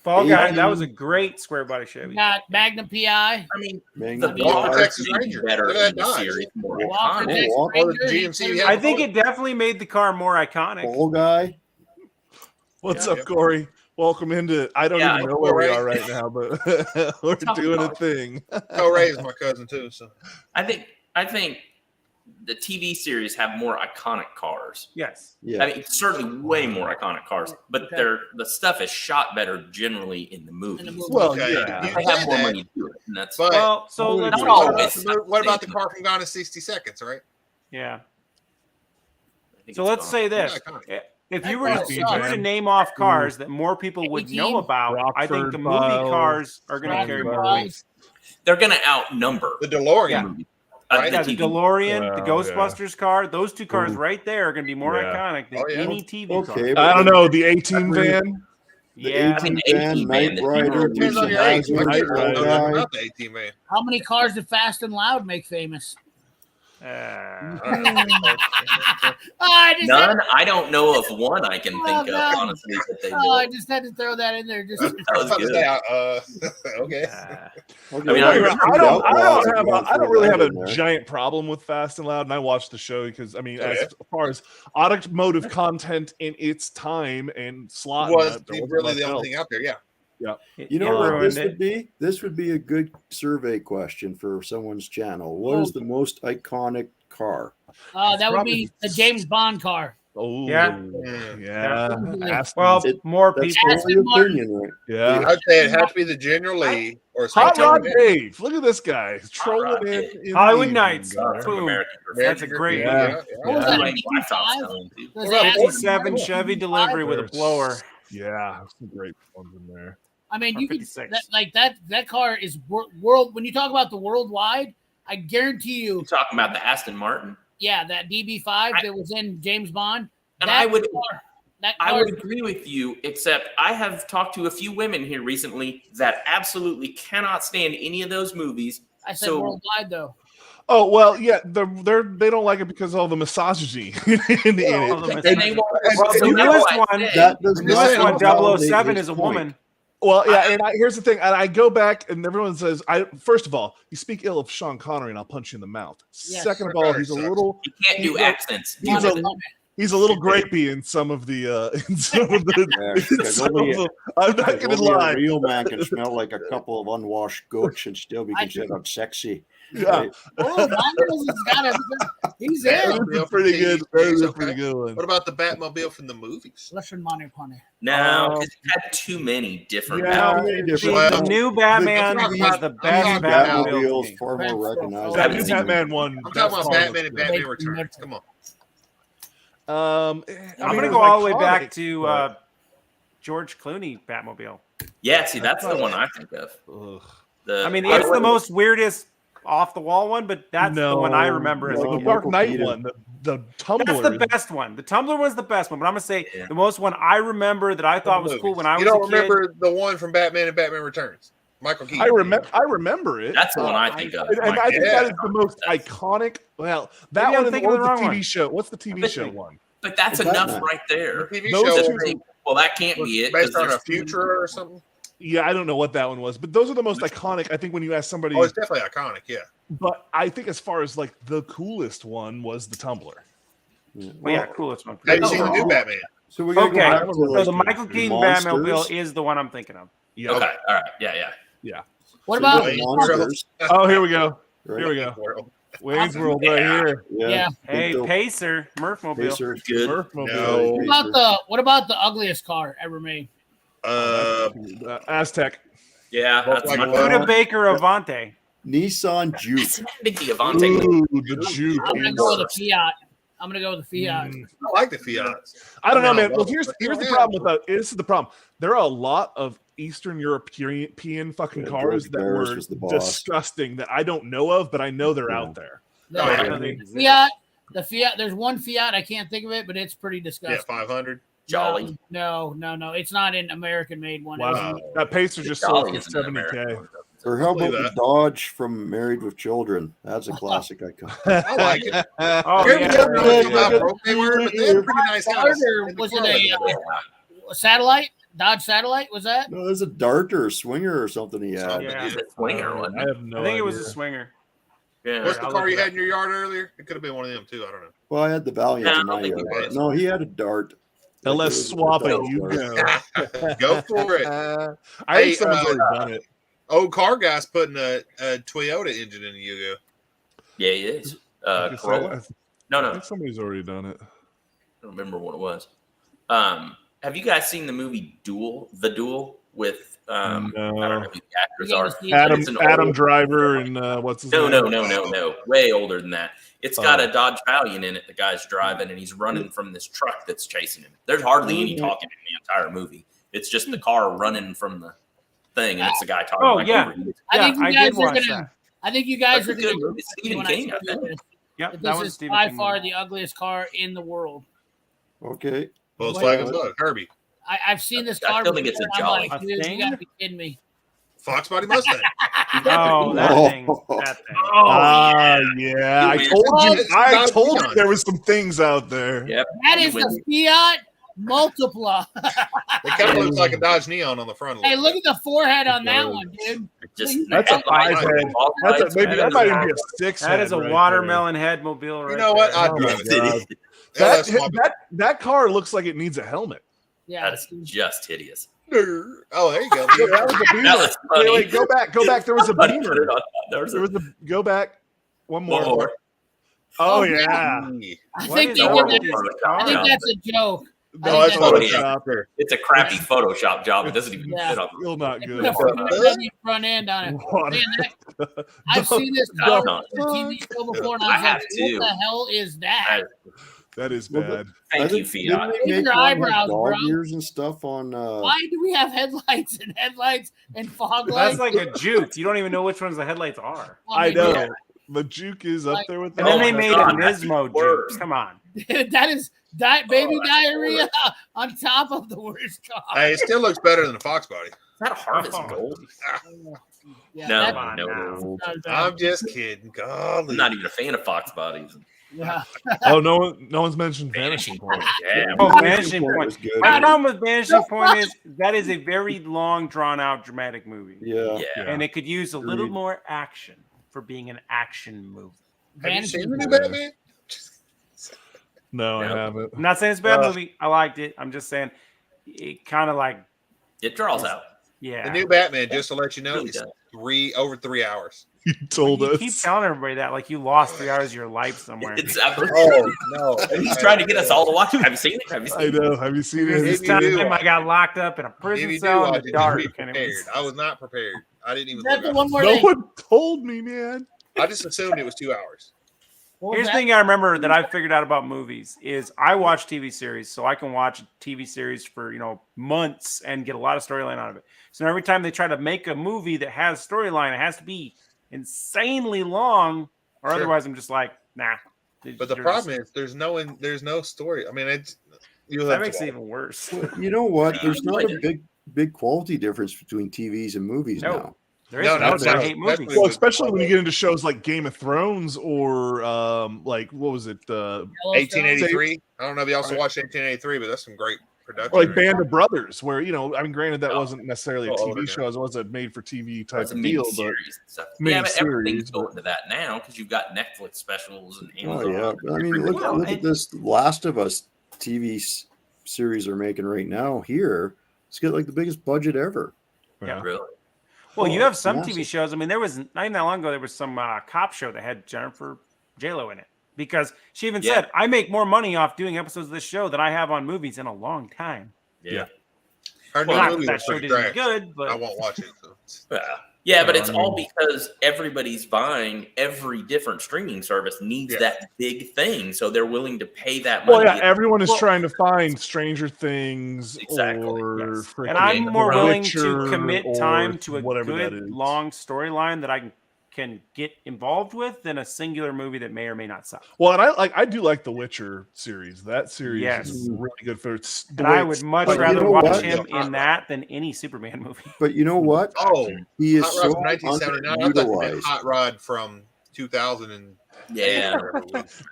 Fall Guy, that 18. was a great square body Chevy. Got Magnum PI. I mean, Magnum the Walker, cars Texas may be Ranger. better Look at in the that Dodge. series, more Walker, iconic. Texas Walker, or the Ranger, GMC he you said had I think it definitely made the car more iconic. Fall Guy. What's Yeah. up, Corey? Welcome into. I don't Yeah, even know where we Corey. are right now, but we're Tough doing a talk. thing. Oh, Ray is my cousin too. So I think the TV series have more iconic cars. Yes. Yeah. I mean, certainly way more iconic cars, but Okay. the stuff is shot better generally in the movies. movie. Well, okay, yeah. you They say have more that, money to do it, and that's but Well, so Not let's not what always. about, what about the car from Gone in 60 Seconds? Right? Yeah. I think So it's let's gone. say this. Iconic. If That you were car to, sucks. name off cars that more people would know 18, about, I think the Rockford movie Files, cars are going to Rockford carry more Files. weight. They're going to outnumber The DeLorean. Yeah. the movie. Right? Yeah, the TV. DeLorean, the Well, Ghostbusters car, those two cars Ooh. right there are going to be more Yeah. iconic than Oh, yeah. any TV Okay, car. I don't know the A-Team van. The Yeah. I mean, 18 the van, 18 Knight van, the Rider, Hero Depends Dukes on of your age. Hazzard, My kids Fall don't know nothing Guy. about the 18 man. How many cars did Fast and Loud make famous? I just had, None. I don't know of one I can think of, no. honestly, that they I did. just had to throw that in there. Just That was good. Okay. Okay, I mean, well, I there's remember- Speed Outlaws if you want to I don't throw really that have a in there. giant problem with Fast and Loud, and I watched the show because I mean, Oh, as yeah? far as automotive content in its time and slot, and Was that, there wasn't really much the only else. thing out there? Yeah. You know It what ruined this it. would be? This would be a good survey question for someone's channel. What is the most iconic car? that would be the James Bond car. Oh, Yeah. yeah. Aston- Well, It- more That's people. only Aston Martin. opinion, right? yeah. I'd say it has to be the General Lee or Hot something. Rod Dave, look at this guy trolling Rod in, Dave. in Hollywood the Nights. evening, From guys. Boom. American That's a great Yeah. What was Yeah. that? Like Black Ops 55? Stone, too. Was Well, that Ford- 57 Chevy delivery with a There's- blower. Yeah, some great ones in there. I mean, Or you could 56. that car is world. When you talk about the worldwide, I guarantee you, You're talking about the Aston Martin. yeah, that DB5 I- that was in James Bond. And that I would- car, that I car would agree with you, except I have talked to a few women here recently that absolutely cannot stand any of those movies. I said so- worldwide though. Oh well, yeah, they don't like it because of all the misogyny in All it. the And they won't. Well, the so that's newest why I one- say- That does The not newest one, invalidate 007 his is a point. woman. Well, yeah, and here's the thing, and I go back, and everyone says, first of all, you speak ill of Sean Connery, and I'll punch you in the mouth. Yes. Second of all, he's a Sucks. little You can't do He's accents. he's Deal with a- it. he's a little grapey in some of the in some of the. Yeah, in 'cause some only- of the I'm not Like, gonna only a lie. real man can smell like a couple of unwashed goats and still be I- considered sexy. Yeah, Right? Oh, Mongols has got a. He's that in. is a pretty good. That is a Okay. pretty good one. What about the Batmobile from the movies? Listen, money, punny. No, Oh. because you had too many different. Yeah, Batman. many The, different- Well, new Batman I'm was talking the about- best I'm talking Batmobile. Batmobile to is me. far more That recognizable. new Batman. Batman one. I'm that's talking about fine. Batman and Batman Returns. Come on. I'm I'm gonna go all the way back to George Clooney Batmobile. Yeah, see, that's the one I think of. Ugh. I mean, it's the most weirdest off the wall one, but that's the one I remember as a the kid. Dark Knight one, the Tumbler. That's the best one. The Tumbler was the best one, but I'm gonna say the most one I remember that I thought was cool when I was a kid. You don't remember the one from Batman and Batman Returns? Michael Keaton. I remember it. That's the one I think of. And I think that is the most iconic. Well, that Maybe I'm one thinking of the wrong TV one. show. What's the TV show one? But that's enough right there. The TV Those show two- Well, that can't be it. based 'cause on a there's future or something. Yeah, I don't know what that one was, but those are the most iconic. I think when you ask somebody, Oh, it's definitely iconic. Yeah. but I think as far as like the coolest one was the Tumbler. Well, yeah, coolest one. Have you seen the new Batman? So we gotta go Okay, back to so like the Michael Keaton monsters. Batmobile is the one I'm thinking of. Yeah. Okay, all right, yeah. What So about we got monsters? Oh, here we go. Right? Here we go. World. Wayne's World right here. Yeah. Hey, Big Pacer, Murphmobile. Pacer. Good. Murphmobile. No. what about the ugliest car ever made? Aztec. Yeah, that's Like my what? Studebaker Avante. Nissan Juke. That's not big the Avante. Ooh, the Juke. I'm gonna go with the Fiat. I'm gonna go with the Fiat. I like the Fiats. I don't know, No, man. Well, well, here's but the yeah. problem with that. This is the problem. There are a lot of Eastern European fucking Yeah, cars George that Barris were was the boss. disgusting that I don't know of, but I know they're out there. The, Oh, yeah. I know they exist. Fiat. The Fiat. There's one Fiat. I can't think of it, but it's pretty Yeah, disgusting. 500. Jolly. No. It's not an American made one. It was Wow, in- that Pacer just sold Jolly for isn't an 70K. American. Or how Believe about the that. Dodge from Married with Children? That's a classic icon. I like it. Oh, Remember yeah. the ones how broke they were, but they had pretty nice houses. Starter, was it a satellite? Dodge Satellite? Was that? No, there's a Darter or Swinger or something he had. Yeah. It's a swinger one. I have no I think idea. it was a swinger. Yeah. What's the I'll car look you it had up. in your yard earlier? It could have been one of them too. I don't know. Well, I had the Valiant No, I in don't my think yard. it was. No, he had a Dart. Unless Like, it swap was it, a you Dart. go. Go for it. I think Hey, someone's already done it. Old car guy's putting a Toyota engine in the Yugo. Yeah, he is. Like I said, Corolla? No, I no. I think somebody's already done it. don't remember what it was. Have you guys seen the movie Duel? The Duel with I don't know who the actors You are. gotta see Adam It's an Adam old- Driver and what's his No, name? no. Way older than that. It's got a Dodge Valiant in it. The guy's driving, and he's running from this truck that's chasing him. There's hardly any talking in the entire movie. It's just the car running from the thing, and it's the guy talking. Oh, like yeah. over you. I think I you guys did are watch gonna. that. I think you guys That's are a good gonna. movie. Stephen when King, I see think. this. Yep, This that was is Stephen by King far movie. the ugliest car in the world. Okay. Volkswagen Bug, Herbie. I've seen this I car. still think it's a before, and Jolly. I'm like, dude, A you gotta be kidding me. Fox Body Mustang. Oh, that Oh. thing. That thing. Yeah. I You told win. you. I It's told not you there was some things out there. Yep. That You is win. the Fiat Multipla. It kind of looks like a Dodge Neon on the front. Hey, look at the forehead on that one, dude. Just That's a headlights, five head. fog That's lights, a, maybe that is might a- even be a six. That is a head right watermelon head mobile right You know what? there. I'd Oh drive my it. God. Yeah, That car looks like it needs a helmet. Yeah. That is just hideous. Oh, there you go. Yeah, that was a Beamer. That was funny. Wait, go back. There was a Put it Beamer. on. There was There a was a go back. One more. one more. Oh Oh, yeah. I What think is they wrong did with that. these I think cars? that's a joke. No, I that's think Oh, that's- yeah. Photoshop. It's a crappy Photoshop job. It doesn't even Yeah. fit on. Still not They good. put a freaking front end on it. Water. Man, I've seen this No, car no. on the TV show before, and I I was have like, too. "What the hell is that?" That is Well, bad. Thank you, Didn't Fiat. they Look at make your one eyebrows, with dog bro. ears and stuff on? Why do we have headlights and fog lights? That's like a juke. You don't even know which ones the headlights are. Well, I mean, know. yeah. The Juke is up Like- there with And that. then Oh they my made God, a that's Nismo worse. juke. Come on. That is baby that's diarrhea on top of the worst car. Hey, it still looks better than a Fox Body. Is that Harvest Oh. Gold? Yeah, No, that- Come on no. now. I'm just kidding. Golly. I'm not even a fan of Fox bodies. yeah. Oh, no one's mentioned Vanishing Point. Yeah. Oh, Vanishing Vanishing Point Point. was good. My problem with Vanishing Point is that is a very long, drawn-out, dramatic movie. Yeah. Yeah. And it could use a little Agreed. more action for being an action movie. Have you Vanishing seen the new Point. Batman? No, I No. haven't. I'm not saying it's a bad Uh, movie. I liked it. I'm just saying it kind of like, It draws out. yeah. The new Batman, just to let you know, Really is does. over 3 hours. You told You us. keep telling everybody that like you lost 3 hours of your life somewhere. It's Oh no! he's trying to get us all to watch it. Have you seen it? Have you seen I it? know. Have you seen Because it? this If you do time I watch got locked up in a If prison you do cell in watch the it, dark. just be And it prepared. was, I was not prepared. I didn't even That's look the up. one more No thing. one told me, man. I just assumed it was 2 hours. Here's the thing I remember that I figured out about movies is I watch TV series, so I can watch a TV series for months and get a lot of storyline out of it. So every time they try to make a movie that has storyline, it has to be insanely long, or otherwise I'm just like, nah. But the problem is there's no story. I mean, that makes it even worse. You know what? There's not a big quality difference between TVs and movies now. There is. I hate movies. Well, especially when you get into shows like Game of Thrones or like what was it? 1883. I don't know if you also watched 1883, but that's some great production. Or like Band of Brothers, where granted that wasn't necessarily a TV show, it was a made-for-TV type of deal, but but everything's going to that now because you've got Netflix specials and Amazon. Oh yeah, I mean, look at this Last of Us TV series they're making right now. Here, it's got like the biggest budget ever. Yeah, really. Well, you have some TV shows. I mean, there was not even that long ago. There was some cop show that had Jennifer J-Lo in it because she even said, "I make more money off doing episodes of this show than I have on movies in a long time." Yeah. That show didn't good, but I won't watch it. So. Yeah, but it's all because everybody's buying every different streaming service needs that big thing, so they're willing to pay that money. Well, yeah, everyone is trying to find Stranger Things or and I'm more willing to Witcher commit time to a whatever good long storyline that I can get involved with than a singular movie that may or may not suck. Well, and I do like the Witcher series. That series is really good for its. And I would much rather watch him in that than any Superman movie. But you know what? Oh, he is Hot Rod from 1979. I thought you meant Hot Rod from 2000 and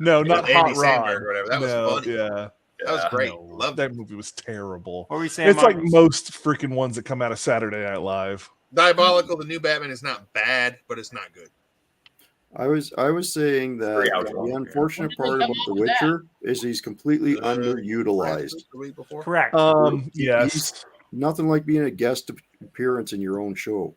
no, not Andy Hot Samberg Rod. or whatever. That was funny. Yeah. That was great. No, Loved that movie was terrible. What were you saying? It's like most freaking ones that come out of Saturday Night Live. Diabolical, the new Batman is not bad, but it's not good. I was saying that the unfortunate part about The Witcher is he's completely underutilized. Correct. Yes. He's nothing like being a guest appearance in your own show.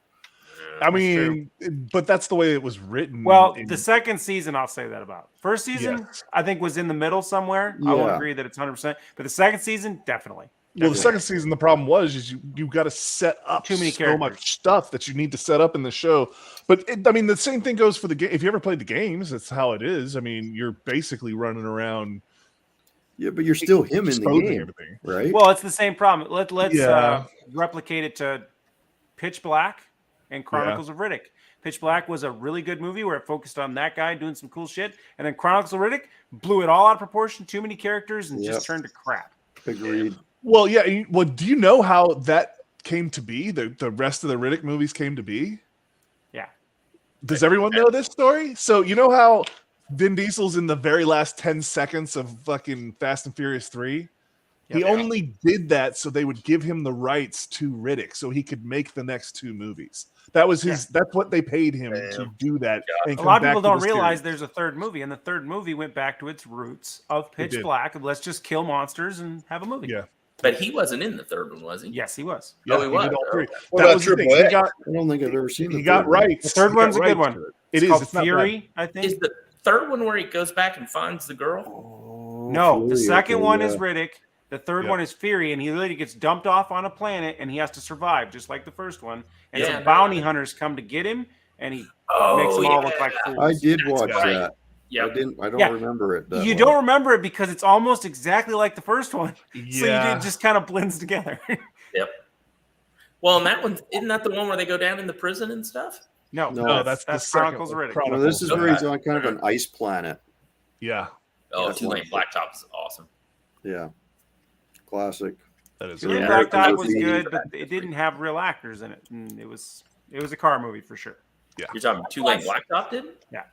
I mean, but that's the way it was written. Well, the second season, I'll say that about. First season, I think, was in the middle somewhere. I will agree that it's 100%. But the second season, definitely. Well, the second season, the problem was you got to set up too many so much stuff that you need to set up in the show. But the same thing goes for the game. If you ever played the games, that's how it is. I mean, you're basically running around. Yeah, but you're still him in the game, everything. Right? Well, it's the same problem. Let's replicate it to Pitch Black and Chronicles of Riddick. Pitch Black was a really good movie where it focused on that guy doing some cool shit, and then Chronicles of Riddick blew it all out of proportion, too many characters, and just turned to crap. Agreed. Well, yeah. Well, do you know how that came to be? The rest of the Riddick movies came to be? Yeah. Does everyone know this story? So you know how Vin Diesel's in the very last 10 seconds of fucking Fast and Furious 3? He only did that so they would give him the rights to Riddick so he could make the next two movies. That was his. That's what they paid him to do that. And a lot of people don't realize there's a third movie, and the third movie went back to its roots of Pitch Black. Of let's just kill monsters and have a movie. Yeah. But he wasn't in the third one, was he? Yes, he was. Yeah, he was. Did all three. That was the thing. I don't think I've ever seen He got rights. The third one's a good one. It's called Fury, I think. Is the third one where he goes back and finds the girl? No, the second one is Riddick. The third one is Fury, and he literally gets dumped off on a planet, and he has to survive, just like the first one. And some bounty hunters come to get him, and he makes them all look like fools. I did watch that. Yeah, I don't remember it. You don't remember it because it's almost exactly like the first one. So it just kind of blends together. Yep. Well, and that one isn't that the one where they go down in the prison and stuff? No, that's the Chronicles of second Riddick. No, this is where he's on kind of an ice planet. Yeah. Oh, Two-Lane Blacktop is awesome. Yeah. Classic. That is. Two-Lane Blacktop was good, but it didn't have real actors in it. And it was a car movie for sure. Yeah. You're talking Two-Lane Blacktop, did? Yeah.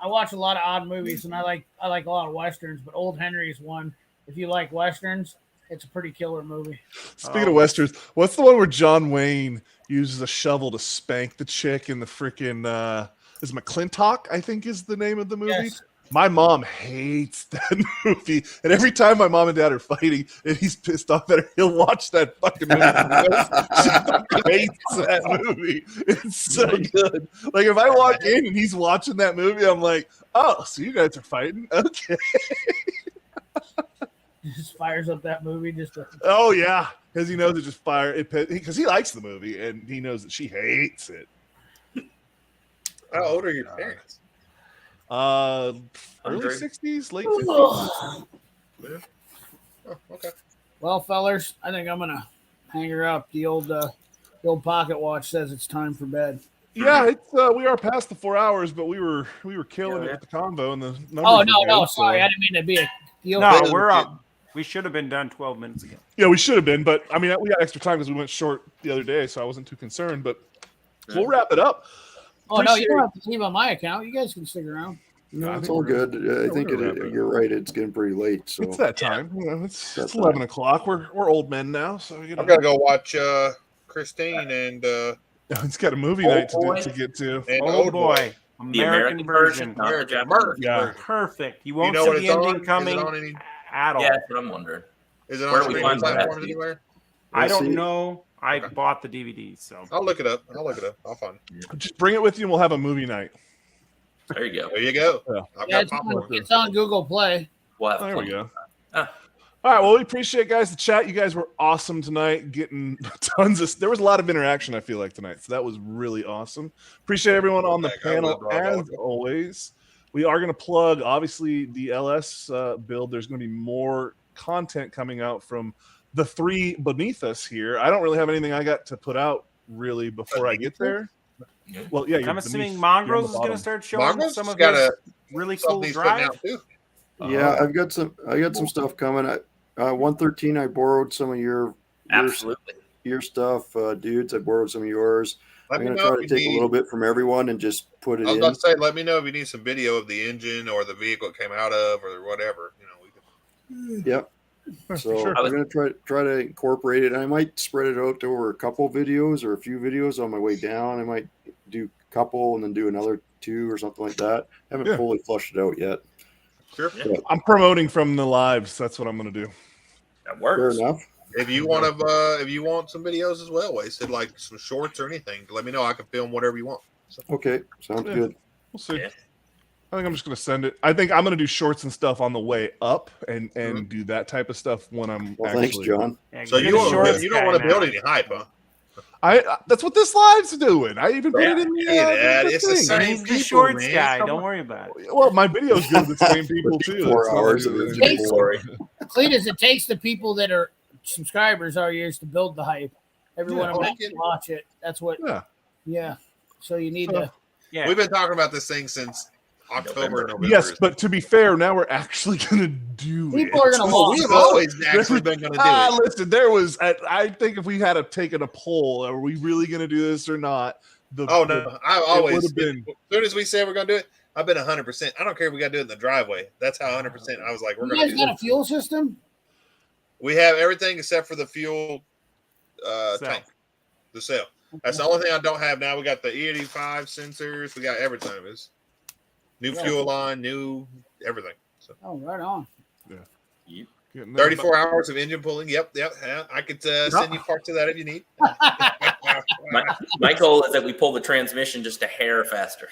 I watch a lot of odd movies, and I like a lot of westerns. But Old Henry's one. If you like westerns, it's a pretty killer movie. Speaking of westerns, what's the one where John Wayne uses a shovel to spank the chick in the freaking is McClintock? I think is the name of the movie. Yes. My mom hates that movie, and every time my mom and dad are fighting, and he's pissed off at her, he'll watch that fucking movie. She fucking hates that movie. It's so good. Like if I walk in and he's watching that movie, I'm like, "Oh, so you guys are fighting? Okay." He just fires up that movie just to... Oh yeah, because he knows it just fire it because he likes the movie and he knows that she hates it. How old are your parents? Early 100? 60s, late 50s. Yeah. Oh, okay. Well, fellers, I think I'm gonna hang her up. The old pocket watch says it's time for bed. Yeah, it's we are past the 4 hours, but we were killing it with the convo and the numbers. Oh were no, good, sorry, so. I didn't mean to be a deal. No, we're up. We should have been done 12 minutes ago. Yeah, we should have been, but I mean, we got extra time because we went short the other day, so I wasn't too concerned. But we'll wrap it up. Oh no, you don't have to leave on my account. You guys can stick around. No, it's all good. I think you're right. It's getting pretty late. So it's that time. You know, it's 11 o'clock. We're old men now, so you know. I'm gonna go watch Christine and. It's got a movie night to get to. And Old boy. The American version, not the Japanese. Yeah, perfect. You won't know see what the it's ending on? coming Is it on any? at all. Yeah, that's what I'm wondering. Is it Where on do we streaming find that, platforms Steve? anywhere? I don't see. know. I bought the DVD, so I'll look it up. I'll find it. just bring it with you, and we'll have a movie night. There you go. There you go. Yeah. I've Yeah, got popcorn. it's on Google Play. We'll have There fun. we go. Ah. All right. Well, we appreciate guys the chat. You guys were awesome tonight. Getting tons of. There was a lot of interaction. I feel like tonight, so that was really awesome. Appreciate everyone on the panel as always. We are going to plug obviously the LS build. There's going to be more content coming out from the three beneath us here. I don't really have anything I got to put out really before I get there. Well, yeah, I'm assuming Mongrels is going to start showing some of his really cool drive. Yeah, I've got some stuff coming. 113. I borrowed some of your stuff, dudes. I borrowed some of yours. I'm going to try to take a little bit from everyone and just put it in. I was about to say, let me know if you need some video of the engine or the vehicle it came out of or whatever. You know, we can. Yep. So I'm going to try to incorporate it. I might spread it out over a couple videos or a few videos on my way down. I might do a couple and then do another 2 or something like that. I haven't fully flushed it out yet. Sure. But I'm promoting from the lives. That's what I'm going to do. That works. Fair enough. If you want some videos as well, wasted like some shorts or anything, let me know. I can film whatever you want. So. Okay, sounds good. We'll see. Yeah. I think I'm just going to send it. I think I'm going to do shorts and stuff on the way up and do that type of stuff when I'm Thanks, John. So you don't want to build any hype, huh? That's what this live's doing. I even put it in the it's the same He's people, the shorts man. guy. Don't worry about it. Well, my videos go to the same people too. 4 hours of Cletus, it takes the people that are subscribers our years to build the hype. Everyone will watch it. That's what. Yeah. So you need to. Yeah. We've been talking about this thing since October, November. Yes, but to be fair, now we're actually going to do it. People are going to watch. We've always actually been going to do it. Listen, there was. I think if we had taken a poll, are we really going to do this or not? I always. As soon as we say we're going to do it, I've been 100%. I don't care if we got to do it in the driveway. That's how 100%. I was like, we're going to do it. You guys got a fuel system? We have everything except for the fuel tank, the cell. That's the only thing I don't have now. We got the E85 sensors. We got everything. It's new fuel line, new everything. So. Oh, right on. Yeah. 34 hours of engine pulling. Yep. I could send you parts of that if you need. My goal is that we pull the transmission just a hair faster.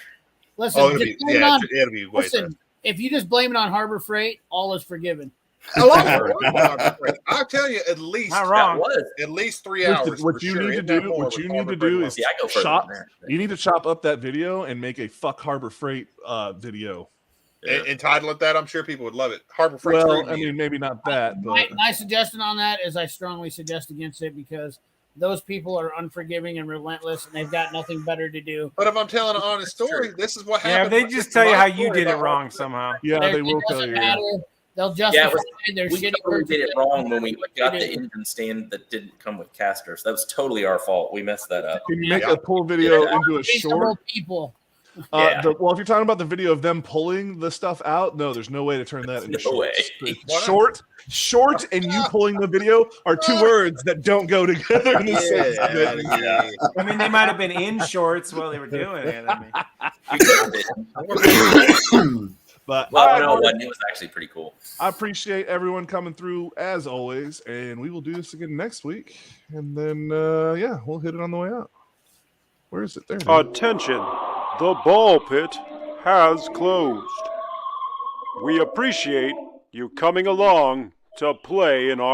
Listen, it'll be way faster. If you just blame it on Harbor Freight, all is forgiven. I'll tell you, at least not wrong. At least 3 hours. What you need to do is chop. You need to chop up that video and make a fuck Harbor Freight video. Entitle it that. I'm sure people would love it. Harbor Freight. Well, I mean, maybe not that. But my suggestion on that is I strongly suggest against it because those people are unforgiving and relentless, and they've got nothing better to do. But if I'm telling an honest story, this is what happened. Yeah, they just tell you how you did it wrong somehow. Yeah, they will tell you. They'll justify their we shitty. totally did it wrong when we got the engine stand that didn't come with casters. That was totally our fault. We messed that up. Can you make a pull video into a short? People. Well, if you're talking about the video of them pulling the stuff out, no, there's no way to turn that into shorts. Short, and you pulling the video are two words that don't go together in the same. I mean, they might have been in shorts while they were doing it. But it was actually pretty cool. I appreciate everyone coming through as always, and we will do this again next week. And then, we'll hit it on the way out. Where is it? There. Attention. The ball pit has closed. We appreciate you coming along to play in our